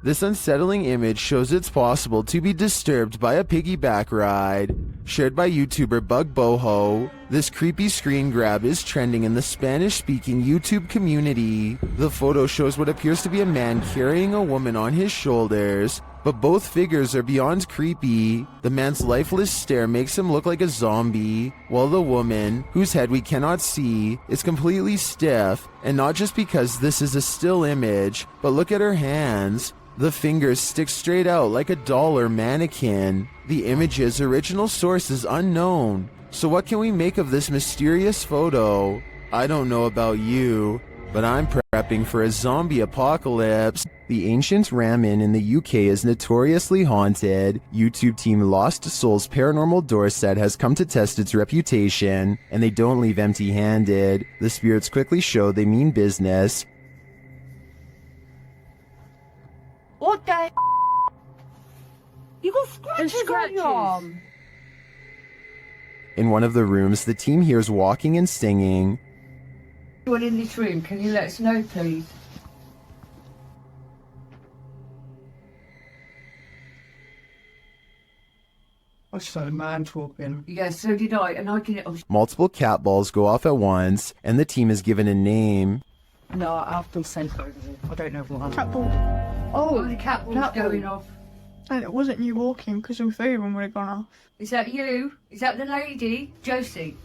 This unsettling image shows it's possible to be disturbed by a piggyback ride. Shared by YouTuber Bug Boho, this creepy screen grab is trending in the Spanish-speaking YouTube community. The photo shows what appears to be a man carrying a woman on his shoulders, but both figures are beyond creepy. The man's lifeless stare makes him look like a zombie, while the woman, whose head we cannot see, is completely stiff, and not just because this is a still image, but look at her hands. The fingers stick straight out like a doll or mannequin. The image's original source is unknown, so what can we make of this mysterious photo? I don't know about you, but I'm prepping for a zombie apocalypse. The ancient ramen in the UK is notoriously haunted. YouTube team Lost Souls Paranormal Dorset has come to test its reputation, and they don't leave empty-handed. The spirits quickly show they mean business. What the f***? You got scratches on your arm. In one of the rooms, the team hears walking and singing. Anyone in this room, can you let us know, please? I saw a man talking. Yeah, so did I, and I can... Multiple cat balls go off at once, and the team is given a name. No, I've been sent over there. I don't know what. Cat ball. Oh, the cat ball's going off. And it wasn't you walking because all three of them would have gone off. Is that you? Is that the lady? Josie.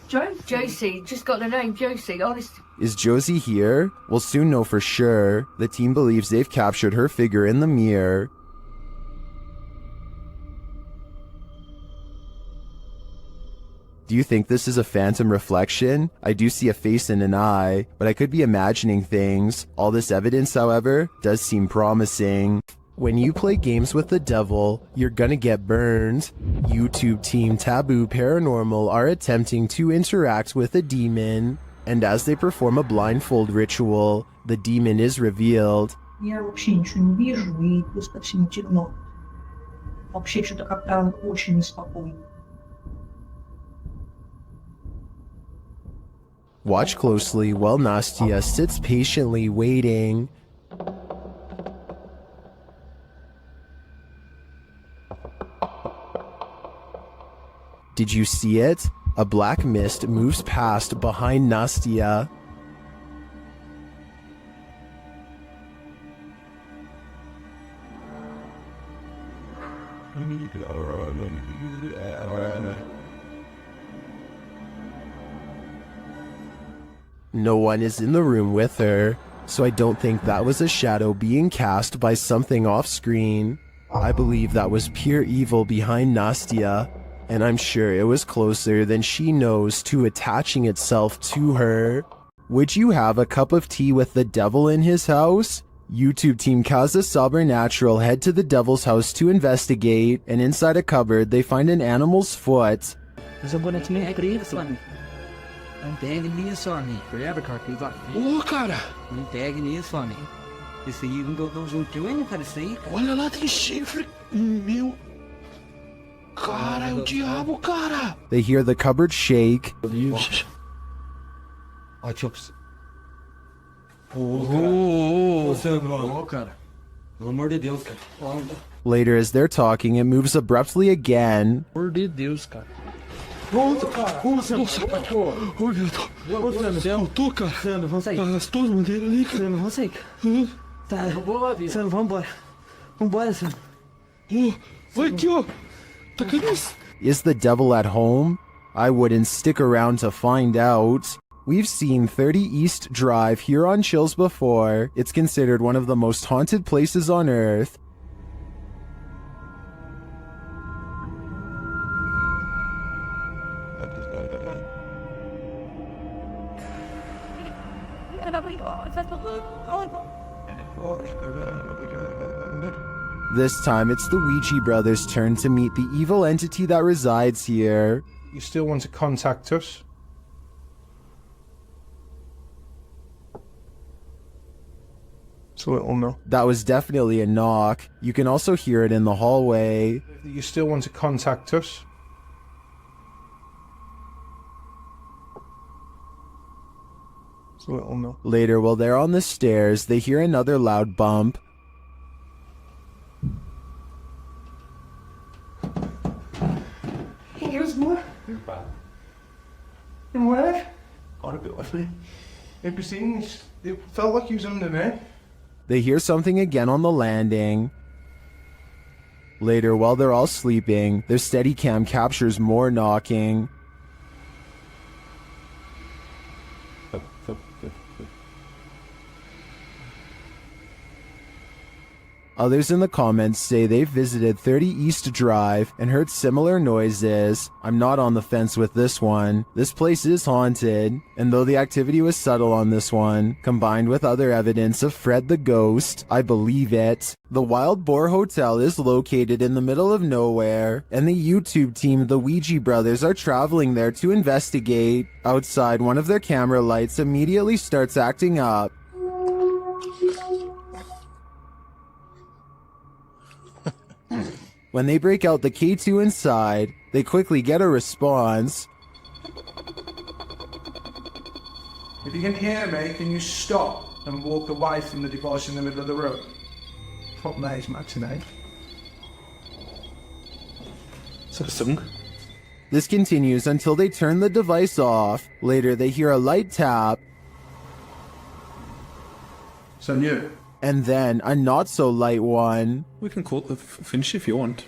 Josie, just got the name Josie, honest. Is Josie here? We'll soon know for sure. The team believes they've captured her figure in the mirror. Do you think this is a phantom reflection? I do see a face and an eye, but I could be imagining things. All this evidence, however, does seem promising. When you play games with the devil, you're gonna get burned. YouTube team Taboo Paranormal are attempting to interact with a demon, and as they perform a blindfold ritual, the demon is revealed. Я вообще ничего не вижу, и просто всем темно. Вообще что-то как-то очень неспокойно. Watch closely while Nastia sits patiently waiting. Did you see it? A black mist moves past behind Nastia. No one is in the room with her, so I don't think that was a shadow being cast by something off screen. I believe that was pure evil behind Nastia, and I'm sure it was closer than she knows to attaching itself to her. Would you have a cup of tea with the devil in his house? YouTube team Kaza Sobernatural head to the devil's house to investigate, and inside a cupboard they find an animal's foot. Não pega nem só, né? Forever, cara, que vai. Ô, cara! Não pega nem só, né? Esse aí não deu juntinho ainda, cara, isso aí, cara. Olha lá, tem chifre! Meu... Cara, é o diabo, cara! They hear the cupboard shake. Ó, tio. Ô, cara. Pelo amor de Deus, cara. Later, as they're talking, it moves abruptly again. Pelo amor de Deus, cara. Nossa, cara! Nossa, cachorro! Oi, meu Deus! Eu tô, cara! Sandro, vamos sair. As tuas bandeiras ali, cara! Sandro, vamos sair. Tá, Sandro, vamos embora. Vambora, Sandro. Vai aqui, ó! Tá cadê isso? Is the devil at home? I wouldn't stick around to find out. We've seen 30 East Drive here on Chills before. It's considered one of the most haunted places on Earth. This time, it's the Ouija brothers' turn to meet the evil entity that resides here. You still want to contact us? It's a little no. That was definitely a knock. You can also hear it in the hallway. You still want to contact us? It's a little no. Later, while they're on the stairs, they hear another loud bump. was more. And where? Got a bit with me. It was it felt like he was under me. They hear something again on the landing. Later, while they're all sleeping, their Steadicam captures more knocking. Others in the comments say they've visited 30 East Drive and heard similar noises. I'm not on the fence with this one. This place is haunted, and though the activity was subtle on this one, combined with other evidence of Fred the Ghost, I believe it. The Wild Boar Hotel is located in the middle of nowhere, and the YouTube team, the Ouija brothers, are traveling there to investigate. Outside, one of their camera lights immediately starts acting up. When they break out the K2 inside, they quickly get a response. If you can hear me, can you stop and walk away from the device in the middle of the room? Fuck me, it's matinee. This continues until they turn the device off. Later, they hear a light tap, So new. and then a not-so-light one. We can call it finish if you want.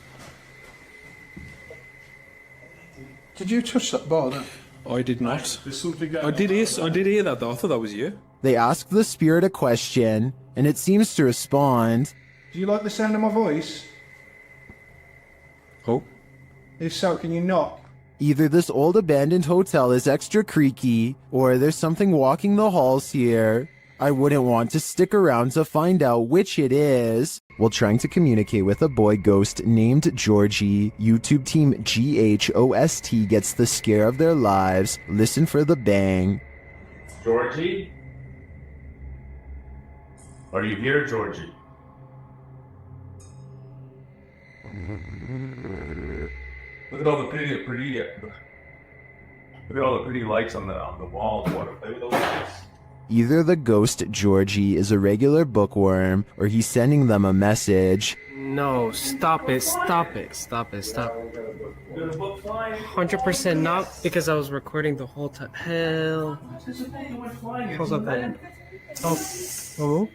Did you touch that bar then? I did not. There's something going I did hear that though. I thought that was you. They ask the spirit a question, and it seems to respond. Do you like the sound of my voice? Oh. If so, can you knock? Either this old abandoned hotel is extra creaky, or there's something walking the halls here. I wouldn't want to stick around to find out which it is. While trying to communicate with a boy ghost named Georgie, YouTube team GHOST gets the scare of their lives. Listen for the bang. Georgie? Are you here, Georgie? Look at all the pretty lights on the walls. Want to play with those lights? Either the ghost Georgie is a regular bookworm, or he's sending them a message. No, stop it, stop it, stop it, stop. 100% not, because I was recording the whole time. Hell. Hold up, man. Oh.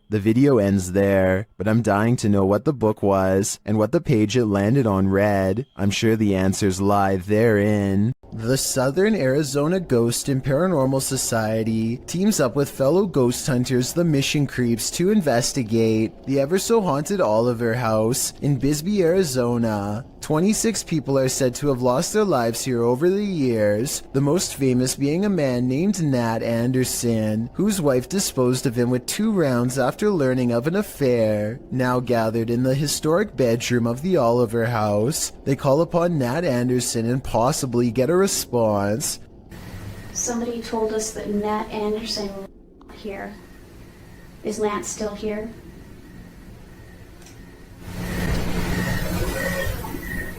The video ends there, but I'm dying to know what the book was, and what the page it landed on read. I'm sure the answers lie therein. The Southern Arizona Ghost and Paranormal Society teams up with fellow ghost hunters, the Mission Creeps, to investigate the ever-so-haunted Oliver House in Bisbee, Arizona. 26 people are said to have lost their lives here over the years, the most famous being a man named Nat Anderson, whose wife disposed of him with 2 rounds after learning of an affair. Now gathered in the historic bedroom of the Oliver House, they call upon Nat Anderson and possibly get a response. Somebody told us that Nat Anderson was here. Is Lance still here?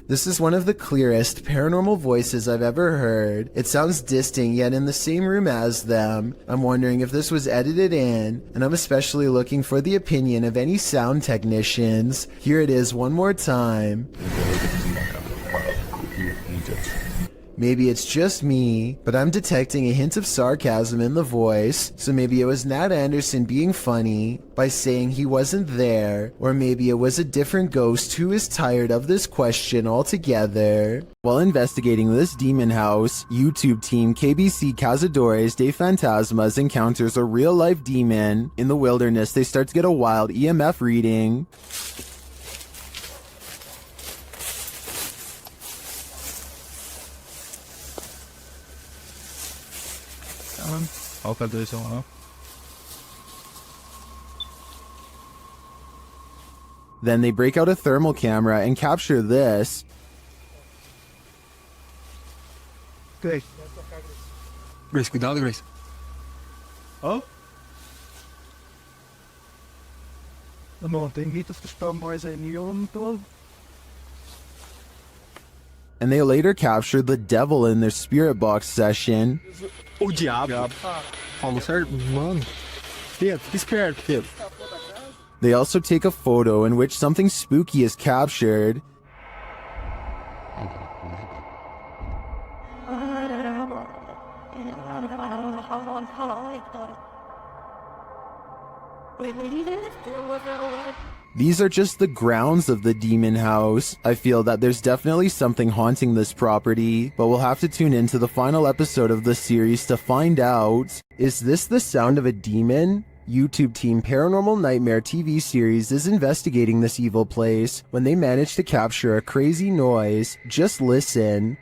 This is one of the clearest paranormal voices I've ever heard. It sounds distant, yet in the same room as them. I'm wondering if this was edited in, and I'm especially looking for the opinion of any sound technicians. Here it is one more time. Maybe it's just me, but I'm detecting a hint of sarcasm in the voice, so maybe it was Nat Anderson being funny by saying he wasn't there, or maybe it was a different ghost who is tired of this question altogether. While investigating this demon house, YouTube team KBC Cazadores de Fantasmas encounters a real-life demon. In the wilderness, they start to get a wild EMF reading. Hope I do so well. Then they break out a thermal camera and capture this. Grace. Grace, cuidado, Grace. Oh? De man denkt niet of de stamboy zijn jongen toch? And they later capture the devil in their spirit box session. Oh, diabo. Falou certo? Mano. Pedro, esperto, Pedro. They also take a photo in which something spooky is captured. These are just the grounds of the demon house. I feel that there's definitely something haunting this property, but we'll have to tune into the final episode of the series to find out. Is this the sound of a demon? YouTube team Paranormal Nightmare TV series is investigating this evil place when they manage to capture a crazy noise. Just listen.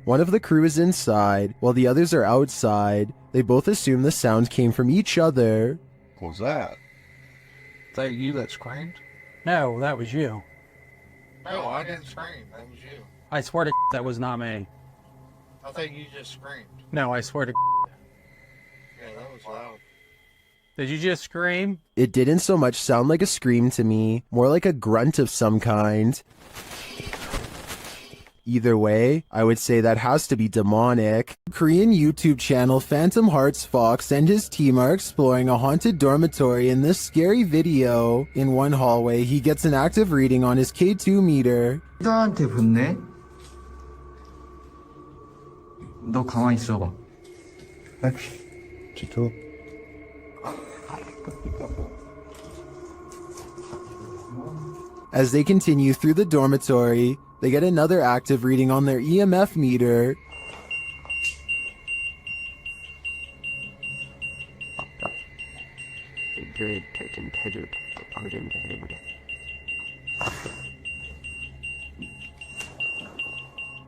One of the crew is inside, while the others are outside. They both assume the sound came from each other. What was that? Is that you that screamed? No, that was you. No, I didn't scream. That was you. I swear to that was not me. I think you just screamed. No, I swear to Yeah, that was loud. Did you just scream? It didn't so much sound like a scream to me, more like a grunt of some kind. Either way, I would say that has to be demonic. Korean YouTube channel Phantom Hearts Fox and his team are exploring a haunted dormitory in this scary video. In one hallway, he gets an active reading on his K2 meter. 나한테 붙네? 너 가만히 있어봐. G2. As they continue through the dormitory, they get another active reading on their EMF meter.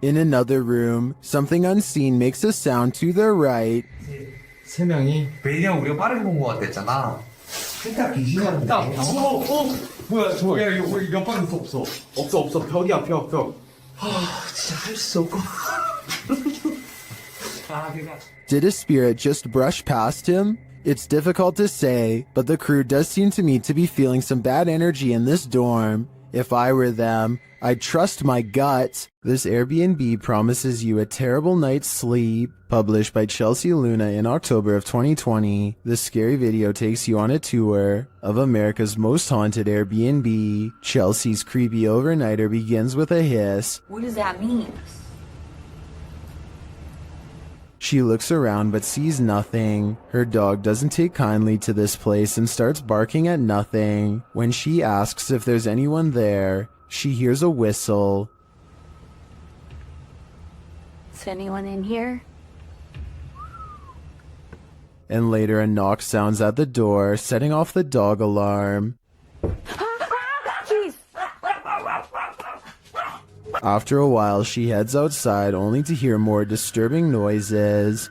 In another room, something unseen makes a sound to their right. 세 명이 베이랑 우리가 빠르게 본 것 같았잖아. 일단 귀신이라는 뭐야 저거 야 이거 연판은 없어 벽이야 벽 진짜 할 수 없고 Did a spirit just brush past him? It's difficult to say, but the crew does seem to me to be feeling some bad energy in this dorm. If I were them, I'd trust my gut. This Airbnb promises you a terrible night's sleep. Published by Chelsea Luna in October of 2020, this scary video takes you on a tour of America's most haunted Airbnb. Chelsea's creepy overnighter begins with a hiss. What does that mean? She looks around but sees nothing. Her dog doesn't take kindly to this place and starts barking at nothing. When she asks if there's anyone there, she hears a whistle. Is anyone in here? And later a knock sounds at the door, setting off the dog alarm. After a while, she heads outside only to hear more disturbing noises.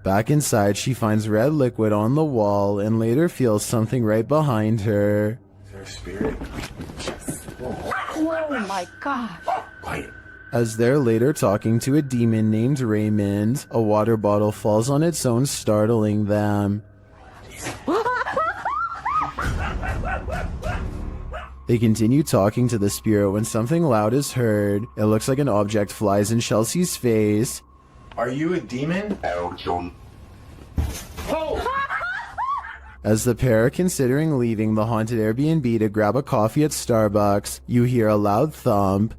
Back inside, she finds red liquid on the wall and later feels something right behind her. Is there a spirit? Oh my god. Quiet. As they're later talking to a demon named Raymond, a water bottle falls on its own, startling them. They continue talking to the spirit when something loud is heard. It looks like an object flies in Chelsea's face. Are you a demon? As the pair are considering leaving the haunted Airbnb to grab a coffee at Starbucks, you hear a loud thump.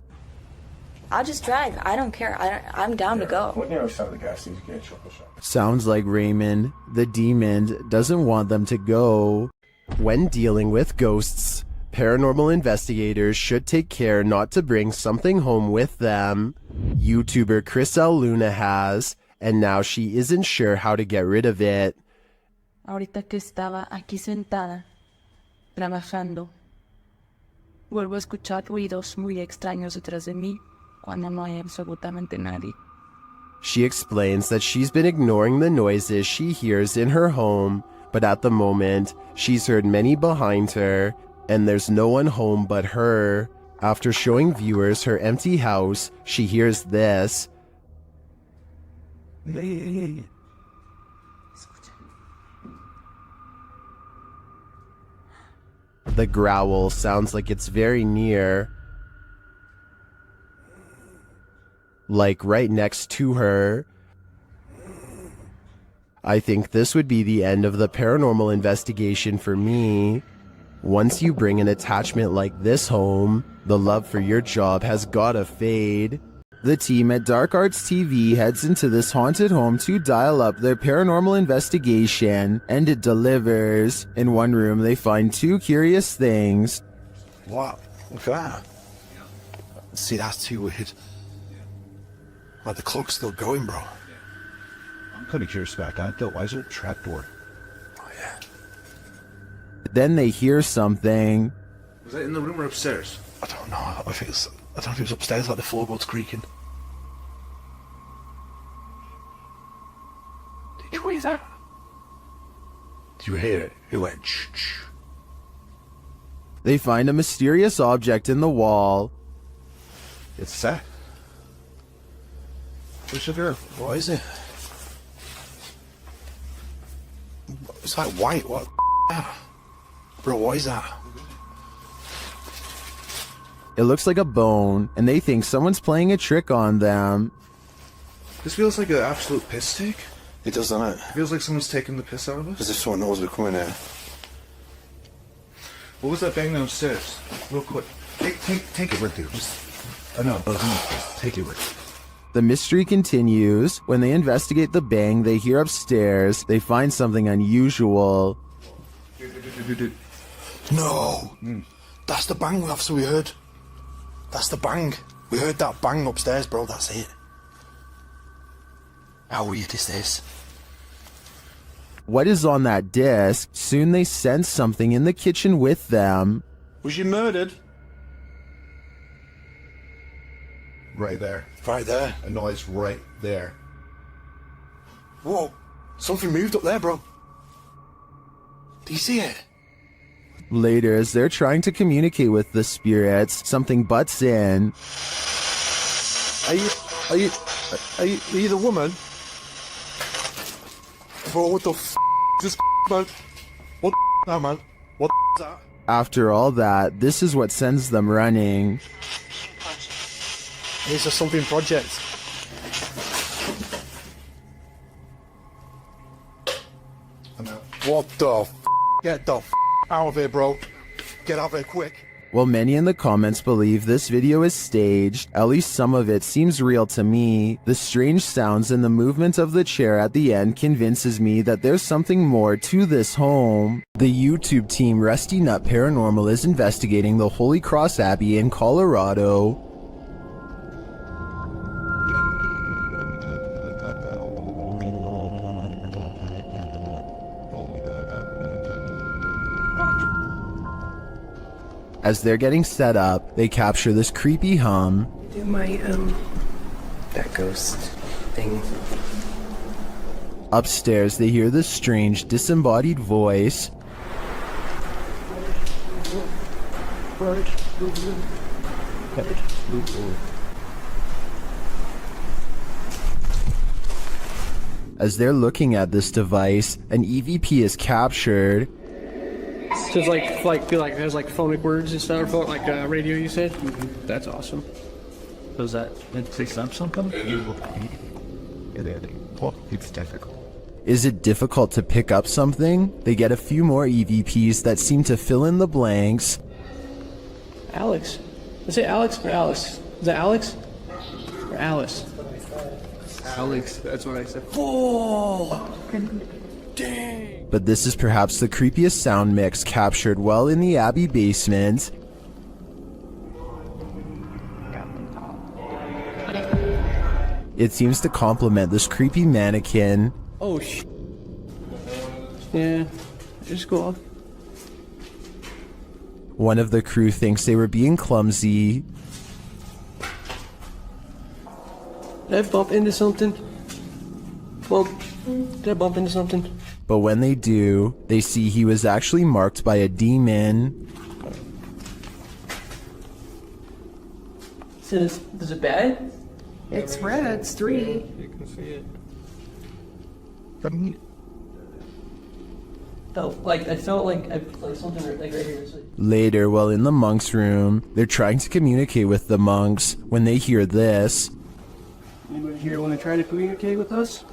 I'll just drive. I don't care. I'm down to go. What near side of the gas station? Get a chocolate shop. Sounds like Raymond, the demon, doesn't want them to go. When dealing with ghosts, paranormal investigators should take care not to bring something home with them. YouTuber Chris Luna has, and now she isn't sure how to get rid of it. Ahorita que estaba aquí sentada, trabajando, vuelvo a escuchar ruidos muy extraños detrás de mí cuando no hay absolutamente nadie. She explains that she's been ignoring the noises she hears in her home, but at the moment, she's heard many behind her, and there's no one home but her. After showing viewers her empty house, she hears this. The growl sounds like it's very near, like right next to her. I think this would be the end of the paranormal investigation for me. Once you bring an attachment like this home, the love for your job has gotta fade. The team at Dark Arts TV heads into this haunted home to dial up their paranormal investigation, and it delivers. In one room, they find two curious things. What? Look at that. See, that's too weird. Like, the clock's still going, bro. I'm kind of curious about that, though. Why is it a trapdoor? Oh, yeah. Then they hear something. Was that in the room or upstairs? I don't know. I don't know if it was upstairs, like the floorboards creaking. Did you hear that? Did you hear it? It went shh. They find a mysterious object in the wall. It's set. What's it there? What is it? It's like white. What? Bro, what is that? It looks like a bone, and they think someone's playing a trick on them. This feels like an absolute piss take. It does, doesn't it? It feels like someone's taking the piss out of us. As if someone knows we're coming here. What was that bang downstairs? Real quick. Take it with you. I know, but take it with you. The mystery continues. When they investigate the bang they hear upstairs, they find something unusual. No! That's the bang, officer, we heard. That's the bang. We heard that bang upstairs, bro. That's it. How weird is this? What is on that disc? Soon they sense something in the kitchen with them. Was you murdered? Right there. Right there. A noise right there. Whoa. Something moved up there, bro. Do you see it? Later, as they're trying to communicate with the spirits, something butts in. Are you the woman? Bro, what the f*** is this man? What the now, man? What the is that? After all that, this is what sends them running. It's a something project. What the f***? Get the f*** out of here, bro. Get out of here quick. While many in the comments believe this video is staged, at least some of it seems real to me. The strange sounds and the movement of the chair at the end convinces me that there's something more to this home. The YouTube team Rusty Nut Paranormal is investigating the Holy Cross Abbey in Colorado. As they're getting set up, they capture this creepy hum. Do my, that ghost thing. Upstairs, they hear this strange, disembodied voice. As they're looking at this device, an EVP is captured. So it's like there's like phonic words and stuff, like radio you said? That's awesome. So is that meant to say something? It's difficult. Is it difficult to pick up something? They get a few more EVPs that seem to fill in the blanks. Alex. Is it Alex or Alice? Is that Alex? Or Alice? Alex, that's what I said. Oh! Dang! But this is perhaps the creepiest sound mix captured well in the Abbey basement. It seems to complement this creepy mannequin. Oh, yeah, just go off. One of the crew thinks they were being clumsy. Did I bump into something? Did I bump into something? But when they do, they see he was actually marked by a demon. So is it bad? It's red, it's 3. You can see it. I felt like something right here. Later, while in the monks' room, they're trying to communicate with the monks when they hear this. Anybody here want to try to communicate with us?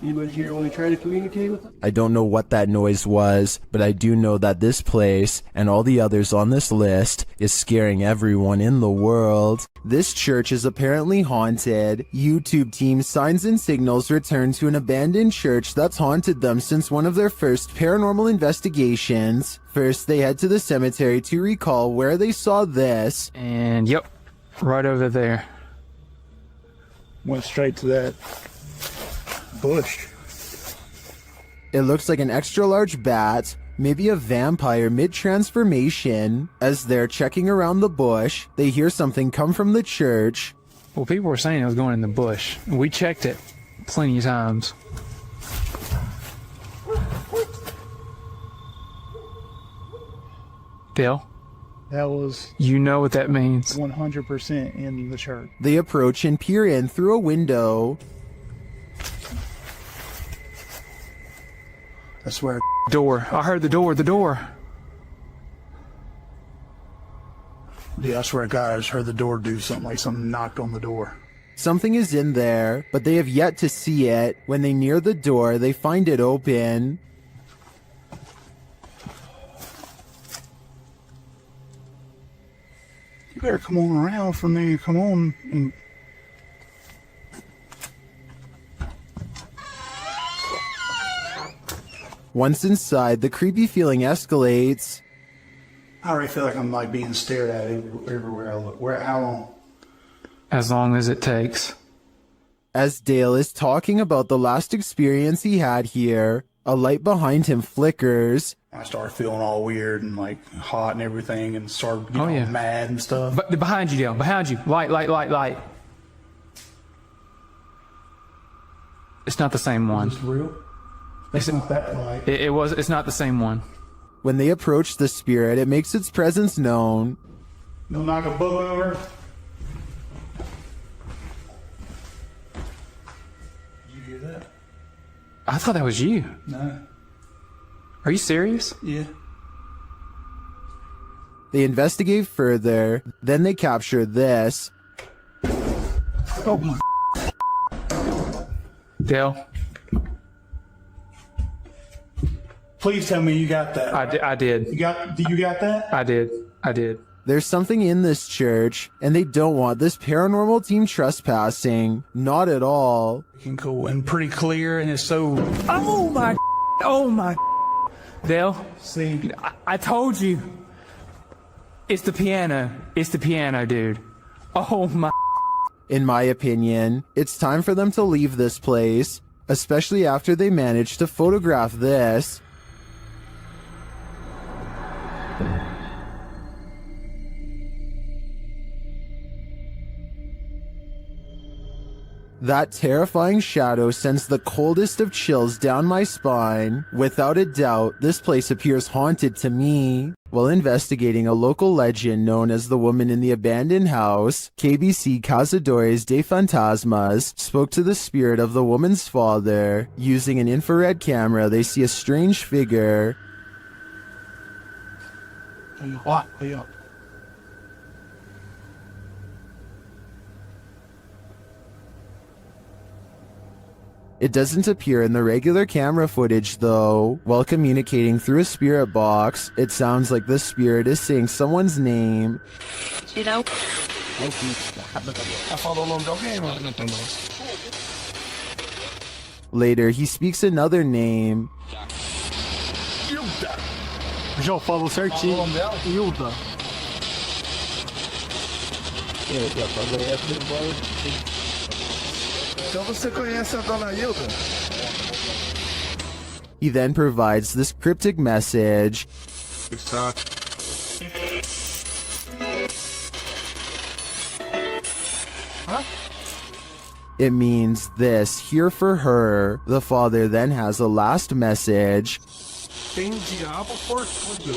Anybody here want to try to communicate with them? I don't know what that noise was, but I do know that this place, and all the others on this list, is scaring everyone in the world. This church is apparently haunted. YouTube team Signs and Signals returned to an abandoned church that's haunted them since one of their first paranormal investigations. First, they head to the cemetery to recall where they saw this. And yep, right over there. Went straight to that bush. It looks like an extra large bat, maybe a vampire mid-transformation. As they're checking around the bush, they hear something come from the church. Well, people were saying it was going in the bush. We checked it plenty of times. Dale? That was... You know what that means. 100% in the church. They approach and peer in through a window. I swear. Door. I heard the door. Yeah, I swear to God, I just heard the door do something, like something knocked on the door. Something is in there, but they have yet to see it. When they near the door, they find it open. You better come on around from there. Come on. And... Once inside, the creepy feeling escalates. I already feel like I'm like being stared at everywhere I look. How long? As long as it takes. As Dale is talking about the last experience he had here, a light behind him flickers. I started feeling all weird and like hot and everything, and started getting all mad and stuff. But behind you, Dale. Behind you. Light. It's not the same one. Is this real? It's not that light. It's not the same one. When they approach the spirit, it makes its presence known. No knock a book over. Did you hear that? I thought that was you. No. Are you serious? Yeah. They investigate further, then they capture this. Oh my. Dale. Please tell me you got that. Right? I did. You got that? I did. There's something in this church, and they don't want this paranormal team trespassing. Not at all. Cool and pretty clear, and it's so... Oh my... Dale, see, I told you. It's the piano. It's the piano, dude. Oh my... In my opinion, it's time for them to leave this place, especially after they managed to photograph this. That terrifying shadow sends the coldest of chills down my spine. Without a doubt, this place appears haunted to me. While investigating a local legend known as the woman in the abandoned house, KBC Cazadores de Fantasmas spoke to the spirit of the woman's father. Using an infrared camera, they see a strange figure. It doesn't appear in the regular camera footage though. While communicating through a spirit box, it sounds like the spirit is saying someone's name. Later, he speaks another name. Já falou certinho. Hilda. Então você conhece a dona Hilda? He then provides this cryptic message. It means this, here for her. The father then has a last message. Tem diabo por tudo.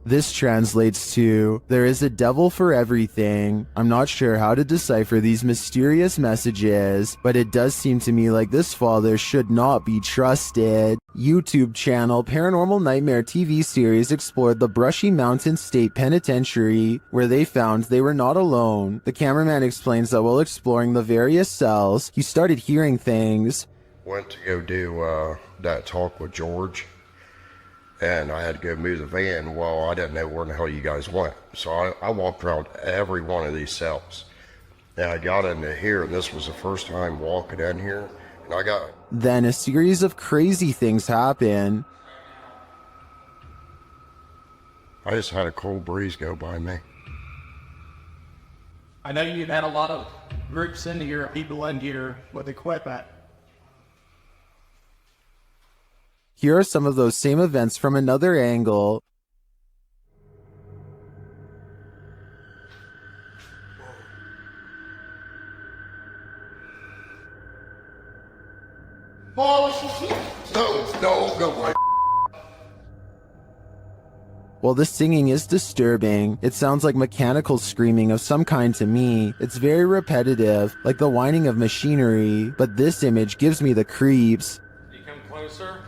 This translates to, there is a devil for everything. I'm not sure how to decipher these mysterious messages, but it does seem to me like this father should not be trusted. YouTube channel Paranormal Nightmare TV series explored the Brushy Mountain State Penitentiary, where they found they were not alone. The cameraman explains that while exploring the various cells, he started hearing things. Went to go do that talk with George, and I had to go move the van. Well, I didn't know where the hell you guys went, so I walked around every one of these cells. And I got into here, and this was the first time walking in here, and I got... Then a series of crazy things happen. I just had a cold breeze go by me. I know you've had a lot of groups into here, people into here, what they quit at. Here are some of those same events from another angle. No. While the singing is disturbing, it sounds like mechanical screaming of some kind to me. It's very repetitive, like the whining of machinery, but this image gives me the creeps. You come closer.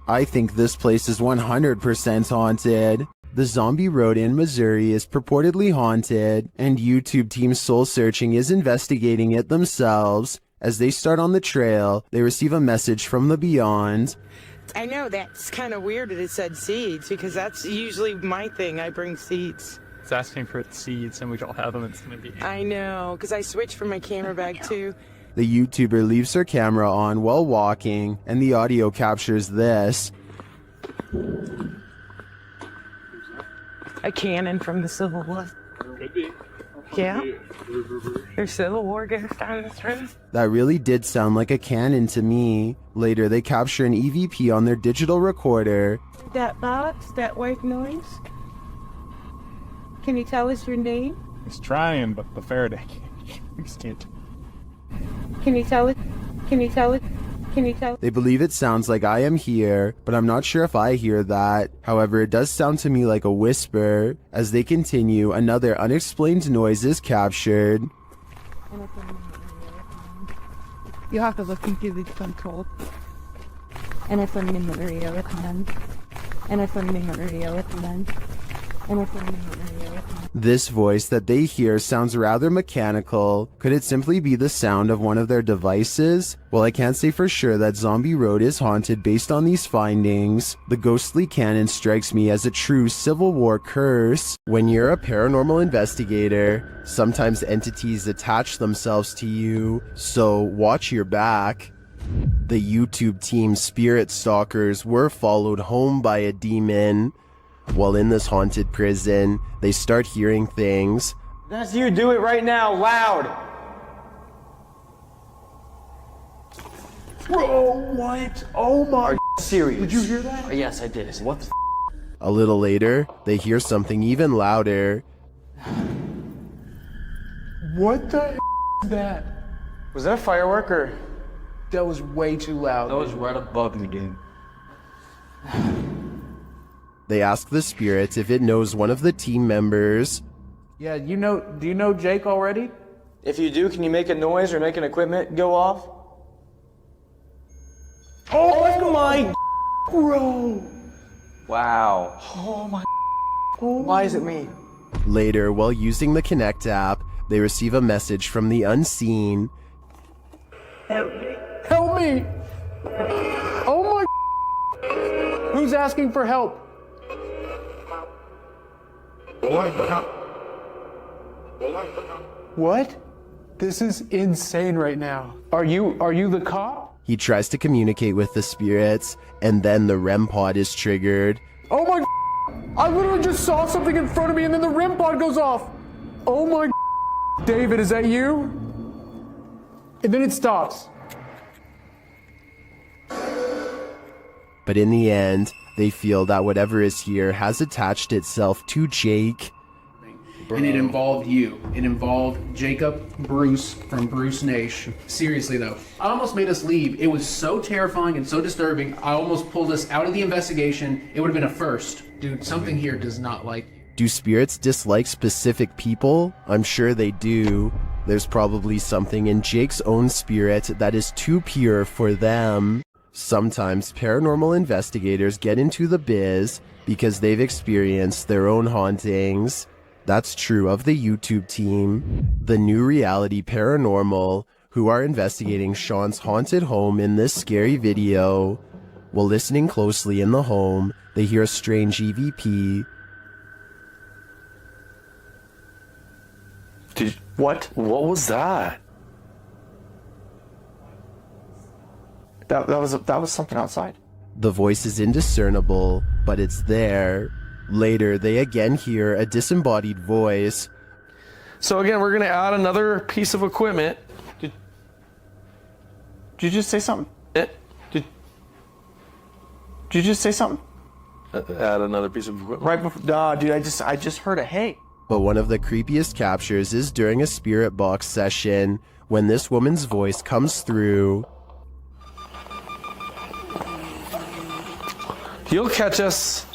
I think this place is 100% haunted. The Zombie Road in Missouri is purportedly haunted, and YouTube Team Soul Searching is investigating it themselves. As they start on the trail, they receive a message from the beyond. I know that's kind of weird that it said seeds, because that's usually my thing. I bring seeds. It's asking for seeds, and we don't have them. It's gonna be... I know, because I switched from my camera bag too. The YouTuber leaves her camera on while walking, and the audio captures this. A cannon from the Civil War. Could be. Yeah. There's Civil War goes down this road. That really did sound like a cannon to me. Later, they capture an EVP on their digital recorder. That box, that white noise. Can you tell us your name? He's trying, but the Faraday can't. Can you tell it? Can you tell it? Can you tell? They believe it sounds like I am here, but I'm not sure if I hear that. However, it does sound to me like a whisper. As they continue, another unexplained noise is captured. You have to look into the control. And I found in the area with them. And I found in the area with them. And I found in the area with them. This voice that they hear sounds rather mechanical. Could it simply be the sound of one of their devices? Well, I can't say for sure that Zombie Road is haunted based on these findings. The ghostly cannon strikes me as a true Civil War curse. When you're a paranormal investigator, sometimes entities attach themselves to you, so watch your back. The YouTube team Spirit Stalkers were followed home by a demon. While in this haunted prison, they start hearing things. That's you, do it right now, loud! Bro, what? Oh my... Are you serious? Did you hear that? Yes, I did. What the A little later, they hear something even louder. What the is that? Was that a firework or? That was way too loud. That was right above me, dude. They ask the spirit if it knows one of the team members. Yeah, do you know Jake already? If you do, can you make a noise or make an equipment go off? Oh my... Bro! Wow. Oh my... Why is it me? Later, while using the Connect app, they receive a message from the unseen. Help me! Oh my... Who's asking for help? What? This is insane right now. Are you the cop? He tries to communicate with the spirits, and then the REM pod is triggered. Oh my... I literally just saw something in front of me and then the REM pod goes off. Oh my... David, is that you? And then it stops. But in the end, they feel that whatever is here has attached itself to Jake. and it involved you. It involved Jacob Bruce from Bruce Nation. Seriously though, I almost made us leave. It was so terrifying and so disturbing. I almost pulled us out of the investigation. It would have been a first. Dude, something here does not like you. Do spirits dislike specific people? I'm sure they do. There's probably something in Jake's own spirit that is too pure for them. Sometimes paranormal investigators get into the biz because they've experienced their own hauntings. That's true of the YouTube team, the New Reality Paranormal, who are investigating Sean's haunted home in this scary video. While listening closely in the home, they hear a strange EVP. What was that? That was something outside. The voice is indiscernible, but it's there. Later, they again hear a disembodied voice. So again, we're gonna add another piece of equipment. Did you just say something? Did you just say something? Add another piece of equipment. Right before, nah, dude, I just heard a hey. But one of the creepiest captures is during a spirit box session, when this woman's voice comes through. You'll catch us.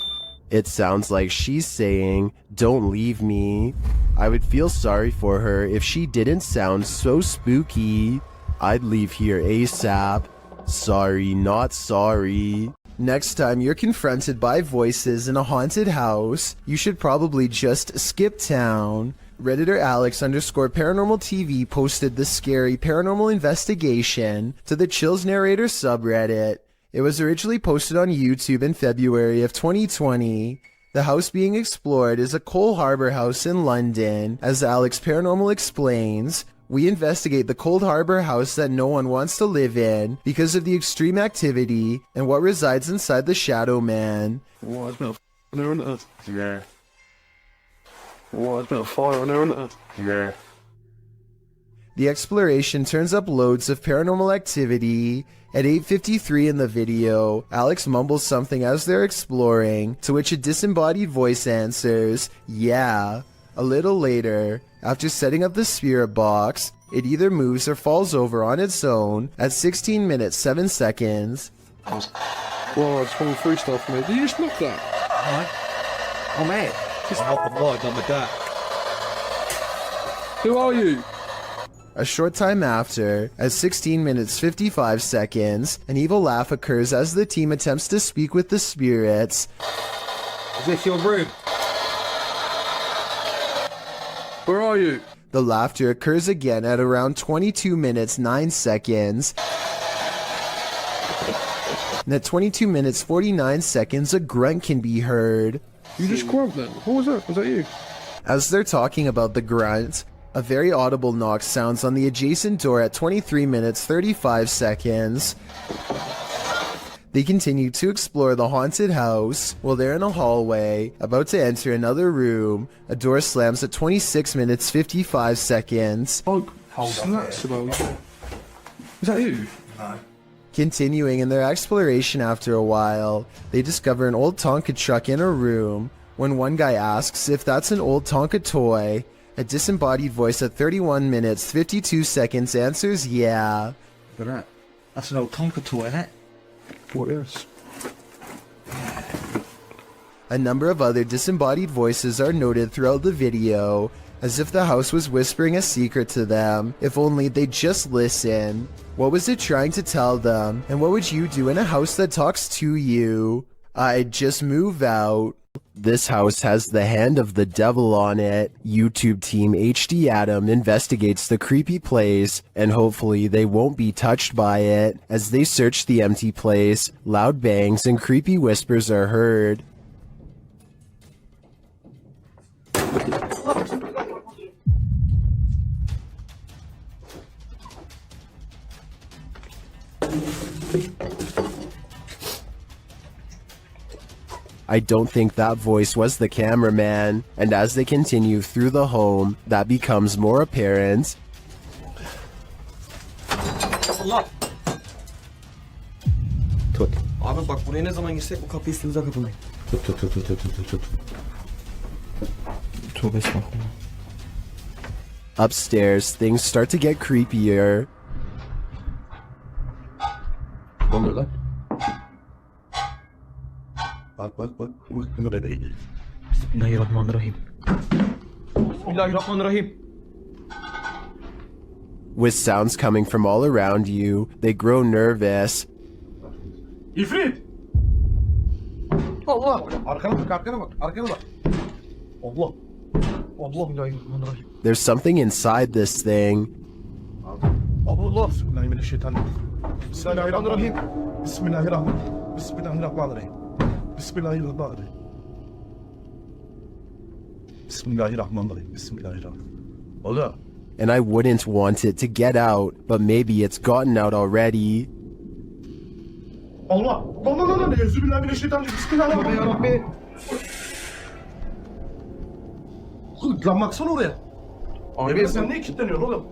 It sounds like she's saying, "Don't leave me." I would feel sorry for her if she didn't sound so spooky. I'd leave here ASAP. Sorry, not sorry. Next time you're confronted by voices in a haunted house, you should probably just skip town. Redditor Alex_Paranormal TV posted the scary paranormal investigation to the Chills Narrator subreddit. It was originally posted on YouTube in February of 2020. The house being explored is a Cole Harbour house in London. As Alex Paranormal explains, we investigate the Cold Harbour house that no one wants to live in because of the extreme activity and what resides inside the Shadow Man. What the f*** on earth? Yeah. What the fire on earth? Yeah. The exploration turns up loads of paranormal activity. At 8:53 in the video, Alex mumbles something as they're exploring, to which a disembodied voice answers, "Yeah." A little later, after setting up the spirit box, it either moves or falls over on its own at 16 minutes 7 seconds. Whoa, it's 23 stuff, mate. Did you just knock that? Oh, mate. Just knock the blood on the deck. Who are you? A short time after, at 16 minutes 55 seconds, an evil laugh occurs as the team attempts to speak with the spirits. Is this your room? Where are you? The laughter occurs again at around 22 minutes 9 seconds. And at 22 minutes 49 seconds, a grunt can be heard. You just grunt then? What was that? Was that you? As they're talking about the grunt, a very audible knock sounds on the adjacent door at 23 minutes 35 seconds. They continue to explore the haunted house. While they're in a hallway, about to enter another room, a door slams at 26 minutes 55 seconds. Oh, snaps about you. Is that you? No. Continuing in their exploration after a while, they discover an old Tonka truck in a room. When one guy asks if that's an old Tonka toy, a disembodied voice at 31 minutes 52 seconds answers yeah. That's an old Tonka toy, isn't it? What is? A number of other disembodied voices are noted throughout the video, as if the house was whispering a secret to them, if only they'd just listen. What was it trying to tell them, and what would you do in a house that talks to you? I'd just move out. This house has the hand of the devil on it. YouTube team HD Adam investigates the creepy place, and hopefully they won't be touched by it. As they search the empty place, loud bangs and creepy whispers are heard. I don't think that voice was the cameraman, and as they continue through the home, that becomes more apparent. Abi bak buraya ne zaman girsek bu kapıyı üstümüze kapamayın. Upstairs, things start to get creepier. With sounds coming from all around you, they grow nervous. İfrit! Allah! Arkana bak, arkana bak, arkana bak. Allah! Allah bismillahirrahmanirrahim. There's something inside this thing. Allah! Bismillahirrahmanirrahim. Bismillahirrahmanirrahim. Bismillahirrahmanirrahim. Bismillahirrahmanirrahim. Bismillahirrahmanirrahim. Bismillahirrahmanirrahim. Bismillahirrahmanirrahim. Allah! And I wouldn't want it to get out, but maybe it's gotten out already. Allah! Allah! Bismillahirrahmanirrahim. Bismillahirrahmanirrahim. Lan baksana oraya. Abi sen niye kilitleniyorsun oğlum?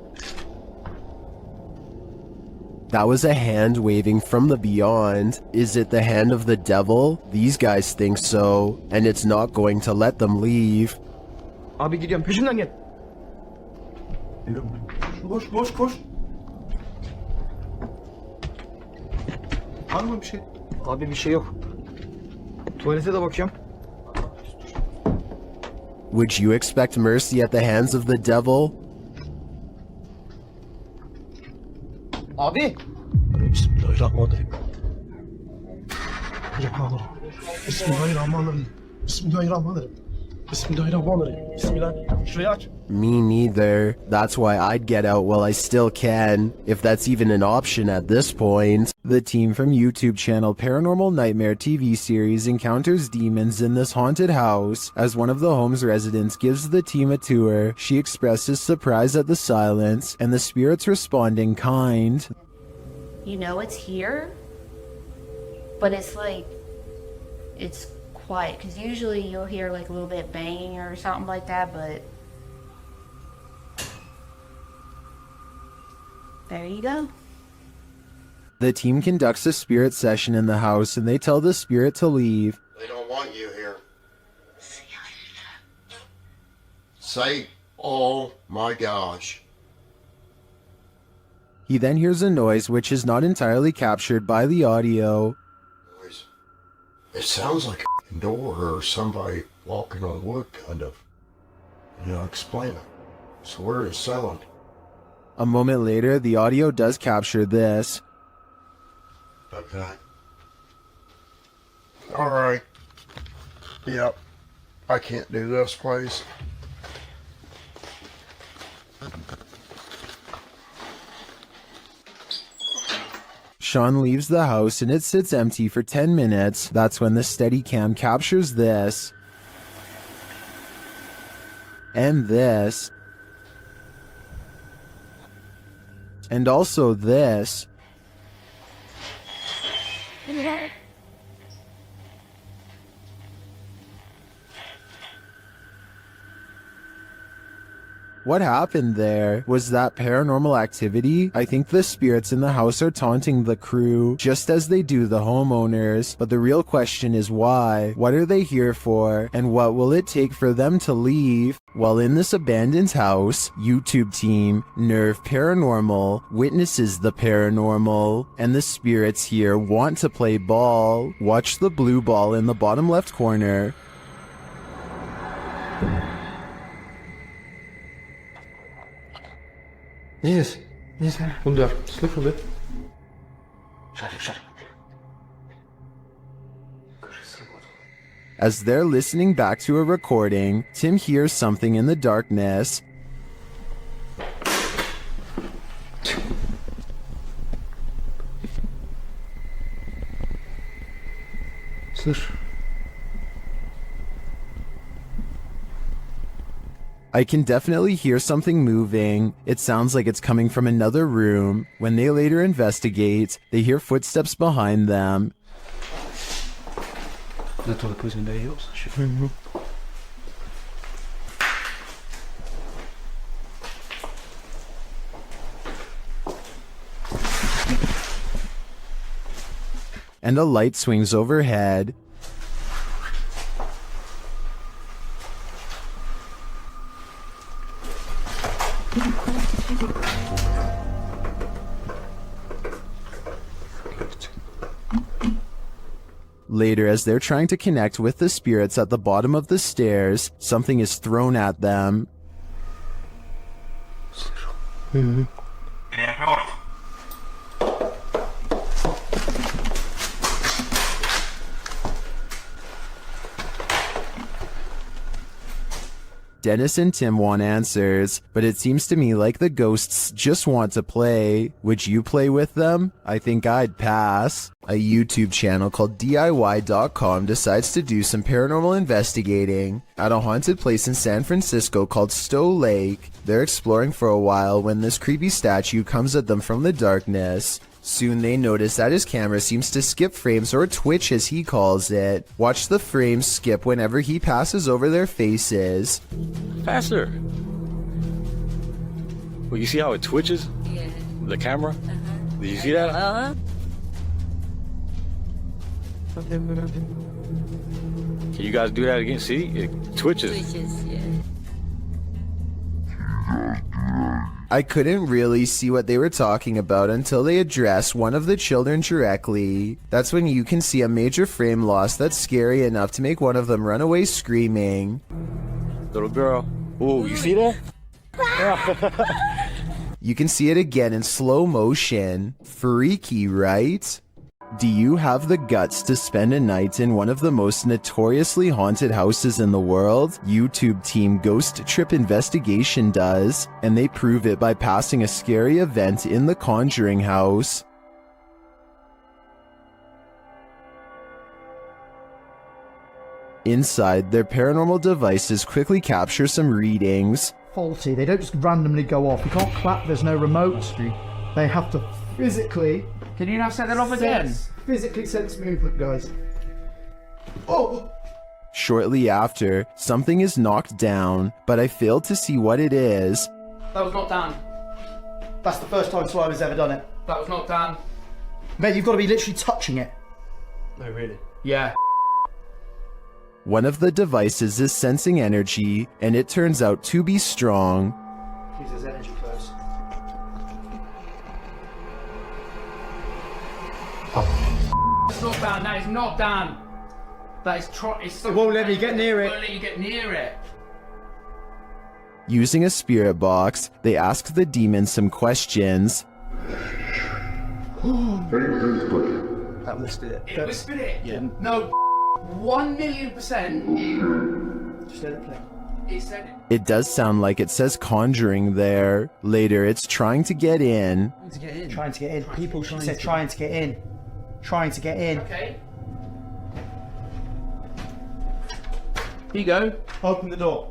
That was a hand waving from the beyond. Is it the hand of the devil? These guys think so, and it's not going to let them leave. Abi gidiyorum, peşimden gel. Koş, koş, koş. Var mı bir şey? Abi bir şey yok. Tuvalete de bakıyorum. Would you expect mercy at the hands of the devil? Abi! Bismillahirrahmanirrahim. Bismillahirrahmanirrahim. Bismillahirrahmanirrahim. Bismillahirrahmanirrahim. Bismillah. Şurayı aç. Me neither. That's why I'd get out while I still can, if that's even an option at this point. The team from YouTube channel Paranormal Nightmare TV series encounters demons in this haunted house. As one of the home's residents gives the team a tour, she expresses surprise at the silence, and the spirits respond in kind. You know it's here, but it's like, it's quiet, because usually you'll hear like a little bit banging or something like that, but there you go. The team conducts a spirit session in the house, and they tell the spirit to leave. They don't want you here. Say, oh my gosh. He then hears a noise which is not entirely captured by the audio. It sounds like a door or somebody walking on wood, kind of. Explain it. So where is sound? A moment later, the audio does capture this. Okay. Alright. Yep. I can't do this, please. Sean leaves the house and it sits empty for 10 minutes. That's when the Steadicam captures this. And this. And also this. What happened there? Was that paranormal activity? I think the spirits in the house are taunting the crew, just as they do the homeowners. But the real question is why? What are they here for? And what will it take for them to leave? While in this abandoned house, YouTube team, Nerve Paranormal, witnesses the paranormal. And the spirits here want to play ball. Watch the blue ball in the bottom left corner. Yes. Yes, sir. Under. Slip under. Shut it, shut it. As they're listening back to a recording, Tim hears something in the darkness. Слышь. I can definitely hear something moving. It sounds like it's coming from another room. When they later investigate, they hear footsteps behind them. And a light swings overhead. Later, as they're trying to connect with the spirits at the bottom of the stairs, something is thrown at them. Dennis and Tim want answers, but it seems to me like the ghosts just want to play. Would you play with them? I think I'd pass. A YouTube channel called DIY.com decides to do some paranormal investigating at a haunted place in San Francisco called Stowe Lake. They're exploring for a while when this creepy statue comes at them from the darkness. Soon they notice that his camera seems to skip frames, or twitch as he calls it. Watch the frames skip whenever he passes over their faces. Faster! Well, you see how it twitches? Yeah. The camera? Did you see that? Uh-huh. Can you guys do that again? See? It twitches. Twitches, yeah. I couldn't really see what they were talking about until they address one of the children directly. That's when you can see a major frame loss that's scary enough to make one of them run away screaming. Little girl. Ooh, you see that? You can see it again in slow motion. Freaky, right? Do you have the guts to spend a night in one of the most notoriously haunted houses in the world? YouTube team Ghost Trip Investigation does, and they prove it by passing a scary event in the Conjuring house. Inside, their paranormal devices quickly capture some readings. Faulty, they don't just randomly go off. You can't clap, there's no remote. They have to physically... Can you now set that off again? Physically sense movement, guys. Oh! Shortly after, something is knocked down, but I failed to see what it is. That was not Dan. That's the first time Slimer's ever done it. That was not Dan. Mate, you've got to be literally touching it. No, really? Yeah. One of the devices is sensing energy, and it turns out to be strong. Use his energy close. It's not Dan, that is not Dan. That is it won't let me get near it. It won't let you get near it. Using a spirit box, they ask the demon some questions. That whispered it. It whispered it? Yeah. No, 1,000,000%. Just let it play. It said it. It does sound like it says Conjuring there. Later, it's trying to get in. Trying to get in. People, she said trying to get in. Trying to get in. Okay. Here you go. Open the door.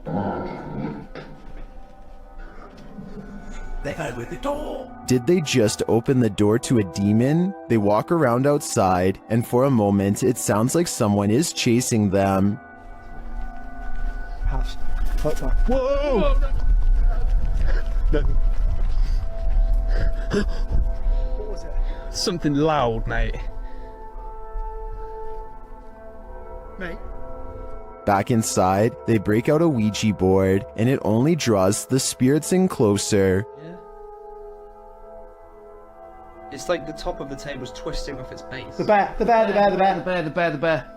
They go with the door. Did they just open the door to a demon? They walk around outside, and for a moment, it sounds like someone is chasing them. Whoa! What was it? Something loud, mate. Mate. Back inside, they break out a Ouija board, and it only draws the spirits in closer. Yeah. It's like the top of the table's twisting off its base. The bear. The bear.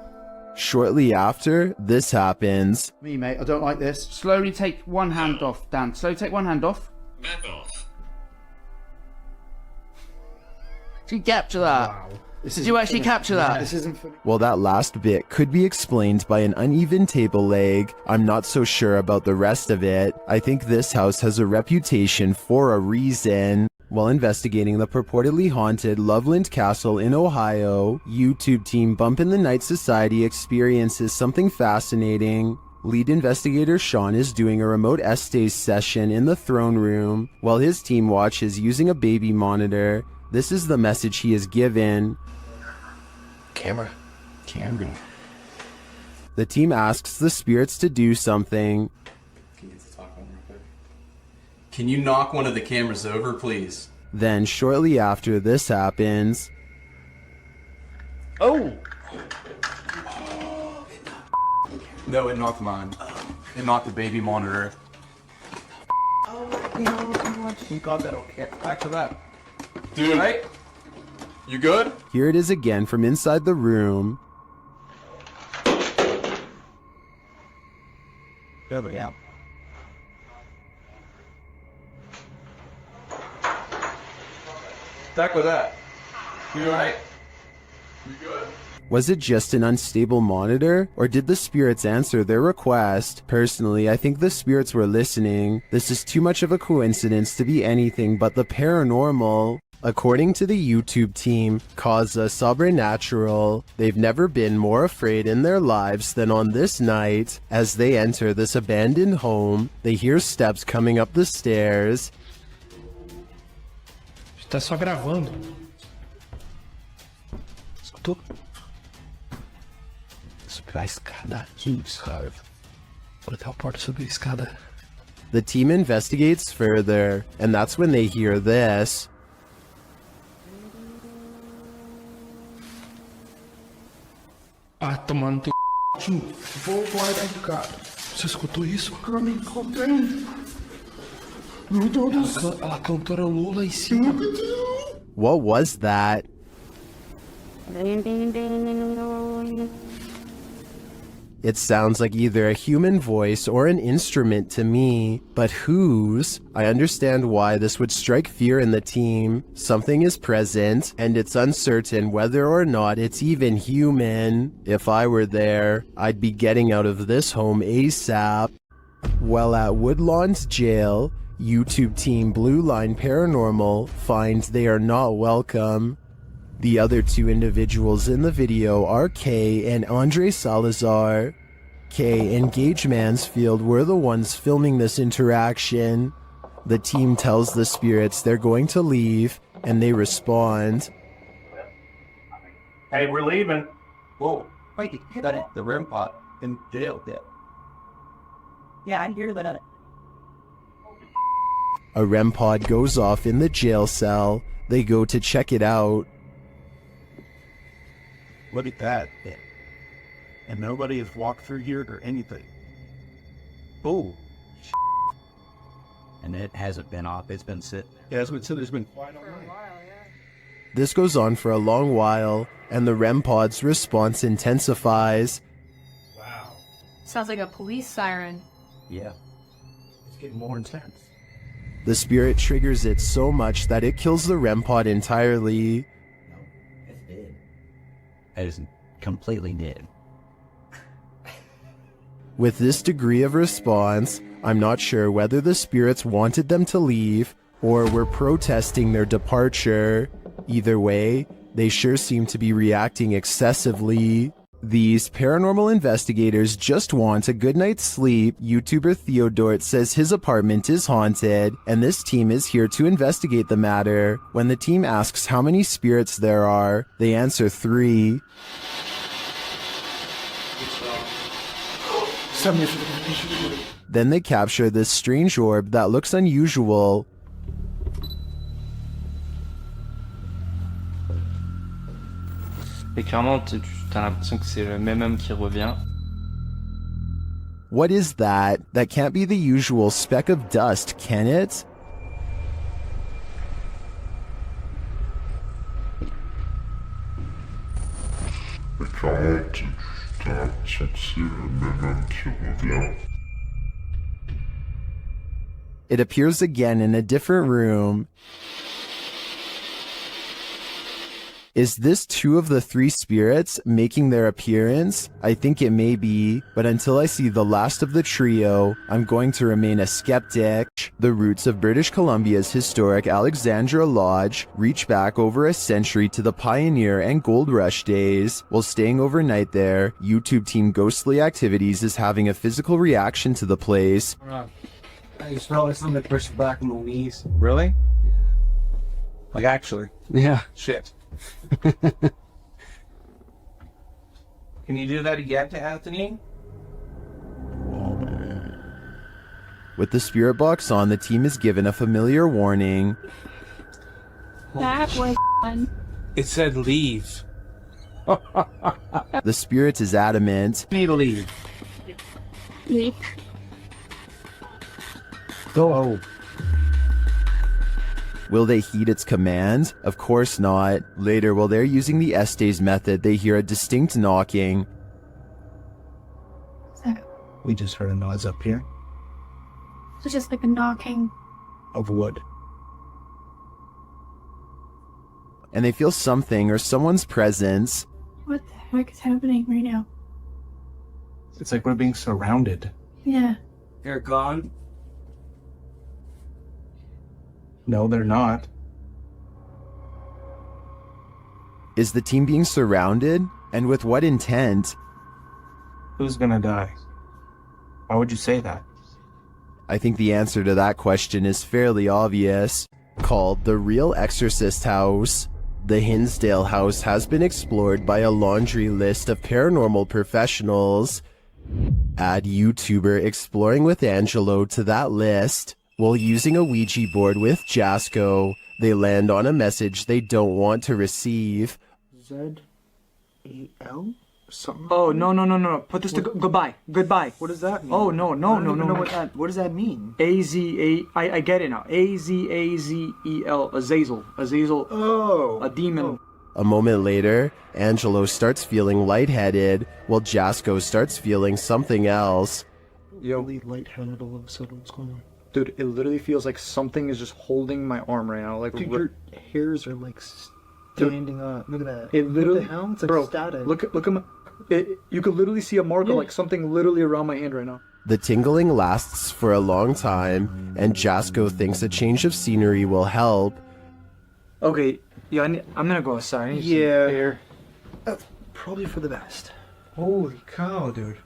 Shortly after, this happens. Me, mate, I don't like this. Slowly take one hand off, Dan. Slowly take one hand off. Back off. Did you capture that? Wow. Did you actually capture that? This isn't funny. Well, that last bit could be explained by an uneven table leg. I'm not so sure about the rest of it. I think this house has a reputation for a reason. While investigating the purportedly haunted Loveland Castle in Ohio, YouTube team Bump in the Night Society experiences something fascinating. Lead investigator Sean is doing a remote essays session in the throne room, while his team watches using a baby monitor. This is the message he is given. Camera. The team asks the spirits to do something. Can you knock one of the cameras over, please? Then, shortly after this happens... Oh! No, it knocked mine. It knocked the baby monitor. Oh my God, that'll get back to that. Dude, right? You good? Here it is again from inside the room. Yeah. Stuck with that. You alright? You good? Was it just an unstable monitor, or did the spirits answer their request? Personally, I think the spirits were listening. This is too much of a coincidence to be anything but the paranormal. According to the YouTube team, Causa Sobrenatural, they've never been more afraid in their lives than on this night. As they enter this abandoned home, they hear steps coming up the stairs. Tá só gravando. Escutou? Subir a escada aqui, sabe? Vou até a porta subir a escada. The team investigates further, and that's when they hear this. Ah, tomando teu c... Vou dentro, cara. Você escutou isso? Eu me encontrei. Meu Deus do céu. A cantora Lula em cima. What was that? It sounds like either a human voice or an instrument to me, but whose? I understand why this would strike fear in the team. Something is present, and it's uncertain whether or not it's even human. If I were there, I'd be getting out of this home ASAP. While at Woodlawn's jail, YouTube team Blue Line Paranormal finds they are not welcome. The other two individuals in the video are Kay and Andre Salazar. Kay and Gage Mansfield were the ones filming this interaction. The team tells the spirits they're going to leave, and they respond. Hey, we're leaving. Whoa. Wait, the REM pod in jail. Yeah, I hear that. A REM pod goes off in the jail cell. They go to check it out. Look at that. And nobody has walked through here or anything. Oh. And it hasn't been off. It's been sitting. Yeah, as we said, there's been quite a while. This goes on for a long while, and the REM pod's response intensifies. Wow. Sounds like a police siren. Yeah. It's getting more intense. The spirit triggers it so much that it kills the REM pod entirely. It's dead. It is completely dead. With this degree of response, I'm not sure whether the spirits wanted them to leave or were protesting their departure. Either way, they sure seem to be reacting excessively. These paranormal investigators just want a good night's sleep. YouTuber Theodort says his apartment is haunted, and this team is here to investigate the matter. When the team asks how many spirits there are, they answer 3. Then they capture this strange orb that looks unusual. Et clairement, t'as l'impression que c'est le même homme qui revient. What is that? That can't be the usual speck of dust, can it? It appears again in a different room. Is this 2 of the 3 spirits making their appearance? I think it may be, but until I see the last of the trio, I'm going to remain a skeptic. The roots of British Columbia's historic Alexandra Lodge reach back over a century to the pioneer and gold rush days. While staying overnight there, YouTube team Ghostly Activities is having a physical reaction to the place. I just felt like something pushed back on my knees. Really? Like actually. Yeah. Shit. Can you do that again to Anthony? With the spirit box on, the team is given a familiar warning. That was fun. It said leave. The spirit is adamant. Need to leave. Leave. Go. Will they heed its command? Of course not. Later, while they're using the Estes method, they hear a distinct knocking. We just heard a noise up here. It's just like a knocking. Of wood. And they feel something or someone's presence. What the heck is happening right now? It's like we're being surrounded. Yeah. They're gone. No, they're not. Is the team being surrounded? And with what intent? Who's gonna die? Why would you say that? I think the answer to that question is fairly obvious. Called the Real Exorcist House. The Hinsdale house has been explored by a laundry list of paranormal professionals. Add YouTuber Exploring with Angelo to that list. While using a Ouija board with Jasko, they land on a message they don't want to receive. Z-E-L? Something? Oh, no. Put this to goodbye. Goodbye. What does that mean? Oh, no. What does that mean? A-Z-A... I get it now. A-Z-A-Z-E-L. Azazel. Oh. A demon. Oh. A moment later, Angelo starts feeling lightheaded, while Jasko starts feeling something else. Yo. Lightheaded all of a sudden. What's going on? Dude, it literally feels like something is just holding my arm right now. Like, dude, your hairs are like standing up. Look at that. It literally, what the hell? It's like static. Look at my. You could literally see a marker, like something literally around my hand right now. The tingling lasts for a long time, and Jasko thinks a change of scenery will help. Okay, yeah, I'm gonna go outside. I need some air. That's probably for the best. Holy cow, dude.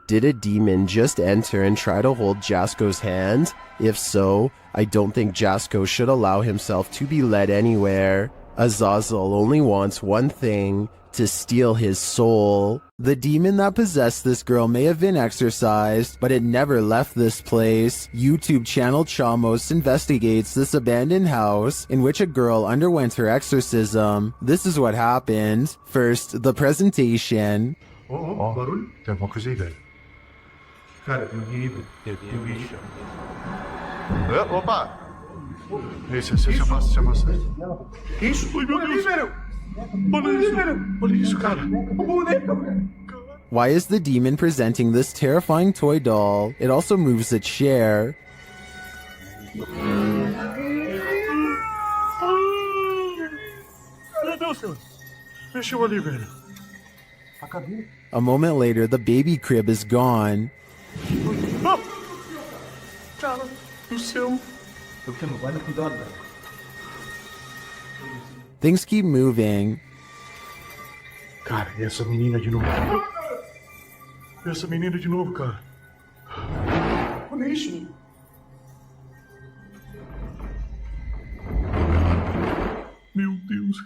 Did a demon just enter and try to hold Jasko's hand? If so, I don't think Jasko should allow himself to be led anywhere. Azazel only wants one thing: to steal his soul. The demon that possessed this girl may have been exorcised, but it never left this place. YouTube channel Chamos investigates this abandoned house in which a girl underwent her exorcism. This is what happened. First, the presentation. Barulho? Tem alguma coisa aí, velho? Cara, tem um bicho. Opa! Isso, chama. Que isso? Meu Deus! Olha isso, cara. Why is the demon presenting this terrifying toy doll? It also moves a chair. Meu Deus, Deus. Mexeu ali, velho. A moment later, the baby crib is gone. Cara do céu. Things keep moving. Cara, e essa menina de novo? Cara. Olha isso. Meu Deus.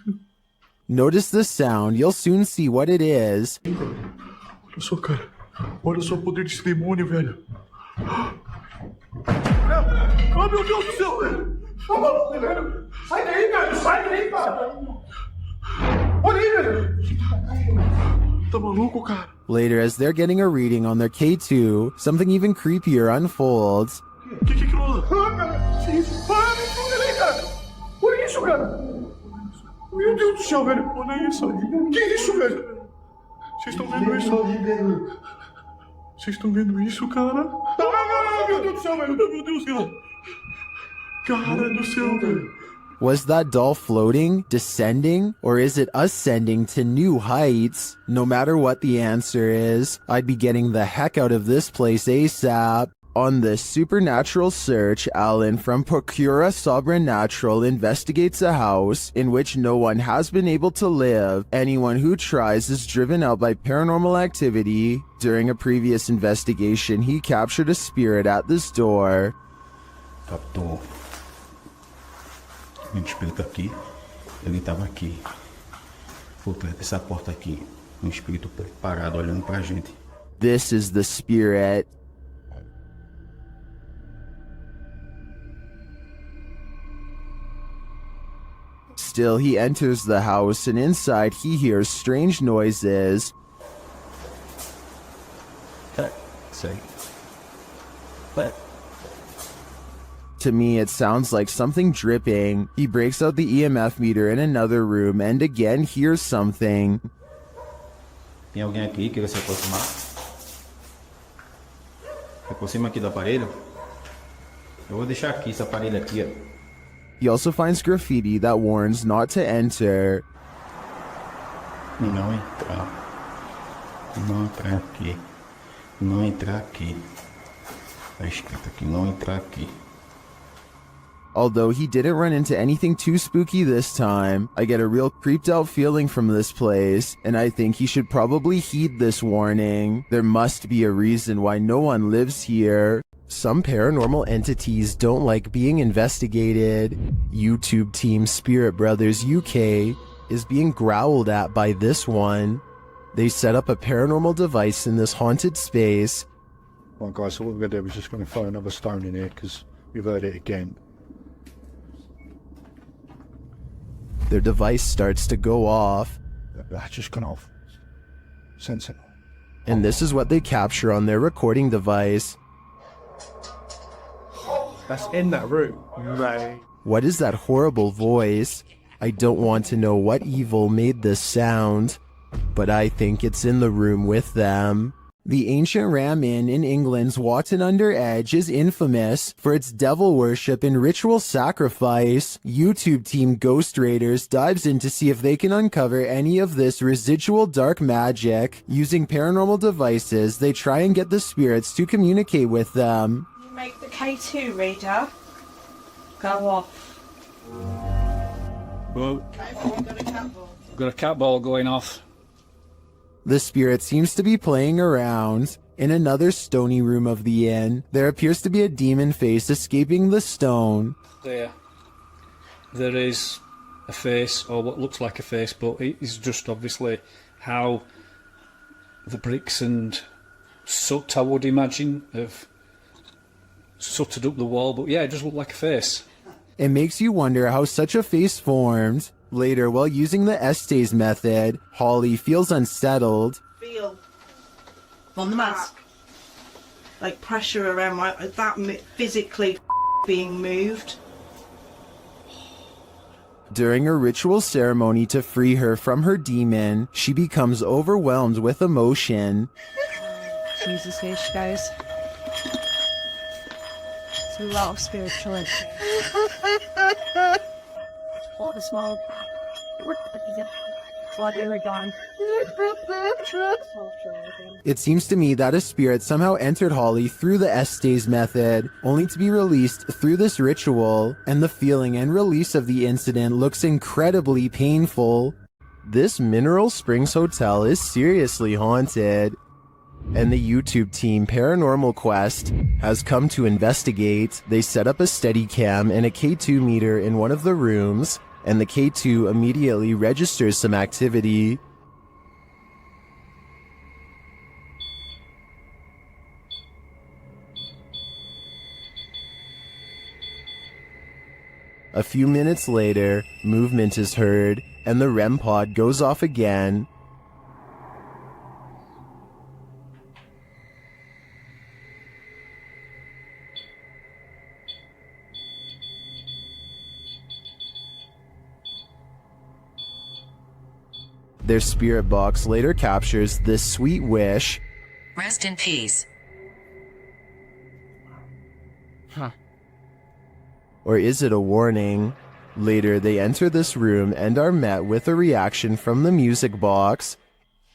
Notice the sound. You'll soon see what it is. Olha só, cara. Olha só o poder desse demônio, velho. Oh, meu Deus do céu, velho. Tá maluco, velho. Sai daí, velho. Sai daí, cara. Olha aí, velho. Tá maluco, cara. Later, as they're getting a reading on their K2, something even creepier unfolds. Que aquilo? Cara. Olha aí, cara. Olha isso, cara. Meu Deus do céu, velho. Olha isso. Que isso, velho? Vocês estão vendo isso? Vocês estão vendo isso, cara? Meu Deus do céu, velho. Meu Deus, cara. Cara do céu, velho. Was that doll floating, descending, or is it ascending to new heights? No matter what the answer is, I'd be getting the heck out of this place ASAP. On this supernatural search, Alan from Procura Sobrenatural investigates a house in which no one has been able to live. Anyone who tries is driven out by paranormal activity. During a previous investigation, he captured a spirit at this door. Captou um espírito aqui. Ele estava aqui, por perto dessa porta aqui. Um espírito parado olhando pra gente. This is the spirit. Still, he enters the house, and inside he hears strange noises. To me, it sounds like something dripping. He breaks out the EMF meter in another room and again hears something. Tem alguém aqui que queira se aproximar? Se aproxima aqui do aparelho. Eu vou deixar aqui esse aparelho aqui, ó. He also finds graffiti that warns not to enter. Não entrar. Não entrar aqui. Não entrar aqui. Tá escrito aqui, não entrar aqui. Although he didn't run into anything too spooky this time, I get a real creeped out feeling from this place, and I think he should probably heed this warning. There must be a reason why no one lives here. Some paranormal entities don't like being investigated. YouTube team Spirit Brothers UK is being growled at by this one. They set up a paranormal device in this haunted space. Right guys, so what we're going to do is just going to throw another stone in here because we've heard it again. Their device starts to go off. That's just gone off. Sensible. And this is what they capture on their recording device. That's in that room. Right. What is that horrible voice? I don't want to know what evil made this sound, but I think it's in the room with them. The ancient Ram Inn in England's Watton Under Edge is infamous for its devil worship and ritual sacrifice. YouTube team Ghost Raiders dives in to see if they can uncover any of this residual dark magic. Using paranormal devices, they try and get the spirits to communicate with them. You make the K2 reader go off. Well, got a cat ball going off. The spirit seems to be playing around. In another stony room of the inn, there appears to be a demon face escaping the stone. There is a face, or what looks like a face, but it is just obviously how the bricks and soot, I would imagine, have sooted up the wall. But yeah, it just looked like a face. It makes you wonder how such a face formed. Later, while using the Estes method, Holly feels unsettled. Feel on the mask, like pressure around that physically being moved. During a ritual ceremony to free her from her demon, she becomes overwhelmed with emotion. Jesus H, guys. It's a lot of spiritual energy. All the smoke. It seems to me that a spirit somehow entered Holly through the Estes method, only to be released through this ritual, and the feeling and release of the incident looks incredibly painful. This Mineral Springs Hotel is seriously haunted, and the YouTube team Paranormal Quest has come to investigate. They set up a Steadicam and a K2 meter in one of the rooms, and the K2 immediately registers some activity. A few minutes later, movement is heard, and the REM pod goes off again. Their spirit box later captures this sweet wish. Rest in peace. Huh. Or is it a warning? Later, they enter this room and are met with a reaction from the music box.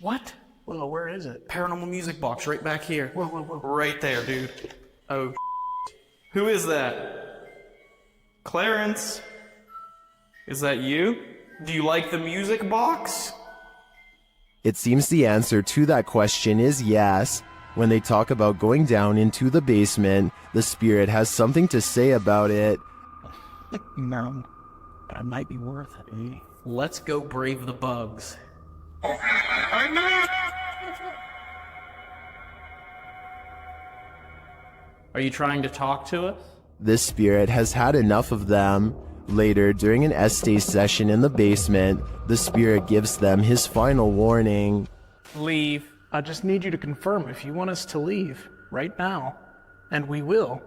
What? Whoa, where is it? Paranormal music box right back here. Whoa, whoa, whoa. Right there, dude. Oh, who is that? Clarence? Is that you? Do you like the music box? It seems the answer to that question is yes. When they talk about going down into the basement, the spirit has something to say about it. No, but it might be worth it. Let's go brave the bugs. Are you trying to talk to us? This spirit has had enough of them. Later, during an Estes session in the basement, the spirit gives them his final warning. Leave. I just need you to confirm if you want us to leave right now, and we will.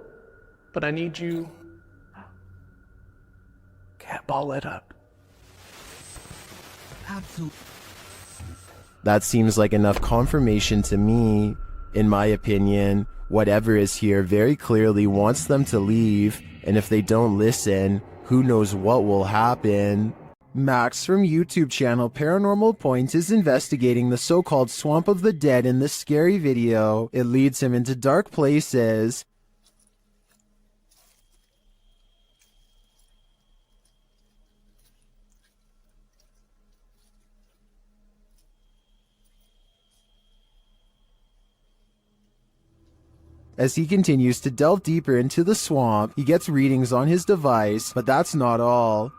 But I need you Cat ball it up. Absolutely. That seems like enough confirmation to me. In my opinion, whatever is here very clearly wants them to leave, and if they don't listen, who knows what will happen. Max from YouTube channel Paranormal Point is investigating the so-called Swamp of the Dead in this scary video. It leads him into dark places. As he continues to delve deeper into the swamp, he gets readings on his device, but that's not all.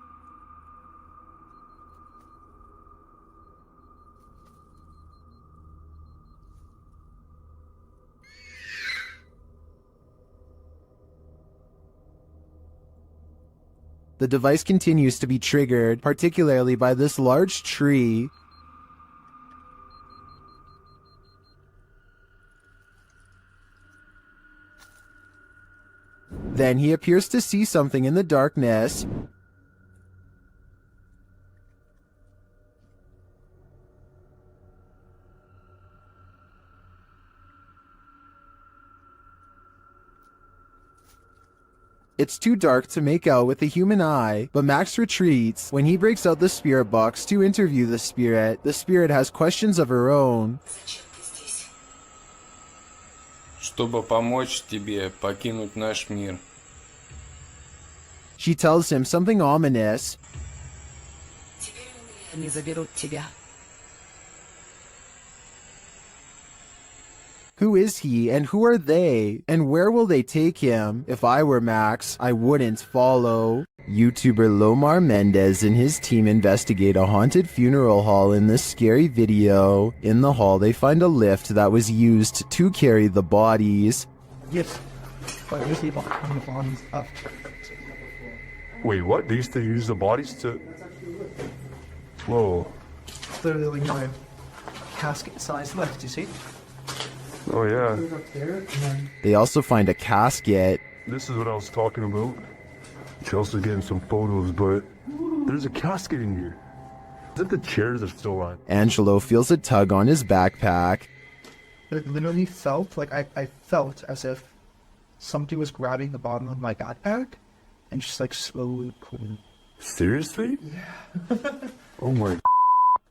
The device continues to be triggered, particularly by this large tree. Then he appears to see something in the darkness. It's too dark to make out with the human eye, but Max retreats. When he breaks out the spirit box to interview the spirit has questions of her own. Чтобы помочь тебе покинуть наш мир. She tells him something ominous. Они заберут тебя. Who is he and who are they? And where will they take him? If I were Max, I wouldn't follow. YouTuber Lomar Mendez and his team investigate a haunted funeral hall in this scary video. In the hall, they find a lift that was used to carry the bodies. Yes. But we see the bodies up. Wait, what? They used to use the bodies to... Whoa. Literally like my casket-sized lift, you see? Oh, yeah. They also find a casket. This is what I was talking about. Chelsea's getting some photos, but there's a casket in here. Is it the chairs are still on? Angelo feels a tug on his backpack. It literally felt like I felt as if somebody was grabbing the bottom of my backpack and just like slowly pulling. Seriously? Yeah. Oh my.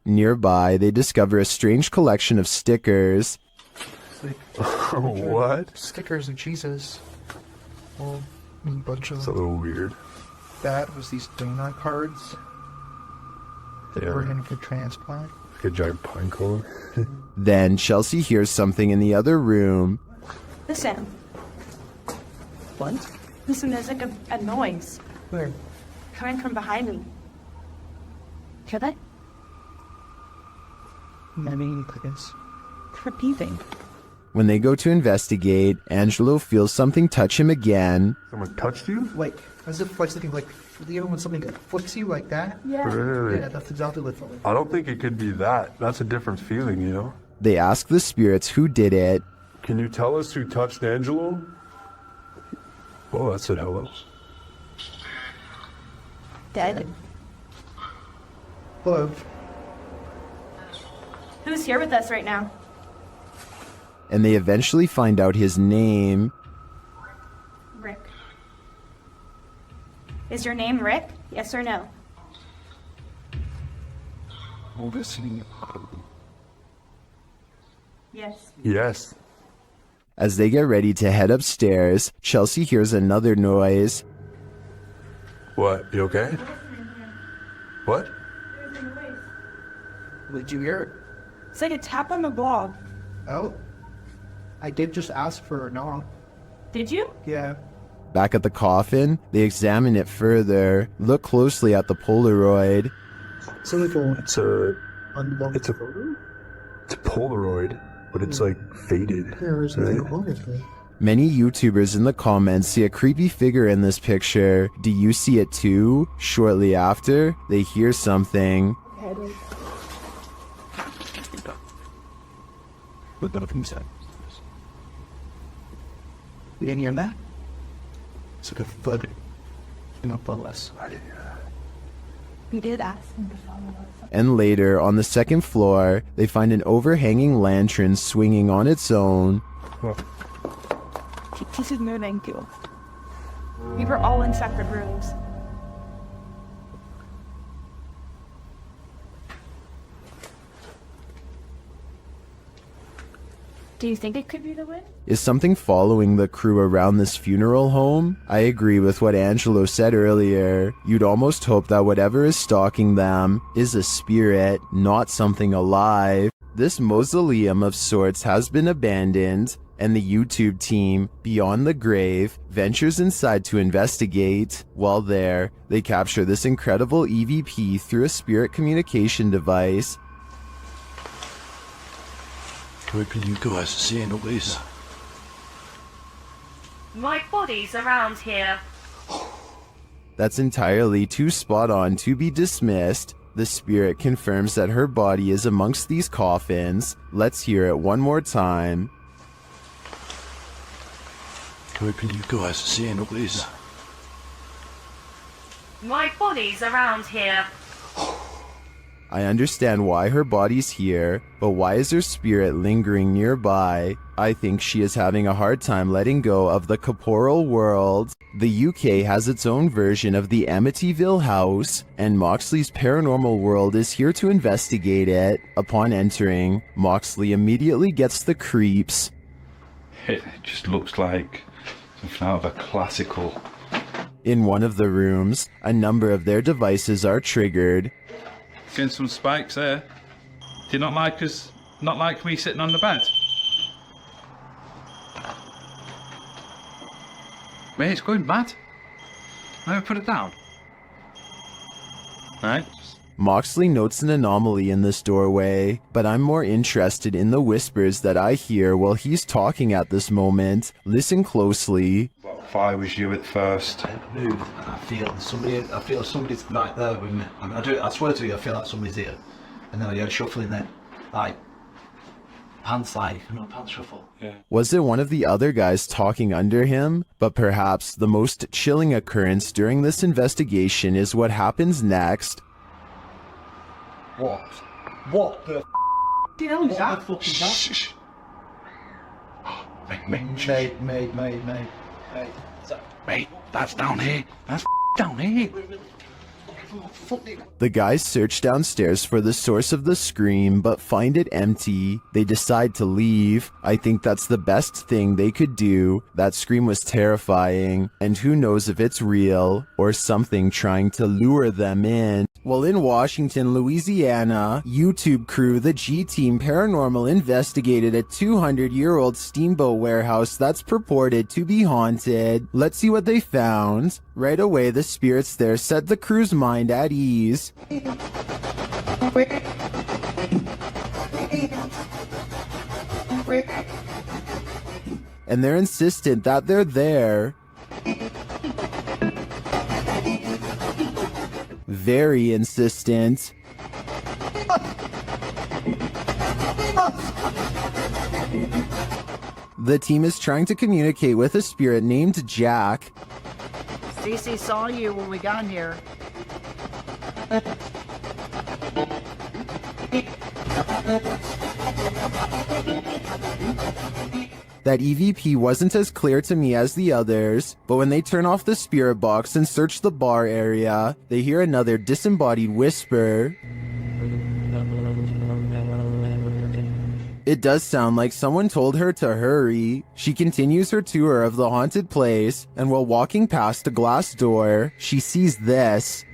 Nearby, they discover a strange collection of stickers. What? Stickers of Jesus. Well, a bunch of... It's a little weird. That was these donut cards. That were in for transplant. Like a giant pine cone. Then Chelsea hears something in the other room. Listen. What? Listen, there's like a noise. Where? Coming from behind me. Hear that? I mean, I guess. Repeating. When they go to investigate, Angelo feels something touch him again. Someone touched you? Like, as if like something like, you know when something flicks you like that? Yeah. Really? Yeah, that's exactly what it felt like. I don't think it could be that. That's a different feeling, you know? They ask the spirits who did it. Can you tell us who touched Angelo? Oh, that said hello. Dead. Hello. Who's here with us right now? And they eventually find out his name. Rick. Is your name Rick? Yes or no? I'm listening. Yes. Yes. As they get ready to head upstairs, Chelsea hears another noise. What? You okay? What? Did you hear it? It's like a tap on the wall. Oh. I did just ask for a knock. Did you? Yeah. Back at the coffin, they examine it further, look closely at the Polaroid. So like it's a Polaroid, but it's like faded. Right? Many YouTubers in the comments see a creepy figure in this picture. Do you see it too? Shortly after, they hear something. But nothing said. You didn't hear that? It's like a thud in a less. We did ask. And later, on the second floor, they find an overhanging lantern swinging on its own. This is no thank you. We were all in separate rooms. Do you think it could be the wind? Is something following the crew around this funeral home? I agree with what Angelo said earlier. You'd almost hope that whatever is stalking them is a spirit, not something alive. This mausoleum of sorts has been abandoned, and the YouTube team, Beyond the Grave, ventures inside to investigate. While there, they capture this incredible EVP through a spirit communication device. Where can you guys see all this? My body's around here. That's entirely too spot on to be dismissed. The spirit confirms that her body is amongst these coffins. Let's hear it one more time. Where can you guys see all this? My body's around here. I understand why her body's here, but why is her spirit lingering nearby? I think she is having a hard time letting go of the corporal world. The UK has its own version of the Amityville house, and Moxley's paranormal world is here to investigate it. Upon entering, Moxley immediately gets the creeps. It just looks like something out of a classical. In one of the rooms, a number of their devices are triggered. Getting some spikes there. Do you not like us? Not like me sitting on the bed? Mate, it's going mad. Never put it down. Right. Moxley notes an anomaly in this doorway, but I'm more interested in the whispers that I hear while he's talking at this moment. Listen closely. What if I was you at first? I move and I feel somebody's right there with me. I swear to you, I feel like somebody's here. And then I hear shuffling then. Like, pants shuffle. Yeah. Was it one of the other guys talking under him? But perhaps the most chilling occurrence during this investigation is what happens next. What the hell is that? What the fuck is that? Shh. Mate, that's down here. That's down here. The guys search downstairs for the source of the scream, but find it empty. They decide to leave. I think that's the best thing they could do. That scream was terrifying, and who knows if it's real or something trying to lure them in. While in Washington, Louisiana, YouTube crew, the G-Team Paranormal investigated a 200-year-old steamboat warehouse that's purported to be haunted. Let's see what they found. Right away, the spirits there set the crew's mind at ease. And they're insistent that they're there. Very insistent. The team is trying to communicate with a spirit named Jack. Cece saw you when we got here. That EVP wasn't as clear to me as the others, but when they turn off the spirit box and search the bar area, they hear another disembodied whisper. It does sound like someone told her to hurry. She continues her tour of the haunted place, and while walking past a glass door, she sees this.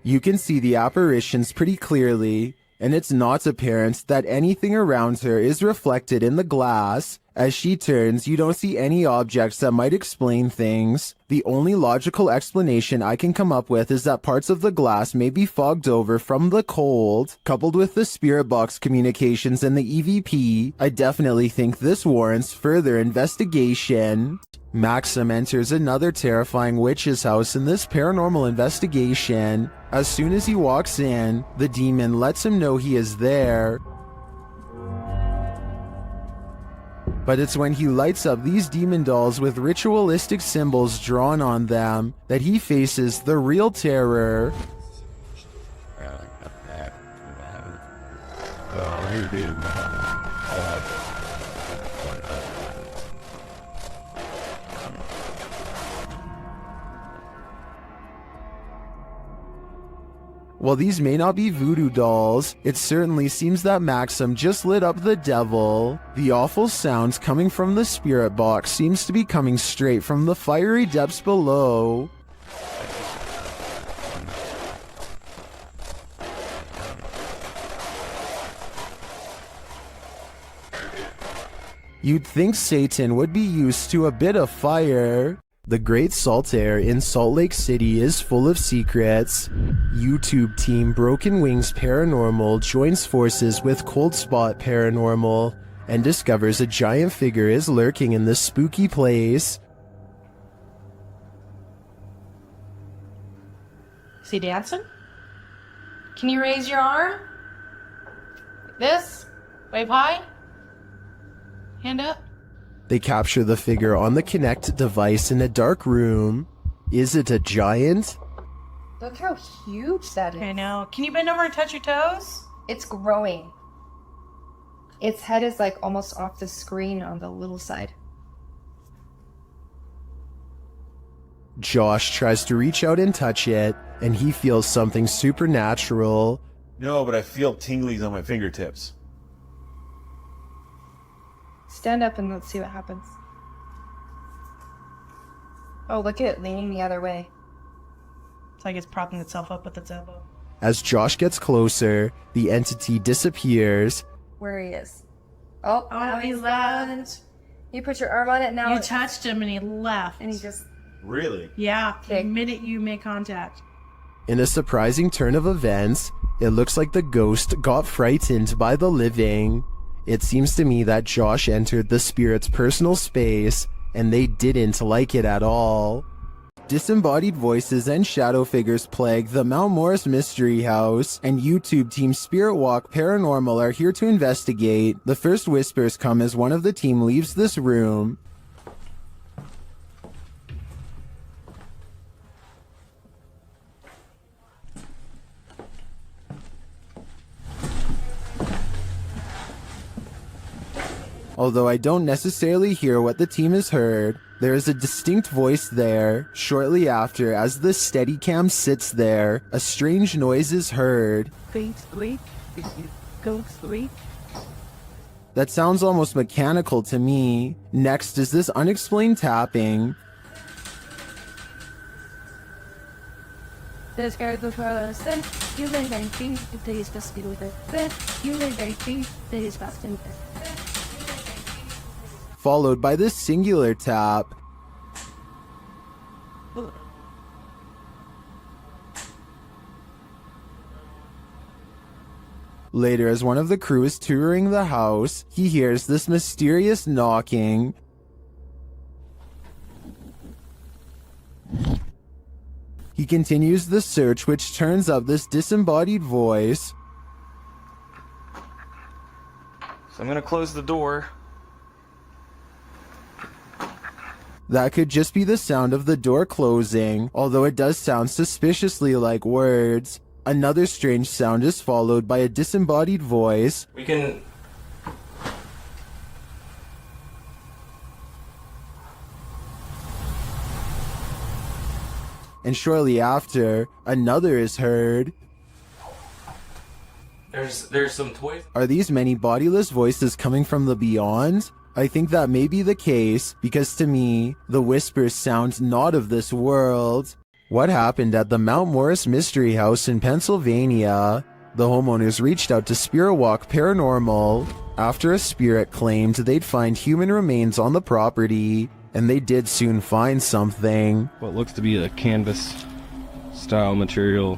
You can see the apparitions pretty clearly, and it's not apparent that anything around her is reflected in the glass. As she turns, you don't see any objects that might explain things. The only logical explanation I can come up with is that parts of the glass may be fogged over from the cold. Coupled with the spirit box communications and the EVP, I definitely think this warrants further investigation. Maxim enters another terrifying witch's house in this paranormal investigation. As soon as he walks in, the demon lets him know he is there. But it's when he lights up these demon dolls with ritualistic symbols drawn on them that he faces the real terror. While these may not be voodoo dolls, it certainly seems that Maxim just lit up the devil. The awful sounds coming from the spirit box seems to be coming straight from the fiery depths below. You'd think Satan would be used to a bit of fire. The Great Salt Air in Salt Lake City is full of secrets. YouTube team Broken Wings Paranormal joins forces with Cold Spot Paranormal and discovers a giant figure is lurking in this spooky place. Is he dancing? Can you raise your arm? Like this? Wave high? Hand up? They capture the figure on the Kinect device in a dark room. Is it a giant? Look how huge that is. I know. Can you bend over and touch your toes? It's growing. Its head is like almost off the screen on the little side. Josh tries to reach out and touch it, and he feels something supernatural. No, but I feel tinglies on my fingertips. Stand up and let's see what happens. Oh, look at it leaning the other way. It's like it's propping itself up with its elbow. As Josh gets closer, the entity disappears. Where he is. Oh, he's left. You put your arm on it now. You touched him and he left. And he just... Really? Yeah, the minute you make contact. In a surprising turn of events, it looks like the ghost got frightened by the living. It seems to me that Josh entered the spirit's personal space, and they didn't like it at all. Disembodied voices and shadow figures plague the Mount Morris Mystery House, and YouTube team Spirit Walk Paranormal are here to investigate. The first whispers come as one of the team leaves this room. Although I don't necessarily hear what the team has heard, there is a distinct voice there. Shortly after, as the Steadicam sits there, a strange noise is heard. That sounds almost mechanical to me. Next is this unexplained tapping. Followed by this singular tap. Later, as one of the crew is touring the house, he hears this mysterious knocking. He continues the search, which turns up this disembodied voice. So I'm gonna close the door. That could just be the sound of the door closing, although it does sound suspiciously like words. Another strange sound is followed by a disembodied voice. We can... And shortly after, another is heard. There's some toys. Are these many bodiless voices coming from the beyond? I think that may be the case, because to me, the whispers sound not of this world. What happened at the Mount Morris Mystery House in Pennsylvania? The homeowners reached out to Spirit Walk Paranormal after a spirit claimed they'd find human remains on the property, and they did soon find something. What looks to be a canvas style material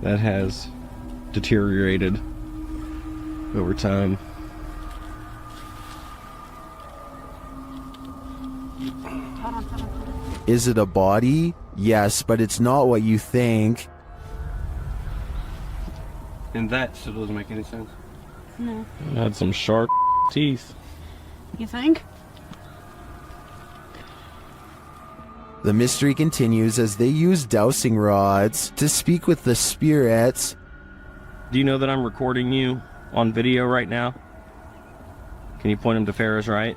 that has deteriorated over time. Is it a body? Yes, but it's not what you think. And that still doesn't make any sense. No. It had some sharp teeth. You think? The mystery continues as they use dowsing rods to speak with the spirits. Do you know that I'm recording you on video right now? Can you point him to Farrah's right?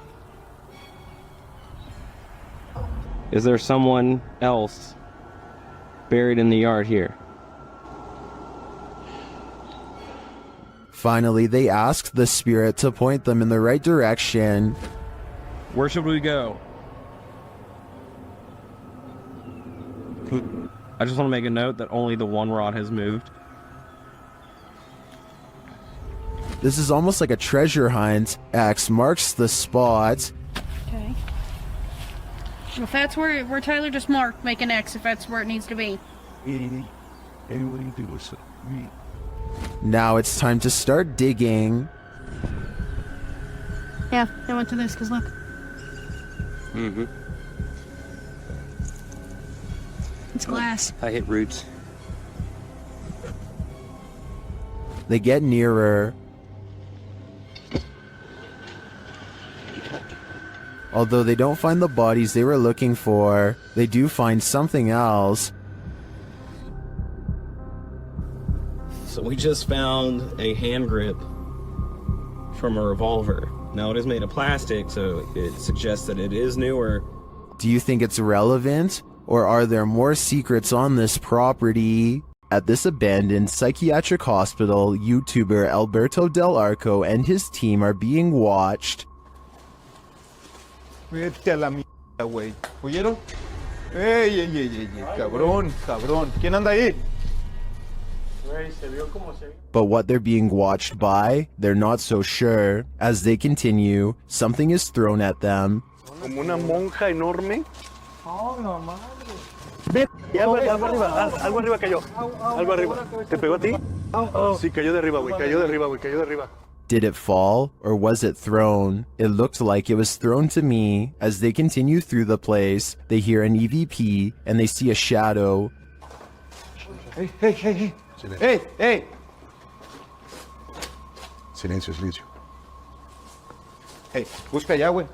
Is there someone else buried in the yard here? Finally, they ask the spirit to point them in the right direction. Where should we go? I just want to make a note that only the one rod has moved. This is almost like a treasure hunt. X marks the spot. Okay. If that's where Tyler just marked, make an X if that's where it needs to be. Now it's time to start digging. Yeah, I went to this because look. Mm-hmm. It's glass. I hit roots. They get nearer. Although they don't find the bodies they were looking for, they do find something else. So we just found a hand grip from a revolver. Now it is made of plastic, so it suggests that it is newer. Do you think it's relevant? Or are there more secrets on this property? At this abandoned psychiatric hospital, YouTuber Alberto Del Arco and his team are being watched. Vete a la mierda, güey. ¿Oyeron? ¡Ey, ey, ey, ey! ¡Cabrón, cabrón! ¿Quién anda ahí? But what they're being watched by, they're not so sure. As they continue, something is thrown at them. Como una monja enorme. Oh, no madre. Algo arriba cayó. Algo arriba. ¿Te pegó a ti? Sí, cayó de arriba, güey. Cayó de arriba, güey. Cayó de arriba. Did it fall, or was it thrown? It looked like it was thrown to me. As they continue through the place, they hear an EVP, and they see a shadow. Hey, hey, hey, hey. Hey, hey. Silencio, silencio. Hey, busca allá, güey.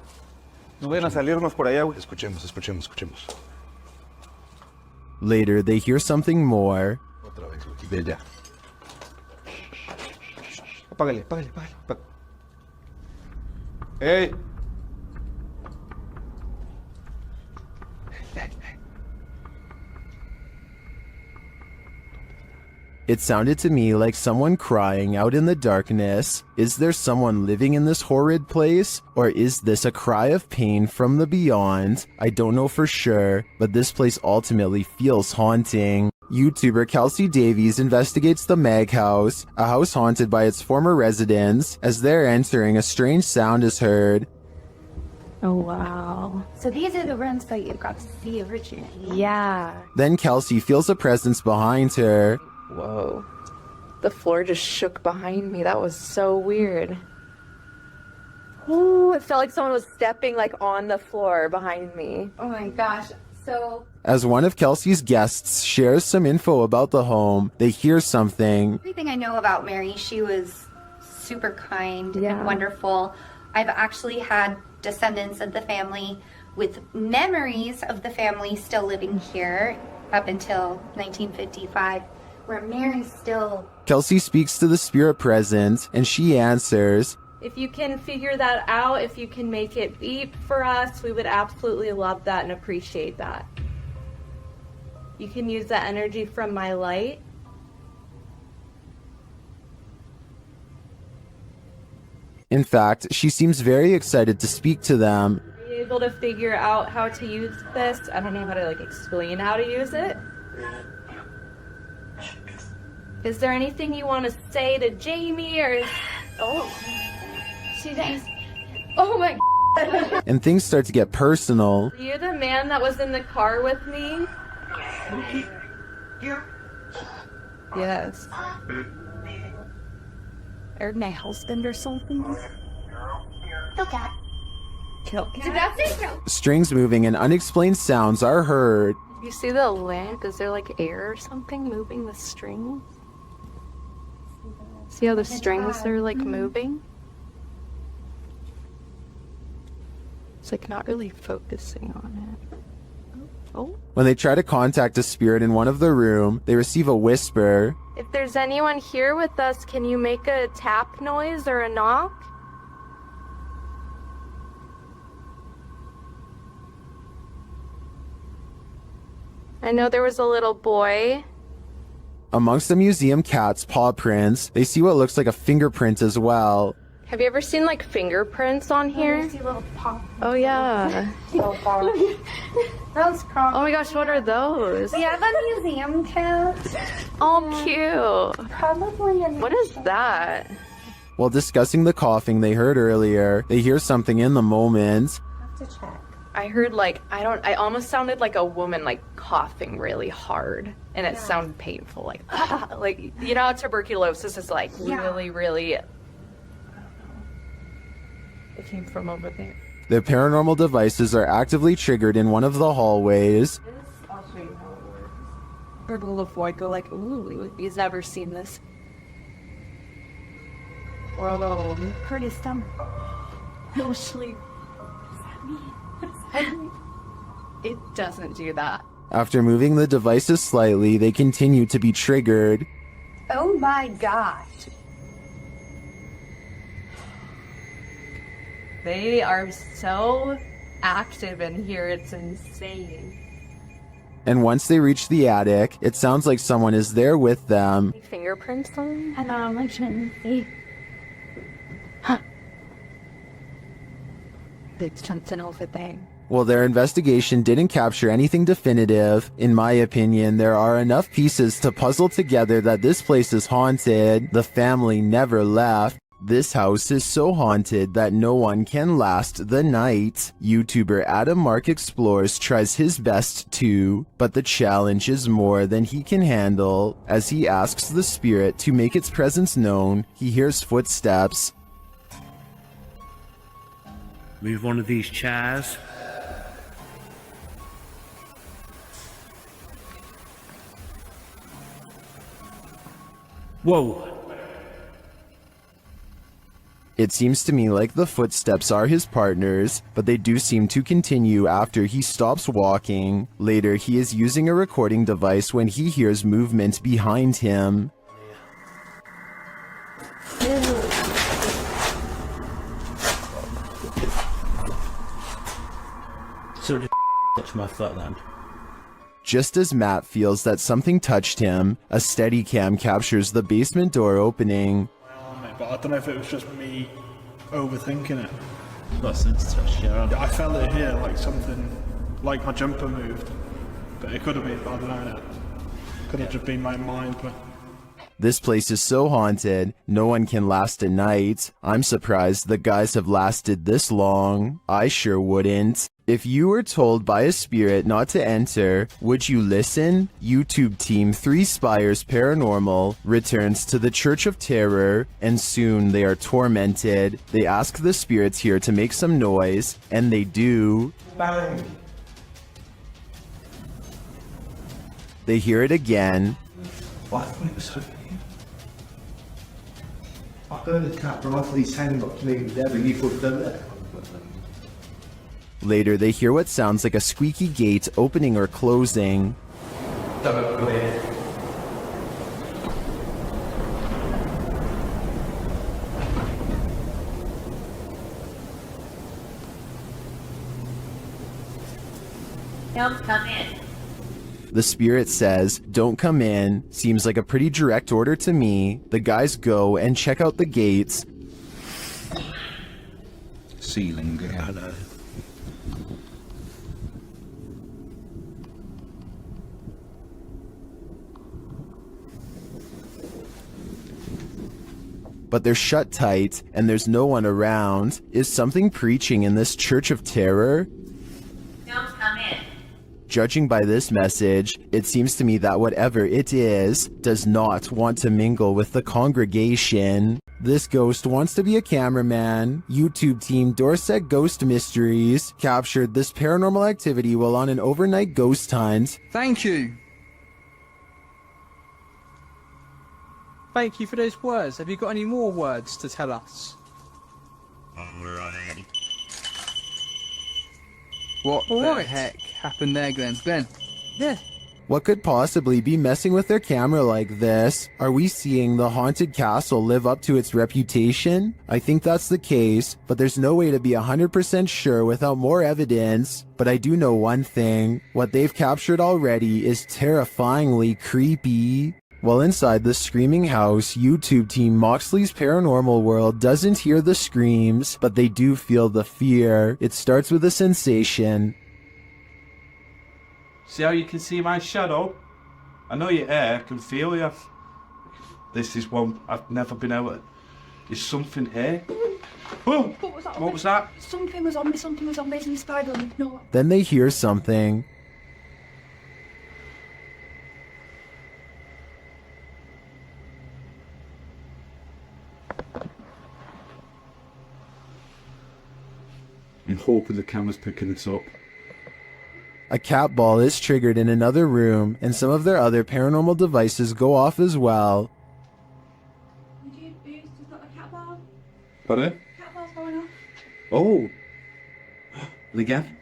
No vayan a salirnos por allá, güey. Escuchemos. Later, they hear something more. Otra vez, Lucky, de allá. Apágale. Hey. It sounded to me like someone crying out in the darkness. Is there someone living in this horrid place? Or is this a cry of pain from the beyond? I don't know for sure, but this place ultimately feels haunting. YouTuber Kelsey Davies investigates the Mag House, a house haunted by its former residents. As they're entering, a strange sound is heard. Oh, wow. So these are the rooms that you got to see originally. Yeah. Then Kelsey feels a presence behind her. Whoa. The floor just shook behind me. That was so weird. Ooh, it felt like someone was stepping like on the floor behind me. Oh my gosh. So As one of Kelsey's guests shares some info about the home, they hear something. everything I know about Mary, she was super kind and wonderful. I've actually had descendants of the family with memories of the family still living here up until 1955, where Mary's still... Kelsey speaks to the spirit present, and she answers. If you can figure that out, if you can make it beep for us, we would absolutely love that and appreciate that. You can use that energy from my light. In fact, she seems very excited to speak to them. Are you able to figure out how to use this? I don't know how to explain how to use it. Is there anything you want to say to Jamie or She does. Oh my God. And things start to get personal. Are you the man that was in the car with me? Yes. Or my husband or something? Okay. Kill. Strings moving and unexplained sounds are heard. You see the lamp? Is there air or something moving the strings? See how the strings are moving? It's like not really focusing on it. Oh. When they try to contact a spirit in one of the room, they receive a whisper. If there's anyone here with us, can you make a tap noise or a knock? I know there was a little boy. Amongst the museum cat's paw prints, they see what looks like a fingerprint as well. Have you ever seen like fingerprints on here? Oh yeah. So far. Those Oh my gosh, what are those? We have a museum cat. Oh, cute. Probably a What is that? While discussing the coughing they heard earlier, they hear something in the moment. have to check. I heard like, I almost sounded like a woman like coughing really hard. And it sounded painful, like, like, you know how tuberculosis is like really, really, it came from over there. The paranormal devices are actively triggered in one of the hallways. I'll show you how it works. Heard a little boy go like, ooh, he's never seen this. Or a little, hurt his stomach. no sleep. It doesn't do that. After moving the devices slightly, they continue to be triggered. Oh my gosh. They are so active in here, it's insane. And once they reach the attic, it sounds like someone is there with them. Fingerprints on? Hello, my friend. Huh. There's something over there. While their investigation didn't capture anything definitive, in my opinion, there are enough pieces to puzzle together that this place is haunted. The family never left. This house is so haunted that no one can last the night. YouTuber Adam Mark Explores tries his best too, but the challenge is more than he can handle. As he asks the spirit to make its presence known, he hears footsteps. Move one of these chairs. Whoa. It seems to me like the footsteps are his partners, but they do seem to continue after he stops walking. Later, he is using a recording device when he hears movement behind him. So just touch my foot then. Just as Matt feels that something touched him, a Steadicam captures the basement door opening. But I don't know if it was just me overthinking it. What sense touched your arm? I felt it here, like something, like my jumper moved. But it could have been, I don't know. Could have just been my mind. But This place is so haunted, no one can last a night. I'm surprised the guys have lasted this long. I sure wouldn't. If you were told by a spirit not to enter, would you listen? YouTube team 3 Spires Paranormal returns to the Church of Terror, and soon they are tormented. They ask the spirits here to make some noise, and they do. Bang. They hear it again. What? It was so I heard the cat run off with his hand got clean there, and he put them there. Later, they hear what sounds like a squeaky gate opening or closing. Don't go here. Don't come in. The spirit says, "Don't come in." Seems like a pretty direct order to me. The guys go and check out the gates. Ceiling again. But they're shut tight, and there's no one around. Is something preaching in this Church of Terror? Don't come in. Judging by this message, it seems to me that whatever it is, does not want to mingle with the congregation. This ghost wants to be a cameraman. YouTube team Dorset Ghost Mysteries captured this paranormal activity while on an overnight ghost hunt. Thank you. Thank you for those words. Have you got any more words to tell us? What the heck happened there, Glenn? Glenn? Yeah. What could possibly be messing with their camera like this? Are we seeing the haunted castle live up to its reputation? I think that's the case, but there's no way to be 100% sure without more evidence. But I do know one thing. What they've captured already is terrifyingly creepy. While inside the screaming house, YouTube team Moxley's Paranormal World doesn't hear the screams, but they do feel the fear. It starts with a sensation. See how you can see my shadow? I know you're here, I can feel you. This is one I've never been able to... There's something here. Oh! What was that? Something was on me, there's a spider on me. No. Then they hear something. I'm hoping the camera's picking this up. A cat ball is triggered in another room, and some of their other paranormal devices go off as well. Pardon? Cat ball's going off. Oh! And again?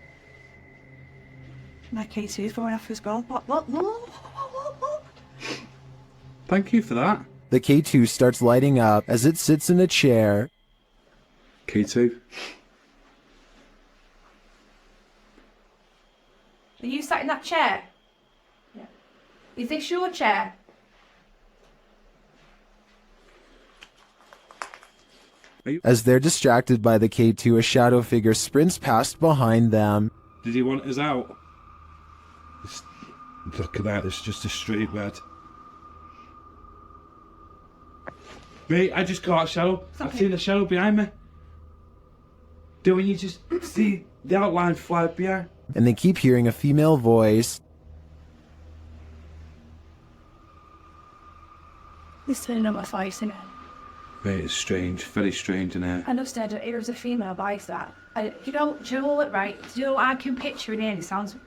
My K2's going off as well. What? Thank you for that. The K2 starts lighting up as it sits in a chair. K2? Are you sat in that chair? Yeah. Is this your chair? As they're distracted by the K2, a shadow figure sprints past behind them. Did he want us out? Look at that, it's just a straight red. Mate, I just got a shadow. I've seen a shadow behind me. Don't you just see the outline fly behind? And they keep hearing a female voice. He's turning on my face, isn't it? Mate, it's strange, very strange in here. I know, Stead, it was a female voice that. Do you know what, right? Do you know what I can picture in here? It sounds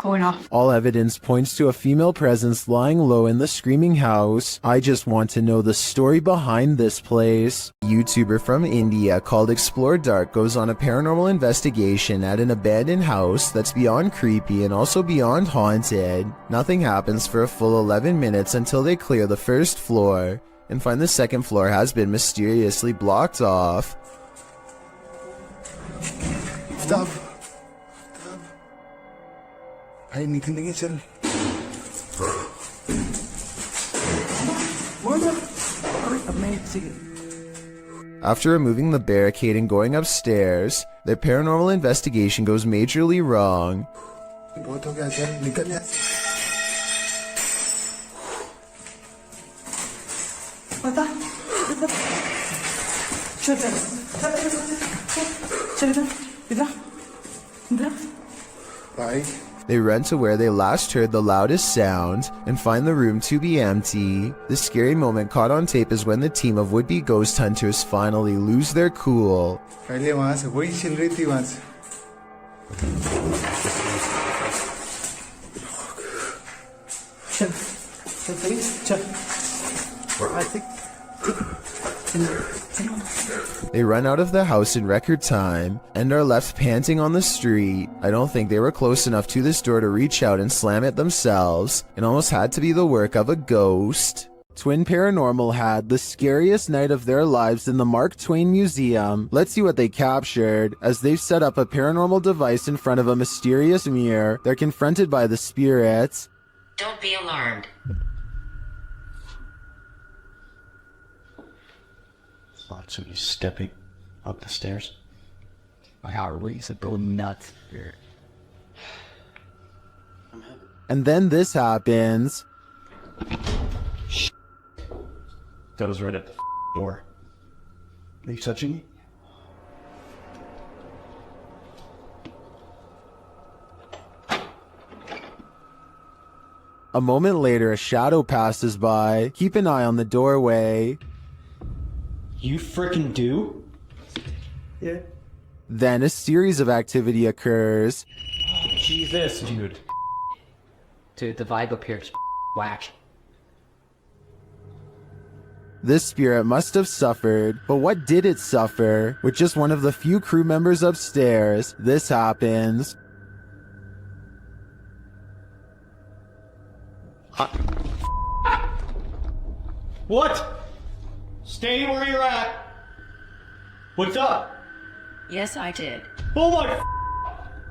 going off. All evidence points to a female presence lying low in the screaming house. I just want to know the story behind this place. A YouTuber from India called Explore Dark goes on a paranormal investigation at an abandoned house that's beyond creepy and also beyond haunted. Nothing happens for a full 11 minutes until they clear the first floor and find the second floor has been mysteriously blocked off. Stop. Ay, hindi tingin sir. After removing the barricade and going upstairs, their paranormal investigation goes majorly wrong. They run to where they last heard the loudest sound and find the room to be empty. The scary moment caught on tape is when the team of would-be ghost hunters finally lose their cool. They run out of the house in record time and are left panting on the street. I don't think they were close enough to this door to reach out and slam it themselves. It almost had to be the work of a ghost. Twin Paranormal had the scariest night of their lives in the Mark Twain Museum. Let's see what they captured. As they've set up a paranormal device in front of a mysterious mirror, they're confronted by the spirits. Don't be alarmed. Lots of you stepping up the stairs. My heart races a go nuts. And then this happens. That was right at the door. Are you touching me? A moment later, a shadow passes by. Keep an eye on the doorway. You frickin' do? Yeah. Then a series of activity occurs. Jesus, dude. Dude, the vibe up here is whack. This spirit must have suffered, but what did it suffer? With just one of the few crew members upstairs, this happens. What? Stay where you're at. What's up? Yes, I did. Oh my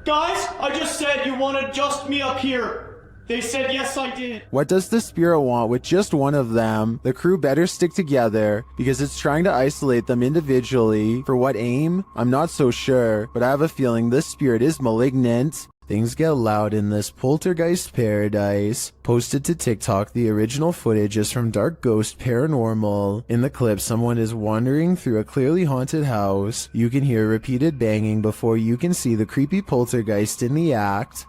guys, I just said you want to just me up here. They said yes, I did. What does the spirit want with just one of them? The crew better stick together because it's trying to isolate them individually. For what aim? I'm not so sure, but I have a feeling this spirit is malignant. Things get loud in this poltergeist paradise. Posted to TikTok, the original footage is from Dark Ghost Paranormal. In the clip, someone is wandering through a clearly haunted house. You can hear repeated banging before you can see the creepy poltergeist in the act.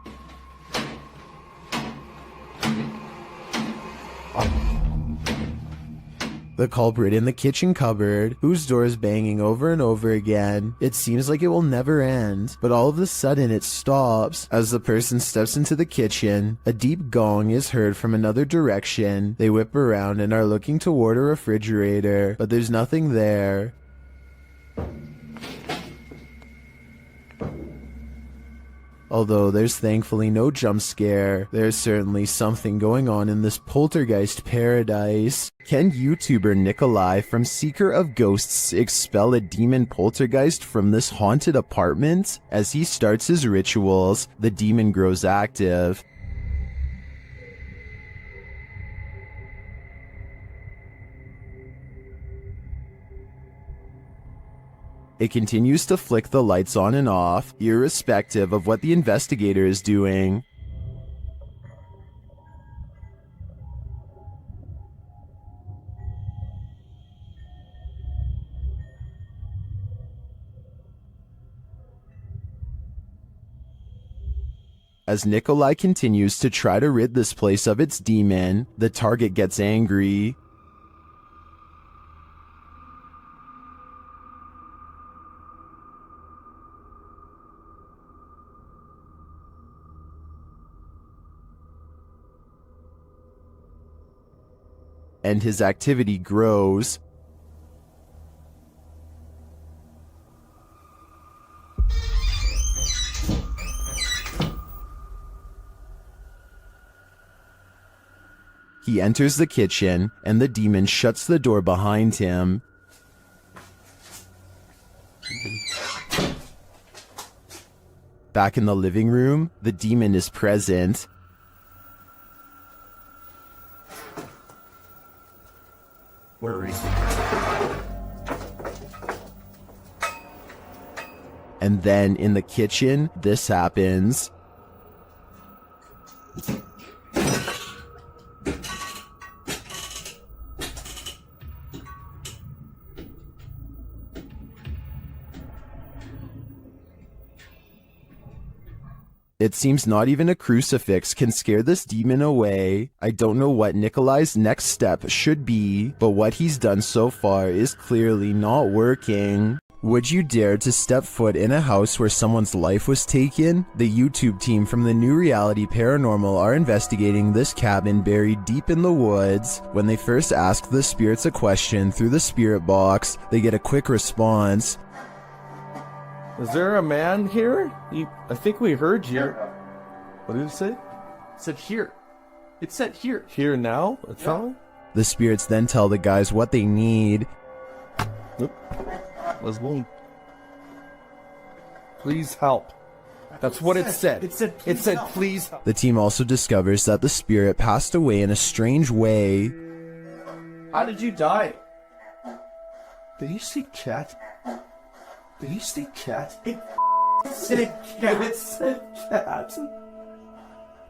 The culprit in the kitchen cupboard, whose door is banging over and over again. It seems like it will never end, but all of a sudden it stops. As the person steps into the kitchen, a deep gong is heard from another direction. They whip around and are looking toward a refrigerator, but there's nothing there. Although there's thankfully no jump scare, there's certainly something going on in this poltergeist paradise. Can YouTuber Nikolai from Seeker of Ghosts expel a demon poltergeist from this haunted apartment? As he starts his rituals, the demon grows active. It continues to flick the lights on and off, irrespective of what the investigator is doing. As Nikolai continues to try to rid this place of its demon, the target gets angry. And his activity grows. He enters the kitchen, and the demon shuts the door behind him. Back in the living room, the demon is present. Where is he? And then in the kitchen, this happens. It seems not even a crucifix can scare this demon away. I don't know what Nikolai's next step should be, but what he's done so far is clearly not working. Would you dare to step foot in a house where someone's life was taken? The YouTube team from the New Reality Paranormal are investigating this cabin buried deep in the woods. When they first ask the spirits a question through the spirit box, they get a quick response. Is there a man here? I think we heard you. What did it say? It said here. It said here. Here now? It's all? The spirits then tell the guys what they need. Was one. Please help. That's what it said. It said please help. The team also discovers that the spirit passed away in a strange way. How did you die? Did you see cat? Did you see cat? It said cat. It said cat.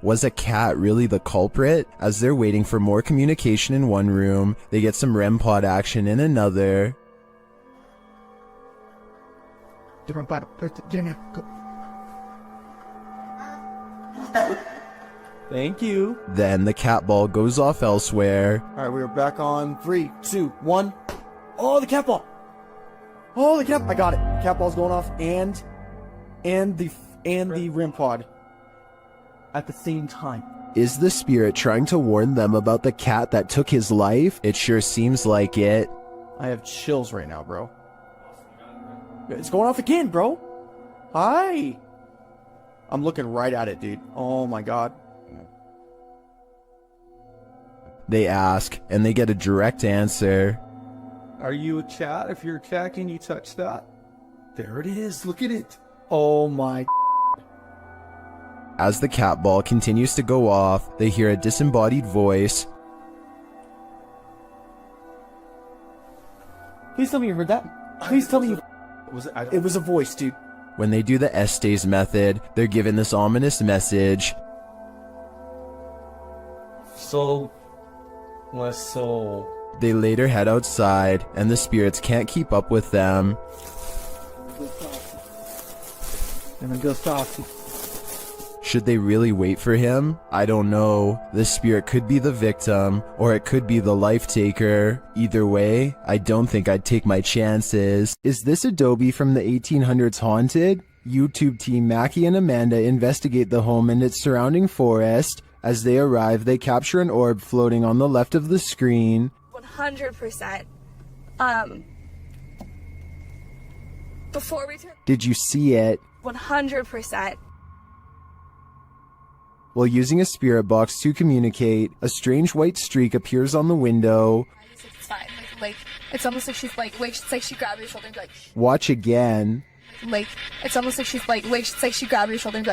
Was a cat really the culprit? As they're waiting for more communication in one room, they get some REM pod action in another. Thank you. Then the cat ball goes off elsewhere. Alright, we're back on 3, 2, 1. Oh, the cat ball! Oh, the cat! I got it. Cat ball's going off, and the REM pod at the same time. Is the spirit trying to warn them about the cat that took his life? It sure seems like it. I have chills right now, bro. It's going off again, bro. Hi. I'm looking right at it, dude. Oh my god. They ask, and they get a direct answer. Are you a chat? If you're a chat, can you touch that? There it is. Look at it. Oh my. As the cat ball continues to go off, they hear a disembodied voice. Please tell me you heard that. Please tell me you... Was it? It was a voice, dude. When they do the Estes method, they're given this ominous message. Soul. My soul. They later head outside, and the spirits can't keep up with them. And then go soft. Should they really wait for him? I don't know. The spirit could be the victim, or it could be the life taker. Either way, I don't think I'd take my chances. Is this Adobe from the 1800s haunted? YouTube team Mackie and Amanda investigate the home and its surrounding forest. As they arrive, they capture an orb floating on the left of the screen. 100%. Before we turn... Did you see it? 100%. While using a spirit box to communicate, a strange white streak appears on the window. It's fine. Like, it's almost like she's like, it's like she grabbed your shoulder and be like, Watch again. like, it's almost like she's like, it's like she grabbed your shoulder and be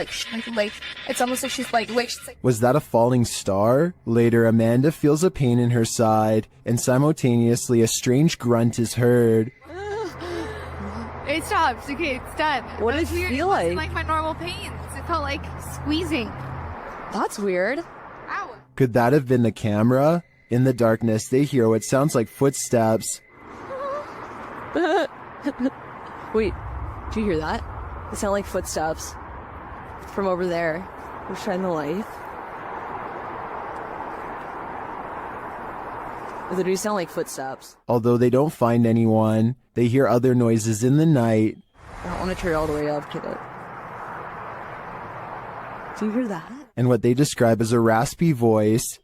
like, it's almost like she's like, it's like... Was that a falling star? Later, Amanda feels a pain in her side, and simultaneously a strange grunt is heard. It stopped. Okay, it's done. What did it feel like? It wasn't like my normal pains. It felt like squeezing. That's weird. Ow. Could that have been the camera? In the darkness, they hear what sounds like footsteps. Wait, do you hear that? It sound like footsteps from over there. We'll shine the light. It literally sound like footsteps. Although they don't find anyone, they hear other noises in the night. I don't want to turn all the way up, kid. Do you hear that? And what they describe as a raspy voice.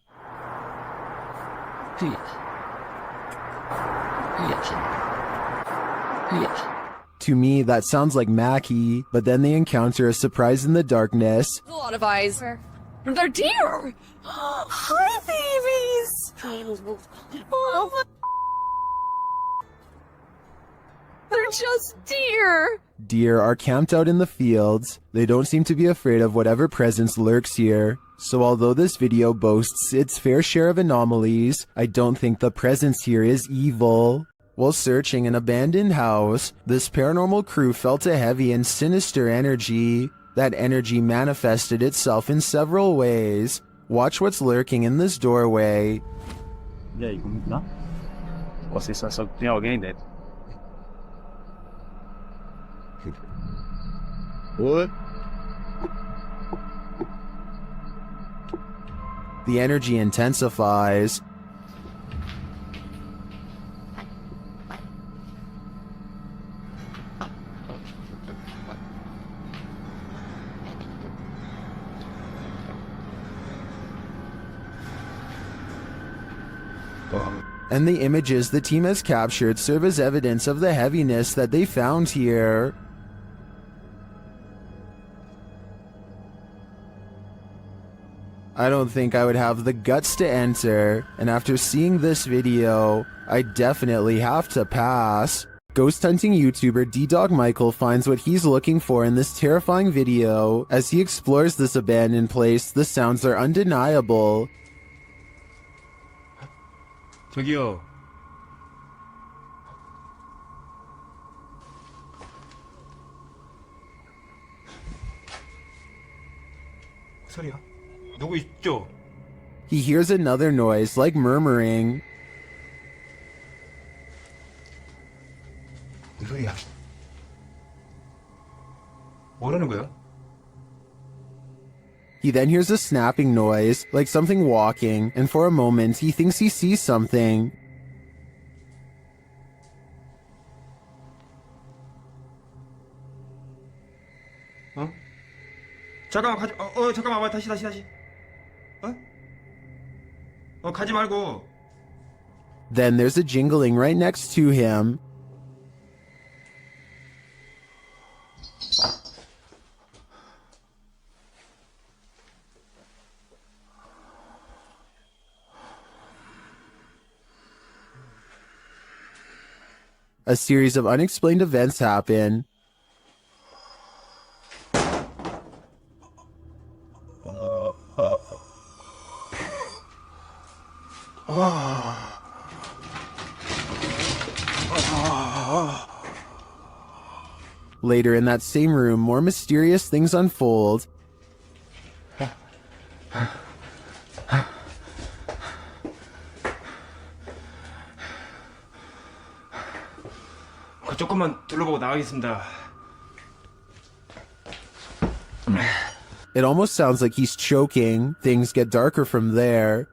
To me, that sounds like Mackie, but then they encounter a surprise in the darkness. There's a lot of eyes. They're deer! Hi, babies! Oh, they're just deer! Deer are camped out in the fields. They don't seem to be afraid of whatever presence lurks here. So although this video boasts its fair share of anomalies, I don't think the presence here is evil. While searching an abandoned house, this paranormal crew felt a heavy and sinister energy. That energy manifested itself in several ways. Watch what's lurking in this doorway. E aí, como tá? Você só tem alguém dentro? What? The energy intensifies. And the images the team has captured serve as evidence of the heaviness that they found here. I don't think I would have the guts to enter, and after seeing this video, I definitely have to pass. Ghost hunting YouTuber D-Dog Michael finds what he's looking for in this terrifying video. As he explores this abandoned place, the sounds are undeniable. 저기요. 소리야? 누구 있죠? He hears another noise, like murmuring. 무슨 소리야? 뭐라는 거야? He then hears a snapping noise, like something walking, and for a moment he thinks he sees something. 어? 잠깐만 가지. 잠깐만 다시. 가지 말고. Then there's a jingling right next to him. A series of unexplained events happen. Later in that same room, more mysterious things unfold. 조금만 둘러보고 나가겠습니다. It almost sounds like he's choking. Things get darker from there.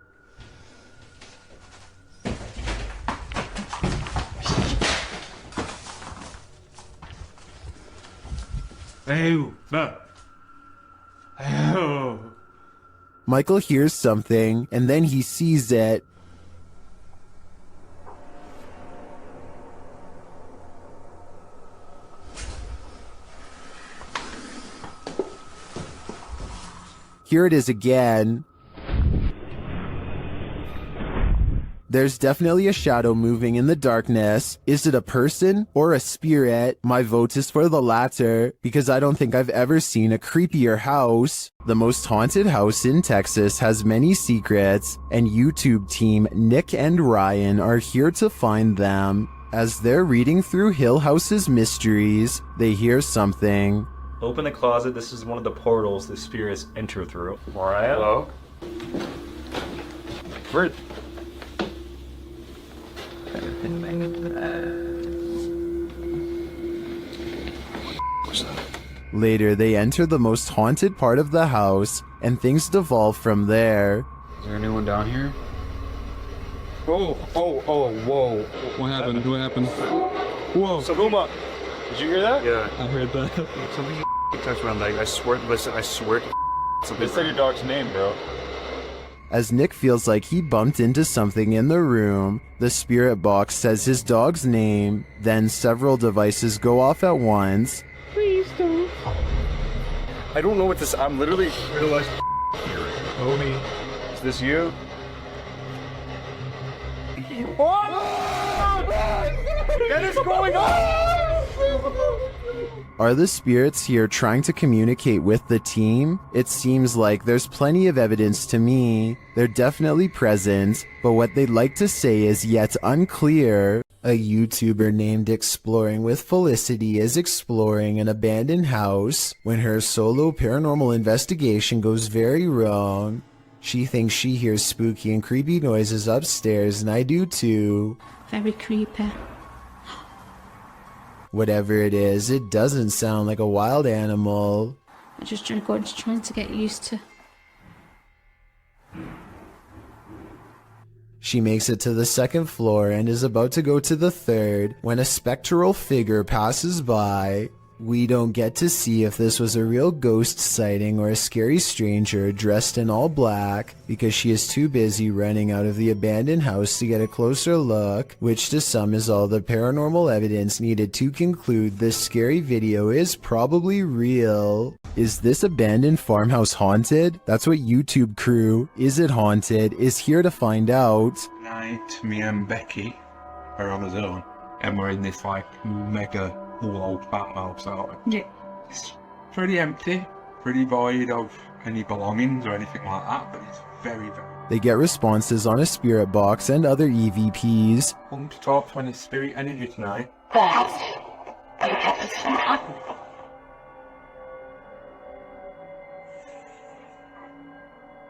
에휴, 나. 에휴. Michael hears something, and then he sees it. Here it is again. There's definitely a shadow moving in the darkness. Is it a person or a spirit? My vote is for the latter, because I don't think I've ever seen a creepier house. The most haunted house in Texas has many secrets, and YouTube team Nick and Ryan are here to find them. As they're reading through Hill House's mysteries, they hear something. Open the closet. This is one of the portals the spirits enter through. Mariah? Hello? Where? Later, they enter the most haunted part of the house, and things devolve from there. Is there anyone down here? Whoa. What happened? What happened? Whoa. Saguma, did you hear that? Yeah. I heard that. Something touched around, like, I swear, listen, I swear to something. Say your dog's name, bro. As Nick feels like he bumped into something in the room, the spirit box says his dog's name, then several devices go off at once. Please don't. I don't know what this, I'm literally realized. Homie, is this you? What is going on? Are the spirits here trying to communicate with the team? It seems like there's plenty of evidence to me. They're definitely present, but what they'd like to say is yet unclear. A YouTuber named Exploring with Felicity is exploring an abandoned house when her solo paranormal investigation goes very wrong. She thinks she hears spooky and creepy noises upstairs, and I do too. Very creepy. Whatever it is, it doesn't sound like a wild animal. I'm just trying to get used to. She makes it to the second floor and is about to go to the third when a spectral figure passes by. We don't get to see if this was a real ghost sighting or a scary stranger dressed in all black because she is too busy running out of the abandoned house to get a closer look, which to some is all the paranormal evidence needed to conclude this scary video is probably real. Is this abandoned farmhouse haunted? That's what YouTube crew, Is It Haunted, is here to find out. Tonight, me and Becky are on his own, and we're in this like mega old farmhouse out. Yeah. It's pretty empty, pretty void of any belongings or anything like that, but it's very, very... They get responses on a spirit box and other EVPs. Come to talk to any spirit energy tonight.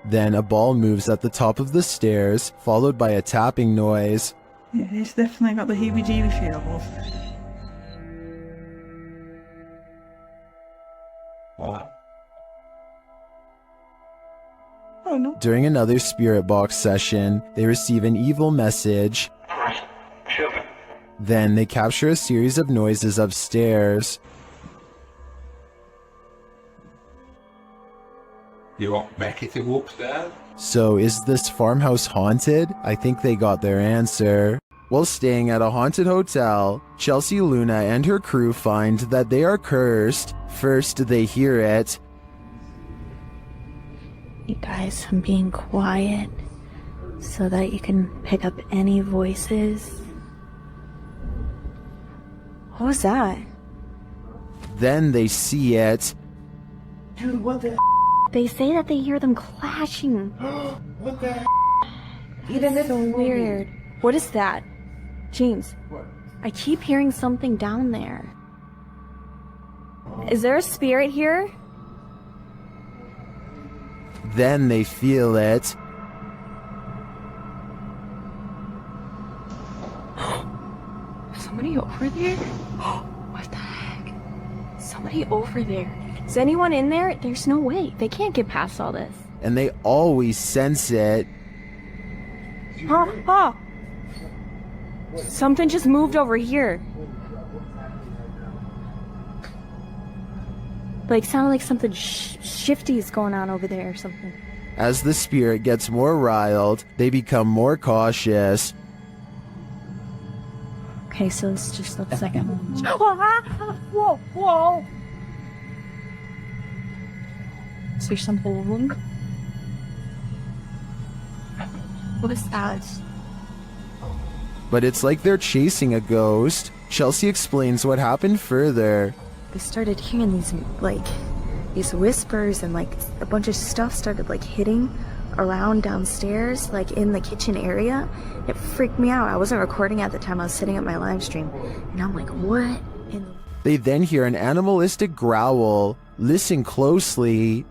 Then a ball moves at the top of the stairs, followed by a tapping noise. Yeah, it's definitely got the heebie-jeebie feels. Wow. Oh no. During another spirit box session, they receive an evil message. Then they capture a series of noises upstairs. You want Becky to go upstairs? So is this farmhouse haunted? I think they got their answer. While staying at a haunted hotel, Chelsea Luna and her crew find that they are cursed. First, they hear it. You guys, I'm being quiet so that you can pick up any voices. What was that? Then they see it. Dude, what the They say that they hear them clashing. What the It's so weird. What is that? James, What? I keep hearing something down there. Is there a spirit here? Then they feel it. Somebody over there? What the heck? Somebody over there. Is anyone in there? There's no way. They can't get past all this. And they always sense it. Oh! Something just moved over here. Like, sounded like something shifty is going on over there or something. As the spirit gets more riled, they become more cautious. Okay, so let's just let the second one. Whoa, whoa! Is there something wrong? What is that? But it's like they're chasing a ghost. Chelsea explains what happened further. I started hearing these whispers, and a bunch of stuff started hitting around downstairs, in the kitchen area. It freaked me out. I wasn't recording at the time. I was sitting at my live stream, and I'm like, what in the... They then hear an animalistic growl. Listen closely.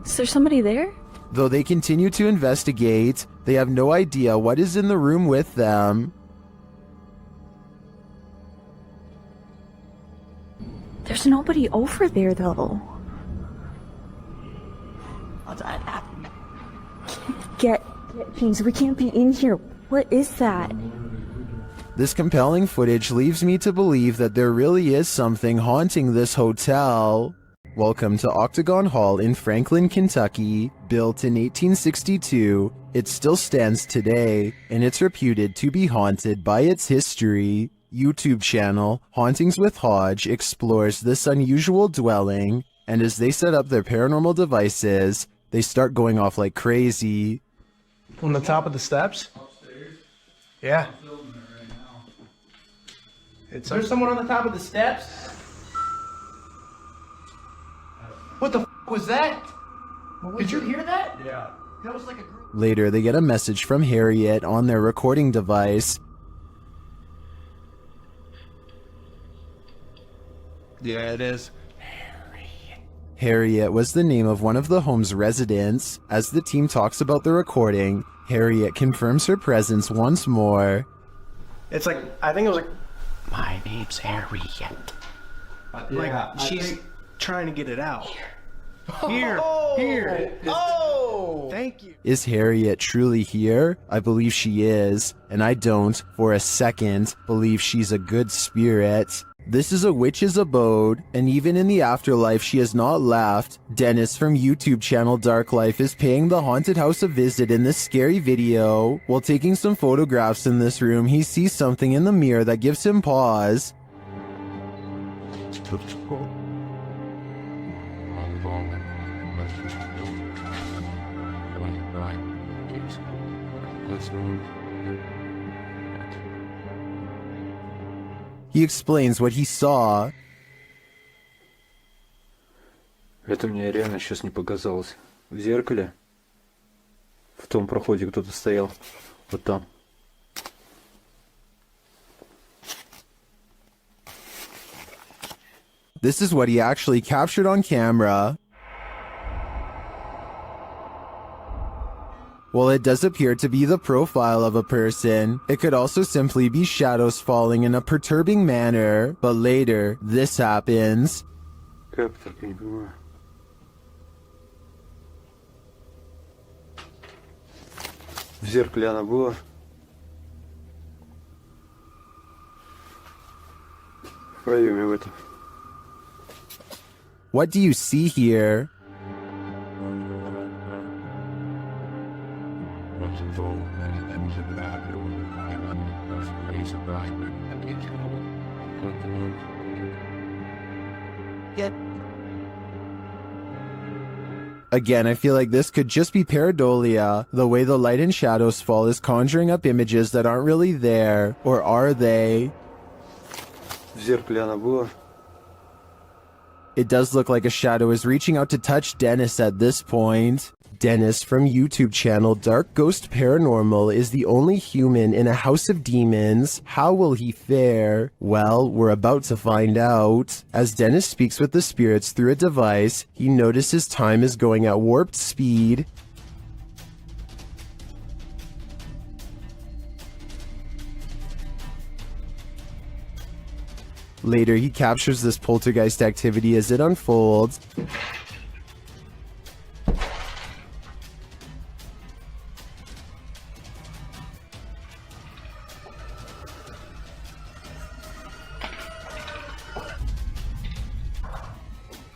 Is there somebody there? Though they continue to investigate, they have no idea what is in the room with them. There's nobody over there, though. Get James, we can't be in here. What is that? This compelling footage leaves me to believe that there really is something haunting this hotel. Welcome to Octagon Hall in Franklin, Kentucky. Built in 1862, it still stands today, and it's reputed to be haunted by its history. YouTube channel Hauntings with Hodge explores this unusual dwelling, and as they set up their paranormal devices, they start going off like crazy. On the top of the steps? Yeah. There's someone on the top of the steps? What the f was that? Did you hear that? Yeah. That was like a group. Later, they get a message from Harriet on their recording device. Yeah, it is. Harriet was the name of one of the home's residents. As the team talks about the recording, Harriet confirms her presence once more. It's like, I think it was like, my name's Harriet. She's trying to get it out. Here. Oh! Thank you. Is Harriet truly here? I believe she is, and I don't, for a second, believe she's a good spirit. This is a witch's abode, and even in the afterlife she has not left. Dennis from YouTube channel Dark Life is paying the haunted house a visit in this scary video. While taking some photographs in this room, he sees something in the mirror that gives him pause. He explains what he saw. Это мне реально сейчас не показалось. В зеркале, в том проходе кто-то стоял. Вот там. This is what he actually captured on camera. While it does appear to be the profile of a person, it could also simply be shadows falling in a perturbing manner. But later, this happens. Как так, я не понимаю. В зеркале она была. В проеме в этом. What do you see here? Again, I feel like this could just be pareidolia. The way the light and shadows fall is conjuring up images that aren't really there. Or are they? В зеркале она была. It does look like a shadow is reaching out to touch Dennis at this point. Dennis from YouTube channel Dark Ghost Paranormal is the only human in a house of demons. How will he fare? Well, we're about to find out. As Dennis speaks with the spirits through a device, he notices time is going at warped speed. Later, he captures this poltergeist activity as it unfolds.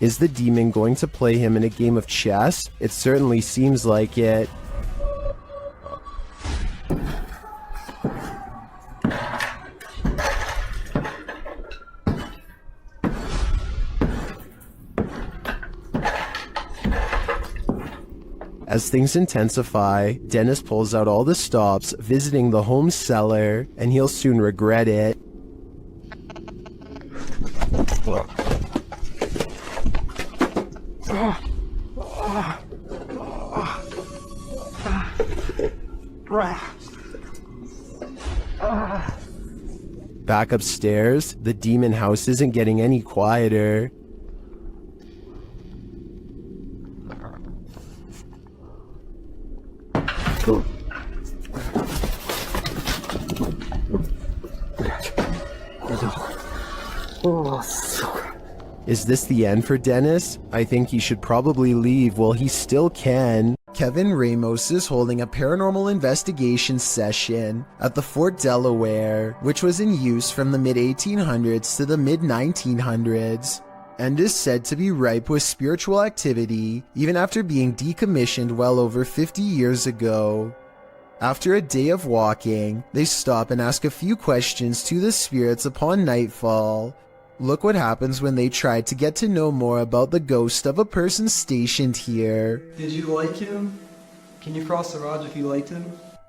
Is the demon going to play him in a game of chess? It certainly seems like it. As things intensify, Dennis pulls out all the stops, visiting the home cellar, and he'll soon regret it. Back upstairs, the demon house isn't getting any quieter. Is this the end for Dennis? I think he should probably leave while he still can. Kevin Ramos is holding a paranormal investigation session at the Fort Delaware, which was in use from the mid-1800s to the mid-1900s, and is said to be ripe with spiritual activity even after being decommissioned well over 50 years ago. After a day of walking, they stop and ask a few questions to the spirits upon nightfall. Look what happens when they try to get to know more about the ghost of a person stationed here. Did you like him? Can you cross the rods if you liked him?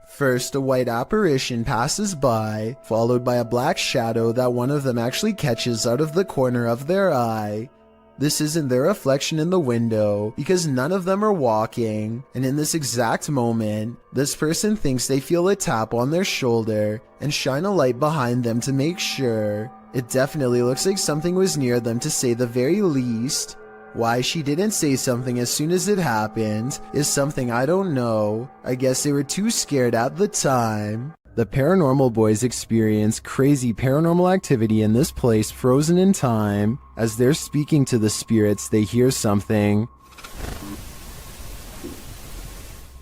First, a white apparition passes by, followed by a black shadow that one of them actually catches out of the corner of their eye. This isn't their reflection in the window, because none of them are walking, and in this exact moment, this person thinks they feel a tap on their shoulder and shine a light behind them to make sure. It definitely looks like something was near them, to say the very least. Why she didn't say something as soon as it happened is something I don't know. I guess they were too scared at the time. The paranormal boys experience crazy paranormal activity in this place frozen in time. As they're speaking to the spirits, they hear something.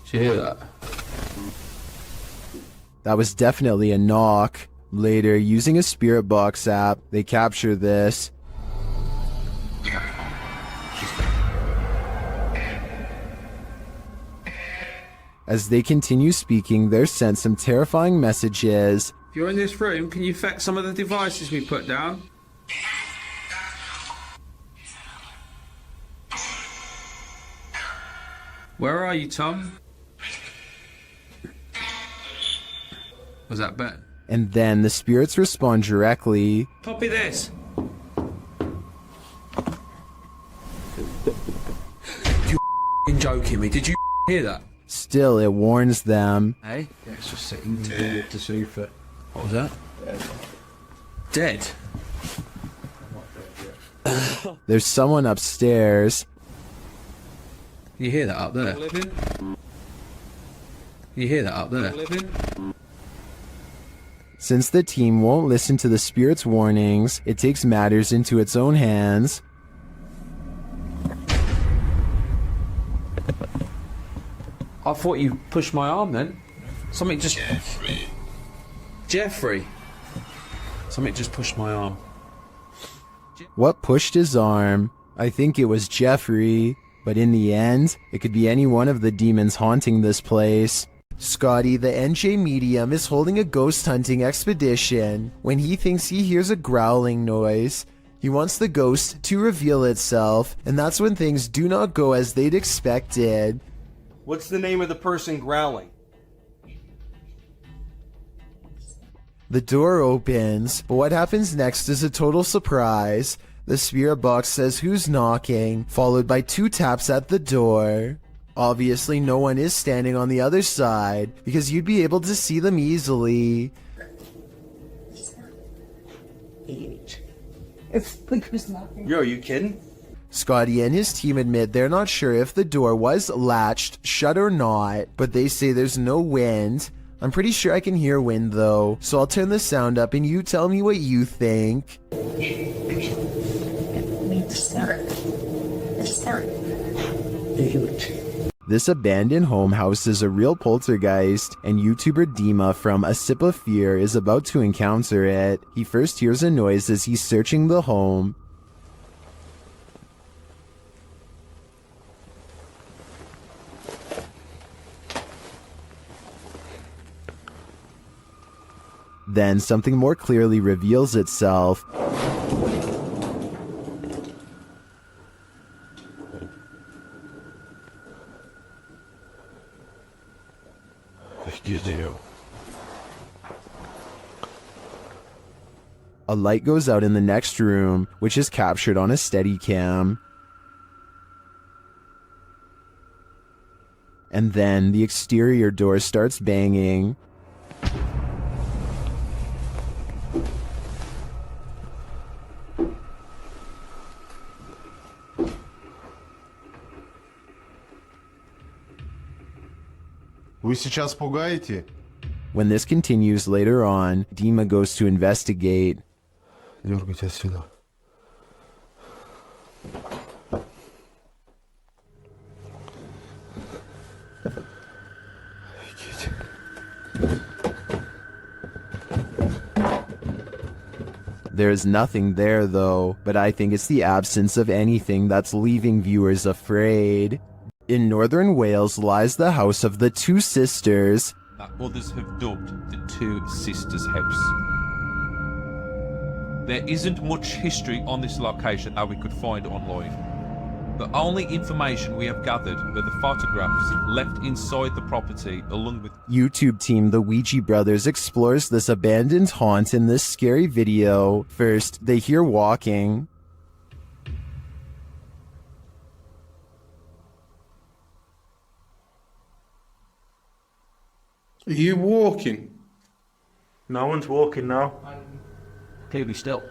Did you hear that? That was definitely a knock. Later, using a spirit box app, they capture this. As they continue speaking, they're sent some terrifying messages. If you're in this room, can you affect some of the devices we put down? Where are you, Tom? Was that Ben? And then the spirits respond directly. Copy this. You joking me? Did you hear that? Still, it warns them. Hey? Yeah, it's just sitting to see if it... What was that? Dead? There's someone upstairs. You hear that up there? You hear that up there? Since the team won't listen to the spirit's warnings, it takes matters into its own hands. I thought you pushed my arm then. Something just... Jeffrey! Something just pushed my arm. What pushed his arm? I think it was Jeffrey, but in the end, it could be any one of the demons haunting this place. Scotty, the NJ medium, is holding a ghost hunting expedition when he thinks he hears a growling noise. He wants the ghost to reveal itself, and that's when things do not go as they'd expected. What's the name of the person growling? The door opens, but what happens next is a total surprise. The spirit box says who's knocking, followed by 2 taps at the door. Obviously no one is standing on the other side, because you'd be able to see them easily. Yo, are you kidding? Scotty and his team admit they're not sure if the door was latched shut or not, but they say there's no wind. I'm pretty sure I can hear wind though, so I'll turn the sound up and you tell me what you think. This abandoned home houses a real poltergeist, and YouTuber Dima from A Sip of Fear is about to encounter it. He first hears a noise as he's searching the home. Then something more clearly reveals itself. A light goes out in the next room, which is captured on a Steadicam. And then the exterior door starts banging. Вы сейчас пугаете? When this continues later on, Dima goes to investigate. Дергайте отсюда. There is nothing there though, but I think it's the absence of anything that's leaving viewers afraid. In northern Wales lies the house of the 2 sisters. That others have dubbed the 2 Sisters House. There isn't much history on this location that we could find online. The only information we have gathered are the photographs left inside the property along with YouTube team The Ouija Brothers explores this abandoned haunt in this scary video. First, they hear walking. Are you walking? No one's walking now. Clearly still.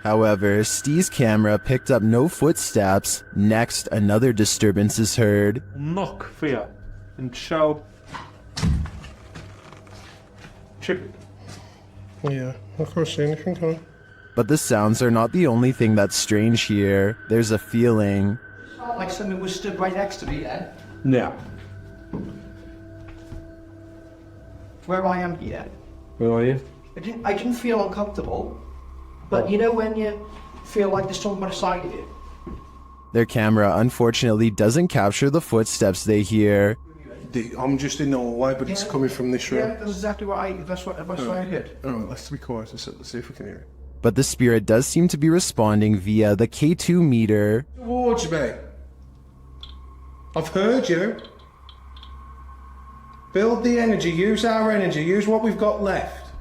However, Steve's camera picked up no footsteps. Next, another disturbance is heard. Knock for you and show. Chip. Yeah, I can't see anything, can I? But the sounds are not the only thing that's strange here. There's a feeling. Like something was stood right next to me then. Yeah. Where I am here. Where are you? I didn't feel uncomfortable, but you know when you feel like there's someone beside you? Their camera unfortunately doesn't capture the footsteps they hear. I'm just in the hallway, but it's coming from this room. Yeah, that's exactly what I heard. Alright, let's be quiet. Let's see if we can hear it. But the spirit does seem to be responding via the K2 meter. Towards me. I've heard you. Build the energy, use our energy, use what we've got left.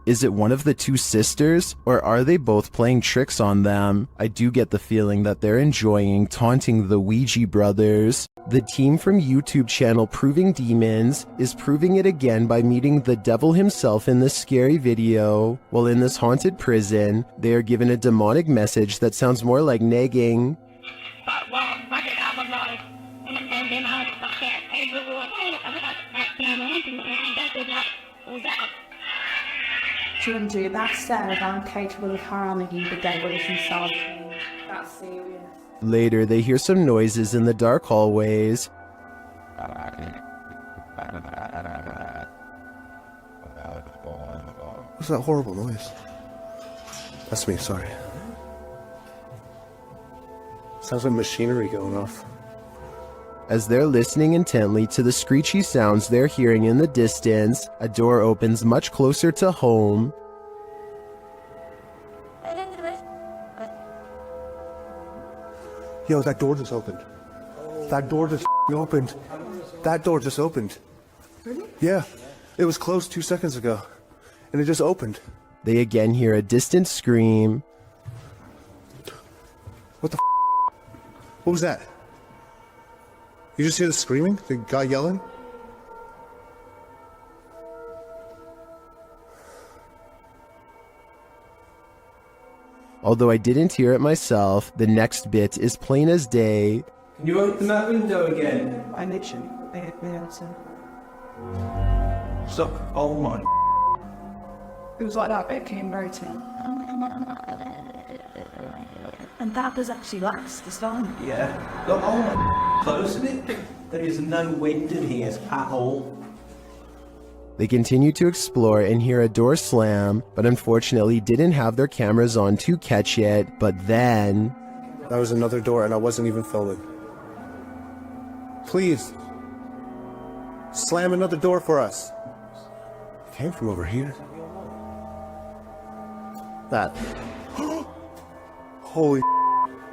Is it one of the 2 sisters, or are they both playing tricks on them? I do get the feeling that they're enjoying taunting the Ouija brothers. The team from YouTube channel Proving Demons is proving it again by meeting the devil himself in this scary video. While in this haunted prison, they are given a demonic message that sounds more like nagging. Children, that said, I'm capable of harming the devil if you solve me. That's serious. Later, they hear some noises in the dark hallways. What's that horrible noise? That's me, sorry. Sounds like machinery going off. As they're listening intently to the screechy sounds they're hearing in the distance, a door opens much closer to home. Yo, that door just opened. That door just opened. That door just opened. Really? Yeah. It was closed 2 seconds ago. And it just opened. They again hear a distant scream. What the What was that? You just hear the screaming? The guy yelling? Although I didn't hear it myself, the next bit is plain as day. Can you open that window again? I literally, I had the answer. Stop. Oh my. It was like that bit came rotating. And that was actually last this time. Yeah. Look, oh my. Close it. There is no wind in here at all. They continue to explore and hear a door slam, but unfortunately didn't have their cameras on to catch it. But then... That was another door and I wasn't even filming. Please. Slam another door for us. It came from over here. That. Holy.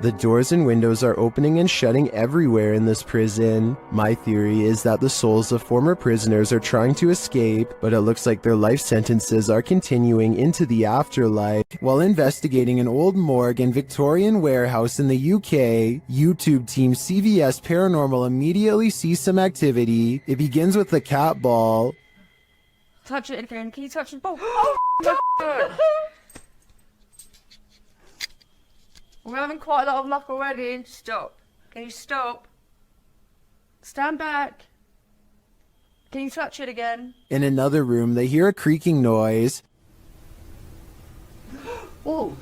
The doors and windows are opening and shutting everywhere in this prison. My theory is that the souls of former prisoners are trying to escape, but it looks like their life sentences are continuing into the afterlife. While investigating an old morgue and Victorian warehouse in the UK, YouTube team CVS Paranormal immediately sees some activity. It begins with the cat ball. Touch it again. Can you touch the ball? Oh, my God. We're having quite a lot of luck already. Stop. Can you stop? Stand back. Can you touch it again? In another room, they hear a creaking noise. Oh.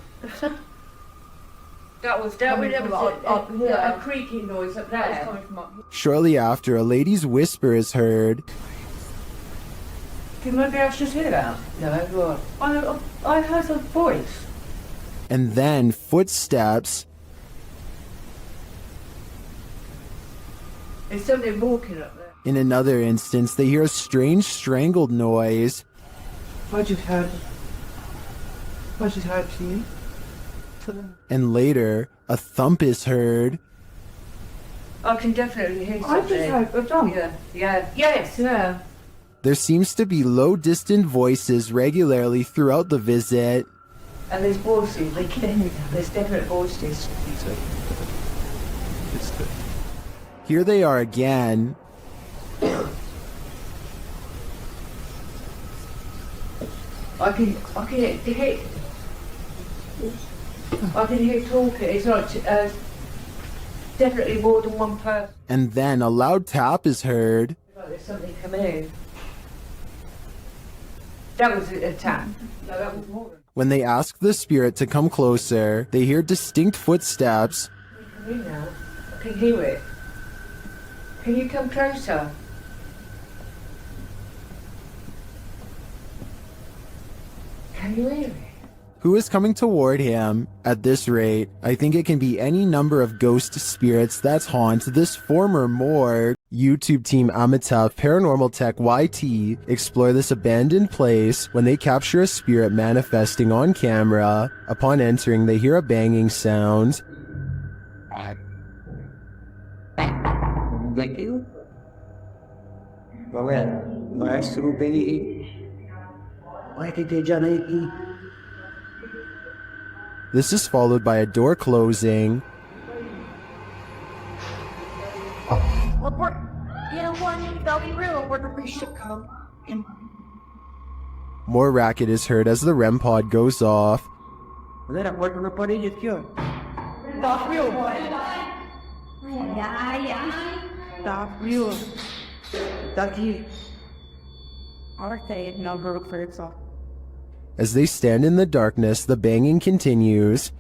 That was a creaking noise up there. That was coming from up here. Shortly after, a lady's whisper is heard. Can maybe I should hear that? No, I heard a voice. And then footsteps. There's somebody walking up there. In another instance, they hear a strange strangled noise. I just heard to you. And later, a thump is heard. I can definitely hear something. I just heard a thump. Yeah. There seems to be low, distant voices regularly throughout the visit. And there's voices, there's definite voices. Here they are again. I can hear talking. It's not definitely more than one person. And then a loud tap is heard. There's something coming in. That was a tap. No, that was more than. When they ask the spirit to come closer, they hear distinct footsteps. Come in now. I can hear it. Can you come closer? Can you hear it? Who is coming toward him? At this rate, I think it can be any number of ghost spirits that haunt this former morgue. YouTube team Amitav Paranormal Tech YT explore this abandoned place when they capture a spirit manifesting on camera. Upon entering, they hear a banging sound. Thank you. This is followed by a door closing. More racket is heard as the REM pod goes off. As they stand in the darkness, the banging continues.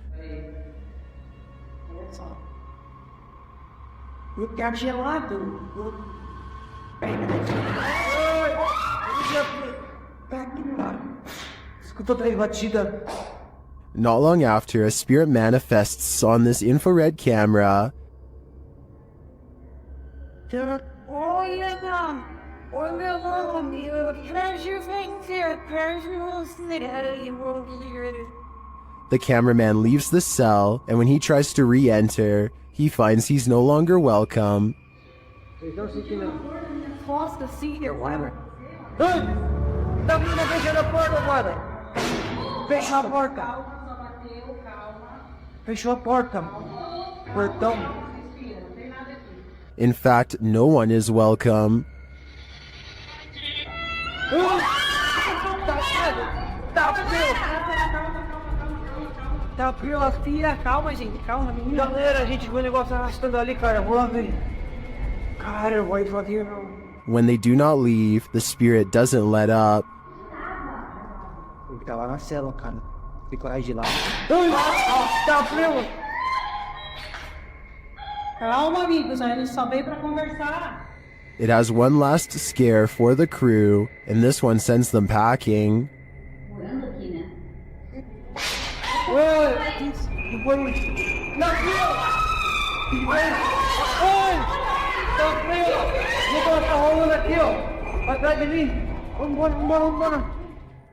Not long after, a spirit manifests on this infrared camera. The cameraman leaves the cell, and when he tries to re-enter, he finds he's no longer welcome. Cross the sea here, whatever. Fecha a porta, brother. Fecha a porta. Fecha a porta. Perdão. In fact, no one is welcome. Tá frio, filha. Calma, gente. Calma, menina. Galera, a gente viu o negócio arrastando ali, cara. Vou lá ver. Cara, vai devagar, não. When they do not leave, the spirit doesn't let up. Ele tá lá na cela, cara. Tem coragem de ir lá. Tá frio. Calma, amigos. A gente só veio pra conversar. It has one last scare for the crew, and this one sends them packing.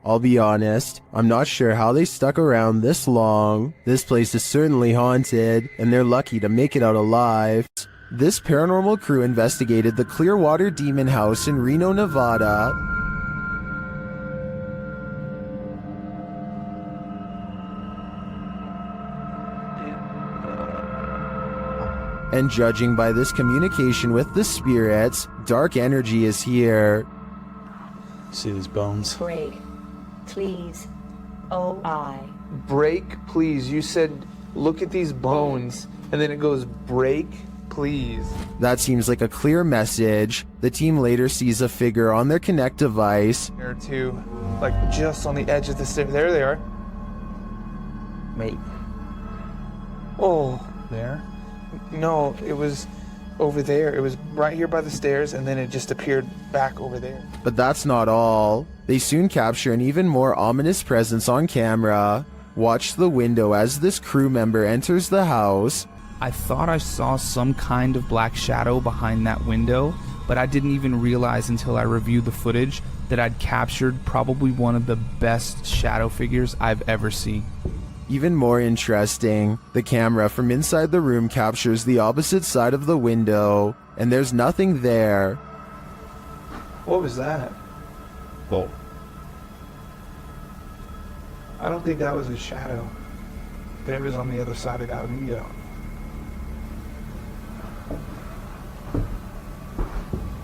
I'll be honest, I'm not sure how they stuck around this long. This place is certainly haunted, and they're lucky to make it out alive. This paranormal crew investigated the Clearwater Demon House in Reno, Nevada. And judging by this communication with the spirits, dark energy is here. See these bones? Break, please. O-I. Break, please. You said, look at these bones. And then it goes, break, please. That seems like a clear message. The team later sees a figure on their Kinect device. There too, like just on the edge of the stairs. There they are. Wait. Oh. There? No, it was over there. It was right here by the stairs, and then it just appeared back over there. But that's not all. They soon capture an even more ominous presence on camera. Watch the window as this crew member enters the house. I thought I saw some kind of black shadow behind that window, but I didn't even realize until I reviewed the footage that I'd captured probably one of the best shadow figures I've ever seen. Even more interesting, the camera from inside the room captures the opposite side of the window, and there's nothing there. What was that? Well, I don't think that was a shadow. But it was on the other side of that window.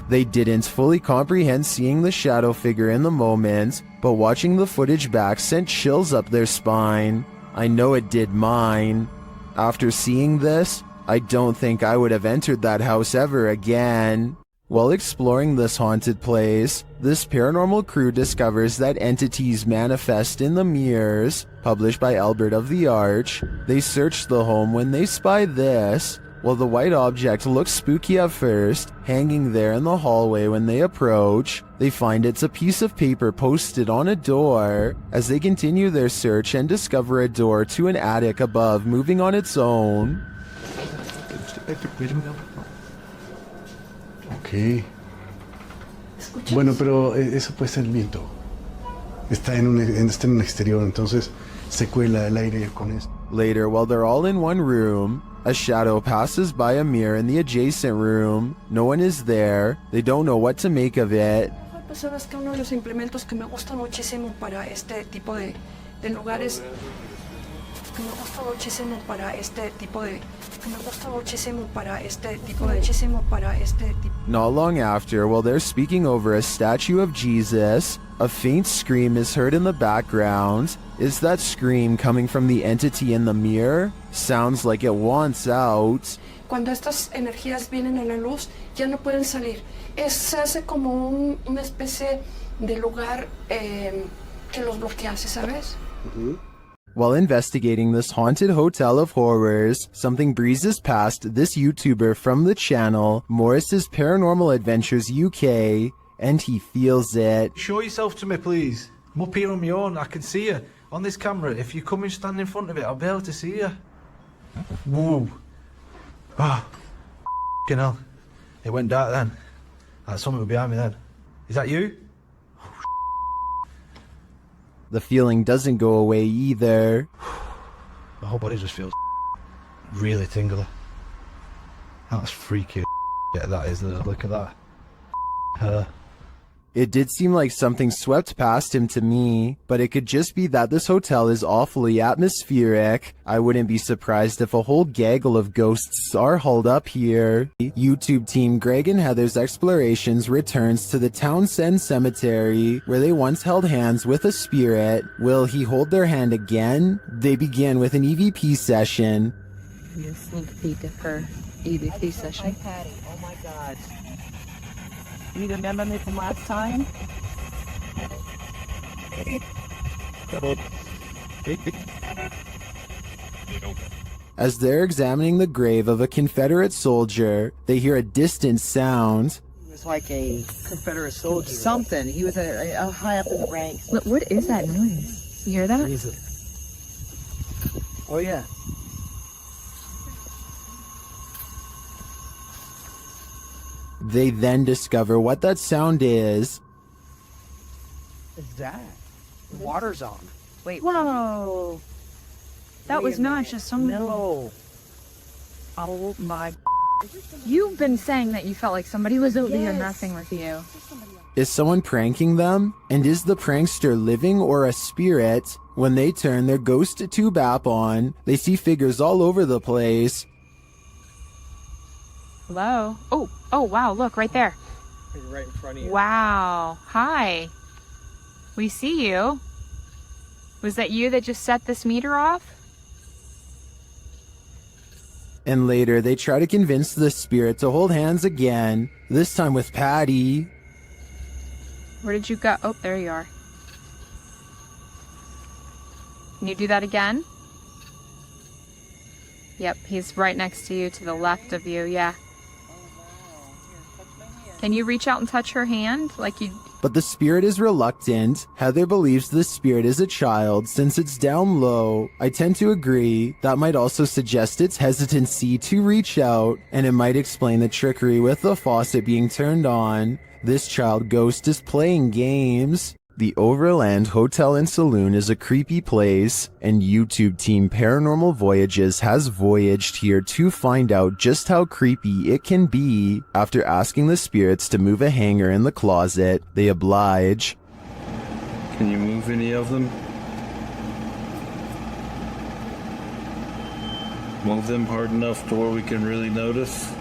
They didn't fully comprehend seeing the shadow figure in the moment, but watching the footage back sent chills up their spine. I know it did mine. After seeing this, I don't think I would have entered that house ever again. While exploring this haunted place, this paranormal crew discovers that entities manifest in the mirrors, published by Albert of the Arch. They search the home when they spy this. While the white object looks spooky at first, hanging there in the hallway when they approach, they find it's a piece of paper posted on a door. As they continue their search and discover a door to an attic above moving on its own. Ok. Bueno, pero eso puede ser el viento. Está en un exterior, entonces se cuela el aire con esto. Later, while they're all in one room, a shadow passes by a mirror in the adjacent room. No one is there. They don't know what to make of it. Sabes que uno de los implementos que me gusta muchísimo para este tipo de lugares, que me gusta muchísimo para este tipo de, que me gusta muchísimo para este tipo de, muchísimo para este tipo. Not long after, while they're speaking over a statue of Jesus, a faint scream is heard in the background. Is that scream coming from the entity in the mirror? Sounds like it wants out. Cuando estas energías vienen a la luz, ya no pueden salir. Se hace como una especie de lugar que los bloquea, ¿sabes? While investigating this haunted hotel of horrors, something breezes past this YouTuber from the channel, Morris's Paranormal Adventures UK, and he feels it. Show yourself to me, please. I'm up here on my own. I can see you on this camera. If you come and stand in front of it, I'll be able to see you. Whoa. Ah. F***ing hell. It went dark then. That's something behind me then. Is that you? The feeling doesn't go away either. My whole body just feels really tingly. That's freaky. Yeah, that is. Look at that. Her. It did seem like something swept past him to me, but it could just be that this hotel is awfully atmospheric. I wouldn't be surprised if a whole gaggle of ghosts are holed up here. YouTube team Greg and Heather's Explorations returns to the Townsend Cemetery, where they once held hands with a spirit. Will he hold their hand again? They begin with an EVP session. A sneak peek of her EVP session. Hi, Patty. Oh my God. You remember me from last time? As they're examining the grave of a Confederate soldier, they hear a distant sound. He was like a Confederate soldier. Something. He was a high up in the ranks. Look, what is that noise? You hear that? Oh, yeah. They then discover what that sound is. What's that? The water's on. Wait. Whoa. That was not just some... No. Oh my... You've been saying that you felt like somebody was over here messing with you. Is someone pranking them? And is the prankster living or a spirit? When they turn their ghost tube app on, they see figures all over the place. Hello? Oh, wow, look, right there. Right in front of you. Wow. Hi. We see you. Was that you that just set this meter off? And later, they try to convince the spirit to hold hands again, this time with Patty. Where did you go? Oh, there you are. Can you do that again? Yep, he's right next to you, to the left of you, yeah. Can you reach out and touch her hand like you... But the spirit is reluctant. Heather believes the spirit is a child since it's down low. I tend to agree. That might also suggest its hesitancy to reach out, and it might explain the trickery with the faucet being turned on. This child ghost is playing games. The Overland Hotel and Saloon is a creepy place, and YouTube team Paranormal Voyages has voyaged here to find out just how creepy it can be. After asking the spirits to move a hanger in the closet, they oblige. Can you move any of them? Move them hard enough to where we can really notice?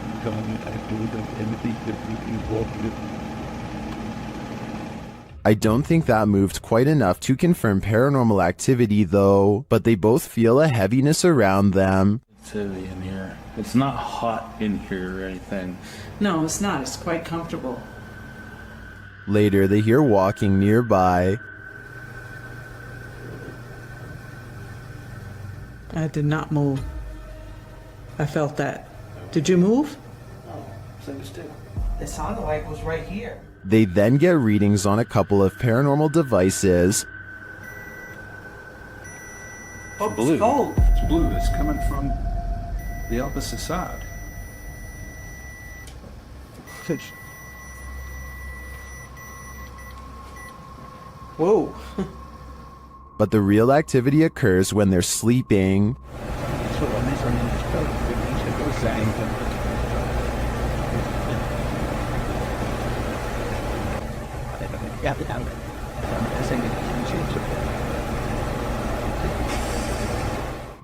I don't think that moved quite enough to confirm paranormal activity though, but they both feel a heaviness around them. It's heavy in here. It's not hot in here or anything. No, it's not. It's quite comfortable. Later, they hear walking nearby. I did not move. I felt that. Did you move? No, same as still. It sounded like it was right here. They then get readings on a couple of paranormal devices. Oh, blue. it's cold. It's blue. It's coming from the opposite side. Whoa. But the real activity occurs when they're sleeping.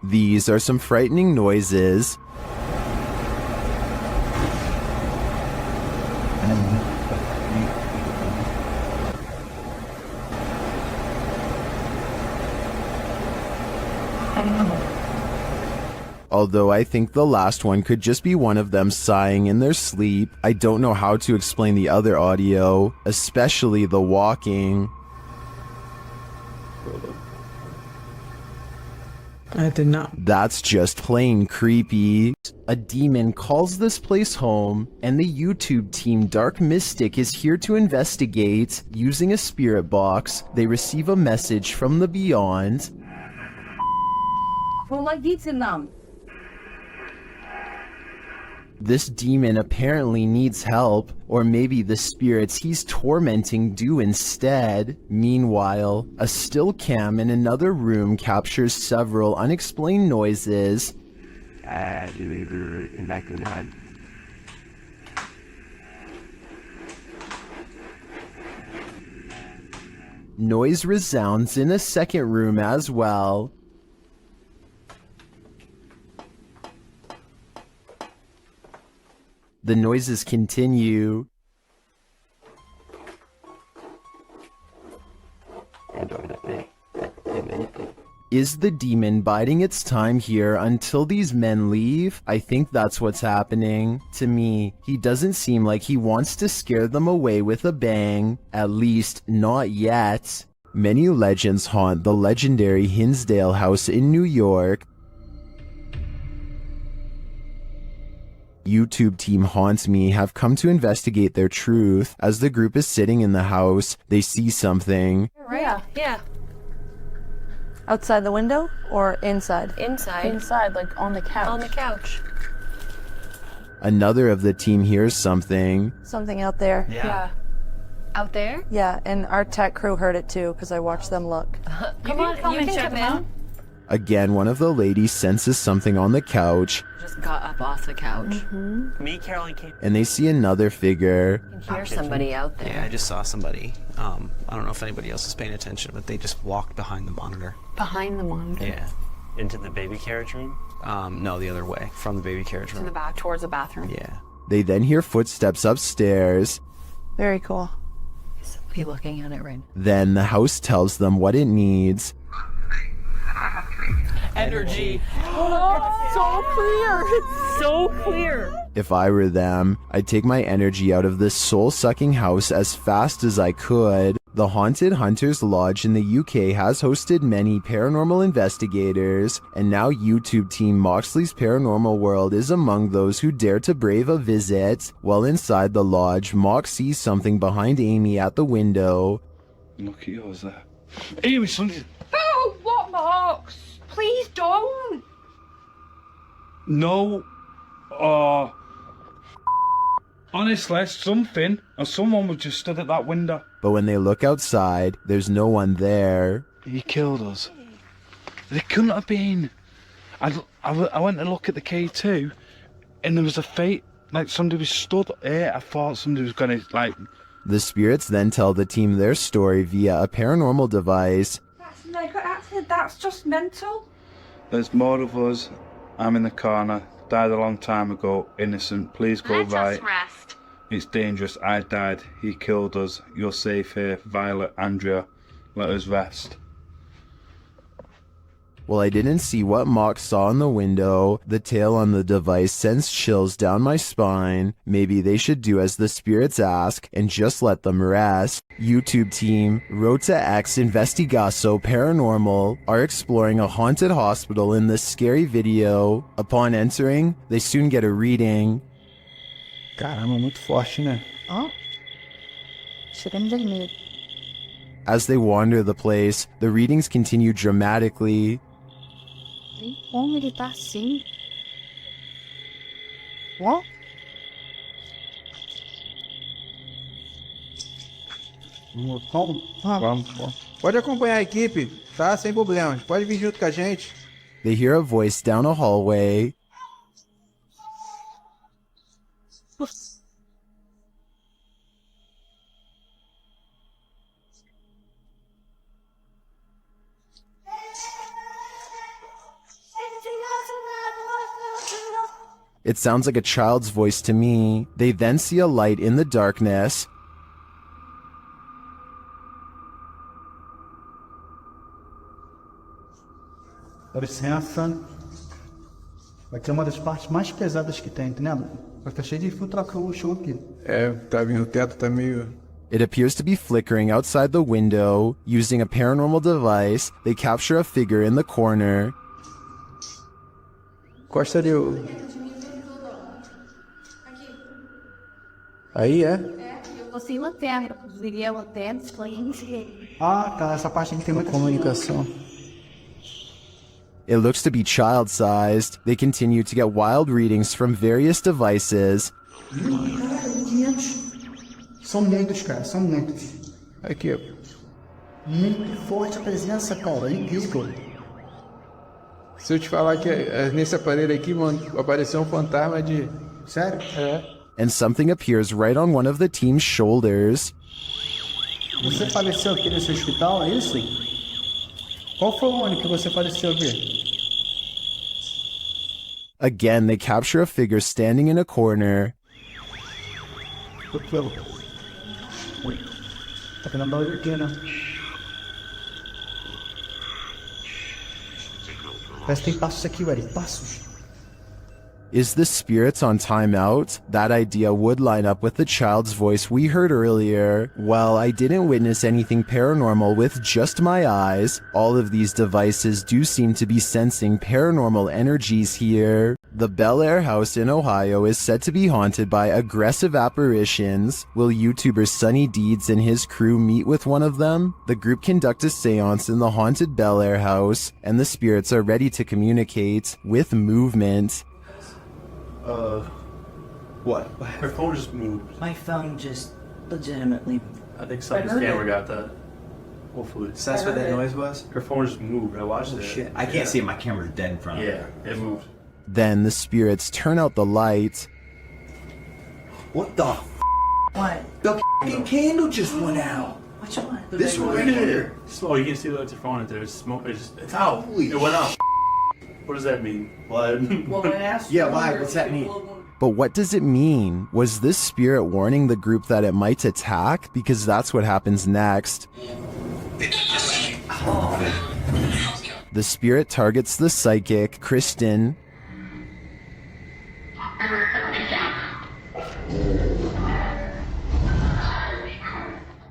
These are some frightening noises. Although I think the last one could just be one of them sighing in their sleep, I don't know how to explain the other audio, especially the walking. I did not. That's just plain creepy. A demon calls this place home, and the YouTube team Dark Mystic is here to investigate. Using a spirit box, they receive a message from the beyond. This demon apparently needs help, or maybe the spirits he's tormenting do instead. Meanwhile, a still cam in another room captures several unexplained noises. Noise resounds in a second room as well. The noises continue. Is the demon biding its time here until these men leave? I think that's what's happening. To me, he doesn't seem like he wants to scare them away with a bang. At least, not yet. Many legends haunt the legendary Hinsdale House in New York. YouTube team Haunts Me have come to investigate their truth. As the group is sitting in the house, they see something. Right? Yeah. Outside the window or inside? Inside. Inside, like on the couch. On the couch. Another of the team hears something. Something out there. Yeah. Out there? Yeah, and our tech crew heard it too because I watched them look. Come on, you can check them out. Again, one of the ladies senses something on the couch. Just got up off the couch. Me, Caroline came. And they see another figure. You can hear somebody out there. Yeah, I just saw somebody. I don't know if anybody else is paying attention, but they just walked behind the monitor. Behind the monitor? Yeah. Into the baby carriage room? No, the other way, from the baby carriage room. To the back, towards the bathroom. Yeah. They then hear footsteps upstairs. Very cool. Is somebody looking at it right now? Then the house tells them what it needs. Energy. So clear! It's so clear! If I were them, I'd take my energy out of this soul-sucking house as fast as I could. The Haunted Hunters Lodge in the UK has hosted many paranormal investigators, and now YouTube team Moxley's Paranormal World is among those who dare to brave a visit. While inside the lodge, Mox sees something behind Amy at the window. Look at yours there. Amy, something. Oh, what, Mox? Please don't. No. Honestly, something or someone was just stood at that window. But when they look outside, there's no one there. He killed us. They couldn't have been. I went to look at the K2, and there was a fate, like somebody was stood here. I thought somebody was gonna, like... The spirits then tell the team their story via a paranormal device. That's just mental. There's more of us. I'm in the corner. Died a long time ago. Innocent. Please go right. Rest. It's dangerous. I died. He killed us. You're safe here. Violet, Andrea. Let us rest. Well, I didn't see what Mox saw in the window. The tale on the device sends chills down my spine. Maybe they should do as the spirits ask and just let them rest. YouTube team Rota X Investigaso Paranormal are exploring a haunted hospital in this scary video. Upon entering, they soon get a reading. Caramba, muito forte, né? Oh. Chegamos dormir. As they wander the place, the readings continue dramatically. Tem como ele tá assim? Ó. Vamos. Pode acompanhar a equipe, tá? Sem problemas. Pode vir junto com a gente. They hear a voice down a hallway. It sounds like a child's voice to me. They then see a light in the darkness. Dá licença. Vai ser uma das partes mais pesadas que tem, entendeu? Vai estar cheio de infiltração no chão aqui. É, tá vindo, o teto tá meio... It appears to be flickering outside the window. Using a paranormal device, they capture a figure in the corner. Costa ali. Aí é? Você lanterna, liguei a lanterna, Ah, tá. Essa parte aqui tem muita comunicação. It looks to be child-sized. They continue to get wild readings from various devices. São muitos, cara. São muitos. Aqui, ó. Muito forte a presença, cara. É incrível. Se eu te falar que nesse aparelho aqui, mano, apareceu um fantasma de... Sério? É. And something appears right on one of the team's shoulders. Você faleceu aqui nesse hospital, é isso? Qual foi o ano que você faleceu aqui? Again, they capture a figure standing in a corner. Tá querendo dar olho aqui, né? Parece que tem passos aqui, Eddie. Passos. Is the spirits on timeout? That idea would line up with the child's voice we heard earlier. Well, I didn't witness anything paranormal with just my eyes. All of these devices do seem to be sensing paranormal energies here. The Bel Air house in Ohio is said to be haunted by aggressive apparitions. Will YouTuber Sunny Deeds and his crew meet with one of them? The group conduct a seance in the haunted Bel Air house, and the spirits are ready to communicate with movement. What? Her phone just moved. My phone just legitimately. I think somebody's camera got that. Hopefully. So that's what that noise was? Her phone just moved. I watched it. Shit. I can't see it. My camera's dead in front of me. Yeah, it moved. Then the spirits turn out the light. What the What? The fucking candle just went out. Which one? This one right here. Slow, you can see the phone in there. It's smoke. It's out. It went out. What does that mean? Blood? Well, yeah, why? What's that mean? But what does it mean? Was this spirit warning the group that it might attack? Because that's what happens next. The spirit targets the psychic, Kristen.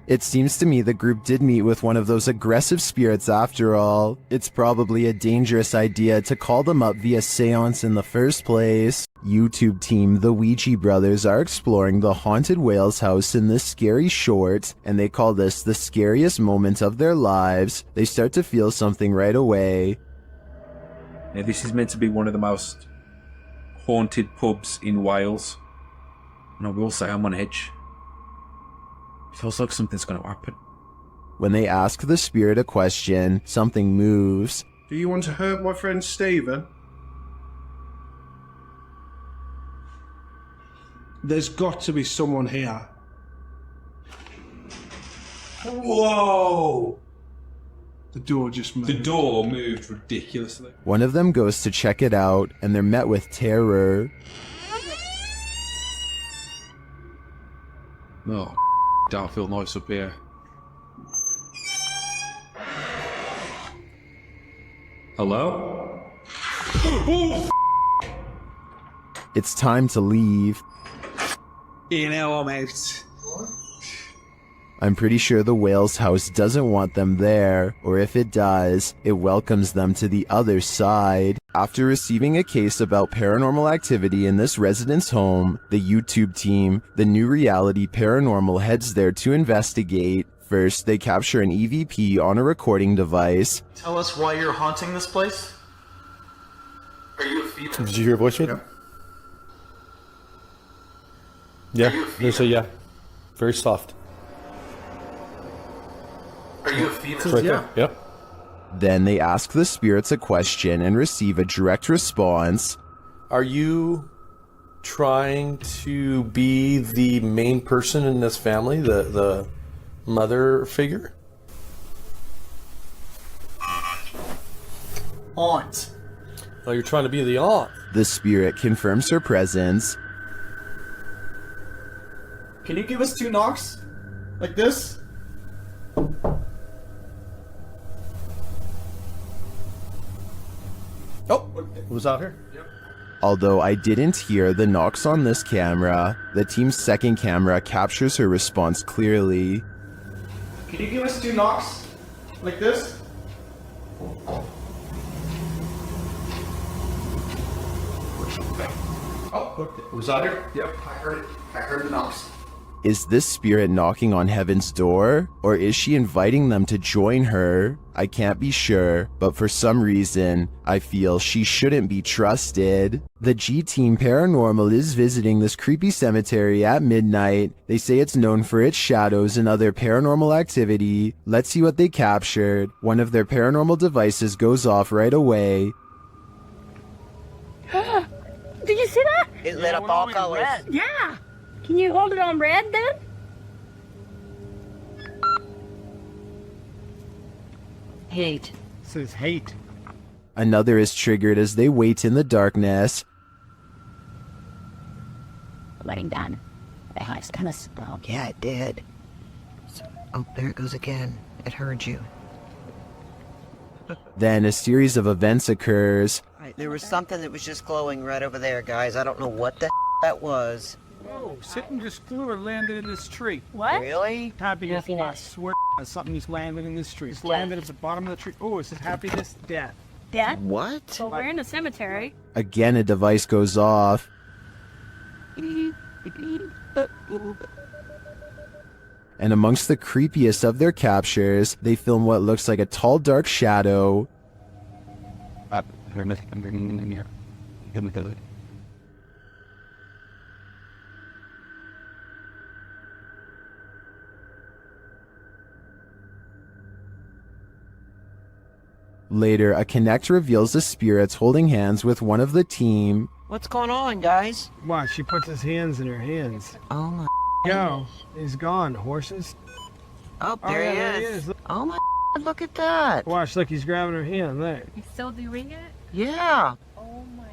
It seems to me the group did meet with one of those aggressive spirits after all. It's probably a dangerous idea to call them up via seance in the first place. YouTube team The Ouija Brothers are exploring the haunted Wales house in this scary short, and they call this the scariest moment of their lives. They start to feel something right away. Now, this is meant to be one of the most haunted pubs in Wales, and I will say I'm on edge. Feels like something's going to happen. When they ask the spirit a question, something moves. Do you want to hurt my friend Stephen? There's got to be someone here. Whoa! The door just moved. The door moved ridiculously. One of them goes to check it out, and they're met with terror. Oh, don't feel nice up here. Hello? It's time to leave. You know, I'm out. I'm pretty sure the Wales house doesn't want them there, or if it does, it welcomes them to the other side. After receiving a case about paranormal activity in this resident's home, the YouTube team, the New Reality Paranormal, heads there to investigate. First, they capture an EVP on a recording device. Tell us why you're haunting this place? Are you a female? Did you hear a voice read? Yeah, there's a yeah. Very soft. Are you a female? It's right there. Yep. Then they ask the spirits a question and receive a direct response. Are you trying to be the main person in this family, the mother figure? Aunt. Oh, you're trying to be the aunt. The spirit confirms her presence. Can you give us 2 knocks? Like this? Oh, was out here? Yep. Although I didn't hear the knocks on this camera, the team's second camera captures her response clearly. Can you give us 2 knocks? Like this? Oh, was out here? Yep, I heard it. I heard the knocks. Is this spirit knocking on heaven's door, or is she inviting them to join her? I can't be sure, but for some reason, I feel she shouldn't be trusted. The G-Team Paranormal is visiting this creepy cemetery at midnight. They say it's known for its shadows and other paranormal activity. Let's see what they captured. One of their paranormal devices goes off right away. Did you see that? It lit up all colors. Yeah. Can you hold it on red then? Hate. Says hate. Another is triggered as they wait in the darkness. Laying down. The house kind of spoke. Yeah, it did. Oh, there it goes again. It heard you. Then a series of events occurs. There was something that was just glowing right over there, guys. I don't know what the that was. Whoa, something just flew or landed in this tree. What? Really? Happiness, I swear something just landed in this tree. It's landed at the bottom of the tree. Oh, it says happiness, death. Death? What? Well, we're in a cemetery. Again, a device goes off. And amongst the creepiest of their captures, they film what looks like a tall, dark shadow. Later, a Connect reveals the spirits holding hands with one of the team. What's going on, guys? Watch, she puts his hands in her hands. Oh my. Yo, he's gone. Horses. Oh, there, yeah, he there is. Oh my. Look at that. Watch, look, he's grabbing her hand there. He's still doing it? Yeah. Oh my.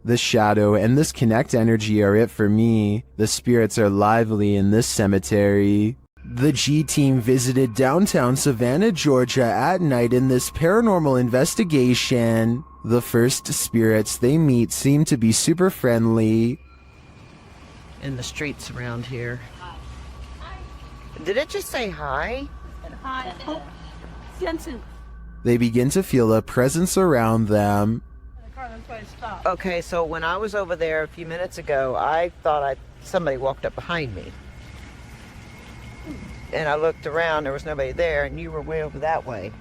The shadow and this Connect energy are it for me. The spirits are lively in this cemetery. The G team visited downtown Savannah, Georgia at night in this paranormal investigation. The first spirits they meet seem to be super friendly. In the streets around here. Did it just say hi? Hi. Oh, Jensen. They begin to feel a presence around them. Okay, so when I was over there a few minutes ago, I thought somebody walked up behind me. And I looked around, there was nobody there, and you were way over that way.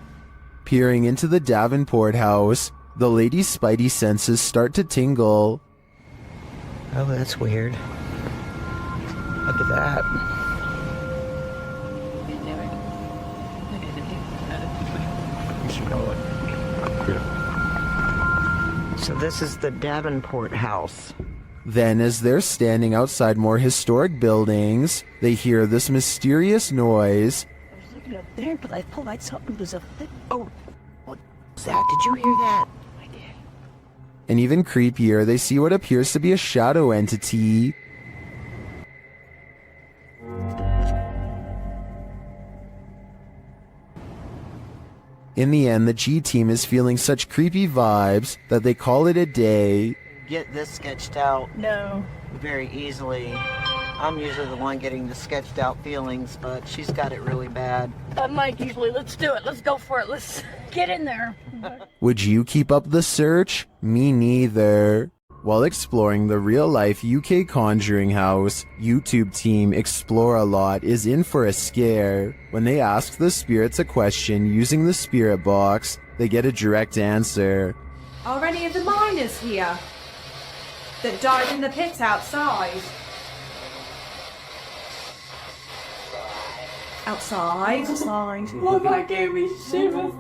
Peering into the Davenport house, the lady's spidey senses start to tingle. Oh, that's weird. Look at that. So this is the Davenport house. Then, as they're standing outside more historic buildings, they hear this mysterious noise. I was looking up there, but I pulled out something. There's a thing. Oh, what's that? Did you hear that? I did. And even creepier, they see what appears to be a shadow entity. In the end, the G team is feeling such creepy vibes that they call it a day. Get this sketched out. No. Very easily. I'm usually the one getting the sketched out feelings, but she's got it really bad. I'm Mike usually. Let's do it. Let's go for it. Let's get in there. Would you keep up the search? Me neither. While exploring the real-life UK Conjuring House, YouTube team Explore a Lot is in for a scare. When they ask the spirits a question using the spirit box, they get a direct answer. Are any of the miners here that died in the pit outside? Outside? Oh, that gave me shivers.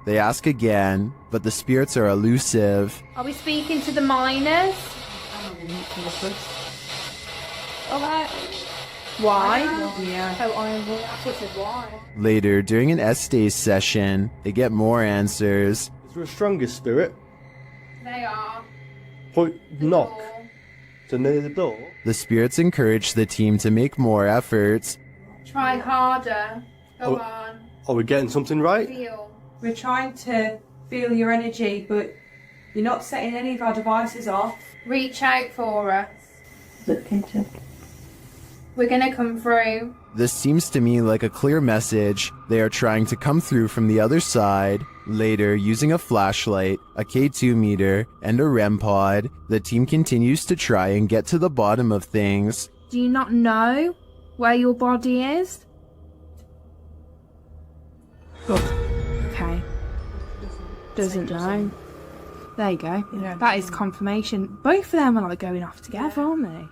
They ask again, but the spirits are elusive. Are we speaking to the miners? Okay. Why? Yeah. Oh, I said why. Later, during an Estays session, they get more answers. Is there a strongest spirit? They are. Point knock. So near the door. The spirits encourage the team to make more efforts. Try harder. Go on. Are we getting something right? Feel. We're trying to feel your energy, but you're not setting any of our devices off. Reach out for us. Look into. We're gonna come through. This seems to me like a clear message. They are trying to come through from the other side. Later, using a flashlight, a K2 meter, and a REM pod, the team continues to try and get to the bottom of things. Do you not know where your body is? Okay. Doesn't know. There you go. Yeah. That is confirmation. Both of them are like going off together, aren't they?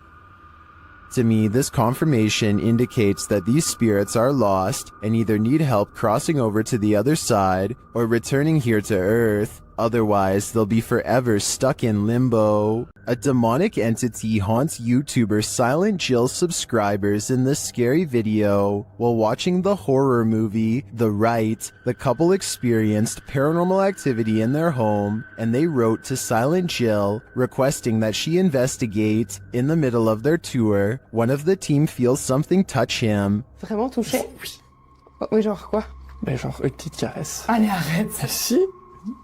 To me, this confirmation indicates that these spirits are lost and either need help crossing over to the other side or returning here to Earth. Otherwise, they'll be forever stuck in limbo. A demonic entity haunts YouTuber Silent Jill subscribers in this scary video. While watching the horror movie The Rite, the couple experienced paranormal activity in their home, and they wrote to Silent Jill requesting that she investigate. In the middle of their tour, one of the team feels something touch him. Vraiment touché? Oui. Oui, genre quoi? Ben genre une petite caresse. Allez, arrête. Ah, si,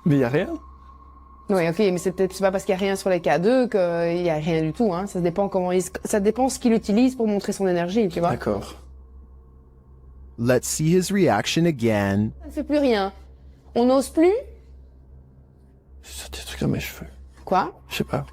mais y a rien. Oui, ok, mais c'est pas parce qu'il y a rien sur les K2 qu'il y a rien du tout, hein. Ça dépend ça dépend ce qu'il utilise pour montrer son énergie, tu vois. D'accord. Let's see his reaction again. Ça ne fait plus rien. On n'ose plus? C'est des trucs dans mes cheveux. Quoi? Je sais pas.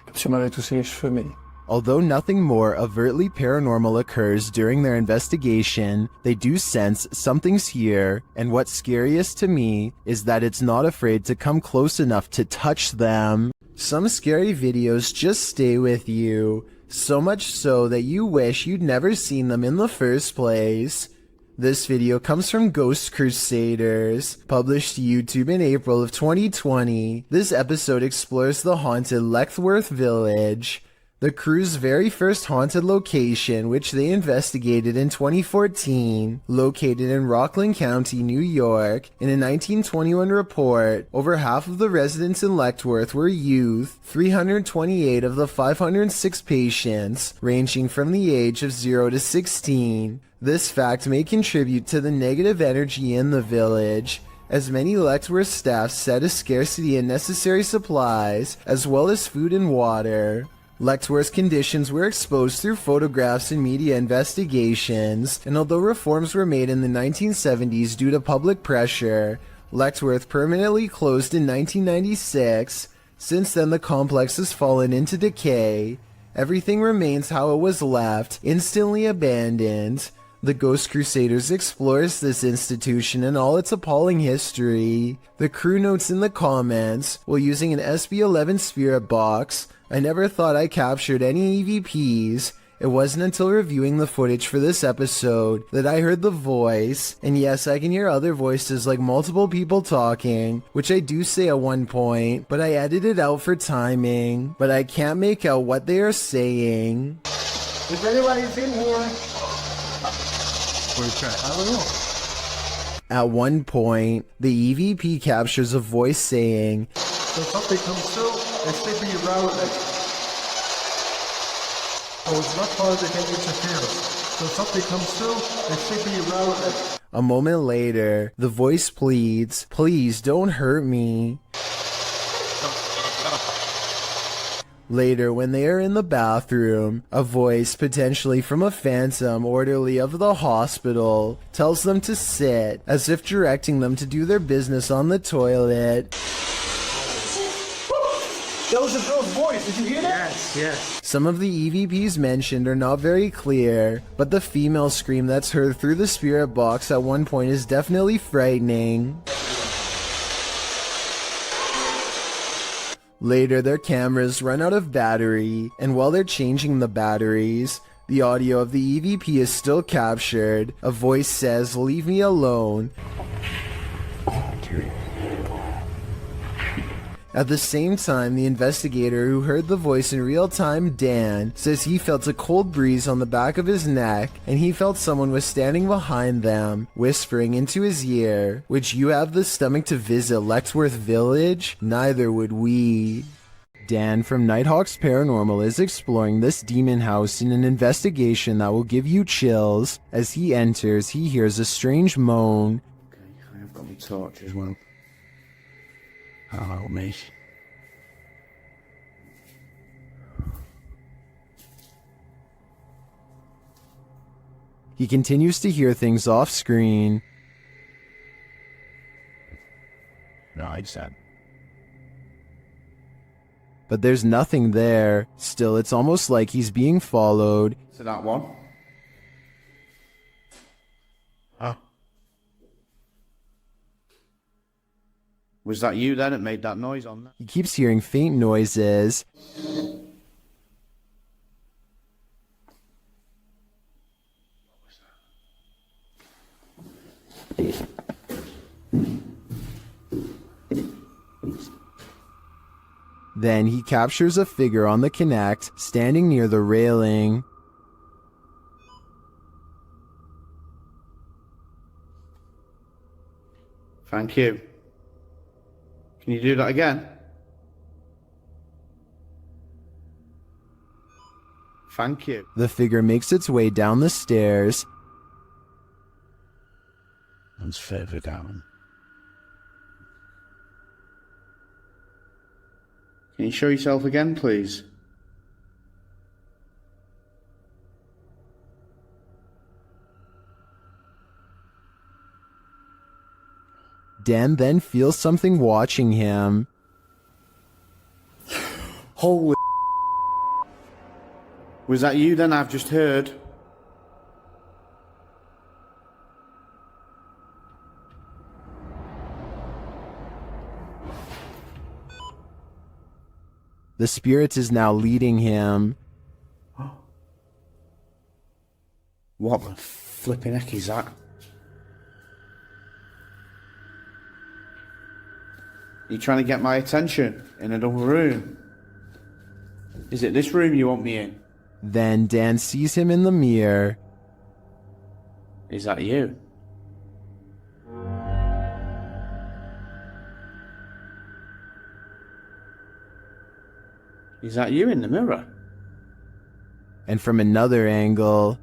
Comme si on m'avait touché les cheveux, mais... Although nothing more overtly paranormal occurs during their investigation, they do sense something's here, and what's scariest to me is that it's not afraid to come close enough to touch them. Some scary videos just stay with you, so much so that you wish you'd never seen them in the first place. This video comes from Ghost Crusaders, published to YouTube in April of 2020. This episode explores the haunted Leckworth Village, the crew's very first haunted location, which they investigated in 2014. Located in Rockland County, New York, in a 1921 report, over half of the residents in Leckworth were youth, 328 of the 506 patients, ranging from the age of 0 to 16. This fact may contribute to the negative energy in the village, as many Leckworth staff said a scarcity in necessary supplies, as well as food and water. Leckworth's conditions were exposed through photographs and media investigations, and although reforms were made in the 1970s due to public pressure, Leckworth permanently closed in 1996. Since then, the complex has fallen into decay. Everything remains how it was left, instantly abandoned. The Ghost Crusaders explores this institution and all its appalling history. The crew notes in the comments, while using an SB-11 spirit box, I never thought I captured any EVPs. It wasn't until reviewing the footage for this episode that I heard the voice, and yes, I can hear other voices like multiple people talking, which I do say at one point, but I edited it out for timing, but I can't make out what they are saying. If anybody's in here... I don't know. At one point, the EVP captures a voice saying, So something comes through, and sleeping around it. So it's not causing any interference. So something comes through, and sleeping around it. A moment later, the voice pleads, please don't hurt me. Later, when they are in the bathroom, a voice, potentially from a phantom orderly of the hospital, tells them to sit, as if directing them to do their business on the toilet. That was a girl's voice, did you hear that? Yes. Some of the EVPs mentioned are not very clear, but the female scream that's heard through the spirit box at one point is definitely frightening. Later, their cameras run out of battery, and while they're changing the batteries, the audio of the EVP is still captured. A voice says, "Leave me alone." At the same time, the investigator who heard the voice in real time, Dan, says he felt a cold breeze on the back of his neck, and he felt someone was standing behind them, whispering into his ear, "Would you have the stomach to visit Leckworth Village? Neither would we." Dan from Nighthawk's Paranormal is exploring this demon house in an investigation that will give you chills. As he enters, he hears a strange moan. Okay, I've got my torch as well. Hello, me. He continues to hear things off screen. No, I said. But there's nothing there. Still, it's almost like he's being followed. So that one. Oh. Was that you then that made that noise on that? He keeps hearing faint noises. Then he captures a figure on the Kinect, standing near the railing. Thank you. Can you do that again? Thank you. The figure makes its way down the stairs. And further down. Can you show yourself again, please? Dan then feels something watching him. Holy. Was that you then? I've just heard. The spirit is now leading him. What the flipping heck is that? You trying to get my attention in another room? Is it this room you want me in? Then Dan sees him in the mirror. Is that you? Is that you in the mirror? And from another angle.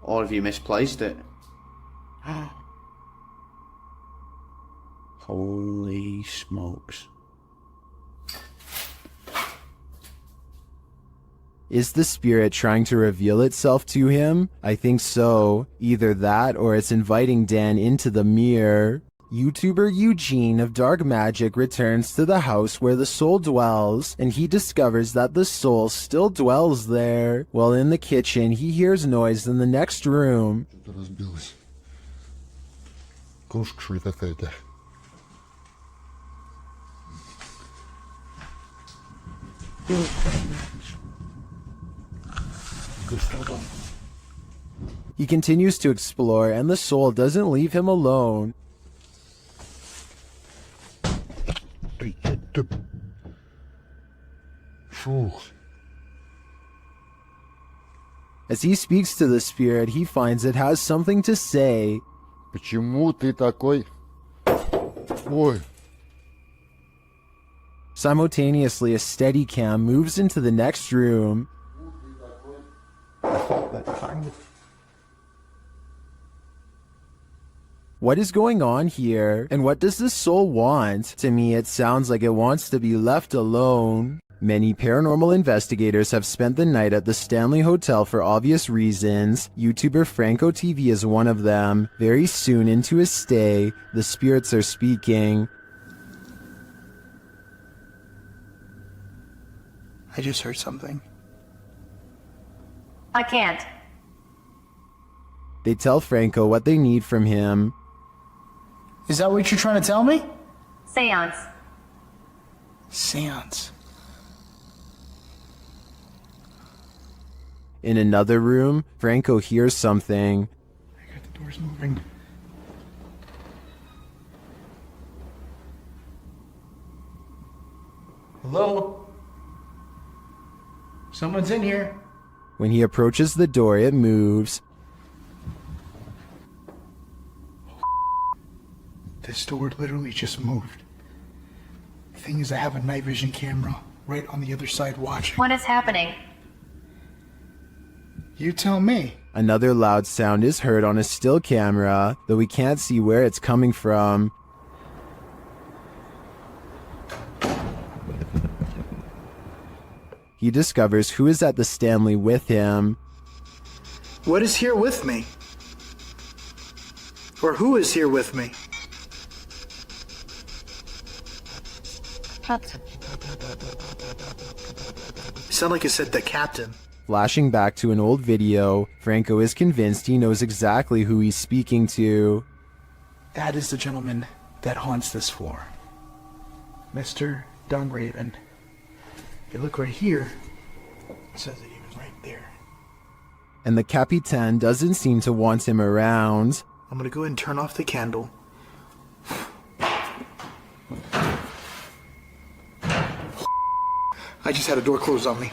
Or have you misplaced it? Holy smokes. Is the spirit trying to reveal itself to him? I think so. Either that or it's inviting Dan into the mirror. YouTuber Eugene of Dark Magic returns to the house where the soul dwells, and he discovers that the soul still dwells there. While in the kitchen, he hears noise in the next room. He continues to explore, and the soul doesn't leave him alone. As he speaks to the spirit, he finds it has something to say. Почему ты такой? Ой. Simultaneously, a Steadicam moves into the next room. What is going on here? And what does the soul want? To me, it sounds like it wants to be left alone. Many paranormal investigators have spent the night at the Stanley Hotel for obvious reasons. YouTuber Franco TV is one of them. Very soon into his stay, the spirits are speaking. I just heard something. I can't. They tell Franco what they need from him. Is that what you're trying to tell me? Seance. Seance. In another room, Franco hears something. The door's moving. Hello? Someone's in here. When he approaches the door, it moves. This door literally just moved. The thing is, I have a night vision camera right on the other side watching. What is happening? You tell me. Another loud sound is heard on a still camera, though we can't see where it's coming from. He discovers who is at the Stanley with him. What is here with me? Or who is here with me? Sound like it said the captain. Flashing back to an old video, Franco is convinced he knows exactly who he's speaking to. That is the gentleman that haunts this floor. Mr. Dunraven. If you look right here, it says that he was right there. And the Capitan doesn't seem to want him around. I'm gonna go ahead and turn off the candle. I just had a door closed on me.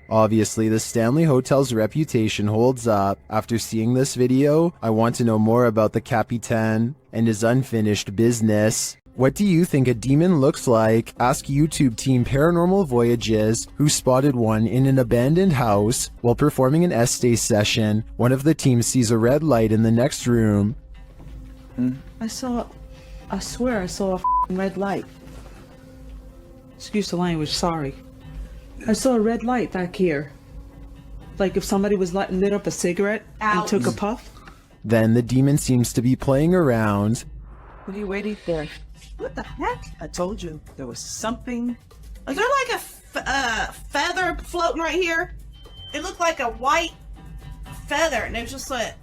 Obviously, the Stanley Hotel's reputation holds up. After seeing this video, I want to know more about the Capitan and his unfinished business. What do you think a demon looks like? Ask YouTube team Paranormal Voyages, who spotted one in an abandoned house. While performing an Estee session, one of the team sees a red light in the next room. I swear I saw a red light. Excuse the language, sorry. I saw a red light back here. Like if somebody was lit up a cigarette and took a puff. Then the demon seems to be playing around. What are you waiting for? What the heck? I told you there was something. Is there like a feather floating right here? It looked like a white feather, and it was just like,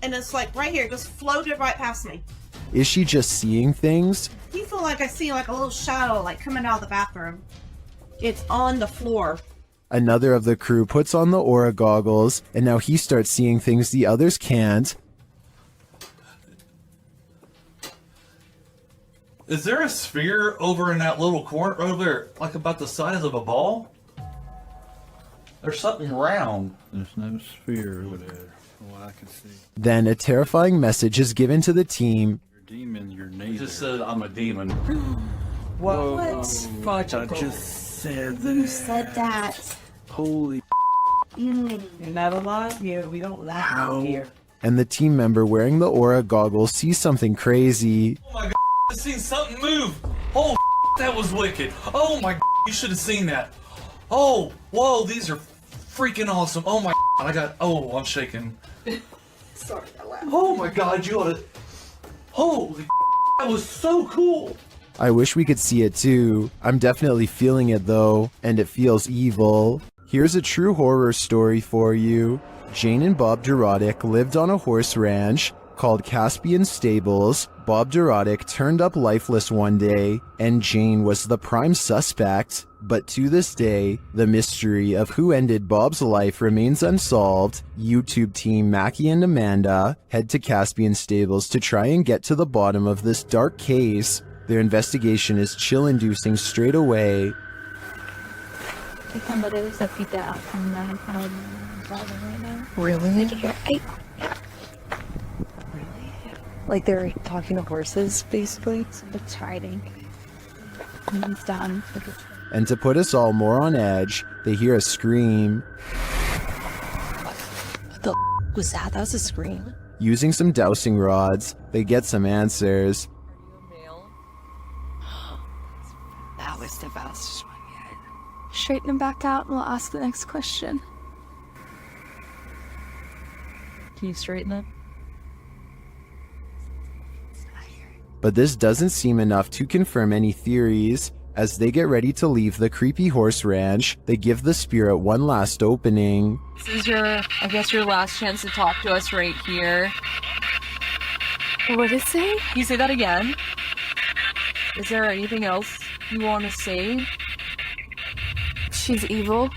and it's like right here, it just floated right past me. Is she just seeing things? I feel like I see like a little shadow like coming out of the bathroom. It's on the floor. Another of the crew puts on the aura goggles, and now he starts seeing things the others can't. Is there a sphere over in that little corner over there, like about the size of a ball? There's something round. There's no sphere over there, from what I can see. Then a terrifying message is given to the team. You're a demon, you're He neither. just said I'm a demon. What? Fudge, I just said that. Who said that? Holy You're not alive? Yeah, we don't laugh out here. And the team member wearing the aura goggles sees something crazy. Oh my god, I seen something move. Oh, that was wicked. Oh my, you should have seen that. Oh, whoa, these are freaking awesome. Oh my, I'm shaking. Sorry, I laughed. Oh my god, you ought to. Holy, that was so cool. I wish we could see it too. I'm definitely feeling it though, and it feels evil. Here's a true horror story for you. Jane and Bob Durotic lived on a horse ranch called Caspian Stables. Bob Durotic turned up lifeless one day, and Jane was the prime suspect. But to this day, the mystery of who ended Bob's life remains unsolved. YouTube team Mackie and Amanda head to Caspian Stables to try and get to the bottom of this dark case. Their investigation is chill-inducing straight away. Really? Like they're talking to horses, basically? It's hiding. He's done. And to put us all more on edge, they hear a scream. What the was that? That was a scream. Using some dowsing rods, they get some answers. That was the best one yet. Straighten him back out and we'll ask the next question. Can you straighten it? But this doesn't seem enough to confirm any theories. As they get ready to leave the creepy horse ranch, they give the spirit one last opening. This is I guess your last chance to talk to us right here. What did it say? Can you say that again? Is there anything else you want to say? She's evil.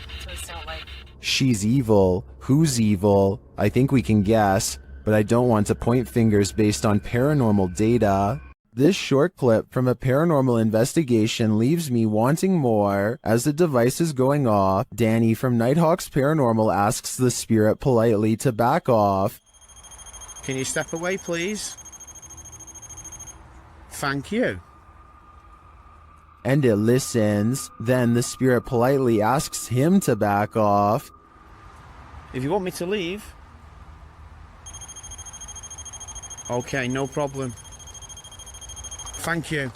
That's what it sounds like. She's evil. Who's evil? I think we can guess, but I don't want to point fingers based on paranormal data. This short clip from a paranormal investigation leaves me wanting more. As the device is going off, Danny from Nighthawks Paranormal asks the spirit politely to back off. Can you step away, please? Thank you. And it listens. Then the spirit politely asks him to back off. If you want me to leave. Okay, no problem. Thank you.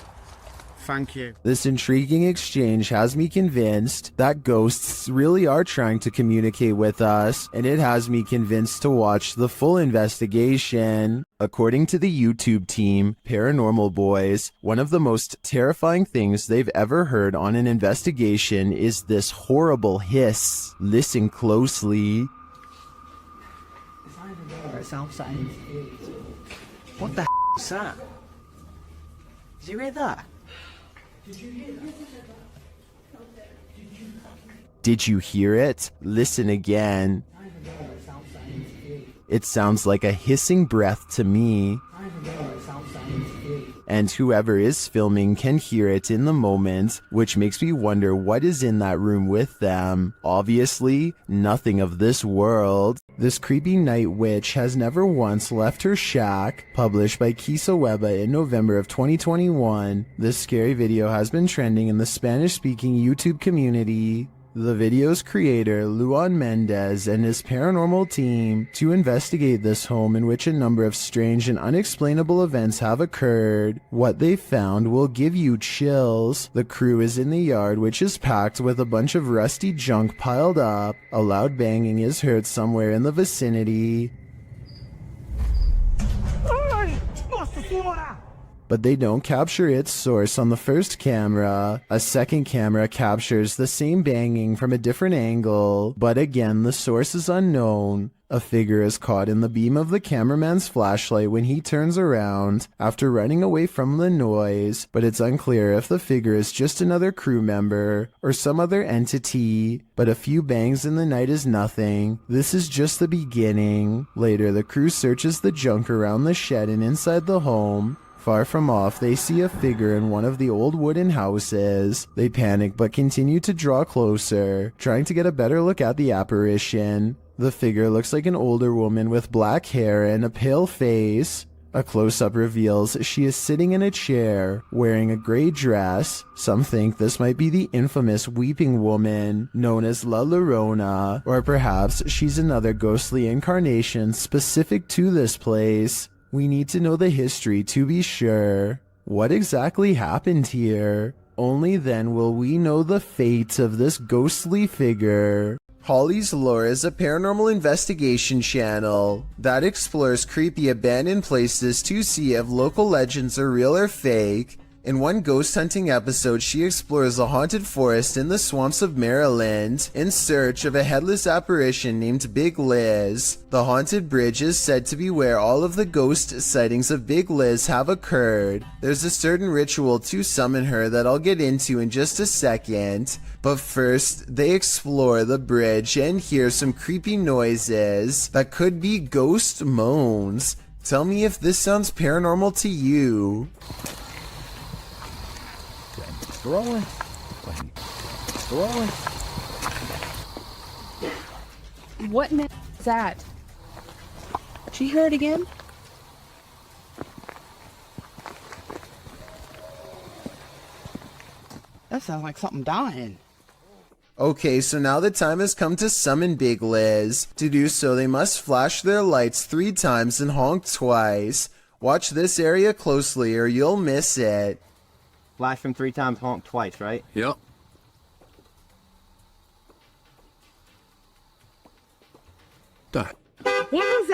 Thank you. This intriguing exchange has me convinced that ghosts really are trying to communicate with us, and it has me convinced to watch the full investigation. According to the YouTube team, Paranormal Boys, one of the most terrifying things they've ever heard on an investigation is this horrible hiss. Listen closely. What the is that? Did you read that? Did you hear it? Listen again. It sounds like a hissing breath to me. and whoever is filming can hear it in the moment, which makes me wonder what is in that room with them. Obviously, nothing of this world. This creepy night witch has never once left her shack. Published by Kisa Weba in November of 2021, this scary video has been trending in the Spanish-speaking YouTube community. The video's creator, Luan Mendez, and his paranormal team to investigate this home in which a number of strange and unexplainable events have occurred. What they found will give you chills. The crew is in the yard, which is packed with a bunch of rusty junk piled up. A loud banging is heard somewhere in the vicinity. But they don't capture its source on the first camera. A second camera captures the same banging from a different angle, but again the source is unknown. A figure is caught in the beam of the cameraman's flashlight when he turns around after running away from the noise, but it's unclear if the figure is just another crew member or some other entity. But a few bangs in the night is nothing. This is just the beginning. Later, the crew searches the junk around the shed and inside the home. Far from off, they see a figure in one of the old wooden houses. They panic but continue to draw closer, trying to get a better look at the apparition. The figure looks like an older woman with black hair and a pale face. A close-up reveals she is sitting in a chair, wearing a gray dress. Some think this might be the infamous Weeping Woman, known as La Llorona, or perhaps she's another ghostly incarnation specific to this place. We need to know the history to be sure. What exactly happened here? Only then will we know the fate of this ghostly figure. Holly's Lore is a paranormal investigation channel that explores creepy abandoned places to see if local legends are real or fake. In one ghost hunting episode, she explores a haunted forest in the swamps of Maryland in search of a headless apparition named Big Liz. The haunted bridge is said to be where all of the ghost sightings of Big Liz have occurred. There's a certain ritual to summon her that I'll get into in just a second, but first they explore the bridge and hear some creepy noises that could be ghost moans. Tell me if this sounds paranormal to you. Rolling. Rolling. What in the is that? Did you hear it again? That sounds like something dying. Okay, so now the time has come to summon Big Liz. To do so, they must flash their lights 3 times and honk twice. Watch this area closely or you'll miss it. Flash them 3 times, honk twice, right? Yep. What was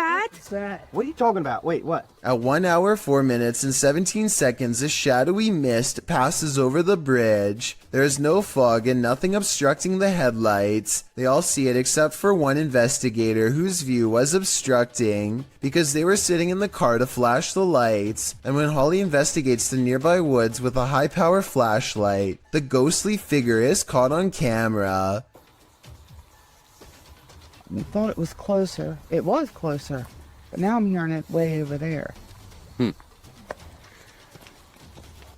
that? What are you talking about? Wait, what? At 1 hour, 4 minutes, and 17 seconds, a shadowy mist passes over the bridge. There is no fog and nothing obstructing the headlights. They all see it except for one investigator whose view was obstructing because they were sitting in the car to flash the lights. And when Holly investigates the nearby woods with a high-power flashlight, the ghostly figure is caught on camera. I thought it was closer. It was closer. But now I'm hearing it way over there.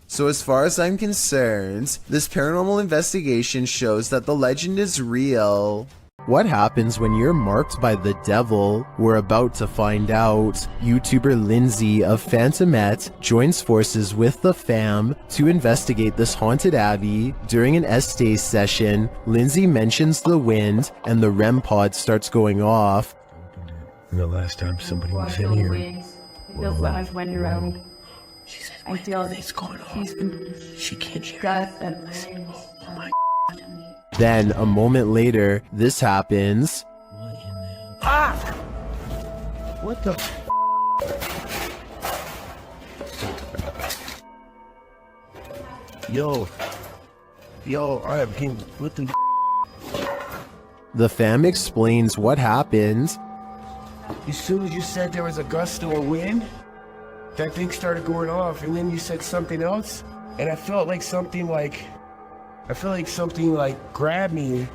So as far as I'm concerned, this paranormal investigation shows that the legend is real. What happens when you're marked by the devil? We're about to find out. YouTuber Lindsay of Phantomette joins forces with the fam to investigate this haunted abbey. During an Estee session, Lindsay mentions the wind and the REM pod starts going off. The last time somebody was in here. It feels like I've went around. I feel it's going on. She can't hear. Oh my. Then, a moment later, this happens. Ah! What the? Yo, alright, what the? The fam explains what happened. As soon as you said there was a gust of wind, that thing started going off, and then you said something else, and I felt like something grabbed me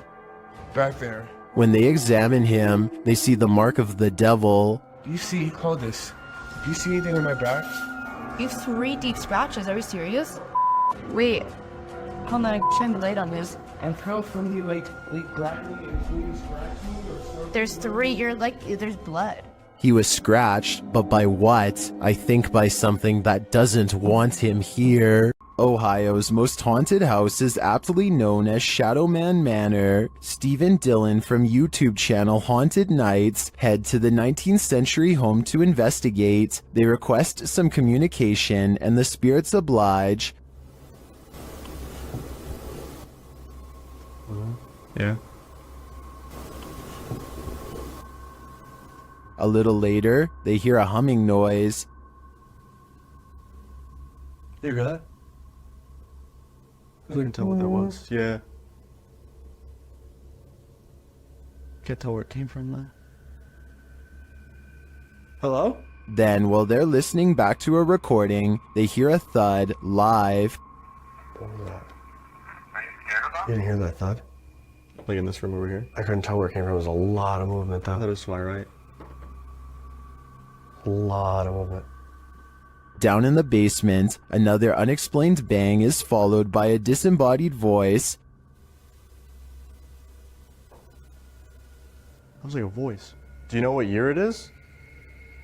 back there. When they examine him, they see the mark of the devil. Do you see, hold this, do you see anything on my back? You have 3 deep scratches. Are you serious? Wait. Hold on, shine the light on this. And how from you like blackly and scratch me or something? There's 3. You're like, there's blood. He was scratched, but by what? I think by something that doesn't want him here. Ohio's most haunted house is aptly known as Shadowman Manor. Stephen Dillon from YouTube channel Haunted Nights head to the 19th century home to investigate. They request some communication and the spirits oblige. Yeah. A little later, they hear a humming noise. You hear that? I couldn't tell what that was. Yeah. Can't tell where it came from though. Hello? Then, while they're listening back to a recording, they hear a thud live. What was that? You didn't hear that thud? Like in this room over here? I couldn't tell where it came from. There was a lot of movement though. That was why, right? A lot of movement. Down in the basement, another unexplained bang is followed by a disembodied voice. That was like a voice. Do you know what year it is?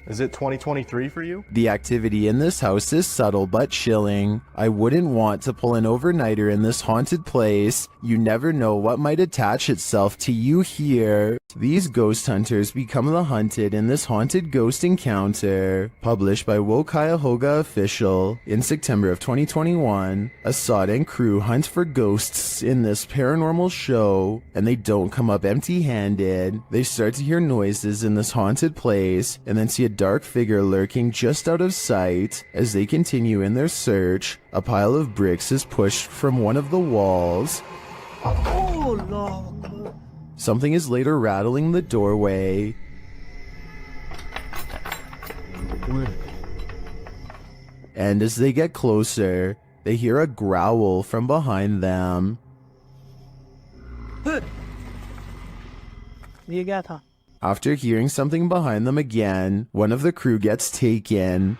Is it 2023 for you? The activity in this house is subtle but chilling. I wouldn't want to pull an overnighter in this haunted place. You never know what might attach itself to you here. These ghost hunters become the hunted in this haunted ghost encounter. Published by Wo Cuyahoga Official in September of 2021. Assad and crew hunt for ghosts in this paranormal show, and they don't come up empty-handed. They start to hear noises in this haunted place, and then see a dark figure lurking just out of sight. As they continue in their search, a pile of bricks is pushed from one of the walls. Oh, Lord. Something is later rattling the doorway. And as they get closer, they hear a growl from behind them. After hearing something behind them again, one of the crew gets taken.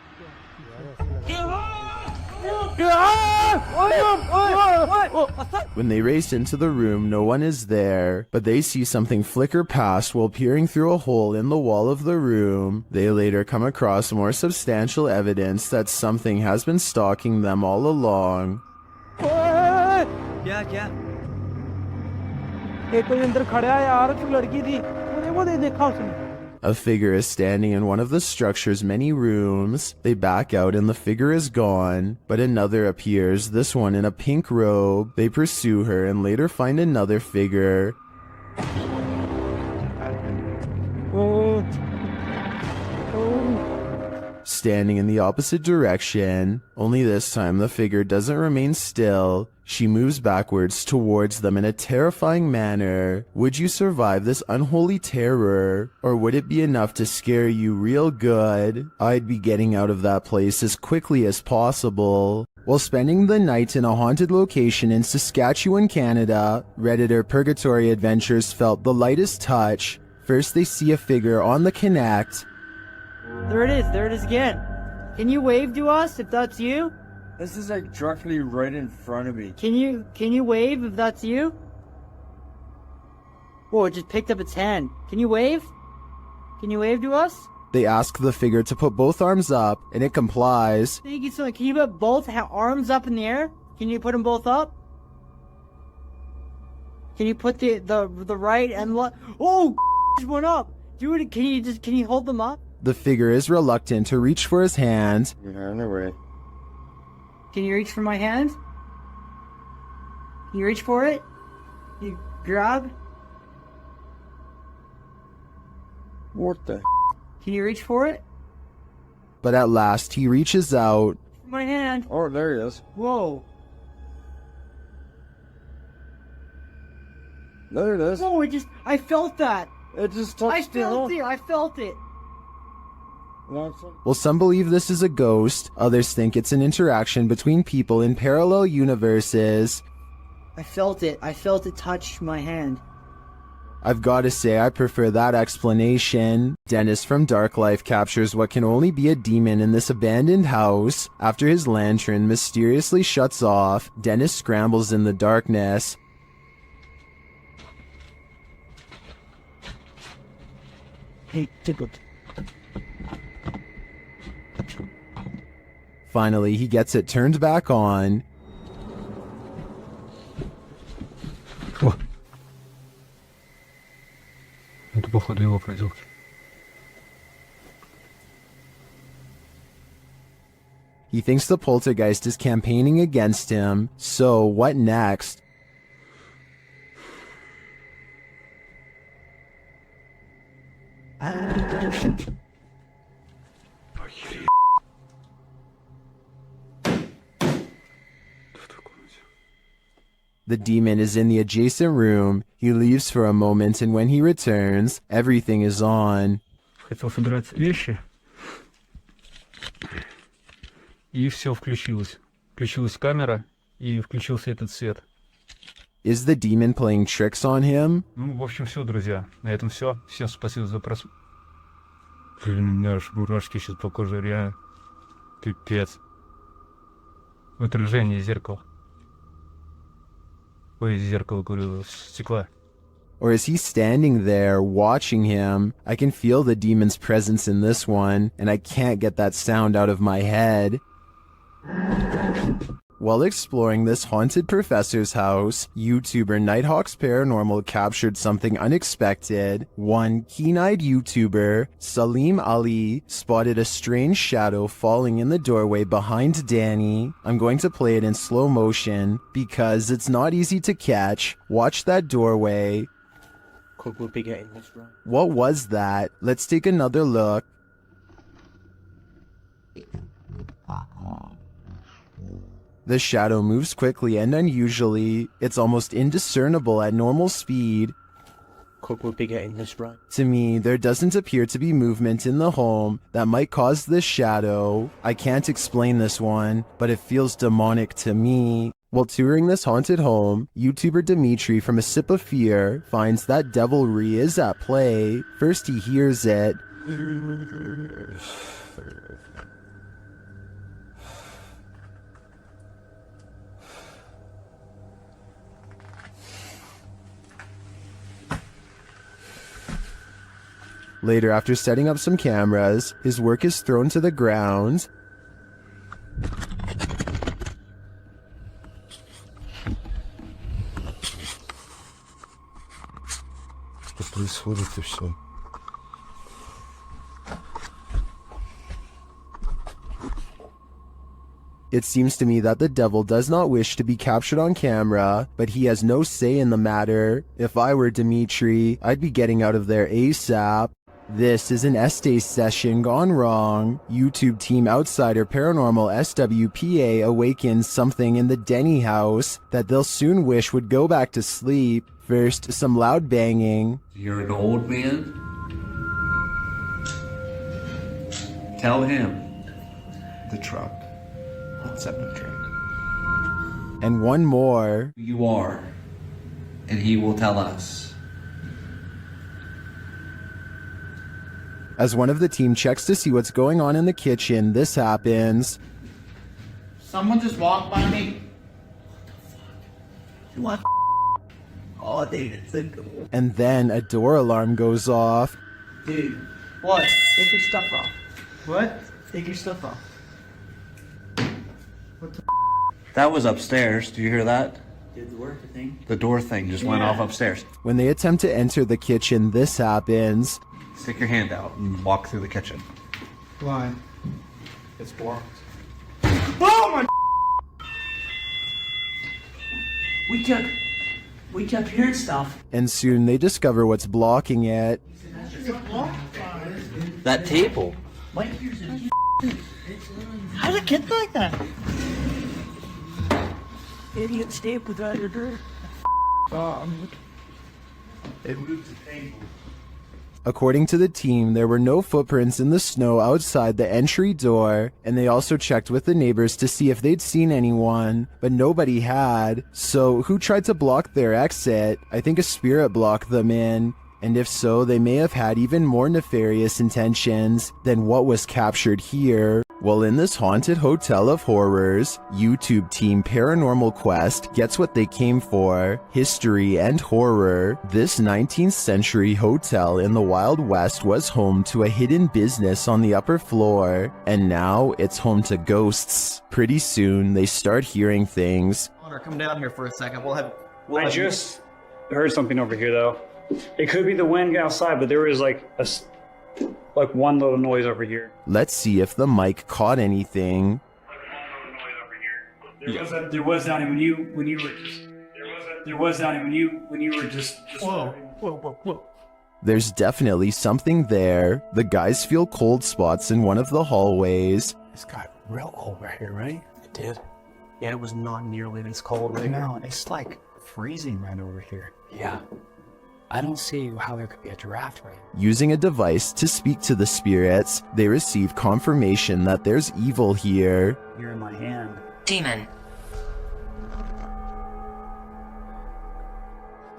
When they race into the room, no one is there, but they see something flicker past while peering through a hole in the wall of the room. They later come across more substantial evidence that something has been stalking them all along. A figure is standing in one of the structure's many rooms. They back out and the figure is gone, but another appears, this one in a pink robe. They pursue her and later find another figure. Standing in the opposite direction, only this time the figure doesn't remain still. She moves backwards towards them in a terrifying manner. Would you survive this unholy terror? Or would it be enough to scare you real good? I'd be getting out of that place as quickly as possible. While spending the night in a haunted location in Saskatchewan, Canada, Redditor Purgatory Adventures felt the lightest touch. First they see a figure on the Connect. There it is again. Can you wave to us if that's you? This is like directly right in front of me. Can you wave if that's you? Whoa, it just picked up its hand. Can you wave? Can you wave to us? They ask the figure to put both arms up, and it complies. Thank you so much. Can you put both arms up in the air? Can you put them both up? Can you put the right and left? Oh, just went up. Do it. Can you hold them up? The figure is reluctant to reach for his hand. You're on the way. Can you reach for my hand? Can you reach for it? You grab? What the? Can you reach for it? But at last he reaches out. My hand. Oh, there he is. Whoa. There it is. No, I felt that. It just touched I felt it. While some believe this is a ghost, others think it's an interaction between people in parallel universes. I felt it. I felt it touch my hand. I've got to say I prefer that explanation. Dennis from Dark Life captures what can only be a demon in this abandoned house. After his lantern mysteriously shuts off, Dennis scrambles in the darkness. Hey, tickled. Finally, he gets it turned back on. Это походу его проделки. He thinks the poltergeist is campaigning against him, so what next? The demon is in the adjacent room. He leaves for a moment, and when he returns, everything is on. Хотел собирать вещи. И все включилось. Включилась камера, и включился этот свет. Is the demon playing tricks on him? Ну, в общем, все, друзья. На этом все. Всем спасибо за просмотр. Блин, у меня аж мурашки сейчас по коже, реально. Пипец. В отражении зеркала. Ой, зеркало, говорю, стекла. Or is he standing there watching him? I can feel the demon's presence in this one, and I can't get that sound out of my head. While exploring this haunted professor's house, YouTuber Nighthawk's Paranormal captured something unexpected. One keen-eyed YouTuber, Salim Ali, spotted a strange shadow falling in the doorway behind Danny. I'm going to play it in slow motion because it's not easy to catch. Watch that doorway. Could we be getting this right? What was that? Let's take another look. The shadow moves quickly and unusually. It's almost indiscernible at normal speed. Could we be getting this right? To me, there doesn't appear to be movement in the home that might cause this shadow. I can't explain this one, but it feels demonic to me. While touring this haunted home, YouTuber Dimitri from A Sip of Fear finds that devilry is at play. First he hears it. Later, after setting up some cameras, his work is thrown to the ground. Что происходит и все? It seems to me that the devil does not wish to be captured on camera, but he has no say in the matter. If I were Dimitri, I'd be getting out of there ASAP. This is an Estes session gone wrong. YouTube team outsider Paranormal SWPA awakens something in the Denny house that they'll soon wish would go back to sleep. First, some loud banging. You're an old man? Tell him. The truck. What's up the truck? And one more. Who you are, and he will tell us. As one of the team checks to see what's going on in the kitchen, this happens. Someone just walked by me. What? Oh, dude, it's a good. And then a door alarm goes off. Dude, what? Take your stuff off. What? Take your stuff off. What the? That was upstairs. Do you hear that? Did the work thing? The door thing just went off upstairs. When they attempt to enter the kitchen, this happens. Stick your hand out and walk through the kitchen. Why? It's blocked. Oh my! We kept hearing stuff. And soon they discover what's blocking it. That table. What? How'd it get like that? Idiot stayed without your door. It moved the table. According to the team, there were no footprints in the snow outside the entry door, and they also checked with the neighbors to see if they'd seen anyone, but nobody had. So who tried to block their exit? I think a spirit blocked them in. And if so, they may have had even more nefarious intentions than what was captured here. Well, in this haunted hotel of horrors, YouTube team Paranormal Quest gets what they came for: history and horror. This 19th century hotel in the Wild West was home to a hidden business on the upper floor, and now it's home to ghosts. Pretty soon, they start hearing things. Connor, come down here for a second. I just heard something over here, though. It could be the wind outside, but there was like one little noise over here. Let's see if the mic caught anything. There was Donnie when you were just. Whoa. There's definitely something there. The guys feel cold spots in one of the hallways. It's got real cold right here, right? It did. Yeah, it was not nearly this cold right No, it's like freezing right over here. Yeah. I don't see how there could be a draft right here. Using a device to speak to the spirits, they receive confirmation that there's evil here. You're in my hand. Demon.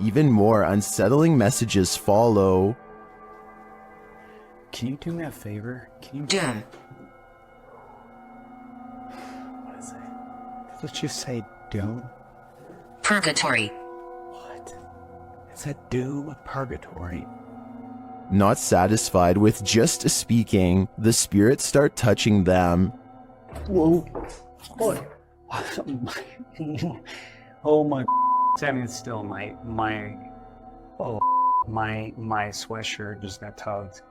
Even more unsettling messages follow. Can you do me a favor? Can you... Doom. What is it? Let's just say doom. Purgatory. It's a doom purgatory. Not satisfied with just speaking, the spirits start touching them. Whoa. Oh my. Standing still, my sweatshirt just got tugged.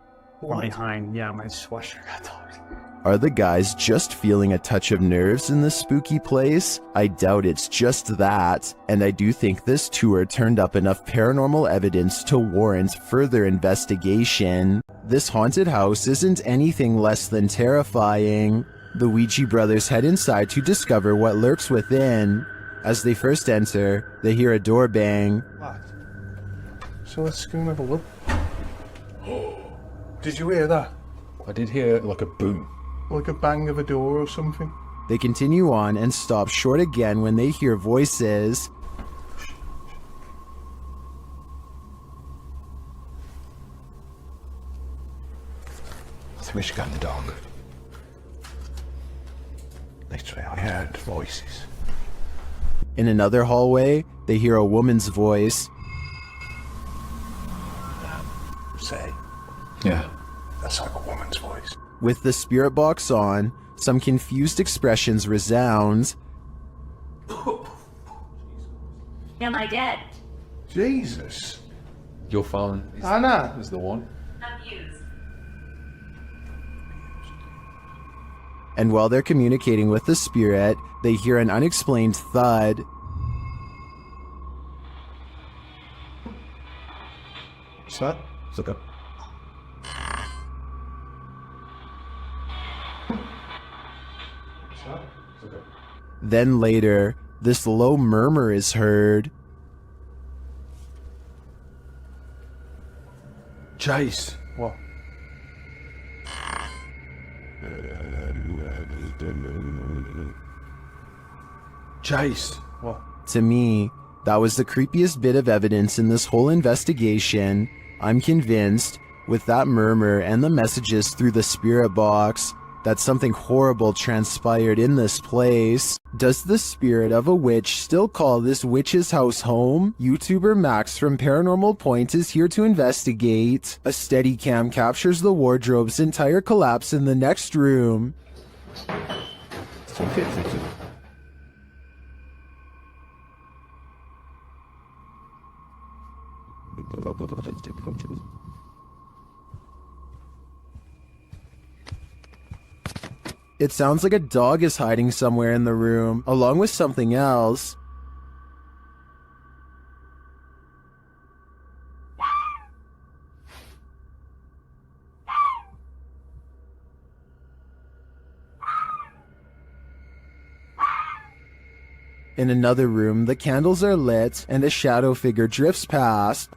From behind, yeah, my sweatshirt got tugged. Are the guys just feeling a touch of nerves in this spooky place? I doubt it's just that, and I do think this tour turned up enough paranormal evidence to warrant further investigation. This haunted house isn't anything less than terrifying. The Ouija brothers head inside to discover what lurks within. As they first enter, they hear a door bang. What? So let's go and have a look. Did you hear that? I did hear like a boom. Like a bang of a door or something. They continue on and stop short again when they hear voices. I think we should go in the dog. Literally, I heard voices. In another hallway, they hear a woman's voice. Say. Yeah. That's like a woman's voice. With the spirit box on, some confused expressions resound. Am I dead? Jesus. Your phone Anna is the one. Abused. And while they're communicating with the spirit, they hear an unexplained thud. What's that? It's like a... Then later, this low murmur is heard. Jace. What? Jace. What? To me, that was the creepiest bit of evidence in this whole investigation. I'm convinced, with that murmur and the messages through the spirit box, that something horrible transpired in this place. Does the spirit of a witch still call this witch's house home? YouTuber Max from Paranormal Point is here to investigate. A Steadicam captures the wardrobe's entire collapse in the next room. It sounds like a dog is hiding somewhere in the room, along with something else. In another room, the candles are lit and a shadow figure drifts past.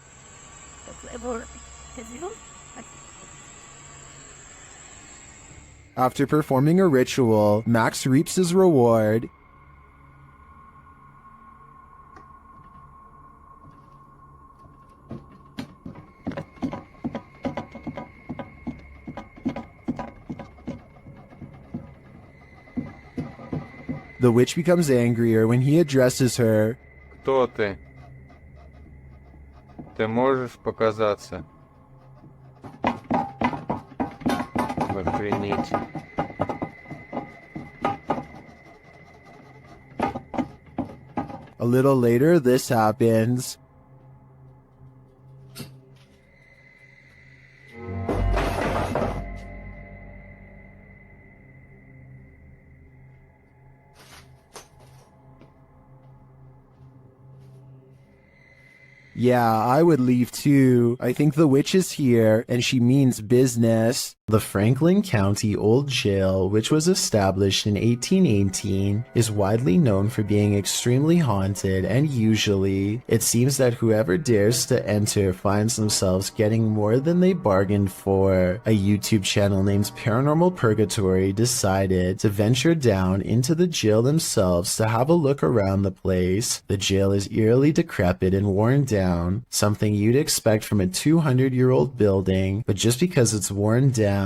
After performing a ritual, Max reaps his reward. The witch becomes angrier when he addresses her. Кто ты? Ты можешь показаться? Охренеть. A little later, this happens. Yeah, I would leave too. I think the witch is here, and she means business. The Franklin County Old Jail, which was established in 1818, is widely known for being extremely haunted, and usually, it seems that whoever dares to enter finds themselves getting more than they bargained for. A YouTube channel named Paranormal Purgatory decided to venture down into the jail themselves to have a look around the place. The jail is eerily decrepit and worn down, something you'd expect from a 200-year-old building, but just because it's worn down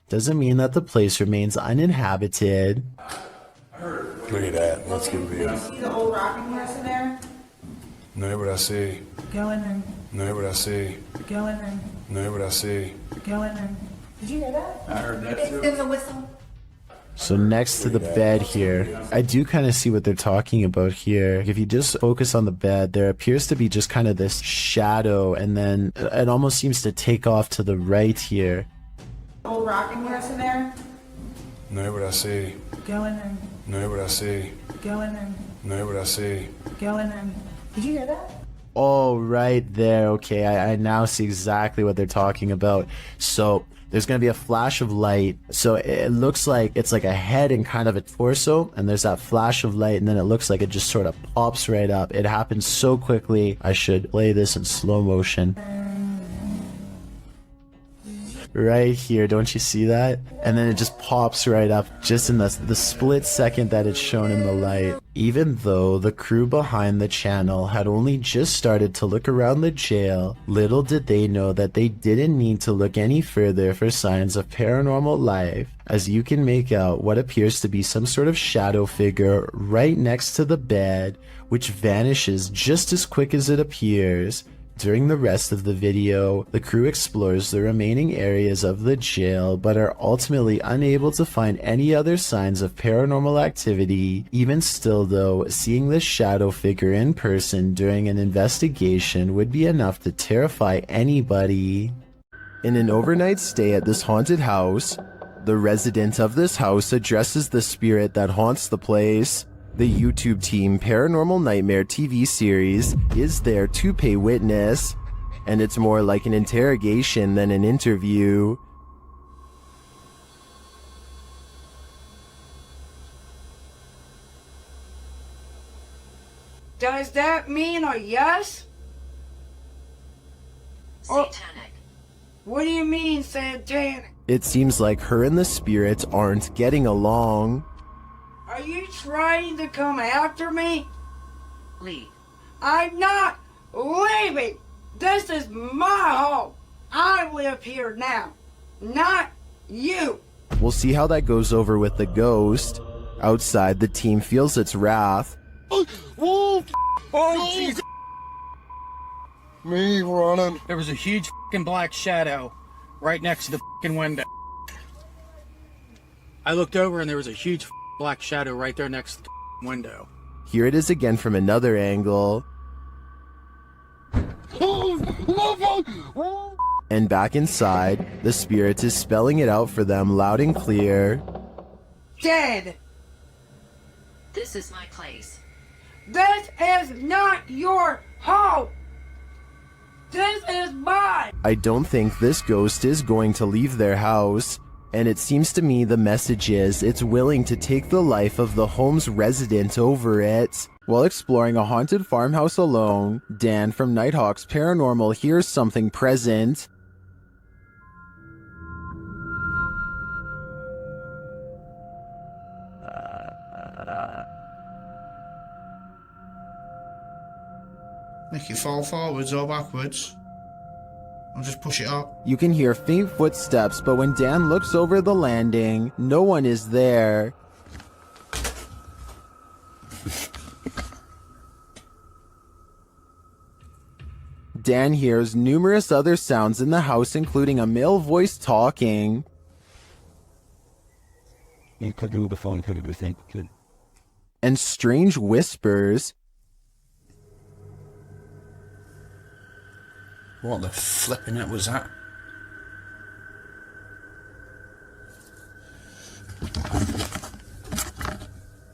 doesn't mean that the place remains uninhabited. Look at that. Let's give it a See the old rocking horse in there? No, what I see. Go in there. No, what I see. Go in there. No, what I see. Go in there. Did you hear that? I heard that too. It was a whistle. So next to the bed here, I do kind of see what they're talking about here. If you just focus on the bed, there appears to be just kind of this shadow, and then it almost seems to take off to the right here. Old rocking horse in there? No, what I see. Go in there. No, what I see. Go in there. No, what I see. Go in there. Did you hear that? Oh, right there. Okay, I now see exactly what they're talking about. So there's going to be a flash of light. So it looks like it's like a head and kind of a torso, and there's that flash of light, and then it looks like it just sort of pops right up. It happens so quickly. I should play this in slow motion. Right here, don't you see that? And then it just pops right up just in the split second that it's shown in the light. Even though the crew behind the channel had only just started to look around the jail, little did they know that they didn't need to look any further for signs of paranormal life, as you can make out what appears to be some sort of shadow figure right next to the bed, which vanishes just as quick as it appears. During the rest of the video, the crew explores the remaining areas of the jail, but are ultimately unable to find any other signs of paranormal activity. Even still though, seeing this shadow figure in person during an investigation would be enough to terrify anybody. In an overnight stay at this haunted house, the resident of this house addresses the spirit that haunts the place. The YouTube team Paranormal Nightmare TV series is there to pay witness, and it's more like an interrogation than an interview. Does that mean a yes? Satanic. What do you mean, satanic? It seems like her and the spirits aren't getting along. Are you trying to come after me? Leave. I'm not leaving. This is my home. I live here now, not you. We'll see how that goes over with the ghost. Outside, the team feels its wrath. Oh, jeez. Me running. There was a huge fucking black shadow right next to the fucking window. I looked over and there was a huge black shadow right there next to the window. Here it is again from another angle. And back inside, the spirit is spelling it out for them loud and clear. Dead. This is my place. This is not your home. This is mine. I don't think this ghost is going to leave their house. And it seems to me the message is it's willing to take the life of the home's resident over it. While exploring a haunted farmhouse alone, Dan from Nighthawk's Paranormal hears something present. Make it fall forwards or backwards. I'll just push it up. You can hear faint footsteps, but when Dan looks over the landing, no one is there. Dan hears numerous other sounds in the house, including a male voice talking. And strange whispers. What the flipping it was that?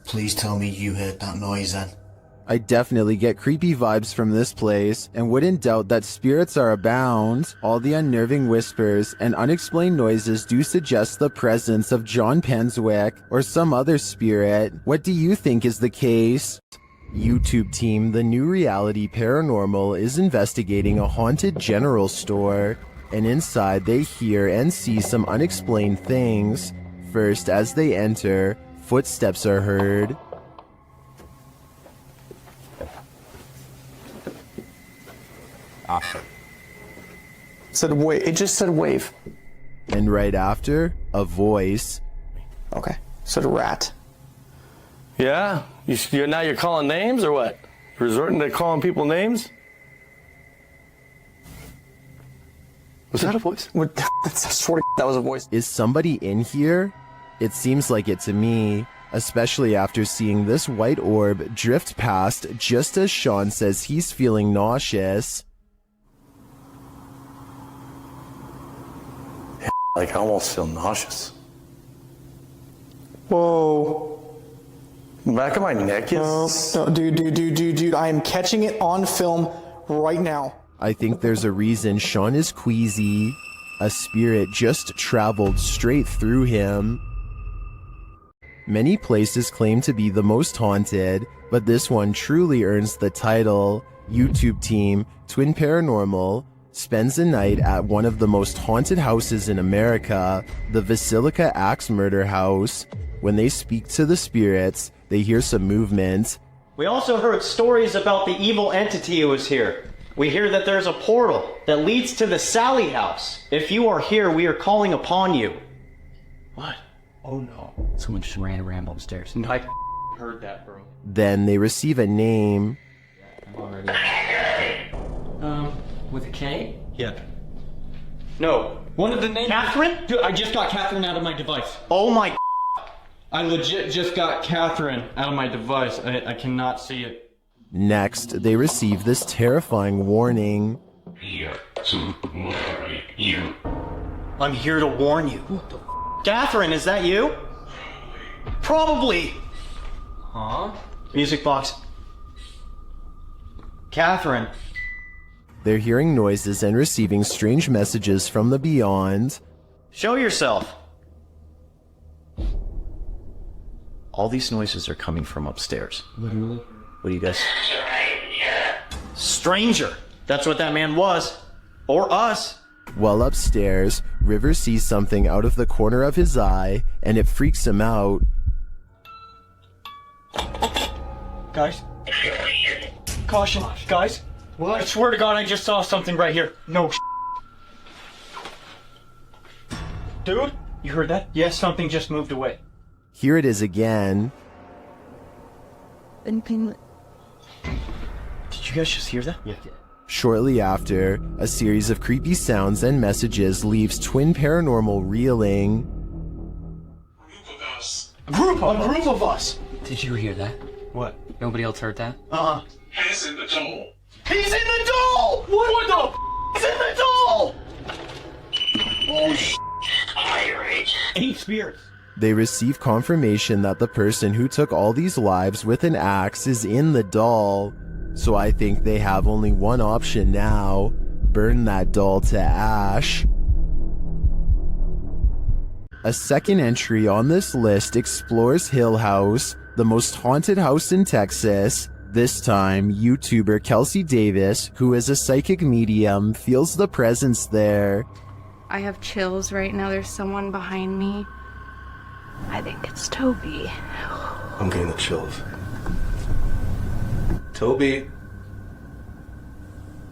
Please tell me you heard that noise then. I definitely get creepy vibes from this place, and wouldn't doubt that spirits are abound. All the unnerving whispers and unexplained noises do suggest the presence of John Penswick or some other spirit. What do you think is the case? YouTube team, the new reality Paranormal is investigating a haunted general store, and inside they hear and see some unexplained things. First, as they enter, footsteps are heard. Said wave. It just said wave. And right after, a voice. Okay. Said rat. Yeah? Now you're calling names or what? Resorting to calling people names? Was that a voice? I swear to that was a voice. Is somebody in here? It seems like it to me, especially after seeing this white orb drift past just as Sean says he's feeling nauseous. Like, I almost feel nauseous. Whoa. The back of my neck is... No, dude, I am catching it on film right now. I think there's a reason Sean is queasy. A spirit just traveled straight through him. Many places claim to be the most haunted, but this one truly earns the title. YouTube team, Twin Paranormal, spends a night at one of the most haunted houses in America, the Basilica Axe Murder House. When they speak to the spirits, they hear some movement. We also heard stories about the evil entity who was here. We hear that there's a portal that leads to the Sally house. If you are here, we are calling upon you. What? Oh no. Someone just ran around upstairs. No, I heard that, bro. Then they receive a name. With a K? Yeah. No. One of the names. Catherine? Dude, I just got Catherine out of my device. Oh my. I legit just got Catherine out of my device. I cannot see it. Next, they receive this terrifying warning. Here to murder you. I'm here to warn you. What the Catherine, is that you? Probably. Huh? Music box. Catherine. They're hearing noises and receiving strange messages from the beyond. Show yourself. All these noises are coming from upstairs. Literally? What do you guys... Stranger! That's what that man was. Or us. While upstairs, River sees something out of the corner of his eye, and it freaks him out. Guys. Caution, guys. What? I swear to God, I just saw something right here. No Dude, you heard that? Yes, something just moved away. Here it is again. Did you guys just hear that? Yeah. Shortly after, a series of creepy sounds and messages leaves Twin Paranormal reeling. A group of us! Did you hear that? What? Nobody else heard that? He's in the doll! He's in the doll! What the He's in the doll! Oh, pirate. 8 spirits. They receive confirmation that the person who took all these lives with an axe is in the doll. So I think they have only one option now. Burn that doll to ash. A second entry on this list explores Hill House, the most haunted house in Texas. This time, YouTuber Kelsey Davis, who is a psychic medium, feels the presence there. I have chills right now. There's someone behind me. I think it's Toby. I'm getting the chills. Toby.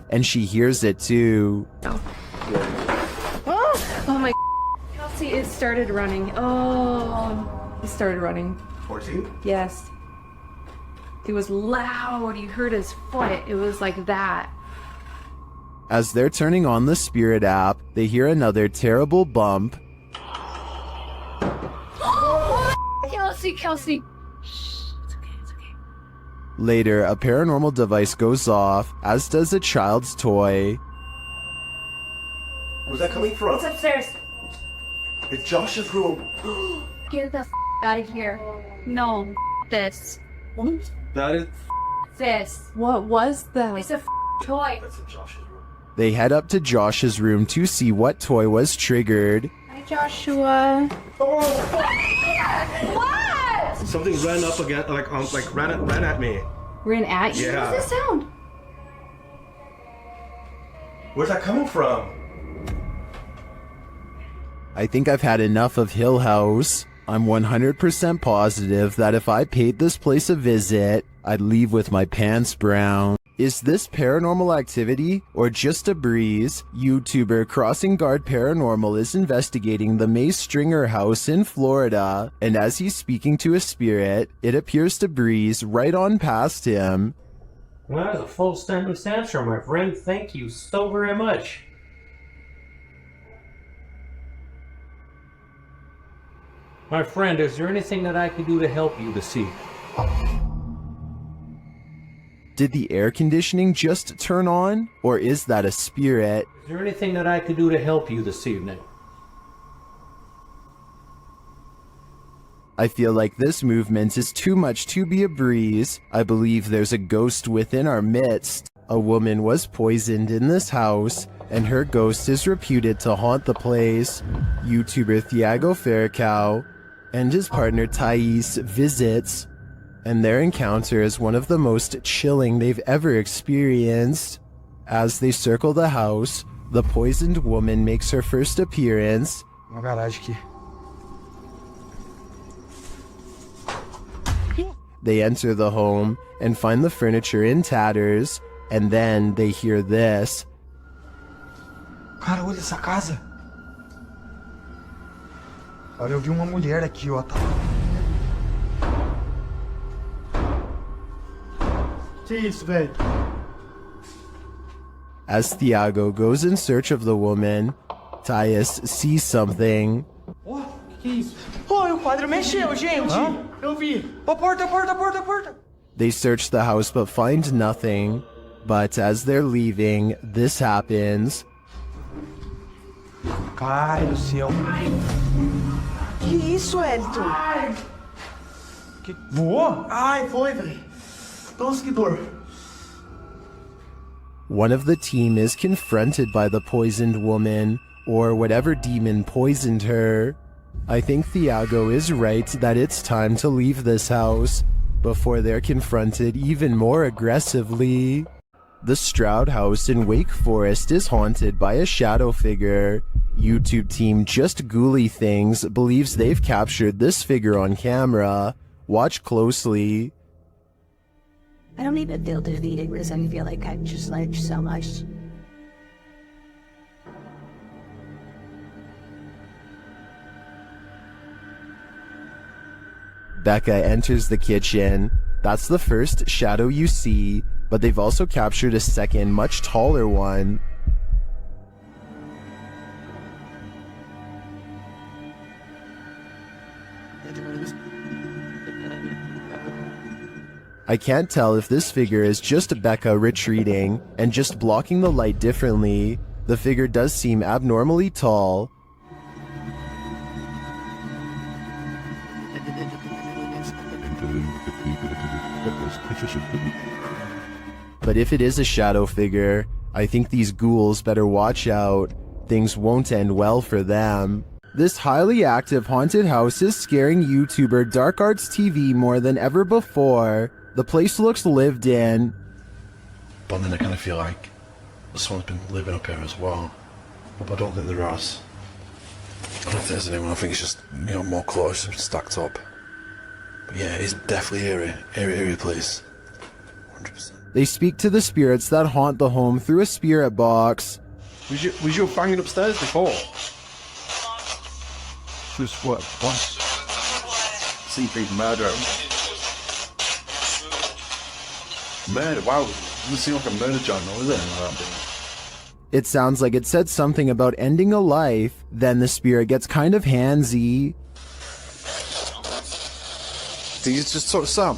And she hears it too. Oh my. Kelsey, it started running. Oh, it started running. 14? Yes. It was loud. You heard his foot. It was like that. As they're turning on the Spirit app, they hear another terrible bump. Kelsey. Later, a paranormal device goes off, as does a child's toy. Where's that coming from? It's upstairs. It's Josh's room. Get the out of here. No, this. That is. This. What was that? It's a toy. That's in Josh's room. They head up to Josh's room to see what toy was triggered. Hi, Joshua. What? Something ran up again, ran at me. Ran at you? Yeah. What's the sound? Where's that coming from? I think I've had enough of Hill House. I'm 100% positive that if I paid this place a visit, I'd leave with my pants brown. Is this paranormal activity or just a breeze? YouTuber Crossing Guard Paranormal is investigating the May Stringer house in Florida, and as he's speaking to a spirit, it appears to breeze right on past him. Well, that was a full sentence answer, my friend. Thank you so very much. My friend, is there anything that I can do to help you this evening? Did the air conditioning just turn on? Or is that a spirit? Is there anything that I could do to help you this evening? I feel like this movement is too much to be a breeze. I believe there's a ghost within our midst. A woman was poisoned in this house, and her ghost is reputed to haunt the place. YouTuber Thiago Ferracao and his partner Thais visits, and their encounter is one of the most chilling they've ever experienced. As they circle the house, the poisoned woman makes her first appearance. Uma garagem aqui. They enter the home and find the furniture in tatters, and then they hear this. Cara, olha essa casa. Olha, eu vi uma mulher aqui, ó. Que isso, velho? As Thiago goes in search of the woman, Thais sees something. Ó, que isso? Ó, o quadro mexeu, gente. Hã? Eu vi. Ó, porta. They search the house but find nothing. But as they're leaving, this happens. Ai, do céu. Que isso, Elton? Que... Voou? Ai, foi, velho. Nossa, que dor. One of the team is confronted by the poisoned woman, or whatever demon poisoned her. I think Thiago is right that it's time to leave this house before they're confronted even more aggressively. The Stroud house in Wake Forest is haunted by a shadow figure. YouTube team Just Ghouly Things believes they've captured this figure on camera. Watch closely. I don't even feel defeated because I feel like I've just learned so much. Becca enters the kitchen. That's the first shadow you see, but they've also captured a second, much taller one. I can't tell if this figure is just Becca retreating and just blocking the light differently. The figure does seem abnormally tall. But if it is a shadow figure, I think these ghouls better watch out. Things won't end well for them. This highly active haunted house is scaring YouTuber Dark Arts TV more than ever before. The place looks lived in. But then I kind of feel like someone's been living up here as well. But I don't think there is. I don't think there's anyone. I think it's just, you know, more clothes stacked up. But yeah, it's definitely eerie place. 100%. They speak to the spirits that haunt the home through a spirit box. Was you banging upstairs before? Just what? CP murder. Murder? Wow, it doesn't seem like a murder joint, though, is it? It sounds like it said something about ending a life, then the spirit gets kind of handsy. Did you just talk to Sam?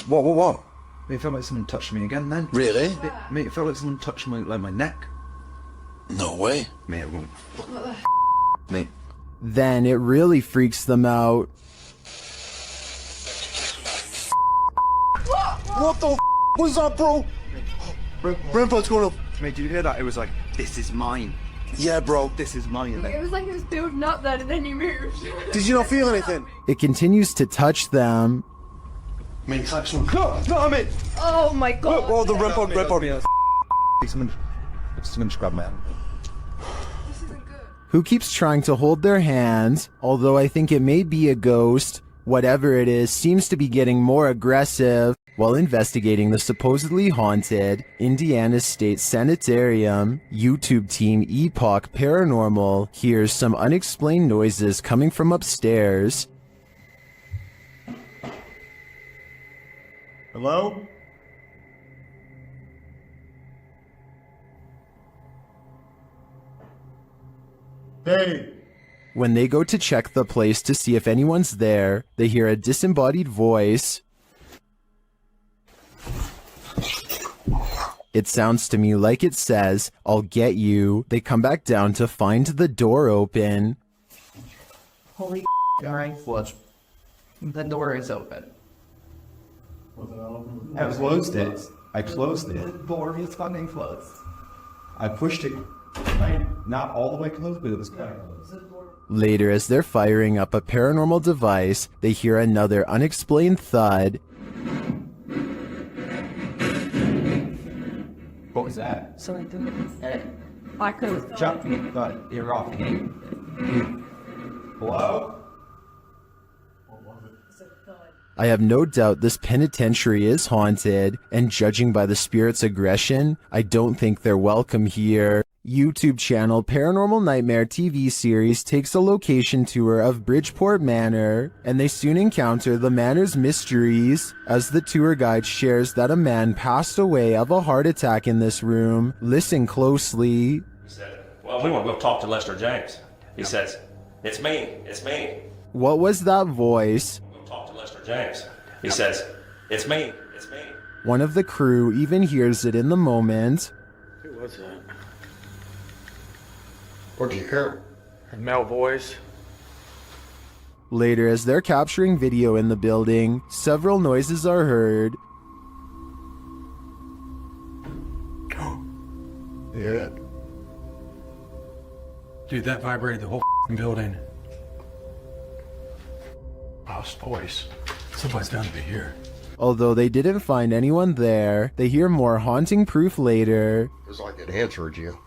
What? Mate, it felt like someone touched me again then. Really? Mate, it felt like someone touched my neck. No way. Mate, I won't. Mate. Then it really freaks them out. What the was that, bro? Grandpa, what's going on? Mate, did you hear that? It was like, this is mine. Yeah, bro. This is mine. It was like it was building up then and then you moved. Did you not feel anything? It continues to touch them. I mean, touch someone. No, I mean. Oh my god. Oh, the red pod. Someone just grabbed my hand. Who keeps trying to hold their hands, although I think it may be a ghost. Whatever it is seems to be getting more aggressive. While investigating the supposedly haunted Indiana State Sanitarium, YouTube team Epoch Paranormal hears some unexplained noises coming from upstairs. Hello? Hey! When they go to check the place to see if anyone's there, they hear a disembodied voice. It sounds to me like it says, "I'll get you." They come back down to find the door open. Holy alright. What? The door is open. I closed it. The door is fucking closed. I pushed it. Not all the way closed, but it was kind of close. Later, as they're firing up a paranormal device, they hear another unexplained thud. What was that? So I could have Jump me, but you're off. Hello? I have no doubt this penitentiary is haunted, and judging by the spirit's aggression, I don't think they're welcome here. YouTube channel Paranormal Nightmare TV series takes a location tour of Bridgeport Manor, and they soon encounter the manor's mysteries, as the tour guide shares that a man passed away of a heart attack in this room. Listen closely. He said, well, we want to go talk to Lester James. He says, it's me. What was that voice? Go talk to Lester James. He says, it's me. One of the crew even hears it in the moment. Who was that? What did you hear? A male voice. Later, as they're capturing video in the building, several noises are heard. Yeah. Dude, that vibrated the whole building. House voice. Somebody's down to be here. Although they didn't find anyone there, they hear more haunting proof later. It was like it answered you.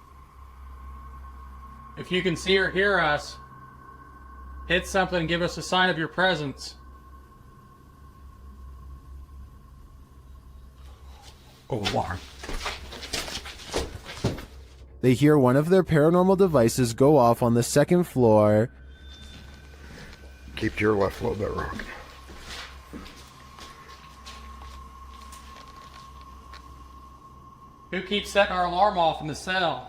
If you can see or hear us, hit something and give us a sign of your presence. Oh, alarm. They hear one of their paranormal devices go off on the second floor. Keep to your left a little bit, Rock. Who keeps setting our alarm off in the cell?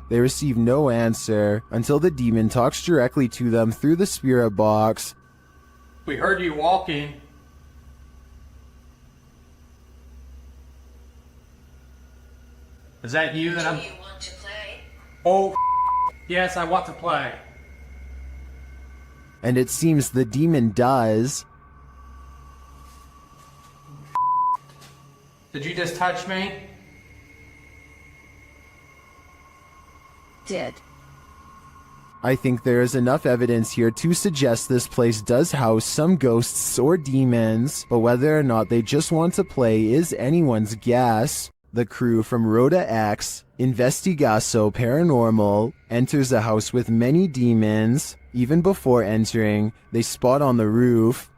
They receive no answer until the demon talks directly to them through the spirit box. We heard you walking. Is that you that I'm... Do you want to play? Oh, yes, I want to play. And it seems the demon does. Did you just touch me? Did. I think there is enough evidence here to suggest this place does house some ghosts or demons, but whether or not they just want to play is anyone's guess. The crew from Rhoda X, Investigaso Paranormal, enters a house with many demons. Even before entering, they spot on the roof.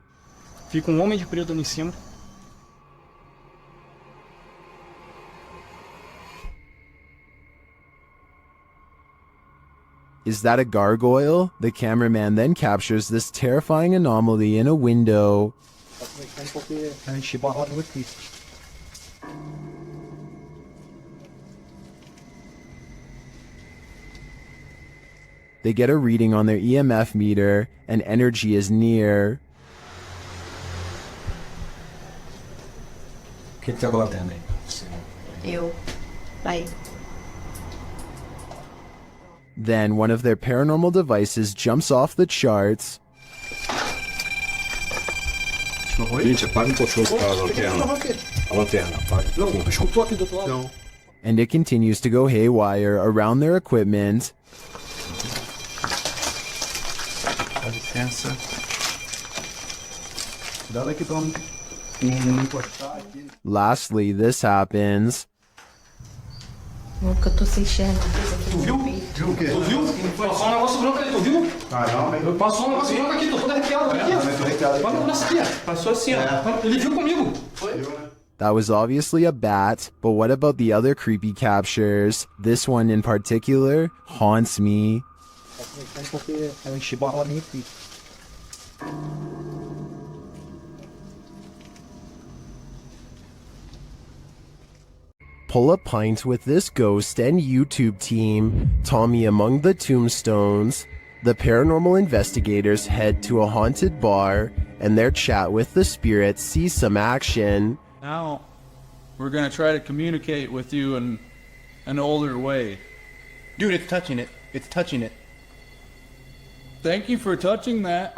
Fica homem de preto ali em cima. Is that a gargoyle? The cameraman then captures this terrifying anomaly in a window. And she bought one with me. They get a reading on their EMF meter, and energy is near. Eu. Vai. Then one of their paranormal devices jumps off the charts. And it continues to go haywire around their equipment. Lastly, this happens. Nunca tô sentindo. Tu viu? Viu o quê? Tu viu? Passou um negócio branco ali, tu viu? Caramba. Passou um negócio branco aqui, tô todo arrepiado aqui. Eu tô arrepiado. Olha nessa aqui, ó. Passou assim, ó. Ele viu comigo. Foi? That was obviously a bat, but what about the other creepy captures? This one in particular haunts me. Pull a pint with this ghost and YouTube team, Tommy among the tombstones. The paranormal investigators head to a haunted bar, and their chat with the spirits sees some action. Now, we're gonna try to communicate with you in an older way. Dude, it's touching it. It's touching it. Thank you for touching that.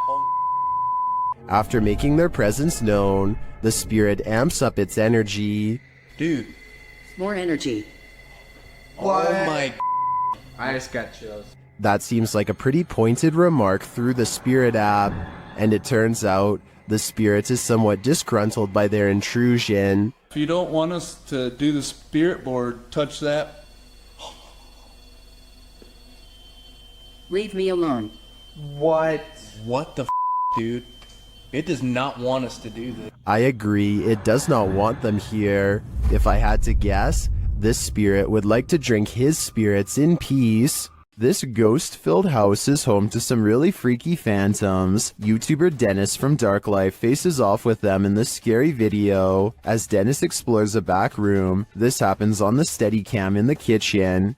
After making their presence known, the spirit amps up its energy. Dude. More energy. What? Oh my. I just got chills. That seems like a pretty pointed remark through the spirit app, and it turns out the spirit is somewhat disgruntled by their intrusion. If you don't want us to do the spirit board, touch that. Leave me alone. What? What the dude? It does not want us to do this. I agree, it does not want them here. If I had to guess, this spirit would like to drink his spirits in peace. This ghost-filled house is home to some really freaky phantoms. YouTuber Dennis from Dark Life faces off with them in this scary video. As Dennis explores a back room, this happens on the Steadicam in the kitchen.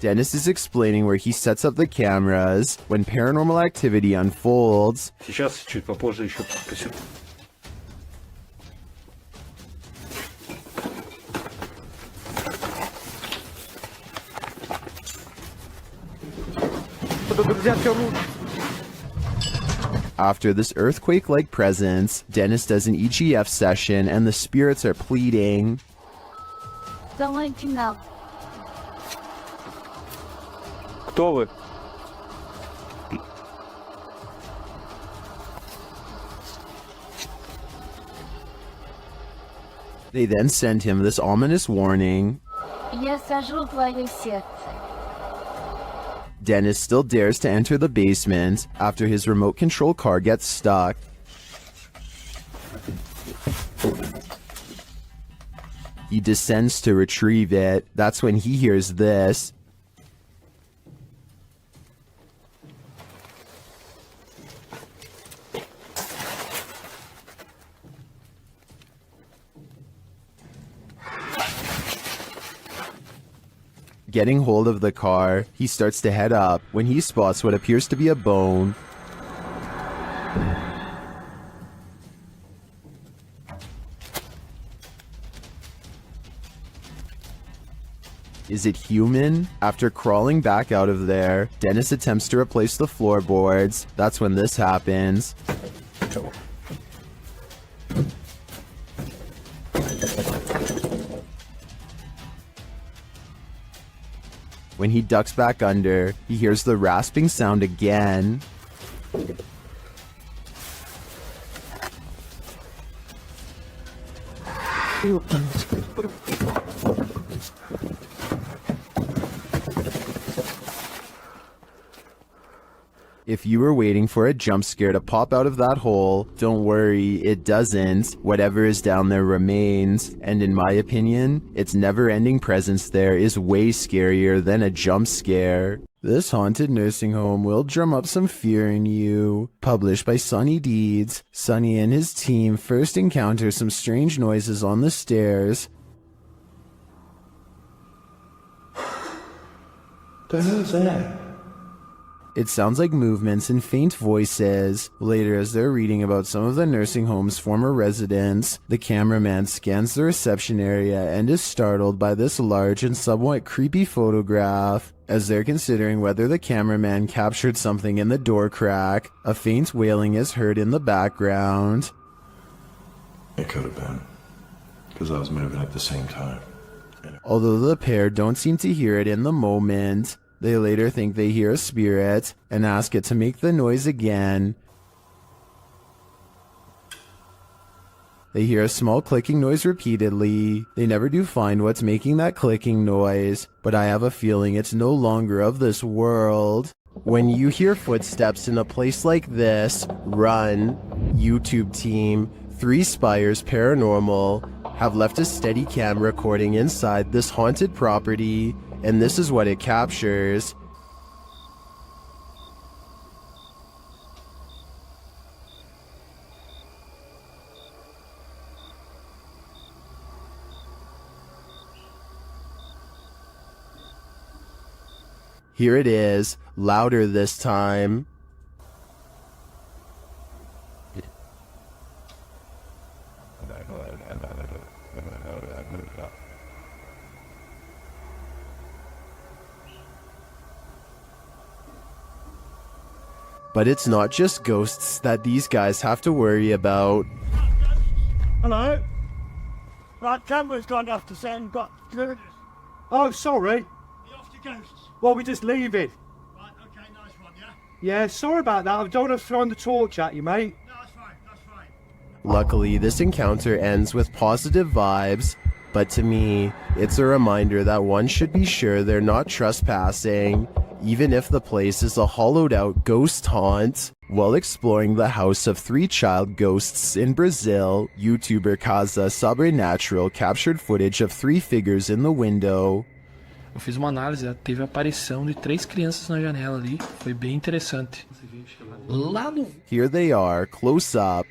Dennis is explaining where he sets up the cameras when paranormal activity unfolds. Сейчас чуть попозже еще посмотрю. After this earthquake-like presence, Dennis does an EGF session and the spirits are pleading. Don't let you know. Кто вы? They then send him this ominous warning. Yes, ajudo você. Dennis still dares to enter the basement after his remote control car gets stuck. He descends to retrieve it. That's when he hears this. Getting hold of the car, he starts to head up when he spots what appears to be a bone. Is it human? After crawling back out of there, Dennis attempts to replace the floorboards. That's when this happens. When he ducks back under, he hears the rasping sound again. If you were waiting for a jump scare to pop out of that hole, don't worry, it doesn't. Whatever is down there remains, and in my opinion, its never-ending presence there is way scarier than a jump scare. This haunted nursing home will drum up some fear in you. Published by Sonny Deeds, Sonny and his team first encounter some strange noises on the stairs. The hell's that? It sounds like movements and faint voices. Later, as they're reading about some of the nursing home's former residents, the cameraman scans the reception area and is startled by this large and somewhat creepy photograph. As they're considering whether the cameraman captured something in the door crack, a faint wailing is heard in the background. It could have been, because I was moving at the same time. Although the pair don't seem to hear it in the moment, they later think they hear a spirit and ask it to make the noise again. They hear a small clicking noise repeatedly. They never do find what's making that clicking noise, but I have a feeling it's no longer of this world. When you hear footsteps in a place like this, run. YouTube team, 3 Spires Paranormal, have left a steady cam recording inside this haunted property, and this is what it captures. Here it is, louder this time. But it's not just ghosts that these guys have to worry about. Hello? Right, camera's gone off the send. Oh, sorry. Well, we're just leaving. Right, okay, nice one, yeah? Yeah, sorry about that. I don't want to throw the torch at you, mate. No, that's fine, that's fine. Luckily, this encounter ends with positive vibes, but to me, it's a reminder that one should be sure they're not trespassing, even if the place is a hollowed-out ghost haunt. While exploring the house of 3 child ghosts in Brazil, YouTuber Casa Sobrenatural captured footage of 3 figures in the window. Eu fiz uma análise, teve a aparição de 3 crianças na janela ali, foi bem interessante. Lá no... Here they are, close up.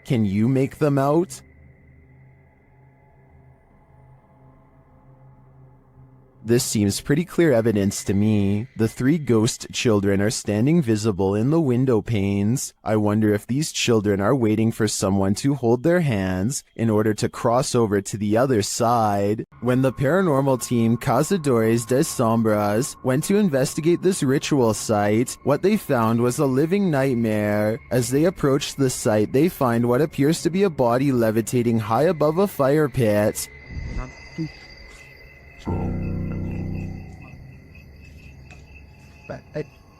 Can you make them out? This seems pretty clear evidence to me. The 3 ghost children are standing visible in the window panes. I wonder if these children are waiting for someone to hold their hands in order to cross over to the other side. When the paranormal team Cazadores de Sombras went to investigate this ritual site, what they found was a living nightmare. As they approached the site, they find what appears to be a body levitating high above a fire pit.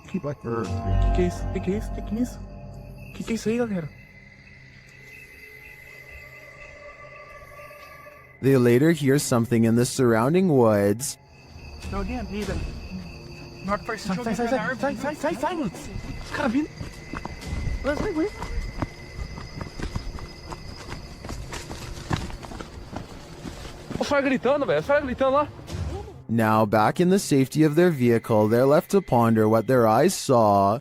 Que é isso? Que é isso? Que é isso? Que é isso aí, galera? They later hear something in the surrounding woods. Não, nem Not first. Sai, Lutz. Os caras vindo. Vai. Os caras gritando, velho. Os caras gritando lá. Now, back in the safety of their vehicle, they're left to ponder what their eyes saw.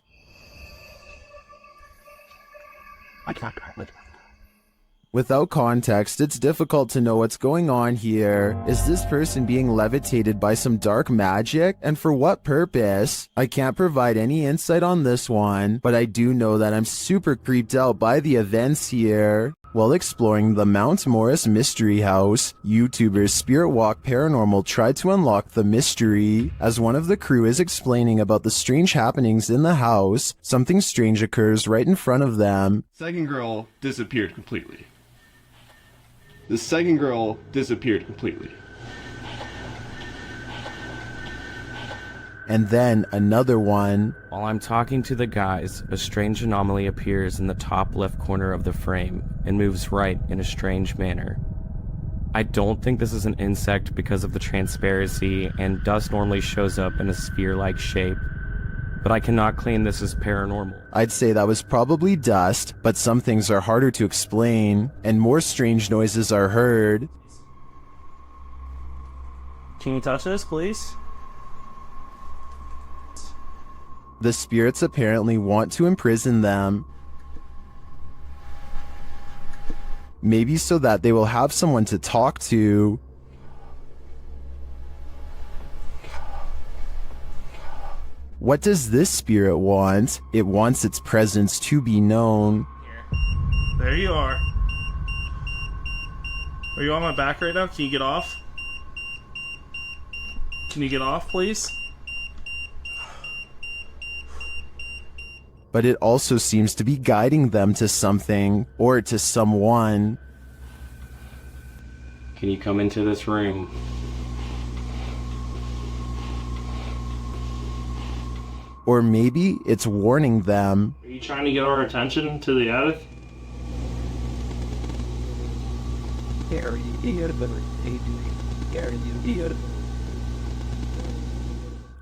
Without context, it's difficult to know what's going on here. Is this person being levitated by some dark magic? And for what purpose? I can't provide any insight on this one, but I do know that I'm super creeped out by the events here. While exploring the Mount Morris Mystery House, YouTubers Spirit Walk Paranormal tried to unlock the mystery. As one of the crew is explaining about the strange happenings in the house, something strange occurs right in front of them. Second girl disappeared completely. The second girl disappeared completely. and then another one. While I'm talking to the guys, a strange anomaly appears in the top left corner of the frame and moves right in a strange manner. I don't think this is an insect because of the transparency, and dust normally shows up in a sphere-like shape, but I cannot claim this is paranormal. I'd say that was probably dust, but some things are harder to explain, and more strange noises are heard. Can you touch this, please? The spirits apparently want to imprison them. Maybe so that they will have someone to talk to. What does this spirit want? It wants its presence to be known. There you are. Are you on my back right now? Can you get off? Can you get off, please? But it also seems to be guiding them to something, or to someone. Can you come into this room? Or maybe it's warning them. Are you trying to get our attention to the attic?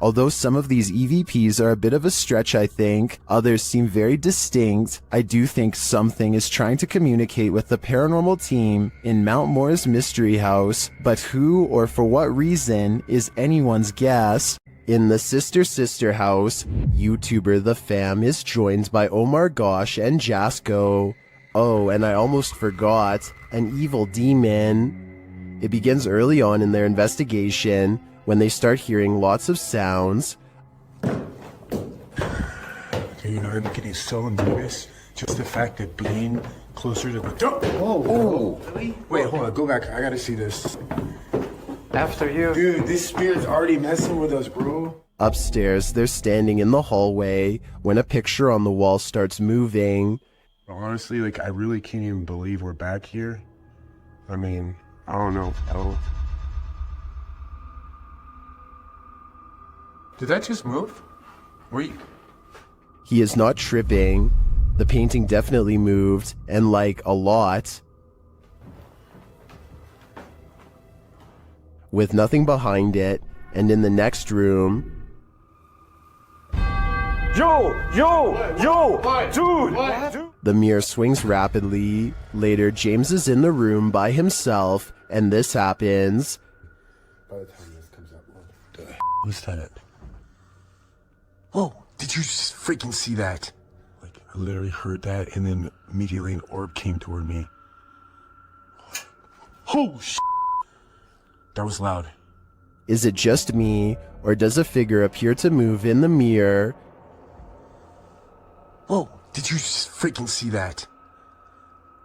Although some of these EVPs are a bit of a stretch, I think, others seem very distinct, I do think something is trying to communicate with the paranormal team in Mount Moore's mystery house, but who or for what reason is anyone's guess. In the Sister house, YouTuber The Fam is joined by Omar Gosh and Jasko. Oh, and I almost forgot, an evil demon. It begins early on in their investigation, when they start hearing lots of sounds. You know, I'm getting so nervous. Just the fact that being closer to the... Whoa. Really? Wait, hold on. Go back. I gotta see this. After you. Dude, this spirit's already messing with us, bro. Upstairs, they're standing in the hallway when a picture on the wall starts moving. Honestly, like, I really can't even believe we're back here. I mean, I don't know. Did that just move? He is not tripping. The painting definitely moved, and like a lot. With nothing behind it, and in the next room... Dude! The mirror swings rapidly. Later, James is in the room by himself, and this happens. By the time this comes out, what the was that? Oh, did you just freaking see that? Like, I literally heard that, and then immediately an orb came toward me. Oh, shit! That was loud. Is it just me, or does a figure appear to move in the mirror? Oh, did you just freaking see that?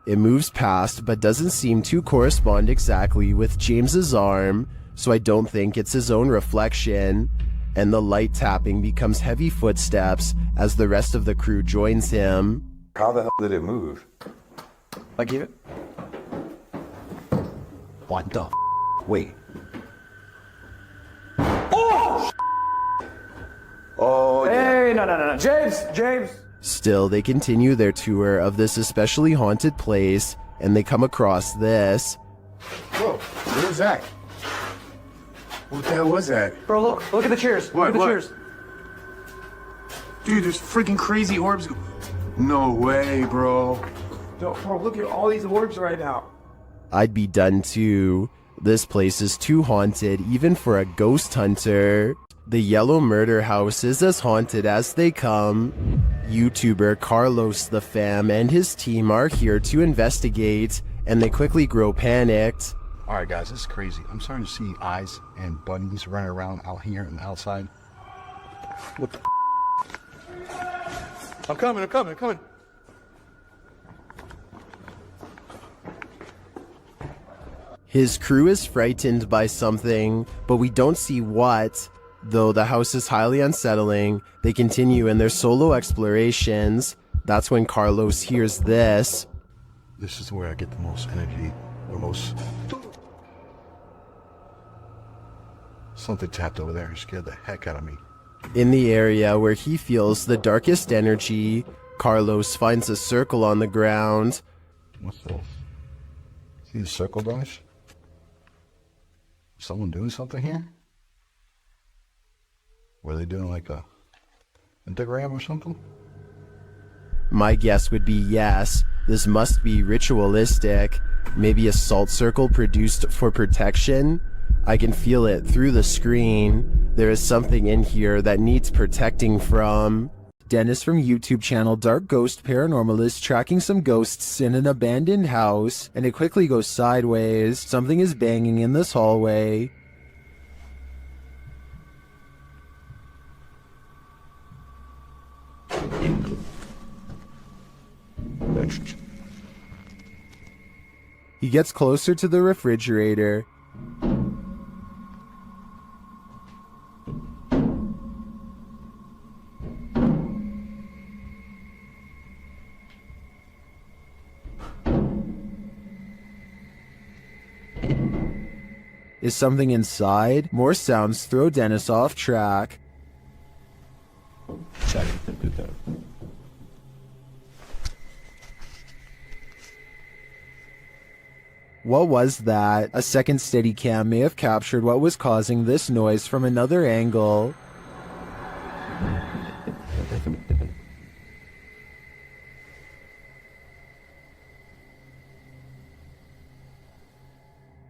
It moves past, but doesn't seem to correspond exactly with James's arm, so I don't think it's his own reflection. And the light tapping becomes heavy footsteps as the rest of the crew joins him. How the hell did it move? Like it? What the Wait. Oh, hey, no. James! Still, they continue their tour of this especially haunted place, and they come across this. Whoa, what was that? What the hell was that? Bro, look at the chairs. What? Look at the chairs. Dude, there's freaking crazy orbs. No way, bro. No, bro, look at all these orbs right now. I'd be done too. This place is too haunted even for a ghost hunter. The Yellow Murder House is as haunted as they come. YouTuber Carlos the Fam and his team are here to investigate, and they quickly grow panicked. Alright guys, this is crazy. I'm starting to see eyes and bunnies running around out here and outside. What the I'm coming. His crew is frightened by something, but we don't see what. Though the house is highly unsettling, they continue in their solo explorations. That's when Carlos hears this. This is where I get the most energy, the most... Something tapped over there and scared the heck out of me. In the area where he feels the darkest energy, Carlos finds a circle on the ground. What's this? See the circle, guys? Someone doing something here? Were they doing like a pentagram or something? My guess would be yes. This must be ritualistic. Maybe a salt circle produced for protection? I can feel it through the screen. There is something in here that needs protecting from. Dennis from YouTube channel Dark Ghost Paranormal is tracking some ghosts in an abandoned house, and it quickly goes sideways. Something is banging in this hallway. He gets closer to the refrigerator. Is something inside? More sounds throw Dennis off track. What was that? A second Steadicam may have captured what was causing this noise from another angle.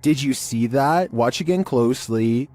Did you see that? Watch again closely.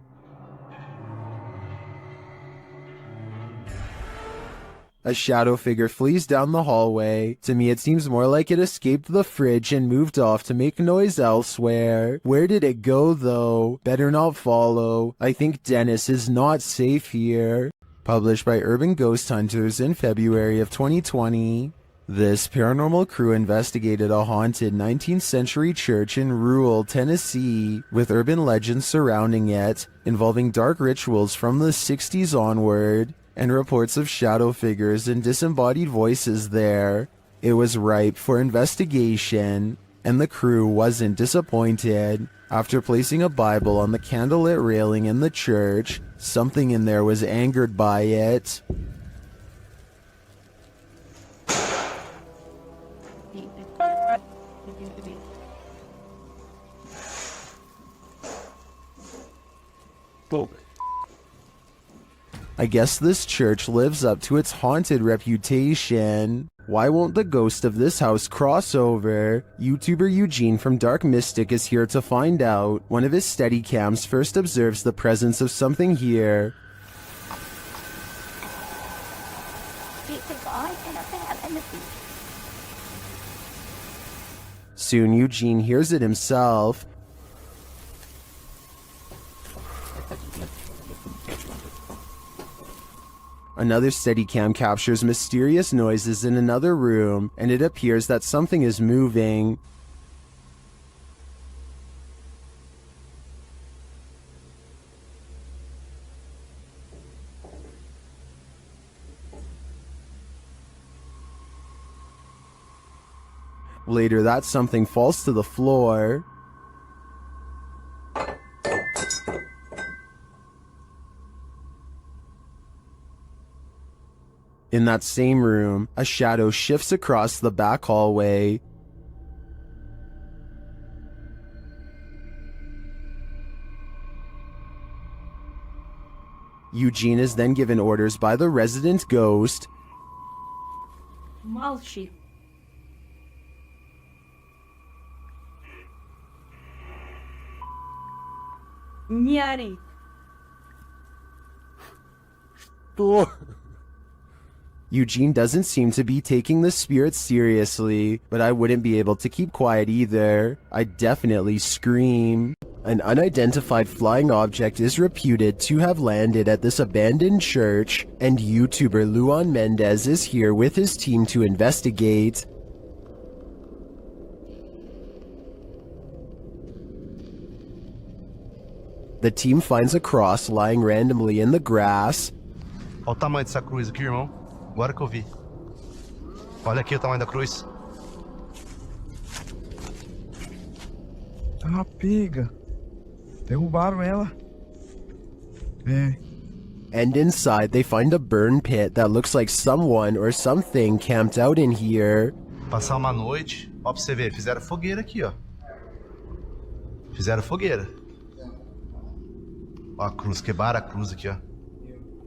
A shadow figure flees down the hallway. To me, it seems more like it escaped the fridge and moved off to make noise elsewhere. Where did it go, though? Better not follow. I think Dennis is not safe here. Published by Urban Ghost Hunters in February of 2020. This paranormal crew investigated a haunted 19th century church in rural Tennessee, with urban legends surrounding it, involving dark rituals from the 60s onward, and reports of shadow figures and disembodied voices there. It was ripe for investigation, and the crew wasn't disappointed. After placing a Bible on the candlelit railing in the church, something in there was angered by it. I guess this church lives up to its haunted reputation. Why won't the ghost of this house cross over? YouTuber Eugene from Dark Mystic is here to find out. One of his Steadicams first observes the presence of something here. Soon Eugene hears it himself. Another Steadicam captures mysterious noises in another room, and it appears that something is moving. Later, that something falls to the floor. In that same room, a shadow shifts across the back hallway. Eugene is then given orders by the resident ghost. Молчи. Не ори. Eugene doesn't seem to be taking the spirit seriously, but I wouldn't be able to keep quiet either. I'd definitely scream. An unidentified flying object is reputed to have landed at this abandoned church, and YouTuber Luan Mendez is here with his team to investigate. The team finds a cross lying randomly in the grass. Olha o tamanho dessa cruz aqui, irmão. Agora que eu vi. Olha aqui o tamanho da cruz. Ah, pega. Derrubaram ela. É. And inside, they find a burn pit that looks like someone or something camped out in here. Passar uma noite, ó pra você ver, fizeram fogueira aqui, ó. Fizeram fogueira. Ó a cruz, quebraram a cruz aqui, ó.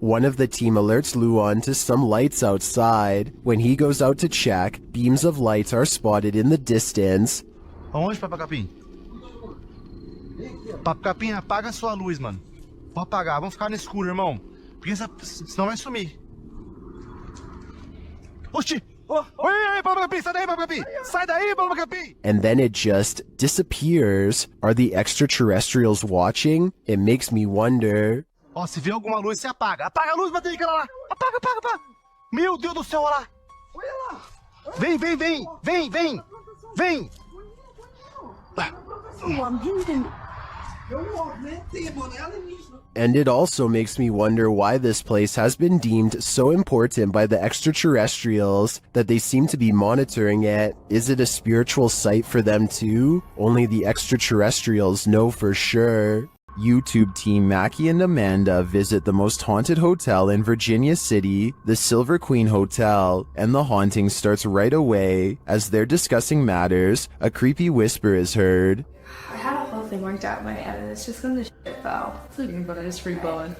One of the team alerts Luan to some lights outside. When he goes out to check, beams of lights are spotted in the distance. Aonde, Papo Capim? Papo Capim, apaga a sua luz, mano. Vou apagar, vamos ficar no escuro, irmão. Porque senão vai sumir. Oxi! Oi, Papo Capim, sai daí, Papo Capim! Sai daí, Papo Capim! And then it just disappears. Are the extraterrestrials watching? It makes me wonder. Ó, se vê alguma luz, você apaga. Apaga a luz, bater aquela lá. Apaga, apaga, apaga. Meu Deus do céu, olha lá. Olha lá. Vem, vem, vem. Vem, vem. Vem. And it also makes me wonder why this place has been deemed so important by the extraterrestrials that they seem to be monitoring it. Is it a spiritual site for them too? Only the extraterrestrials know for sure. YouTube team Mackie and Amanda visit the most haunted hotel in Virginia City, the Silver Queen Hotel, and the haunting starts right away. As they're discussing matters, a creepy whisper is heard. I had a whole thing worked out in my head and it's just gonna shit fell. It's okay, but I just free blowing.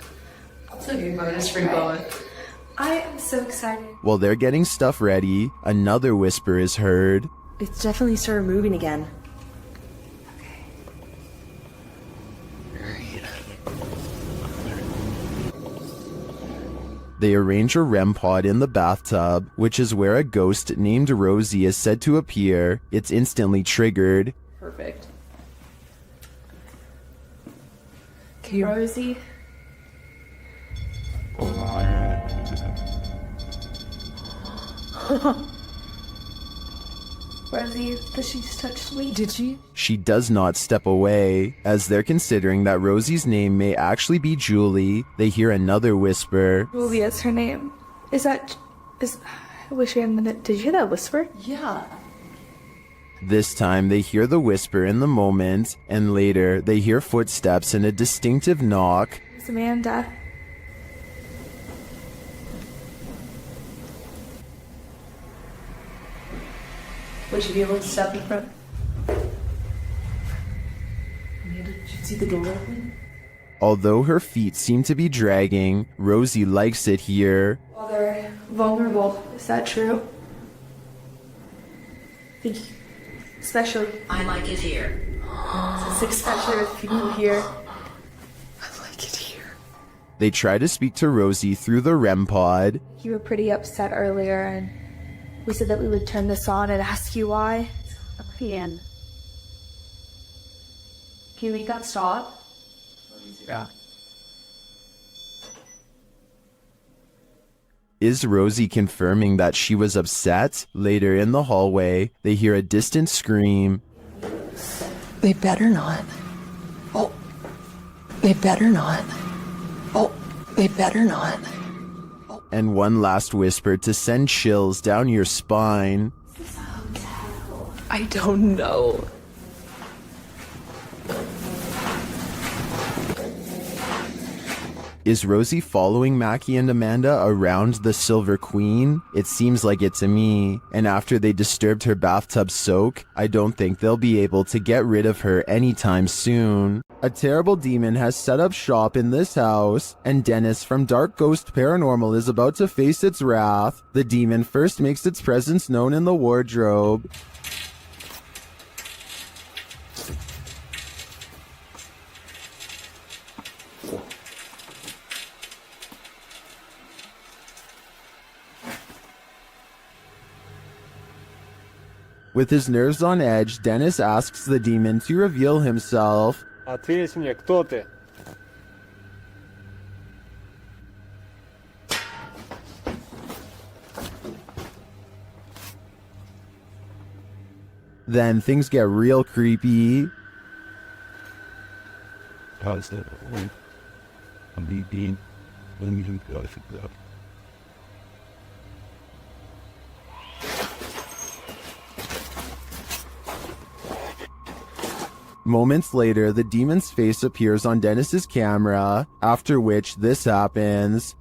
It's okay, but I just free blowing. I am so excited. While they're getting stuff ready, another whisper is heard. It's definitely started moving again. They arrange a REM pod in the bathtub, which is where a ghost named Rosie is said to appear. It's instantly triggered. Perfect. Okay, Rosie. Rosie, does she just touch me? Did she? She does not step away. As they're considering that Rosie's name may actually be Julie, they hear another whisper. Julia's her name. I wish we hadn't. Did you hear that whisper? Yeah. This time they hear the whisper in the moment, and later they hear footsteps and a distinctive knock. It's Amanda. Would you be able to step in front? Amanda, did you see the door open? Although her feet seem to be dragging, Rosie likes it here. Well, they're vulnerable. Is that true? Especially. I like it here. Especially with people here. I like it here. They try to speak to Rosie through the REM pod. You were pretty upset earlier, and we said that we would turn this on and ask you why. Can you make that stop? Yeah. Is Rosie confirming that she was upset? Later in the hallway, they hear a distant scream. They better not. Oh, they better not. Oh, they better not. And one last whisper to send chills down your spine. I don't know. Is Rosie following Mackie and Amanda around the Silver Queen? It seems like it to me. And after they disturbed her bathtub soak, I don't think they'll be able to get rid of her anytime soon. A terrible demon has set up shop in this house, and Dennis from Dark Ghost Paranormal is about to face its wrath. The demon first makes its presence known in the wardrobe. With his nerves on edge, Dennis asks the demon to reveal himself. Ответь мне, кто ты? Then things get real creepy. How's that? I'm being. Let me go. I think that. Moments later, the demon's face appears on Dennis's camera, after which this happens.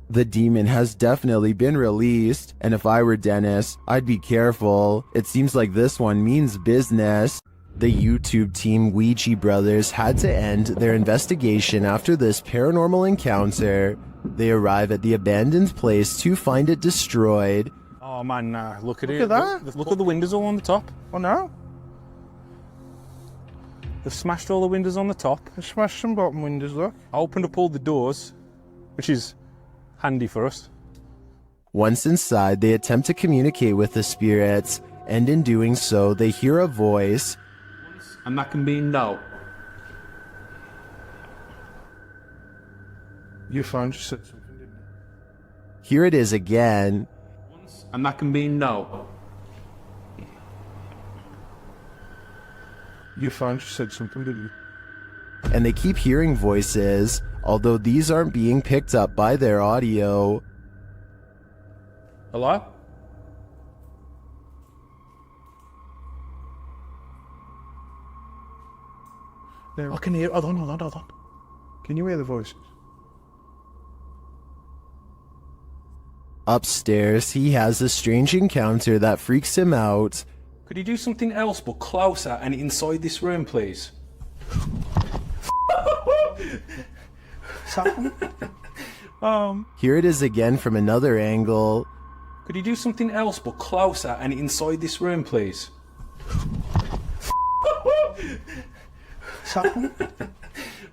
The demon has definitely been released, and if I were Dennis, I'd be careful. It seems like this one means business. The YouTube team Ouija Brothers had to end their investigation after this paranormal encounter. They arrive at the abandoned place to find it destroyed. Oh man, nah, look at Look it. at that. Look at the windows all on the top. Oh no? They've smashed all the windows on the top. They smashed some bottom windows, look. I opened up all the doors, which is handy for us. Once inside, they attempt to communicate with the spirits, and in doing so, they hear a voice. And that can be no. Your phone just said something, didn't it? Here it is again. And that can be no. Your phone just said something, didn't it? And they keep hearing voices, although these aren't being picked up by their audio. Hello? I can hear. Hold on. Can you hear the voices? Upstairs, he has a strange encounter that freaks him out. Could you do something else but closer and inside this room, please? Here it is again from another angle. Could you do something else but closer and inside this room, please?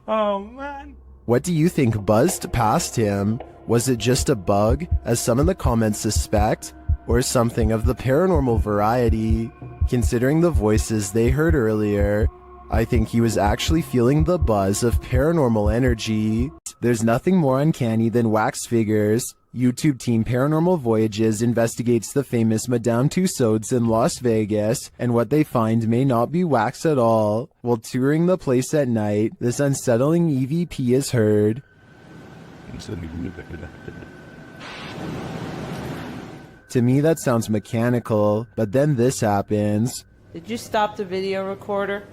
Oh man. What do you think buzzed past him? Was it just a bug, as some in the comments suspect, or something of the paranormal variety? Considering the voices they heard earlier, I think he was actually feeling the buzz of paranormal energy. There's nothing more uncanny than wax figures. YouTube team Paranormal Voyages investigates the famous Madame Tussauds in Las Vegas, and what they find may not be wax at all. While touring the place at night, this unsettling EVP is heard. To me, that sounds mechanical, but then this happens. Did you stop the video recorder?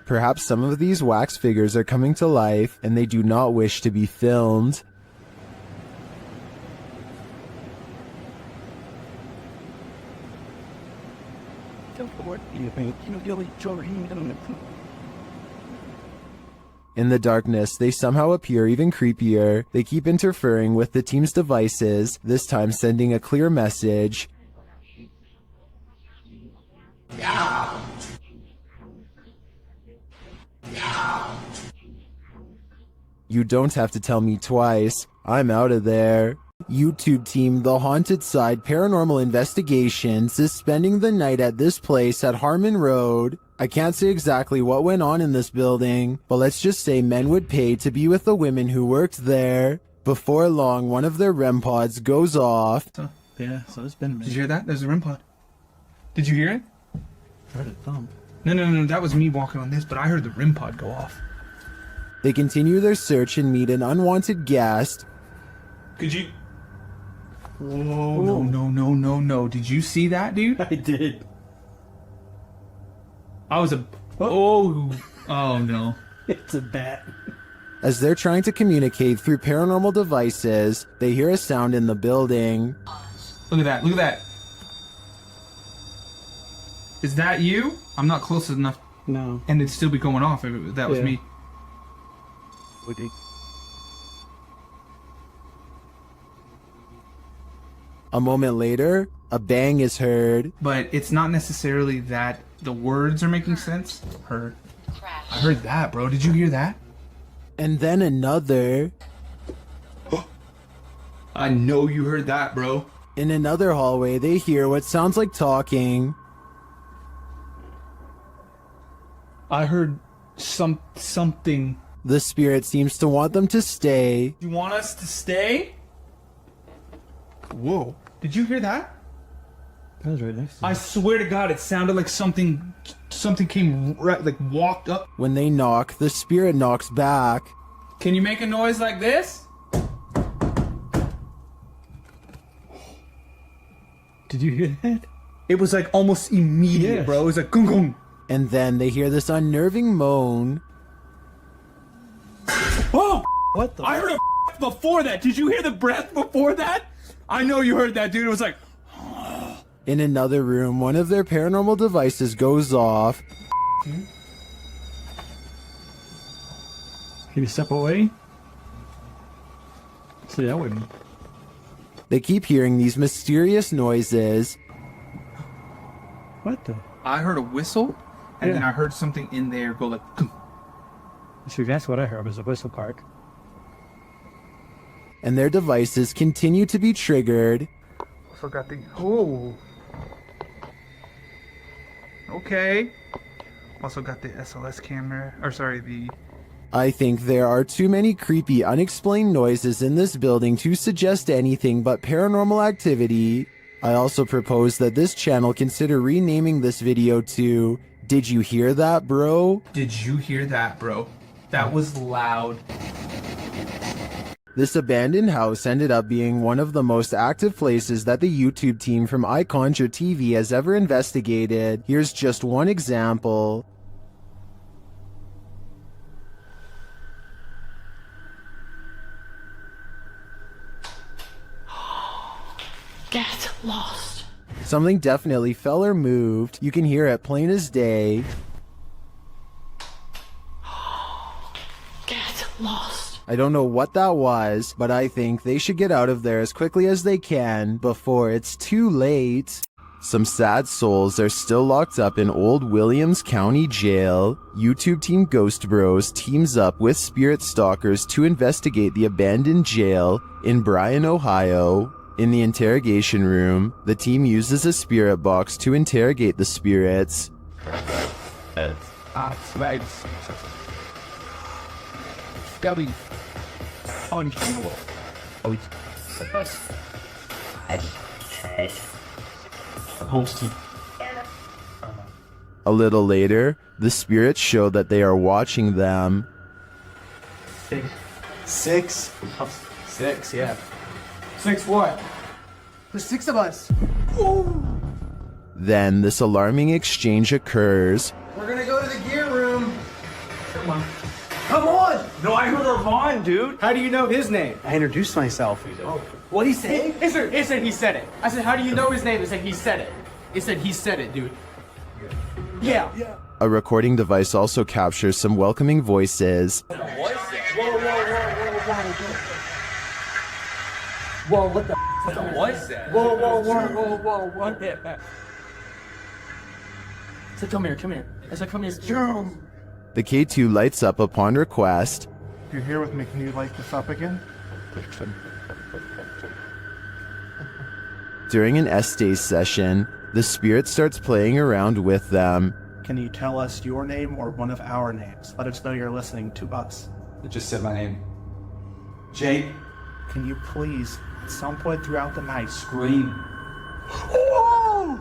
Perhaps some of these wax figures are coming to life, and they do not wish to be filmed. In the darkness, they somehow appear even creepier. They keep interfering with the team's devices, this time sending a clear message. You don't have to tell me twice. I'm out of there. YouTube team The Haunted Side Paranormal Investigations is spending the night at this place at Harmon Road. I can't say exactly what went on in this building, but let's just say men would pay to be with the women who worked there. Before long, one of their REM pods goes off. So it's been a minute. Did you hear that? There's a REM pod. Did you hear it? I heard a thump. No, that was me walking on this, but I heard the REM pod go off. They continue their search and meet an unwanted guest. Could you... Whoa, no. Did you see that, dude? I did. I was a... Oh no. It's a bat. As they're trying to communicate through paranormal devices, they hear a sound in the building. Look at that. Is that you? I'm not close enough. No. And it'd still be going off if that was me. A moment later, a bang is heard. But it's not necessarily that the words are making sense. I heard that, bro. Did you hear that? And then another. I know you heard that, bro. In another hallway, they hear what sounds like talking. I heard something. The spirit seems to want them to stay. You want us to stay? Whoa. Did you hear that? That was right next to me. I swear to God, it sounded like something something came right, like walked up. When they knock, the spirit knocks back. Can you make a noise like this? Did you hear that? It was like almost immediate, bro. It was like gung gung. And then they hear this unnerving moan. Oh! What the? I heard a before that. Did you hear the breath before that? I know you heard that, dude. It was like. In another room, one of their paranormal devices goes off. Can you step away? See, that wouldn't. They keep hearing these mysterious noises. What the? I heard a whistle, and then I heard something in there go like. See, that's what I heard was a whistle part. And their devices continue to be triggered. Forgot the. Oh. Okay. Also got the SLS camera, or sorry, the. I think there are too many creepy, unexplained noises in this building to suggest anything but paranormal activity. I also propose that this channel consider renaming this video to Did You Hear That, Bro? Did you hear that, bro? That was loud. This abandoned house ended up being one of the most active places that the YouTube team from iConjure TV has ever investigated. Here's just one example. Get lost. Something definitely fell or moved. You can hear it plain as day. Get lost. I don't know what that was, but I think they should get out of there as quickly as they can before it's too late. Some sad souls are still locked up in Old Williams County Jail. YouTube team Ghost Bros teams up with spirit stalkers to investigate the abandoned jail in Bryan, Ohio. In the interrogation room, the team uses a spirit box to interrogate the spirits. A little later, the spirits show that they are watching them. Six, yeah. 6 what? There's 6 of us. Ooh. Then this alarming exchange occurs. We're gonna go to the gear room. Come on. Come on! No, I heard Ravon, dude. How do you know his name? I introduced myself. Oh. What'd he say? He said he said it. I said, how do you know his name? He said he said it. He said he said it, dude. Yeah. A recording device also captures some welcoming voices. Whoa, what the f was that? Whoa, what that? I said, come here. I said, come here. The K2 lights up upon request. If you're here with me, can you light this up again? During an S-Days session, the spirit starts playing around with them. Can you tell us your name or one of our names? Let us know you're listening to us. It just said my name. Jake. Can you please, at some point throughout the night, Scream. Oh!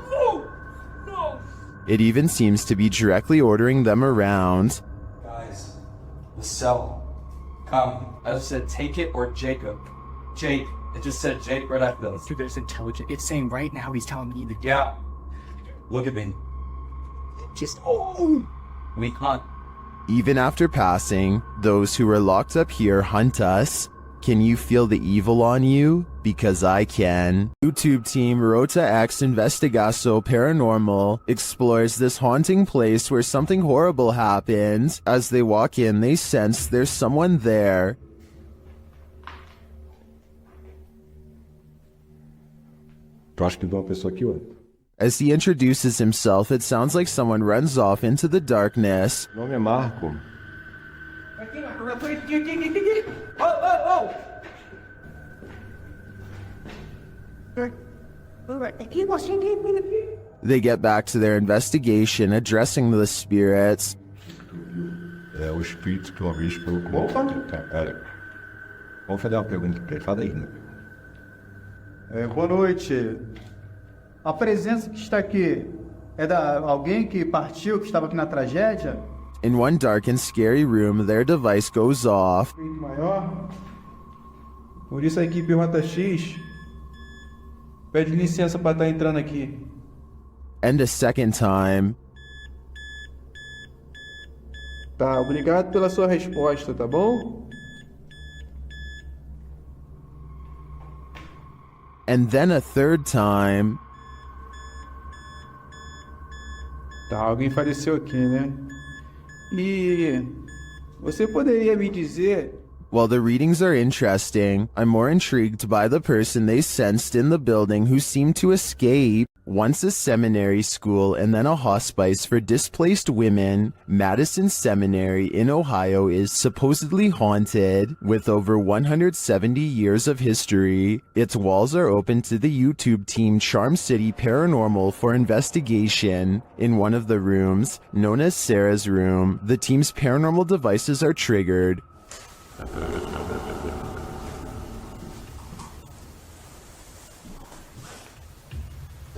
No! It even seems to be directly ordering them around. Guys, the cell. Come. I just said take it or Jacob. Jake. It just said Jake right after this. Dude, there's intelligent. It's saying right now he's telling me that. Yeah. Look at me. Just. We hunt. Even after passing, those who are locked up here hunt us. Can you feel the evil on you? Because I can. YouTube team Rota X Investigaso Paranormal explores this haunting place where something horrible happens. As they walk in, they sense there's someone there. As he introduces himself, it sounds like someone runs off into the darkness. Meu nome é Marco. They get back to their investigation, addressing the spirits. É o espírito que uma vez falou com... Opa, pera. Vamos fazer uma pergunta pra ele. Fala aí, né? Boa noite. A presença que está aqui É da alguém que partiu, que estava aqui na tragédia? In one dark and scary room, their device goes off. Maior. Por isso a equipe Rota X pede licença para estar entrando aqui. And a second time. Tá, obrigado pela sua resposta, tá bom? And then a third time. Tá, alguém faleceu aqui, né? E você poderia me dizer... While the readings are interesting, I'm more intrigued by the person they sensed in the building who seemed to escape. Once a seminary school and then a hospice for displaced women, Madison Seminary in Ohio is supposedly haunted. With over 170 years of history, its walls are open to the YouTube team Charm City Paranormal for investigation. In one of the rooms, known as Sarah's room, the team's paranormal devices are triggered.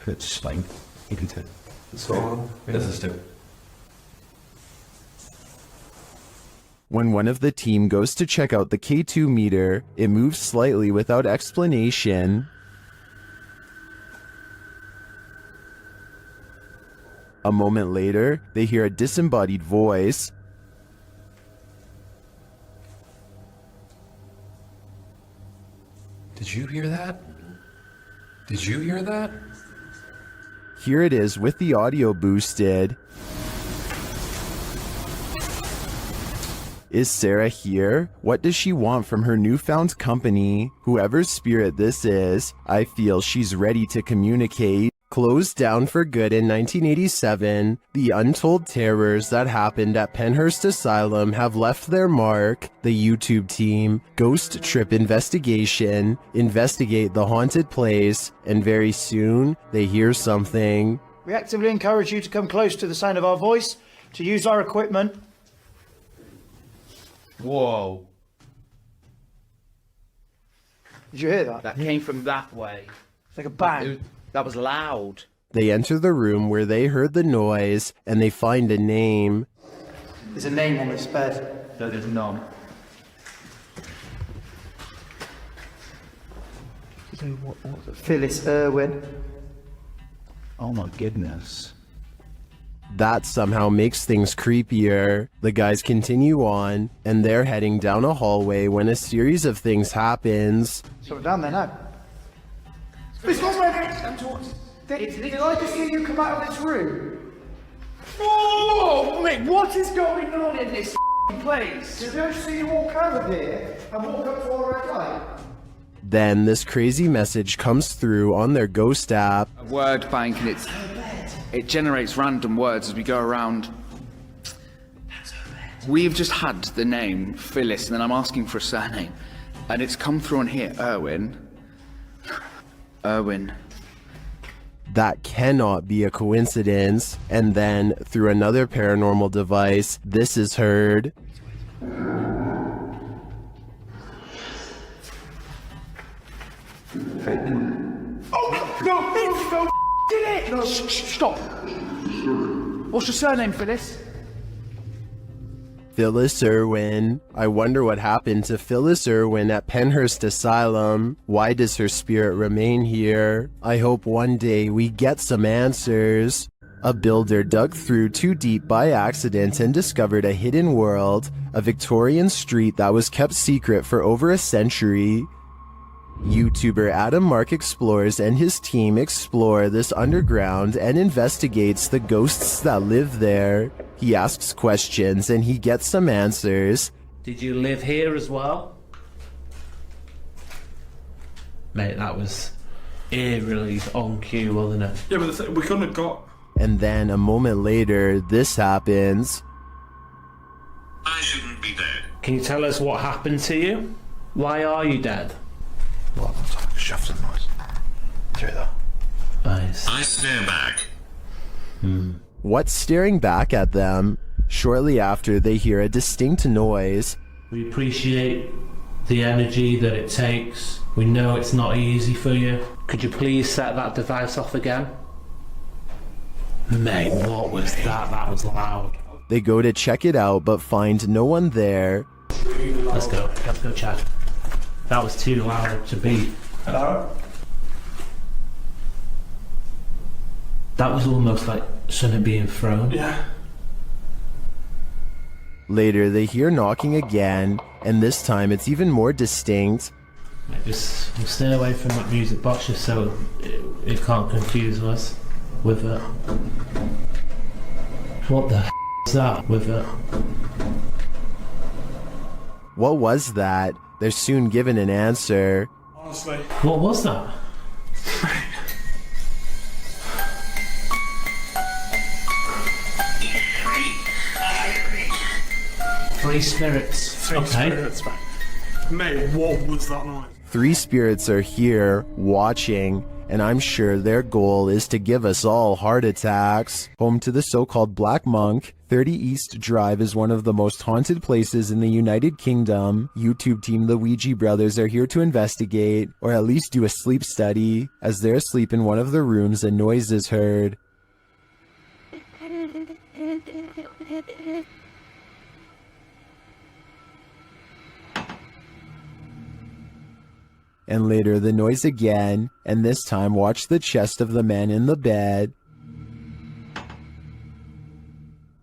It's like, so, this is too. When one of the team goes to check out the K2 meter, it moves slightly without explanation. A moment later, they hear a disembodied voice. Did you hear that? Did you hear that? Here it is with the audio boosted. Is Sarah here? What does she want from her newfound company? Whoever's spirit this is, I feel she's ready to communicate. Closed down for good in 1987, the untold terrors that happened at Penhurst Asylum have left their mark. The YouTube team, Ghost Trip Investigate the haunted place, and very soon, they hear something. We actively encourage you to come close to the sound of our voice, to use our equipment. Whoa. Did you hear that? That came from that way. It's like a bang. That was loud. They enter the room where they heard the noise, and they find a name. There's a name on this bed. No, there's none. Phyllis Irwin. Oh my goodness. That somehow makes things creepier. The guys continue on, and they're heading down a hallway when a series of things happens. So we're down there now. It's not working! Did I just hear you come out of this room? Oh, mate, what is going on in this place? Did I see you walk out of here and walk up to our red light? Then this crazy message comes through on their ghost app. A word bank, and it generates random words as we go around. We've just had the name Phyllis, and then I'm asking for a surname, and it's come through on here, Irwin. That cannot be a coincidence. And then, through another paranormal device, this is heard. Oh, no, did it! No, stop. What's your surname, Phyllis? Phyllis Irwin. I wonder what happened to Phyllis Irwin at Penhurst Asylum. Why does her spirit remain here? I hope one day we get some answers. A builder dug through too deep by accident and discovered a hidden world, a Victorian street that was kept secret for over a century. YouTuber Adam Mark Explores and his team explore this underground and investigates the ghosts that live there. He asks questions and he gets some answers. Did you live here as well? Mate, that was eerily on cue, wasn't it? Yeah, but we couldn't have got... And then a moment later, this happens. I shouldn't be dead. Can you tell us what happened to you? Why are you dead? Well, it's like a shuffling noise. Through there. Nice. I stare back. What's staring back at them? Shortly after, they hear a distinct noise. We appreciate the energy that it takes. We know it's not easy for you. Could you please set that device off again? Mate, what was that? That was loud. They go to check it out but find no one there. Let's go check. That was too loud to beat. Hello? That was almost like something being thrown. Yeah. Later, they hear knocking again, and this time it's even more distinct. Just stay away from that music box just so it can't confuse us with it. What the f is that with it? What was that? They're soon given an answer. Honestly. What was that? Three spirits. Three spirits, man. Mate, what was that noise? 3 spirits are here, watching, and I'm sure their goal is to give us all heart attacks. Home to the so-called Black Monk, 30 East Drive is one of the most haunted places in the United Kingdom. YouTube team The Ouija Brothers are here to investigate, or at least do a sleep study. As they're asleep in one of the rooms, a noise is heard. And later the noise again, and this time watch the chest of the man in the bed.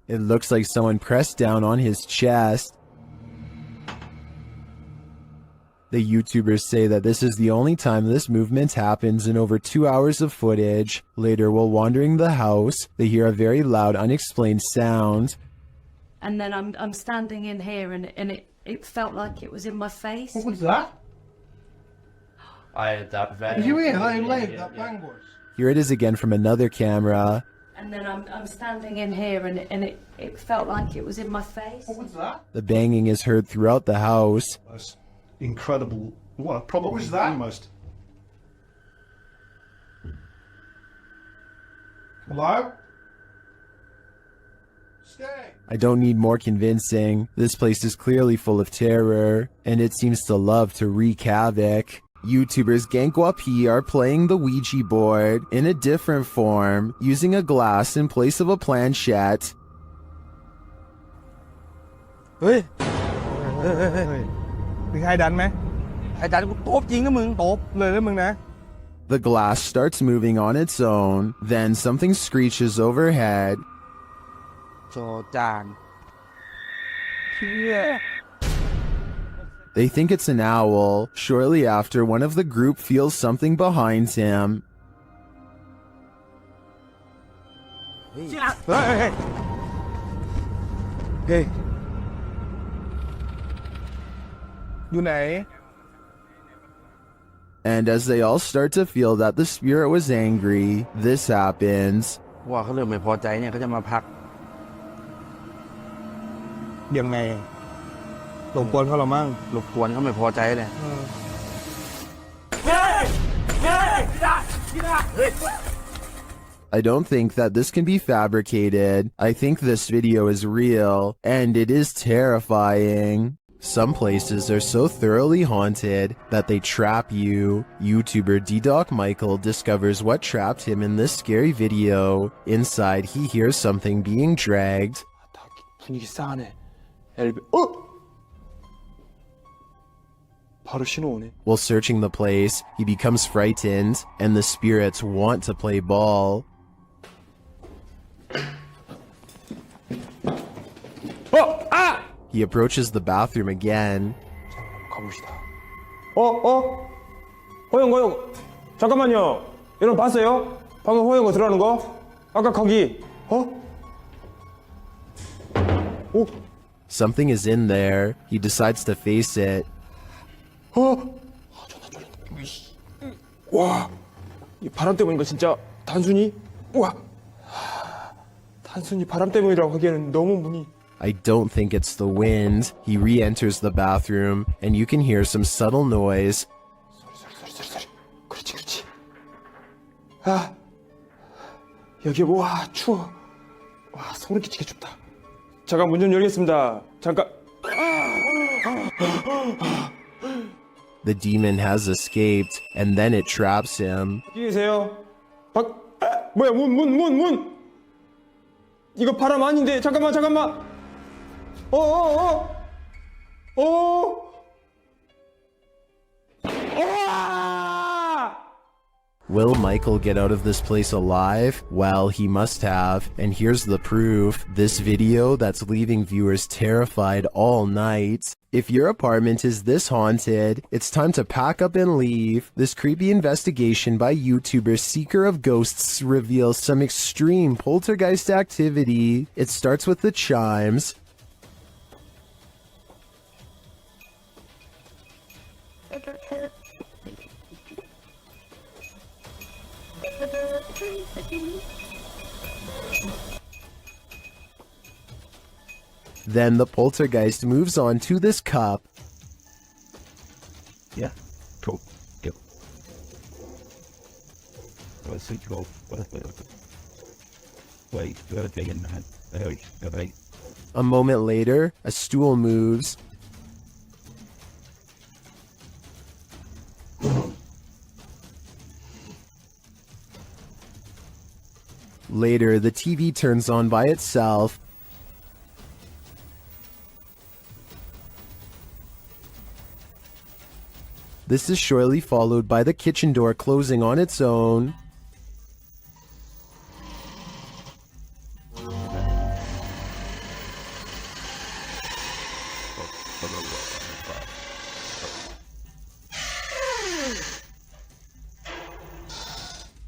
It looks like someone pressed down on his chest. The YouTubers say that this is the only time this movement happens in over 2 hours of footage. Later, while wandering the house, they hear a very loud, unexplained sound. And then I'm standing in here and it felt like it was in my face. What was that? I had that very... You hear how loud that bang was? Here it is again from another camera. And then I'm standing in here and it felt like it was in my face. What was that? The banging is heard throughout the house. That's incredible. What? Probably What was that? almost. Hello? Stay. I don't need more convincing. This place is clearly full of terror, and it seems to love to wreak havoc. YouTubers Gankwa P are playing the Ouija board in a different form, using a glass in place of a planchette. เฮ้ยมีใครดันไหมใครดันกูตบจริงนะมึงตบเลยนะมึงนะ The glass starts moving on its own, then something screeches overhead. โจจานเชี่ย They think it's an owl. Shortly after, one of the group feels something behind him. เฮ้ยเฮ้ยเฮ้ยอยู่ไหน And as they all start to feel that the spirit was angry, this happens. ว่าเขาเริ่มไม่พอใจเนี่ยเขาจะมาพักยังไงรบกวนเขาหรอมั่งรบกวนเขาไม่พอใจเลย I don't think that this can be fabricated. I think this video is real, and it is terrifying. Some places are so thoroughly haunted that they trap you. YouTuber D-Doc Michael discovers what trapped him in this scary video. Inside, he hears something being dragged. 분위기 싸하네. 바로 신호 오네. While searching the place, he becomes frightened, and the spirits want to play ball. He approaches the bathroom again. 가봅시다. 호영. 잠깐만요. 여러분 봤어요? 방금 호영거 들어가는 거? 아까 거기. Something is in there. He decides to face it. 와, 이 바람 때문인 거 진짜 단순히 와, 단순히 바람 때문이라고 하기에는 너무 문이. I don't think it's the wind. He re-enters the bathroom, and you can hear some subtle noise. 소리. 그렇지. 아, 여기 와 추워. 와 소름 끼치게 춥다. 잠깐 문 좀 열겠습니다. 잠깐. The demon has escaped, and then it traps him. 어디 계세요? 뭐야 문. 이거 바람 아닌데. 잠깐만. Will Michael get out of this place alive? Well, he must have, and here's the proof. This video that's leaving viewers terrified all night. If your apartment is this haunted, it's time to pack up and leave. This creepy investigation by YouTuber Seeker of Ghosts reveals some extreme poltergeist activity. It starts with the chimes. Then the poltergeist moves on to this cup. Yeah, cool. Yep. Wait. A moment later, a stool moves. Later, the TV turns on by itself. This is shortly followed by the kitchen door closing on its own.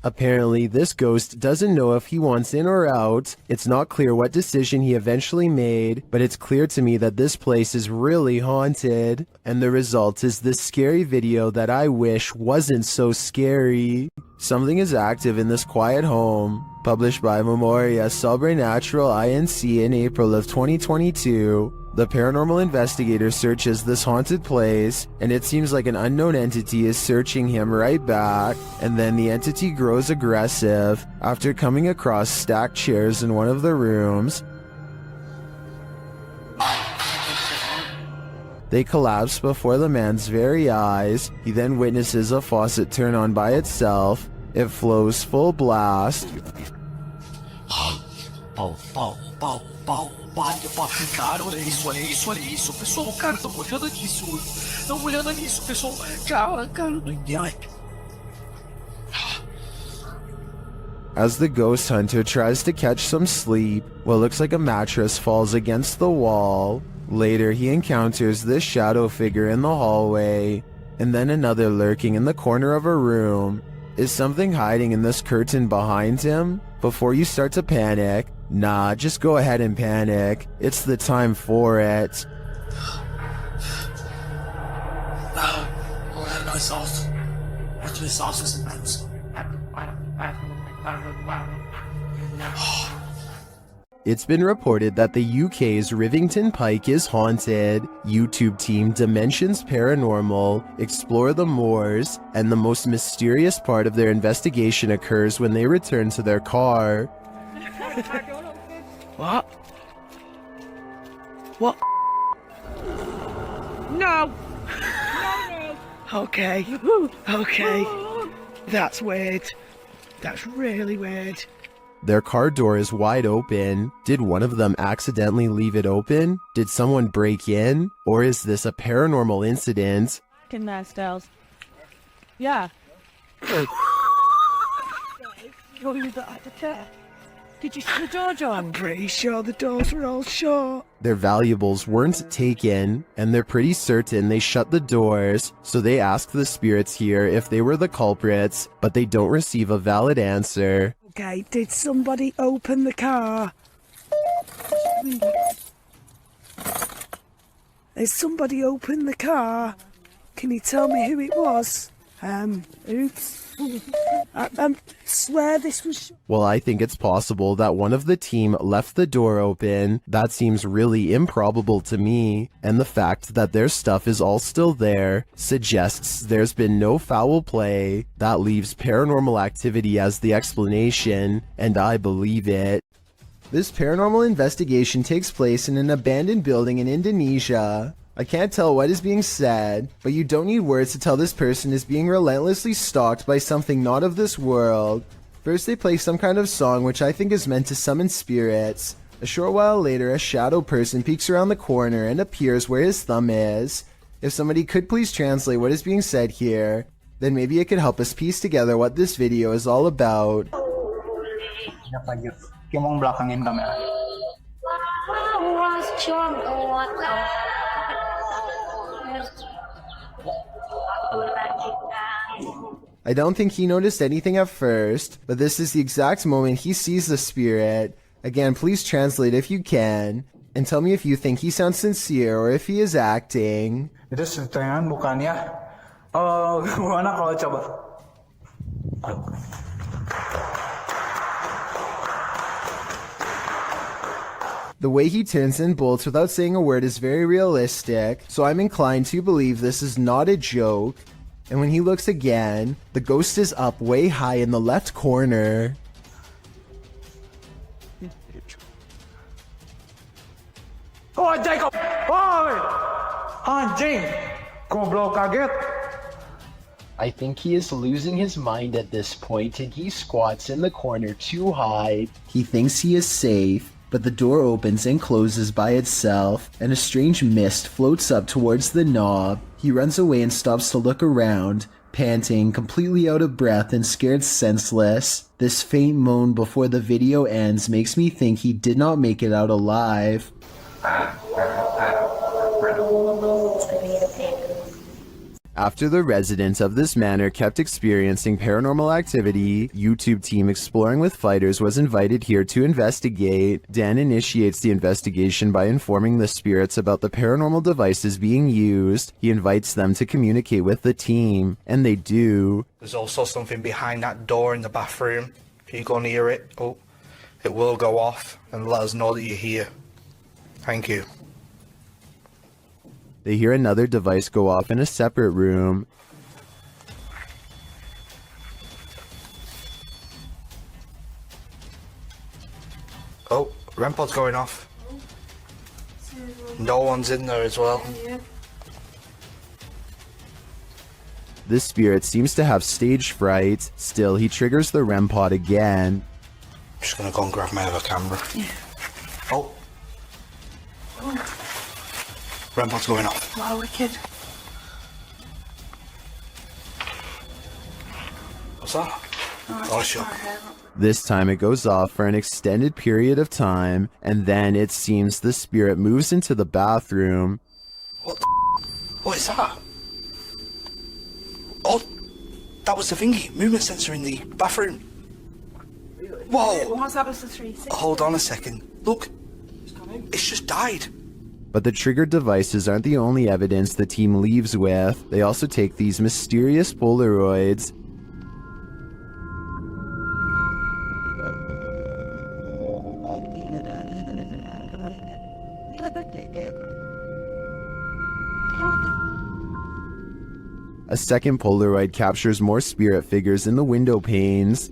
Apparently, this ghost doesn't know if he wants in or out. It's not clear what decision he eventually made, but it's clear to me that this place is really haunted. And the result is this scary video that I wish wasn't so scary. Something is active in this quiet home. Published by Memoria Sobrenatural Inc. in April of 2022. The paranormal investigator searches this haunted place, and it seems like an unknown entity is searching him right back, and then the entity grows aggressive after coming across stacked chairs in one of the rooms. They collapse before the man's very eyes. He then witnesses a faucet turn on by itself. It flows full blast. Cara, olha isso, pessoal, cara, tô olhando nisso, não olhando nisso, pessoal, cara, As the ghost hunter tries to catch some sleep, what looks like a mattress falls against the wall. Later, he encounters this shadow figure in the hallway, and then another lurking in the corner of a room. Is something hiding in this curtain behind him? Before you start to panic, nah, just go ahead and panic. It's the time for it. It's been reported that the UK's Rivington Pike is haunted. YouTube team Dimensions Paranormal explore the moors, and the most mysterious part of their investigation occurs when they return to their car. What? What? No! No. Okay. Okay. That's weird. That's really weird. Their car door is wide open. Did one of them accidentally leave it open? Did someone break in? Or is this a paranormal incident? Fucking nice dolls. Yeah. Did you see the door, John? I'm pretty sure the doors were all shut. Their valuables weren't taken, and they're pretty certain they shut the doors, so they ask the spirits here if they were the culprits, but they don't receive a valid answer. Okay, did somebody open the car? Has somebody opened the car? Can you tell me who it was? Oops. I swear this was... Well, I think it's possible that one of the team left the door open. That seems really improbable to me, and the fact that their stuff is all still there suggests there's been no foul play. That leaves paranormal activity as the explanation, and I believe it. This paranormal investigation takes place in an abandoned building in Indonesia. I can't tell what is being said, but you don't need words to tell this person is being relentlessly stalked by something not of this world. First they play some kind of song which I think is meant to summon spirits. A short while later, a shadow person peeks around the corner and appears where his thumb is. If somebody could please translate what is being said here, then maybe it could help us piece together what this video is all about. I don't think he noticed anything at first, but this is the exact moment he sees the spirit. Again, please translate if you can, and tell me if you think he sounds sincere or if he is acting. Itu setengah bukannya. Gimana kalau coba? The way he turns and bolts without saying a word is very realistic, so I'm inclined to believe this is not a joke. And when he looks again, the ghost is up way high in the left corner. Oh, Jacob! Oh, anjing! Goblok kaget! I think he is losing his mind at this point and he squats in the corner to hide. He thinks he is safe, but the door opens and closes by itself, and a strange mist floats up towards the knob. He runs away and stops to look around, panting, completely out of breath and scared senseless. This faint moan before the video ends makes me think he did not make it out alive. After the residents of this manor kept experiencing paranormal activity, YouTube team Exploring with Fighters was invited here to investigate. Dan initiates the investigation by informing the spirits about the paranormal devices being used. He invites them to communicate with the team, and they do. There's also something behind that door in the bathroom. If you go near it, it will go off and let us know that you're here. Thank you. They hear another device go off in a separate room. Oh, REM pod's going off. No one's in there as well. This spirit seems to have stage fright. Still, he triggers the REM pod again. I'm just gonna go and grab my other camera. Yeah. Oh. REM pod's going off. Wow, wicked. What's that? Oh, sure. This time it goes off for an extended period of time, and then it seems the spirit moves into the bathroom. What is that? Oh, that was the thingy, movement sensor in the bathroom. Whoa! What's that was the 360? Hold on a second. Look, it's just died. But the triggered devices aren't the only evidence the team leaves with. They also take these mysterious Polaroids. A second Polaroid captures more spirit figures in the window panes.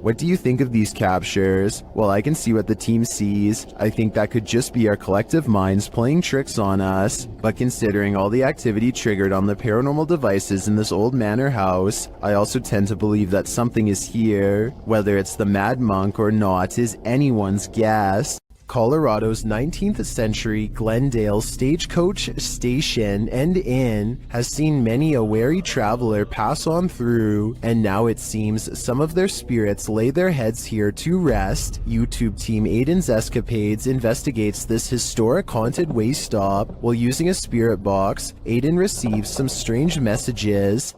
What do you think of these captures? Well, I can see what the team sees. I think that could just be our collective minds playing tricks on us. But considering all the activity triggered on the paranormal devices in this old manor house, I also tend to believe that something is here. Whether it's the Mad Monk or not is anyone's guess. Colorado's 19th century Glendale stagecoach station and inn has seen many a wary traveler pass on through, and now it seems some of their spirits lay their heads here to rest. YouTube team Aiden's Escapades investigates this historic haunted way stop. While using a spirit box, Aiden receives some strange messages.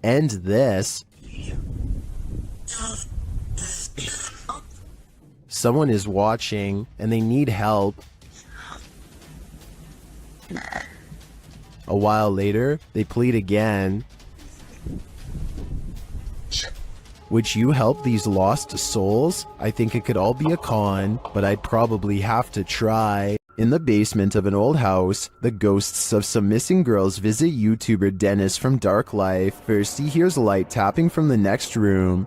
And this. Someone is watching and they need help. A while later, they plead again. Would you help these lost souls? I think it could all be a con, but I'd probably have to try. In the basement of an old house, the ghosts of some missing girls visit YouTuber Dennis from Dark Life. First, he hears light tapping from the next room.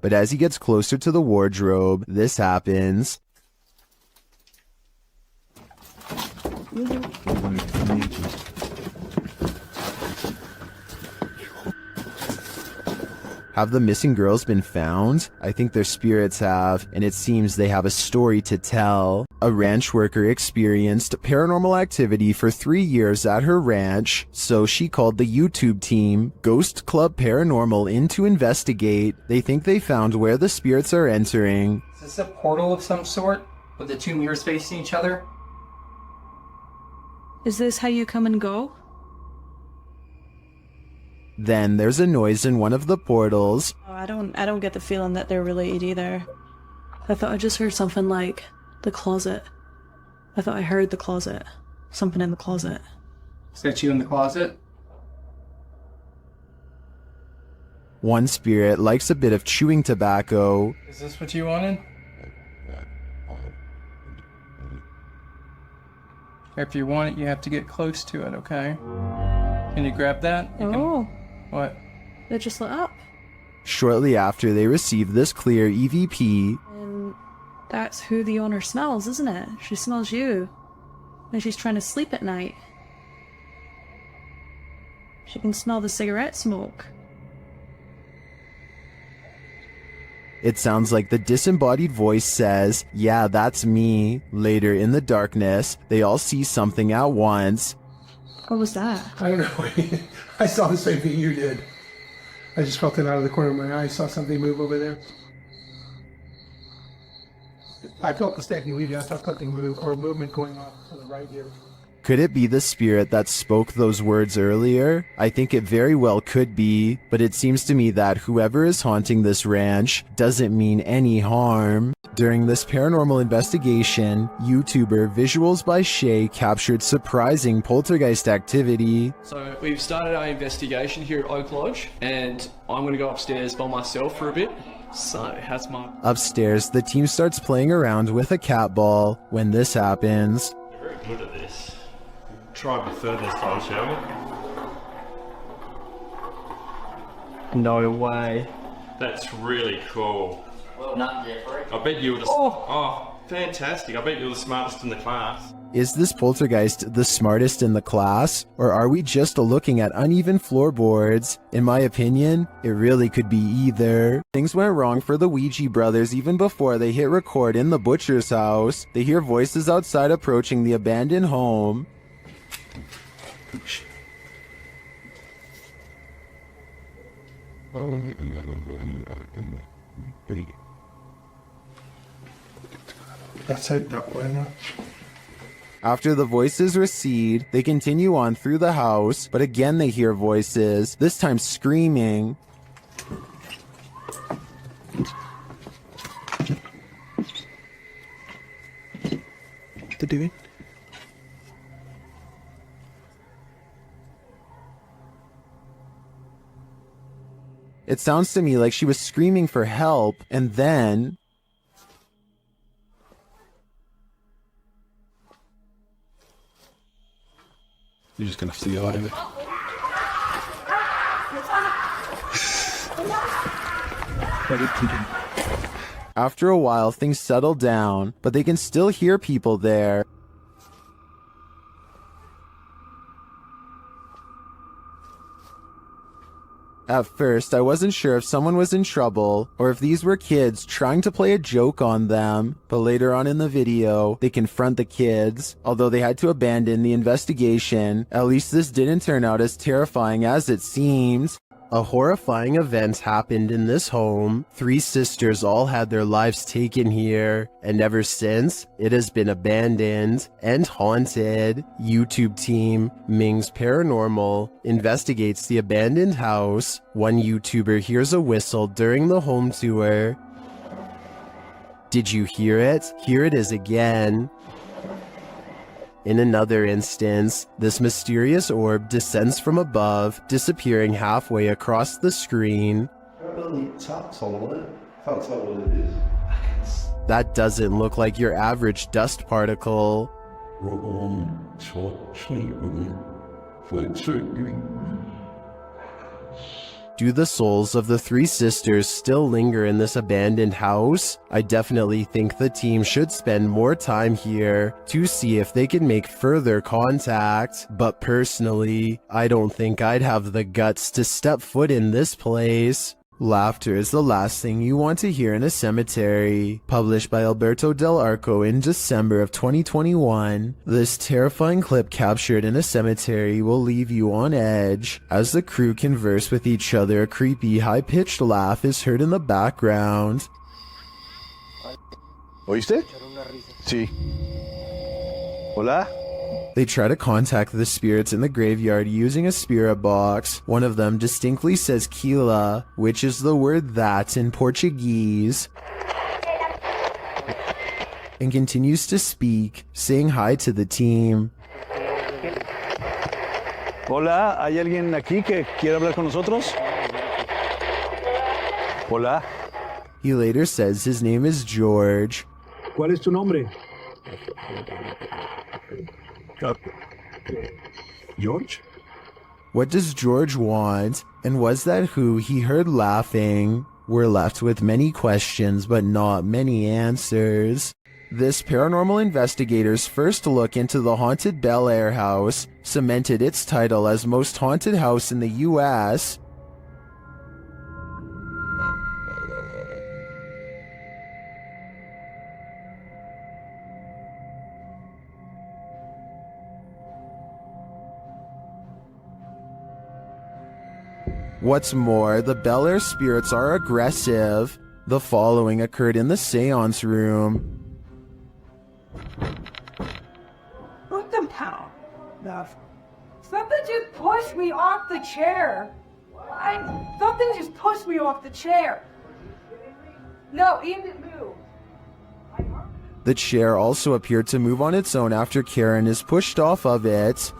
But as he gets closer to the wardrobe, this happens. Have the missing girls been found? I think their spirits have, and it seems they have a story to tell. A ranch worker experienced paranormal activity for 3 years at her ranch, so she called the YouTube team, Ghost Club Paranormal, in to investigate. They think they found where the spirits are entering. Is this a portal of some sort? With the two mirrors facing each other? Is this how you come and go? Then there's a noise in one of the portals. Oh, I don't get the feeling that they're related either. I thought I just heard something like the closet. I thought I heard the closet. Something in the closet. Is that you in the closet? One spirit likes a bit of chewing tobacco. Is this what you wanted? If you want it, you have to get close to it, okay? Can you grab that? What? They just lit up. Shortly after they receive this clear EVP, And that's who the owner smells, isn't it? She smells you. And she's trying to sleep at night. She can smell the cigarette smoke. it sounds like the disembodied voice says, "Yeah, that's me." Later in the darkness, they all see something at once. What was that? I don't know. I saw the same thing you did. I just felt it out of the corner of my eye. I saw something move over there. I felt the static leave. I saw something move, or movement going on to the right here. Could it be the spirit that spoke those words earlier? I think it very well could be, but it seems to me that whoever is haunting this ranch doesn't mean any harm. During this paranormal investigation, YouTuber Visuals by Shay captured surprising poltergeist activity. So we've started our investigation here at Oak Lodge, and I'm going to go upstairs by myself for a bit. So how's my... Upstairs, the team starts playing around with a cat ball when this happens. You're very good at this. Try a bit further this time, shall we? No way. That's really cool. Well, not Jeffrey. I bet you were the... Oh, fantastic. I bet you were the smartest in the class. Is this poltergeist the smartest in the class? Or are we just looking at uneven floorboards? In my opinion, it really could be either. Things went wrong for the Ouija brothers even before they hit record in the butcher's house. They hear voices outside approaching the abandoned home. After the voices recede, they continue on through the house, but again they hear voices, this time screaming. The doing? It sounds to me like she was screaming for help, and then... You're just gonna have to go out of it. After a while, things settle down, but they can still hear people there. At first, I wasn't sure if someone was in trouble, or if these were kids trying to play a joke on them, but later on in the video, they confront the kids. Although they had to abandon the investigation, at least this didn't turn out as terrifying as it seems. A horrifying event happened in this home. 3 sisters all had their lives taken here, and ever since, it has been abandoned and haunted. YouTube team Ming's Paranormal investigates the abandoned house. One YouTuber hears a whistle during the home tour. Did you hear it? Here it is again. In another instance, this mysterious orb descends from above, disappearing halfway across the screen. That doesn't look like your average dust particle. Do the souls of the three sisters still linger in this abandoned house? I definitely think the team should spend more time here to see if they can make further contact. But personally, I don't think I'd have the guts to step foot in this place. Laughter is the last thing you want to hear in a cemetery. Published by Alberto Del Arco in December of 2021, this terrifying clip captured in a cemetery will leave you on edge. As the crew converse with each other, a creepy, high-pitched laugh is heard in the background. ¿Oíste? Sí. Hola? They try to contact the spirits in the graveyard using a spirit box. One of them distinctly says Kila, which is the word that in Portuguese, and continues to speak, saying hi to the team. Hola, ¿hay alguien aquí que quiere hablar con nosotros? Hola. He later says his name is George. ¿Cuál es tu nombre? George? What does George want? And was that who he heard laughing? We're left with many questions, but not many answers. This paranormal investigator's first look into the haunted Bel Air house cemented its title as most haunted house in the US. What's more, the Bel Air spirits are aggressive. The following occurred in the seance room. Put them down. Something just pushed me off the chair. Something just pushed me off the chair. No, it didn't move. The chair also appeared to move on its own after Karen is pushed off of it.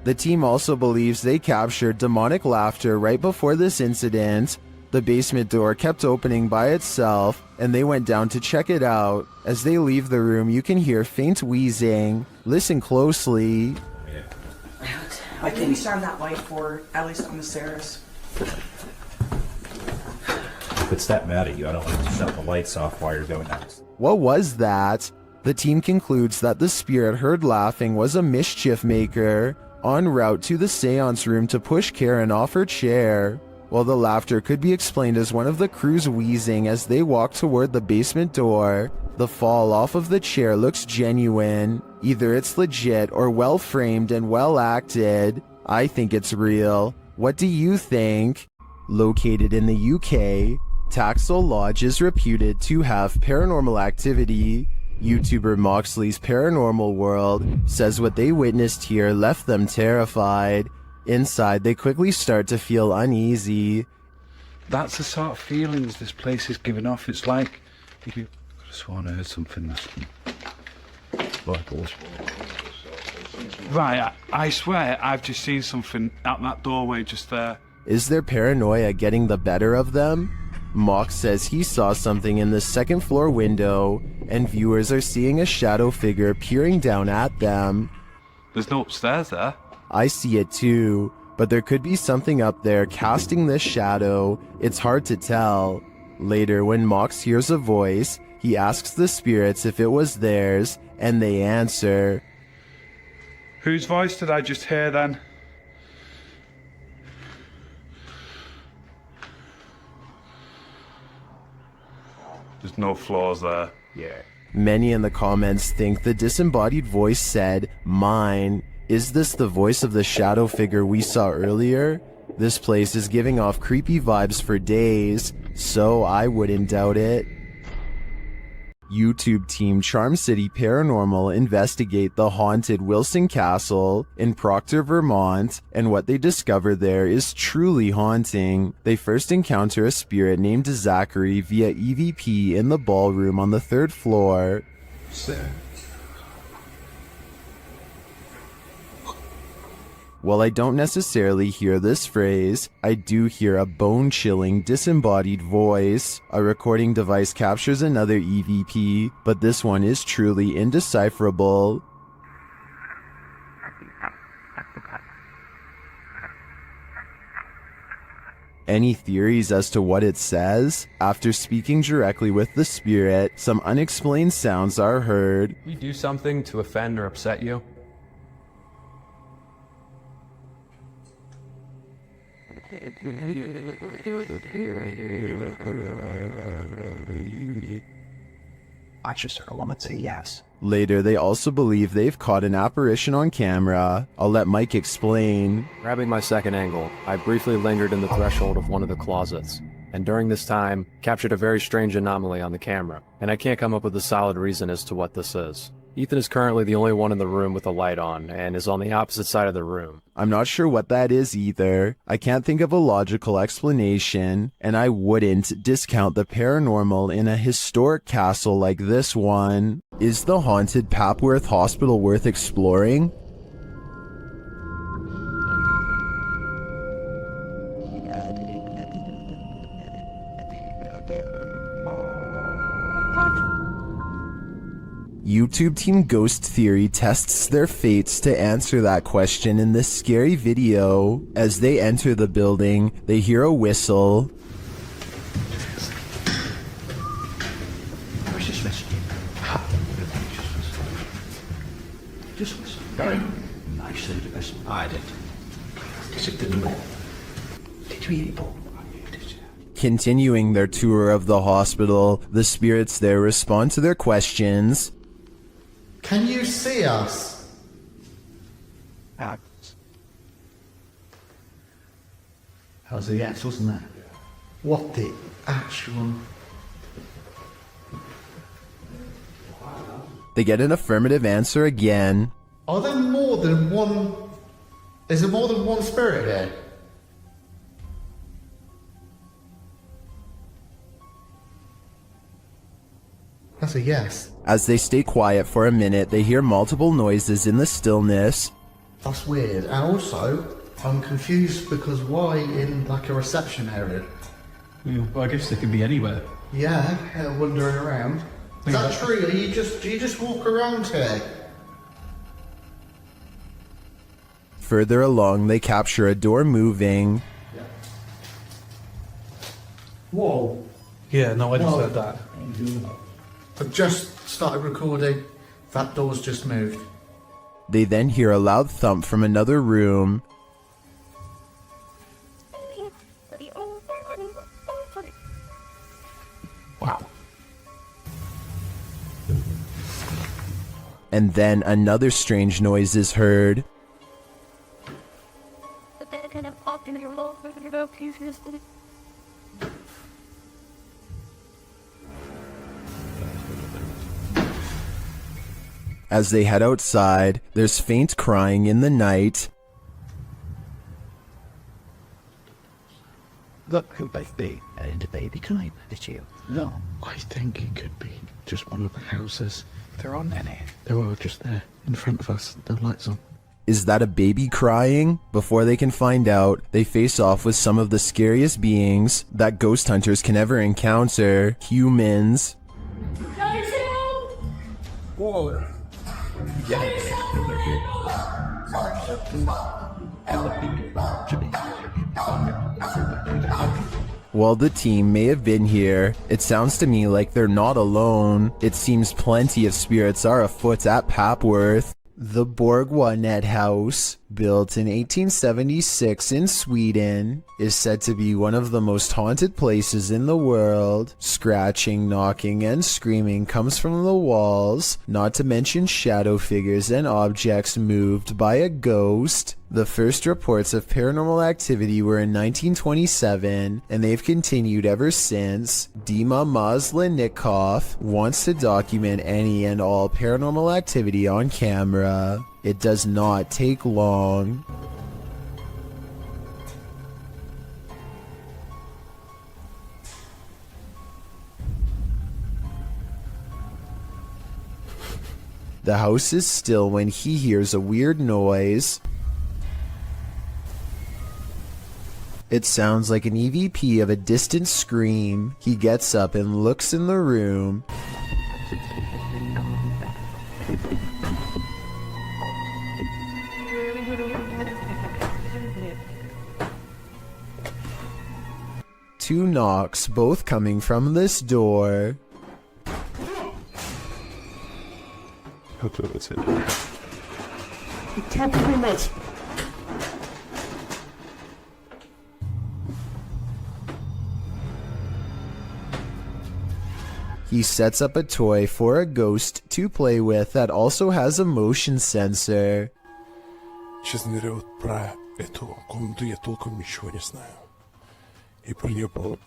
The team also believes they captured demonic laughter right before this incident. The basement door kept opening by itself, and they went down to check it out. As they leave the room, you can hear faint wheezing. Listen closely. I think we shine that light for at least on the stairs. If it's that mad at you, I don't want to shut the lights off while you're doing that. What was that? The team concludes that the spirit heard laughing was a mischief maker en route to the seance room to push Karen off her chair. While the laughter could be explained as one of the crew's wheezing as they walk toward the basement door, the fall off of the chair looks genuine. Either it's legit or well framed and well acted. I think it's real. What do you think? Located in the UK, Taxel Lodge is reputed to have paranormal activity. YouTuber Moxley's Paranormal World says what they witnessed here left them terrified. Inside, they quickly start to feel uneasy. That's the sort of feelings this place is giving off. It's like if you could have sworn I heard something. Right, I swear I've just seen something out that doorway just there. Is their paranoia getting the better of them? Mox says he saw something in the second floor window, and viewers are seeing a shadow figure peering down at them. There's no upstairs there. I see it too, but there could be something up there casting this shadow. It's hard to tell. Later, when Mox hears a voice, he asks the spirits if it was theirs, and they answer. Whose voice did I just hear then? There's no flaws there. Yeah. Many in the comments think the disembodied voice said, "Mine." Is this the voice of the shadow figure we saw earlier? This place is giving off creepy vibes for days, so I wouldn't doubt it. YouTube team Charm City Paranormal investigate the haunted Wilson Castle in Proctor, Vermont, and what they discover there is truly haunting. They first encounter a spirit named Zachary via EVP in the ballroom on the 3rd floor. While I don't necessarily hear this phrase, I do hear a bone-chilling, disembodied voice. A recording device captures another EVP, but this one is truly indecipherable. Any theories as to what it says? After speaking directly with the spirit, some unexplained sounds are heard. We do something to offend or upset you? I just heard a woman say yes. Later, they also believe they've caught an apparition on camera. I'll let Mike explain. Grabbing my second angle, I briefly lingered in the threshold of one of the closets, and during this time, captured a very strange anomaly on the camera, and I can't come up with a solid reason as to what this is. Ethan is currently the only one in the room with a light on, and is on the opposite side of the room. I'm not sure what that is either. I can't think of a logical explanation, and I wouldn't discount the paranormal in a historic castle like this one. Is the haunted Papworth Hospital worth exploring? YouTube Team Ghost Theory tests their fates to answer that question in this scary video. As they enter the building, they hear a whistle. I was just listening. Just listen. I said to listen. I did. Because it didn't work. Did you hear it, Paul? Continuing their tour of the hospital, the spirits there respond to their questions. Can you see us? That was the yes, wasn't that? What the actual... They get an affirmative answer again. Are there more than one... Is there more than one spirit here? That's a yes. As they stay quiet for a minute, they hear multiple noises in the stillness. That's weird. And also, I'm confused because why in like a reception area? Yeah, well, I guess they could be anywhere. Yeah, wandering around. Is that true? Do you just walk around here? Further along, they capture a door moving. Whoa. Yeah, no, I just heard that. I've just started recording. That door's just moved. They then hear a loud thump from another room. Wow. And then another strange noise is heard. As they head outside, there's faint crying in the night. Look who they've been. And the baby crying, did you? No, I think it could be just one of the houses. There aren't any. They were just there, in front of us, the lights on. Is that a baby crying? Before they can find out, they face off with some of the scariest beings that ghost hunters can ever encounter, humans. Whoa. While the team may have been here, it sounds to me like they're not alone. It seems plenty of spirits are afoot at Papworth. The Borgwanet House, built in 1876 in Sweden, is said to be one of the most haunted places in the world. Scratching, knocking, and screaming comes from the walls, not to mention shadow figures and objects moved by a ghost. The first reports of paranormal activity were in 1927, and they've continued ever since. Dima Maslenikov wants to document any and all paranormal activity on camera. It does not take long. The house is still when he hears a weird noise. It sounds like an EVP of a distant scream. He gets up and looks in the room. Two knocks, both coming from this door. He sets up a toy for a ghost to play with that also has a motion sensor. Сейчас ныряют про эту комнату, я толком ничего не знаю. И про нее было...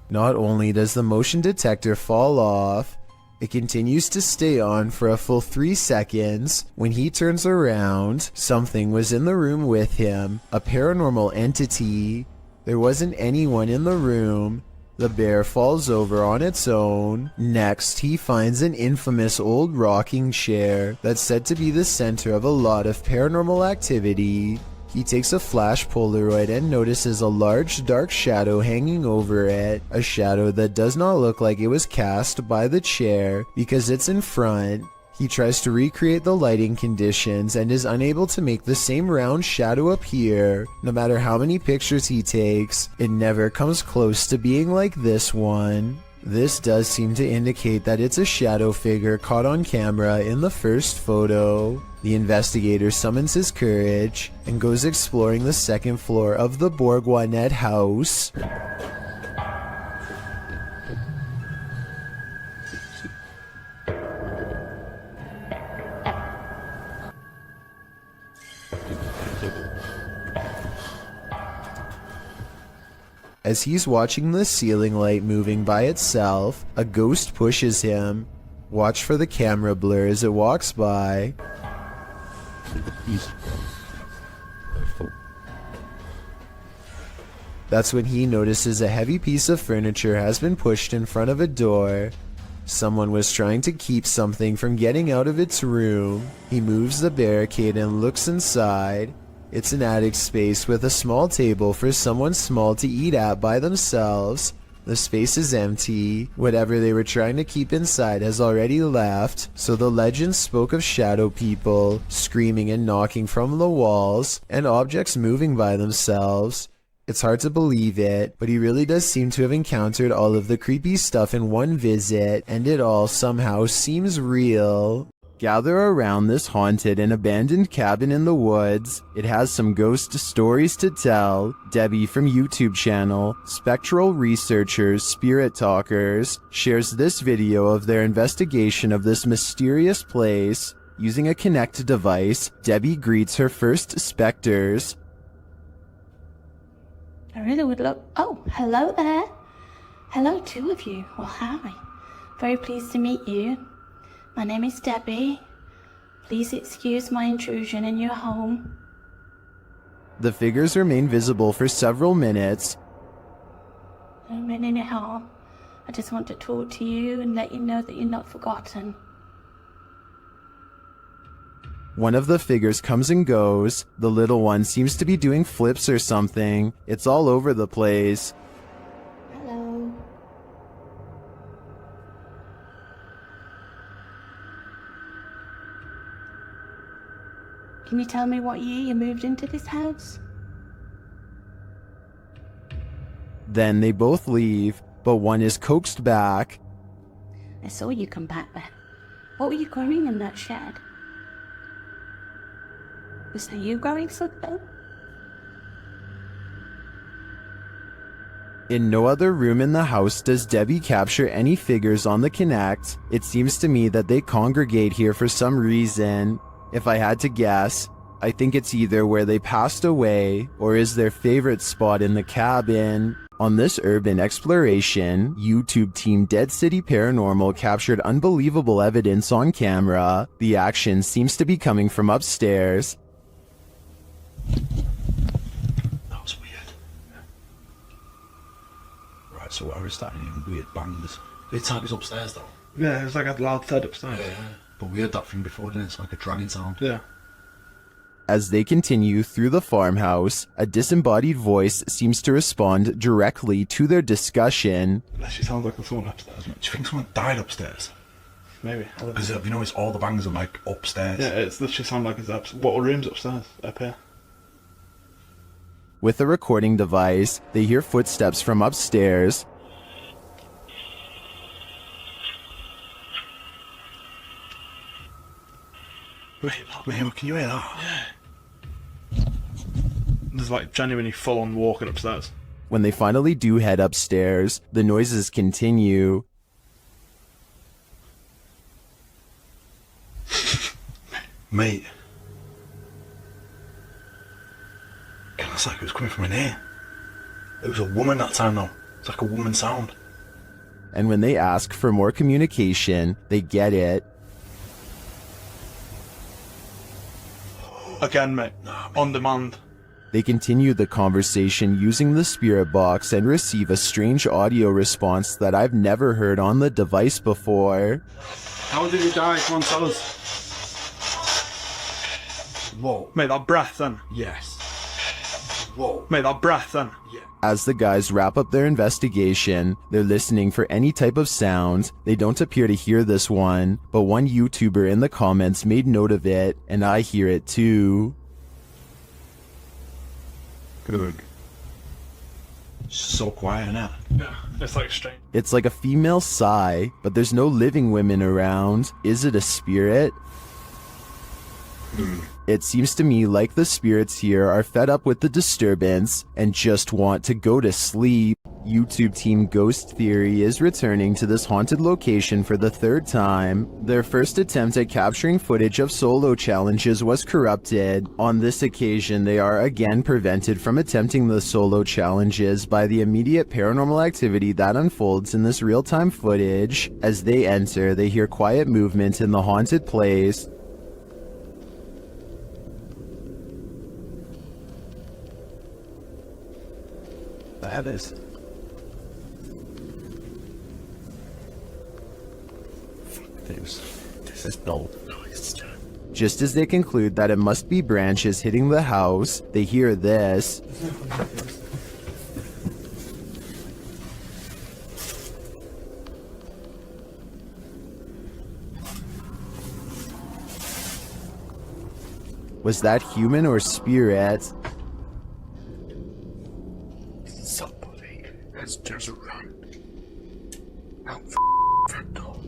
Not only does the motion detector fall off, it continues to stay on for a full 3 seconds. When he turns around, something was in the room with him, a paranormal entity. There wasn't anyone in the room. The bear falls over on its own. Next, he finds an infamous old rocking chair that's said to be the center of a lot of paranormal activity. He takes a flash Polaroid and notices a large dark shadow hanging over it, a shadow that does not look like it was cast by the chair because it's in front. He tries to recreate the lighting conditions and is unable to make the same round shadow appear. No matter how many pictures he takes, it never comes close to being like this one. This does seem to indicate that it's a shadow figure caught on camera in the first photo. The investigator summons his courage and goes exploring the second floor of the Bourgoinet house. As he's watching the ceiling light moving by itself, a ghost pushes him. Watch for the camera blur as it walks by. That's when he notices a heavy piece of furniture has been pushed in front of a door. Someone was trying to keep something from getting out of its room. He moves the barricade and looks inside. It's an attic space with a small table for someone small to eat at by themselves. The space is empty. Whatever they were trying to keep inside has already left, so the legend spoke of shadow people, screaming and knocking from the walls, and objects moving by themselves. It's hard to believe it, but he really does seem to have encountered all of the creepy stuff in one visit, and it all somehow seems real. Gather around this haunted and abandoned cabin in the woods. It has some ghost stories to tell. Debbie from YouTube channel, Spectral Researchers Spirit Talkers, shares this video of their investigation of this mysterious place. Using a Kinect device, Debbie greets her first specters. I really would love... Oh, hello there. Hello, two of you. Well, hi. Very pleased to meet you. My name is Debbie. Please excuse my intrusion in your home. The figures remain visible for several minutes. I don't mean any harm. I just want to talk to you and let you know that you're not forgotten. One of the figures comes and goes. The little one seems to be doing flips or something. It's all over the place. Hello. Can you tell me what year you moved into this house? Then they both leave, but one is coaxed back. I saw you come back then. What were you growing in that shed? Was that you growing something? In no other room in the house does Debbie capture any figures on the Kinect. It seems to me that they congregate here for some reason. If I had to guess, I think it's either where they passed away or is their favorite spot in the cabin. On this urban exploration, YouTube team Dead City Paranormal captured unbelievable evidence on camera. The action seems to be coming from upstairs. That was weird. Right, so I was starting hearing weird bangs. It's like it's upstairs though. Yeah, it's like a loud thud upstairs. Yeah, but we heard that thing before, didn't it? It's like a dragging sound. Yeah. As they continue through the farmhouse, a disembodied voice seems to respond directly to their discussion. That actually sounds like someone upstairs. Do you think someone died upstairs? Maybe. Because you know, it's all the bangs are like upstairs. Yeah, it's literally sound like it's what room's upstairs up here. With a recording device, they hear footsteps from upstairs. Wait, can you hear that? Yeah. There's like genuinely full on walking upstairs. When they finally do head upstairs, the noises continue. Mate. It's like it was coming from in here. It was a woman that time though. It's like a woman sound. And when they ask for more communication, they get it. Again, mate. On demand. They continue the conversation using the spirit box and receive a strange audio response that I've never heard on the device before. How did he die? Come on, tell us. Whoa. Mate, that breath then. Yes. Whoa. Mate, that breath then. Yeah. As the guys wrap up their investigation, they're listening for any type of sound. They don't appear to hear this one, but one YouTuber in the comments made note of it, and I hear it too. Good. So quiet now. Yeah, it's like strange. It's like a female sigh, but there's no living women around. Is it a spirit? It seems to me like the spirits here are fed up with the disturbance and just want to go to sleep. YouTube team Ghost Theory is returning to this haunted location for the third time. Their first attempt at capturing footage of solo challenges was corrupted. On this occasion, they are again prevented from attempting the solo challenges by the immediate paranormal activity that unfolds in this real-time footage. As they enter, they hear quiet movement in the haunted place. That is. This is no noise. Just as they conclude that it must be branches hitting the house, they hear this. Was that human or spirit? Somebody has just run out front door.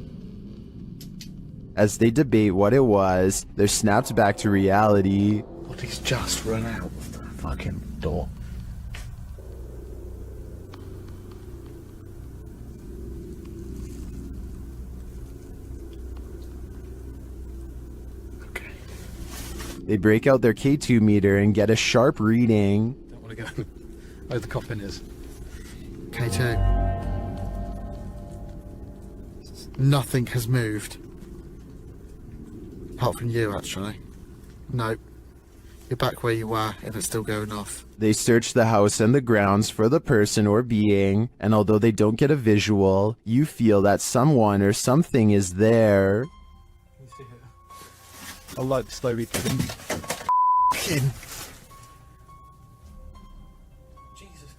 As they debate what it was, they're snapped back to reality. But he's just run out of the fucking door. They break out their K2 meter and get a sharp reading. Don't want to go where the coffin is. K2. Nothing has moved. Apart from you, actually. Nope. You're back where you were, and it's still going off. They search the house and the grounds for the person or being, and although they don't get a visual, you feel that someone or something is there. I like the slow read thing.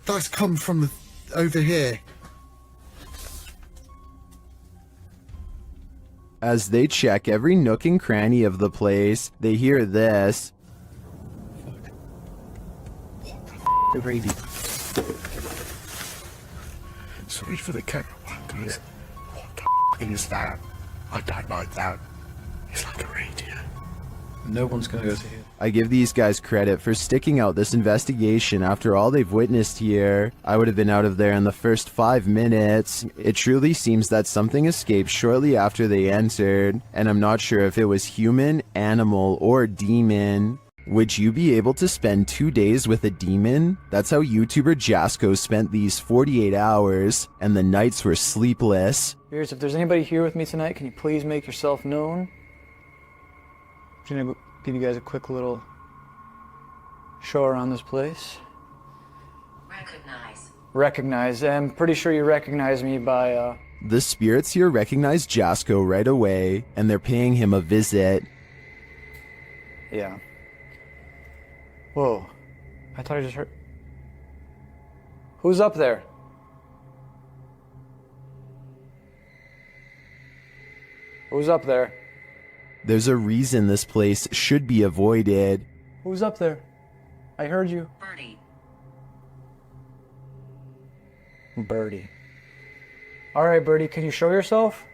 That's come from over here. As they check every nook and cranny of the place, they hear this. The radio. Sorry for the camera work, guys. What the is that? I don't like that. It's like a radio. No one's gonna go to here. I give these guys credit for sticking out this investigation after all they've witnessed here. I would have been out of there in the first 5 minutes. It truly seems that something escaped shortly after they entered, and I'm not sure if it was human, animal, or demon. Would you be able to spend 2 days with a demon? That's how YouTuber Jasko spent these 48 hours, and the nights were sleepless. Here's, if there's anybody here with me tonight, can you please make yourself known? I'm gonna give you guys a quick little show around this place. Recognize. I'm pretty sure you recognize me by, The spirits here recognize Jasko right away, and they're paying him a visit. yeah. Whoa. I thought I just heard... Who's up there? Who's up there? There's a reason this place should be avoided. Who's up there? I heard you. Birdie. Alright, Birdie, can you show yourself?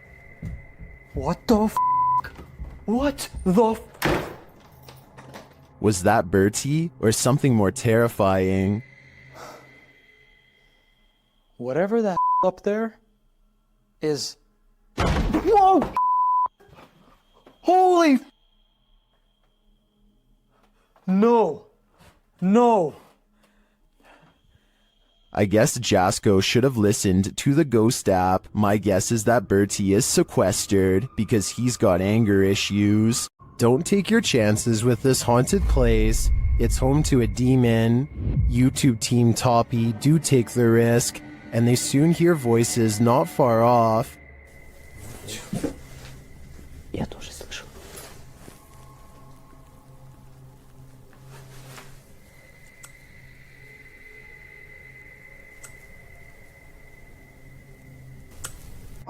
What the f***? What the f***? Was that Bertie, or something more terrifying? Whatever that up there is... Whoa! Holy... No. No. I guess Jasko should have listened to the ghost app. My guess is that Bertie is sequestered because he's got anger issues. Don't take your chances with this haunted place. It's home to a demon. YouTube team Toppy do take the risk, and they soon hear voices not far off. Я тоже слышу.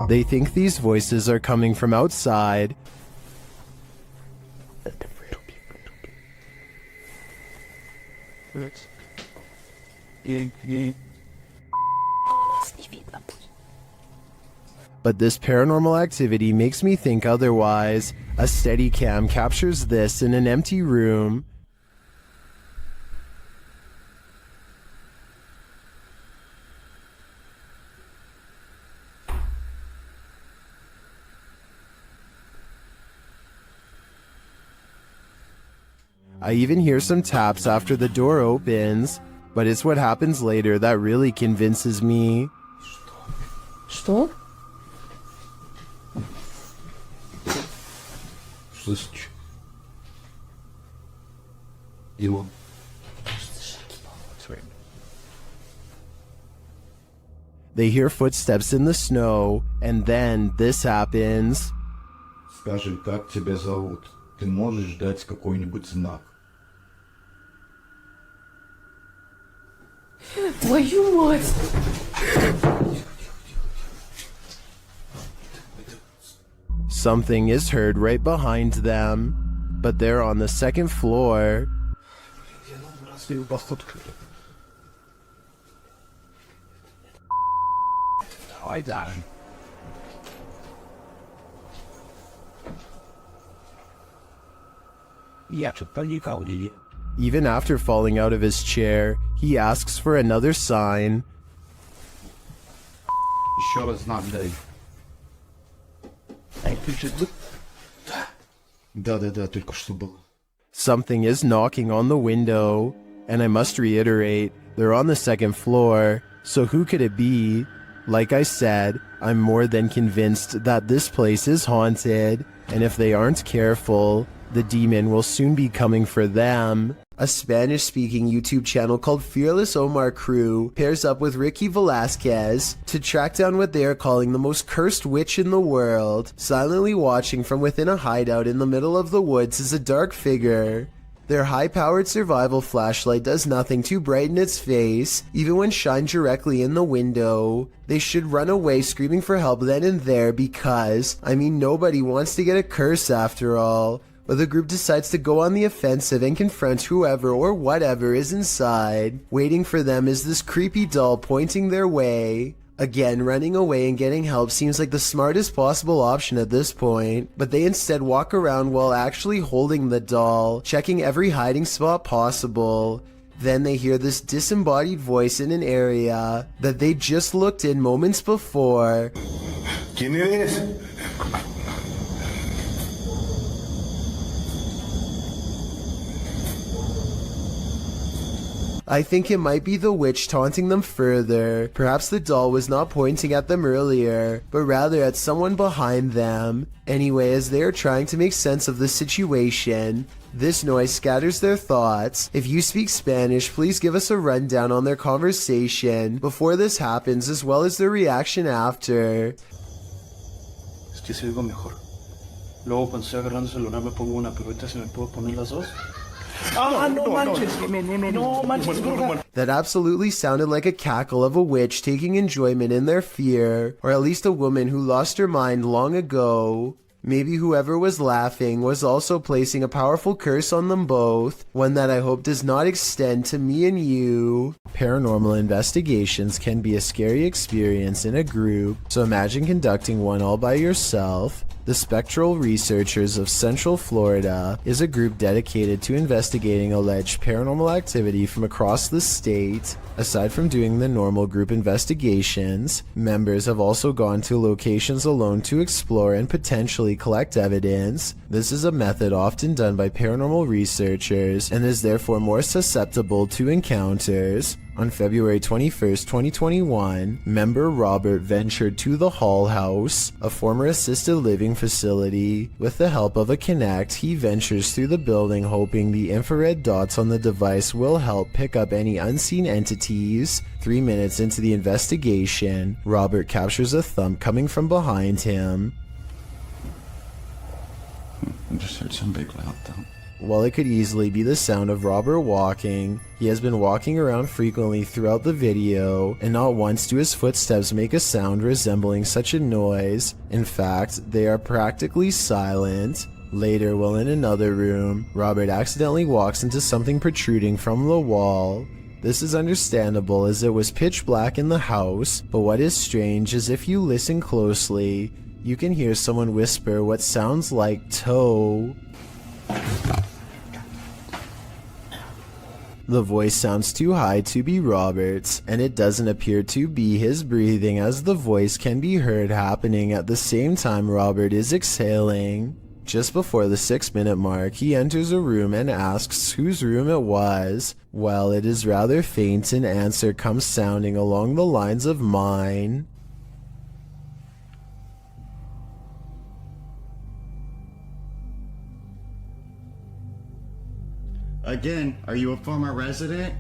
They think these voices are coming from outside. But this paranormal activity makes me think otherwise. A steady cam captures this in an empty room. I even hear some taps after the door opens, but it's what happens later that really convinces me. Что? Слышишь? Его. They hear footsteps in the snow, and then this happens. Скажи, как тебя зовут? Ты можешь дать какой-нибудь знак? Твою мать! Something is heard right behind them, but they're on the second floor. Even after falling out of his chair, he asks for another sign. Еще раз знак дай. Да, только что было. Something is knocking on the window, and I must reiterate, they're on the second floor, so who could it be? Like I said, I'm more than convinced that this place is haunted, and if they aren't careful, the demon will soon be coming for them. A Spanish-speaking YouTube channel called Fearless Omar Crew pairs up with Ricky Velasquez to track down what they are calling the most cursed witch in the world. Silently watching from within a hideout in the middle of the woods is a dark figure. Their high-powered survival flashlight does nothing to brighten its face, even when shined directly in the window. They should run away screaming for help then and there because, nobody wants to get a curse after all. But the group decides to go on the offensive and confront whoever or whatever is inside. Waiting for them is this creepy doll pointing their way. Again, running away and getting help seems like the smartest possible option at this point, but they instead walk around while actually holding the doll, checking every hiding spot possible. Then they hear this disembodied voice in an area that they just looked in moments before. ¿Quién eres? I think it might be the witch taunting them further. Perhaps the doll was not pointing at them earlier, but rather at someone behind them. Anyway, as they are trying to make sense of the situation, this noise scatters their thoughts. If you speak Spanish, please give us a rundown on their conversation before this happens, as well as their reaction after. Es que se oigo mejor. Luego cuando estoy agarrando el celular me pongo una, pero ahorita se me puedo poner las dos. No manches, bro. That absolutely sounded like a cackle of a witch taking enjoyment in their fear, or at least a woman who lost her mind long ago. Maybe whoever was laughing was also placing a powerful curse on them both, one that I hope does not extend to me and you. Paranormal investigations can be a scary experience in a group, so imagine conducting one all by yourself. The Spectral Researchers of Central Florida is a group dedicated to investigating alleged paranormal activity from across the state. Aside from doing the normal group investigations, members have also gone to locations alone to explore and potentially collect evidence. This is a method often done by paranormal researchers and is therefore more susceptible to encounters. On February 21st, 2021, member Robert ventured to the Hall House, a former assisted living facility. With the help of a Kinect, he ventures through the building hoping the infrared dots on the device will help pick up any unseen entities. 3 minutes into the investigation, Robert captures a thump coming from behind him. I just heard some big loud thump. While it could easily be the sound of Robert walking, he has been walking around frequently throughout the video, and not once do his footsteps make a sound resembling such a noise. In fact, they are practically silent. Later, while in another room, Robert accidentally walks into something protruding from the wall. This is understandable as it was pitch black in the house, but what is strange is if you listen closely, you can hear someone whisper what sounds like toe. The voice sounds too high to be Robert's, and it doesn't appear to be his breathing, as the voice can be heard happening at the same time Robert is exhaling. Just before the 6-minute mark, he enters a room and asks whose room it was. Well, it is rather faint, an answer comes sounding along the lines of mine. Again, are you a former resident?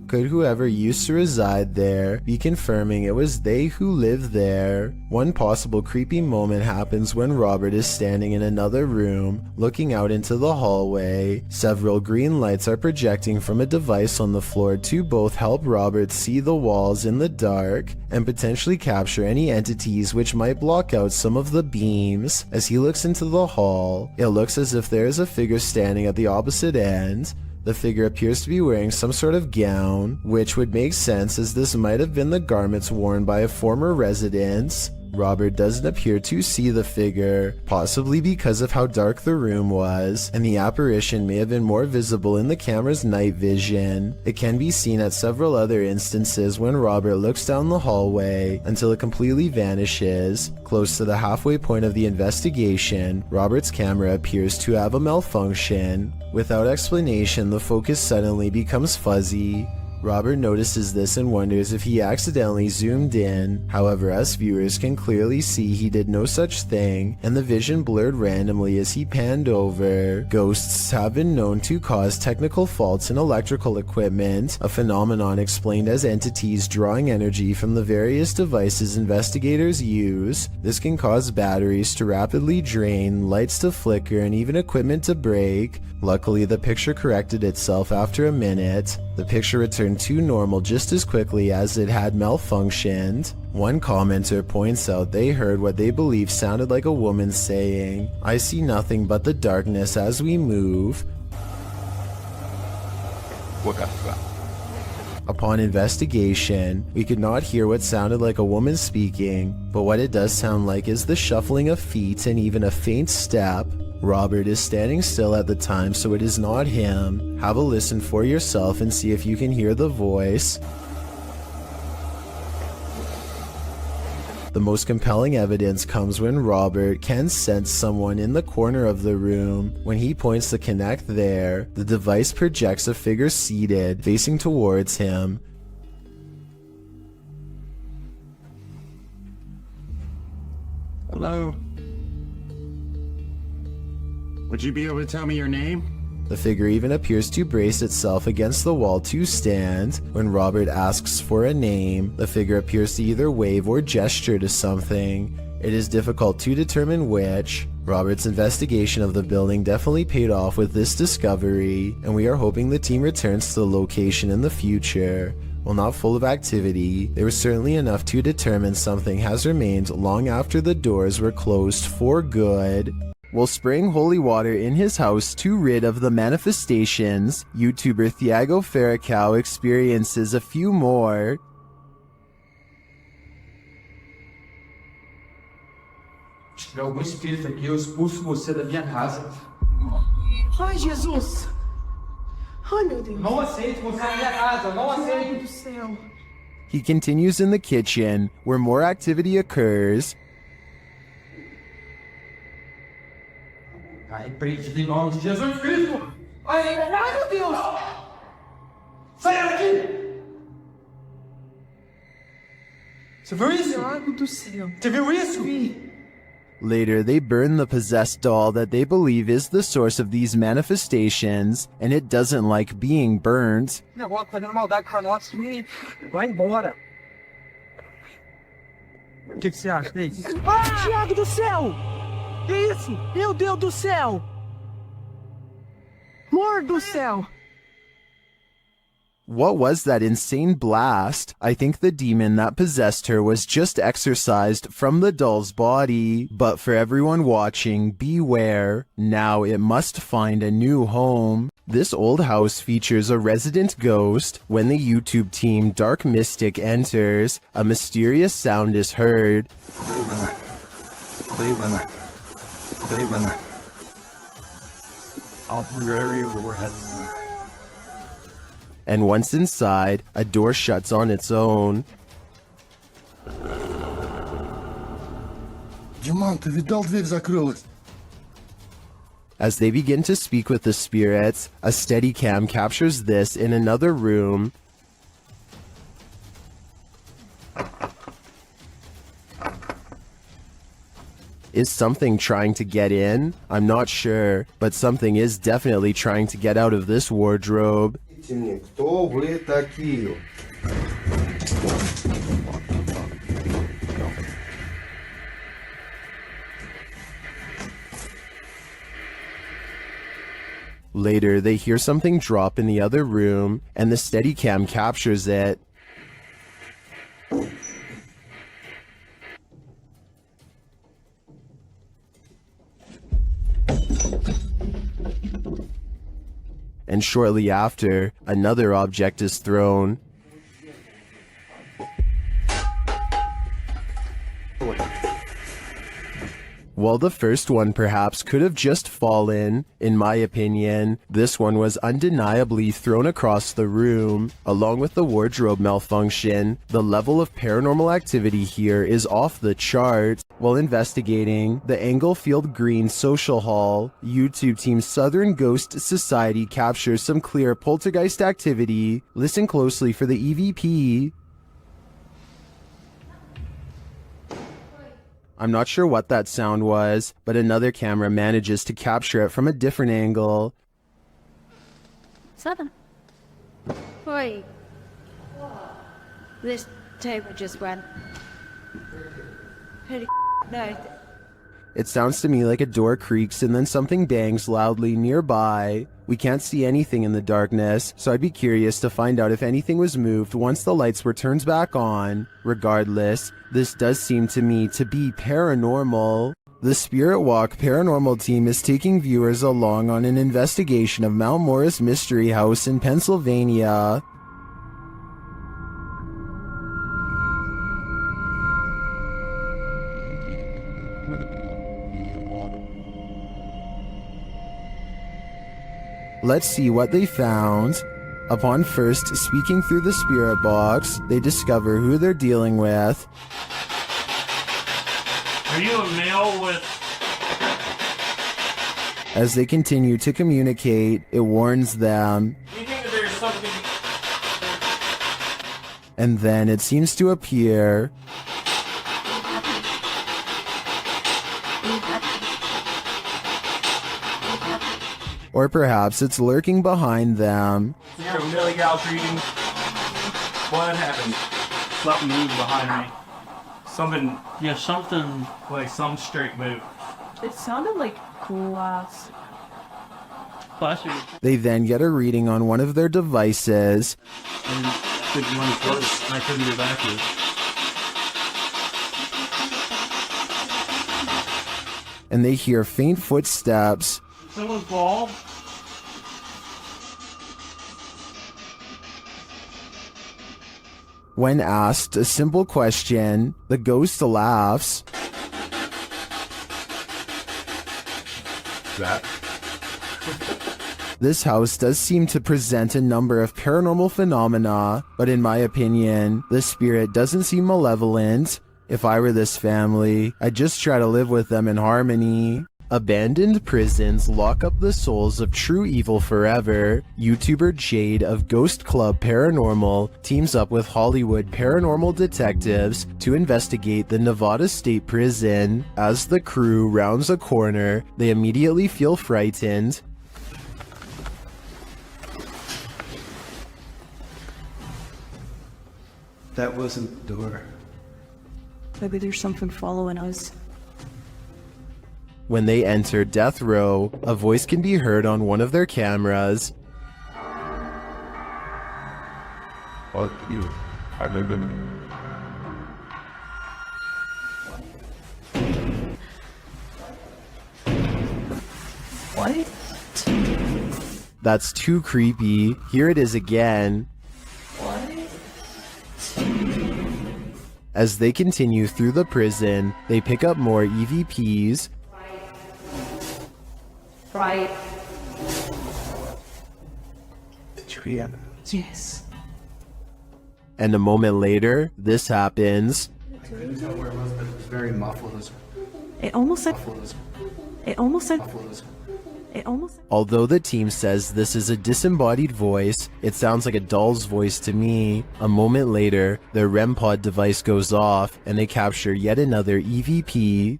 Could whoever used to reside there be confirming it was they who lived there? One possible creepy moment happens when Robert is standing in another room, looking out into the hallway. Several green lights are projecting from a device on the floor to both help Robert see the walls in the dark and potentially capture any entities which might block out some of the beams. As he looks into the hall, it looks as if there is a figure standing at the opposite end. The figure appears to be wearing some sort of gown, which would make sense as this might have been the garments worn by a former resident. Robert doesn't appear to see the figure, possibly because of how dark the room was, and the apparition may have been more visible in the camera's night vision. It can be seen at several other instances when Robert looks down the hallway until it completely vanishes. Close to the halfway point of the investigation, Robert's camera appears to have a malfunction. Without explanation, the focus suddenly becomes fuzzy. Robert notices this and wonders if he accidentally zoomed in. However, us viewers can clearly see he did no such thing, and the vision blurred randomly as he panned over. Ghosts have been known to cause technical faults in electrical equipment, a phenomenon explained as entities drawing energy from the various devices investigators use. This can cause batteries to rapidly drain, lights to flicker, and even equipment to break. Luckily, the picture corrected itself after a minute. The picture returned to normal just as quickly as it had malfunctioned. One commenter points out they heard what they believe sounded like a woman saying, "I see nothing but the darkness as we move." Upon investigation, we could not hear what sounded like a woman speaking, but what it does sound like is the shuffling of feet and even a faint step. Robert is standing still at the time, so it is not him. Have a listen for yourself and see if you can hear the voice. The most compelling evidence comes when Robert can sense someone in the corner of the room. When he points the Kinect there, the device projects a figure seated, facing towards him. Hello? Would you be able to tell me your name? The figure even appears to brace itself against the wall to stand. When Robert asks for a name, the figure appears to either wave or gesture to something. It is difficult to determine which. Robert's investigation of the building definitely paid off with this discovery, and we are hoping the team returns to the location in the future. While not full of activity, there was certainly enough to determine something has remained long after the doors were closed for good. While spraying holy water in his house to rid of the manifestations, YouTuber Thiago Ferracao experiences a few more. Se tiver algum espírito aqui, eu expulso você da minha casa. Ai, Jesus! Ai, meu Deus! Não aceito você na minha casa, não aceito! Meu Deus do céu! He continues in the kitchen, where more activity occurs. Ai, repreendido em nome de Jesus Cristo! Ai, meu Deus! Saia daqui! Você viu isso? Thiago do céu! Você viu isso? Later, they burn the possessed doll that they believe is the source of these manifestations, and it doesn't like being burnt. O negócio fazendo maldade com nós, vai embora! O que você acha? Ei? Ah, Thiago do céu! Que isso? Meu Deus do céu! Amor do céu! What was that insane blast? I think the demon that possessed her was just exorcised from the doll's body. But for everyone watching, beware. Now it must find a new home. This old house features a resident ghost. When the YouTube team Dark Mystic enters, a mysterious sound is heard. And once inside, a door shuts on its own. Диман, ты видал, дверь закрылась? As they begin to speak with the spirits, a Steadicam captures this in another room. Is something trying to get in? I'm not sure, but something is definitely trying to get out of this wardrobe. Кто вы такие? Later, they hear something drop in the other room, and the Steadicam captures it. And shortly after, another object is thrown. While the first one perhaps could have just fallen, in my opinion, this one was undeniably thrown across the room. Along with the wardrobe malfunction, the level of paranormal activity here is off the charts. While investigating the Englefield Green Social Hall, YouTube team Southern Ghost Society captures some clear poltergeist activity. Listen closely for the EVP. I'm not sure what that sound was, but another camera manages to capture it from a different angle. Southern. Oi. This table just went. Holy no. It sounds to me like a door creaks and then something bangs loudly nearby. We can't see anything in the darkness, so I'd be curious to find out if anything was moved once the lights were turned back on. Regardless, this does seem to me to be paranormal. The Spirit Walk paranormal team is taking viewers along on an investigation of Mount Morris Mystery House in Pennsylvania. Let's see what they found. Upon first speaking through the spirit box, they discover who they're dealing with. Are you a male with... As they continue to communicate, it warns them. Do you think that there's something... And then it seems to appear. Or perhaps it's lurking behind them. You're a Millie Gal's reading. What happened? Something moved behind me. Something... Yeah, something... Like some straight move. It sounded like glass. They then get a reading on one of their devices. And I couldn't get back to it. And they hear faint footsteps. Someone fall? When asked a simple question, the ghost laughs. That? This house does seem to present a number of paranormal phenomena, but in my opinion, the spirit doesn't seem malevolent. If I were this family, I'd just try to live with them in harmony. Abandoned prisons lock up the souls of true evil forever. YouTuber Jade of Ghost Club Paranormal teams up with Hollywood paranormal detectives to investigate the Nevada State Prison. As the crew rounds a corner, they immediately feel frightened. That wasn't the door. Maybe there's something following us. When they enter death row, a voice can be heard on one of their cameras. What you are living? What? That's too creepy. Here it is again. As they continue through the prison, they pick up more EVPs. Right. Did you hear that? Yes. And a moment later, this happens. I couldn't tell where it was, but it was very muffled. It almost said. It almost said. It almost. Although the team says this is a disembodied voice, it sounds like a doll's voice to me. A moment later, their REM pod device goes off and they capture yet another EVP.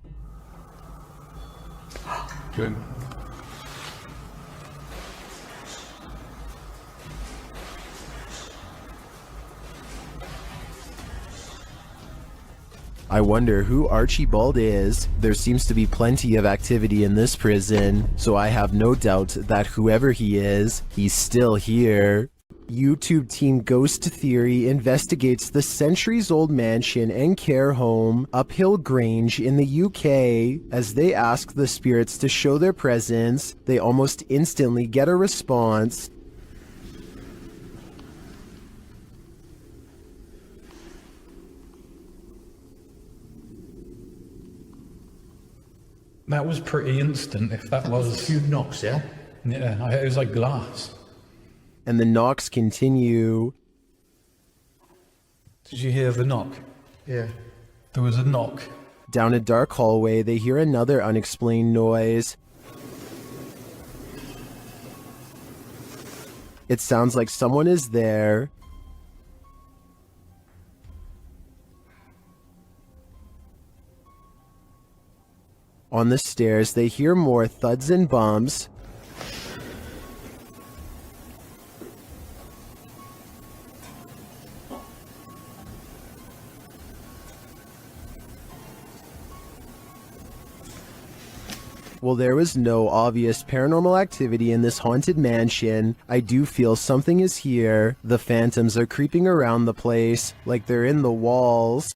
Good. I wonder who Archibald is. There seems to be plenty of activity in this prison, so I have no doubt that whoever he is, he's still here. YouTube team Ghost Theory investigates the centuries-old mansion and care home, Uphill Grange in the UK. As they ask the spirits to show their presence, they almost instantly get a response. That was pretty instant, if that was... A few knocks, yeah? Yeah, it was like glass. And the knocks continue. Did you hear the knock? Yeah. There was a knock. Down a dark hallway, they hear another unexplained noise. It sounds like someone is there. On the stairs, they hear more thuds and bumps. While there was no obvious paranormal activity in this haunted mansion, I do feel something is here. The phantoms are creeping around the place, like they're in the walls.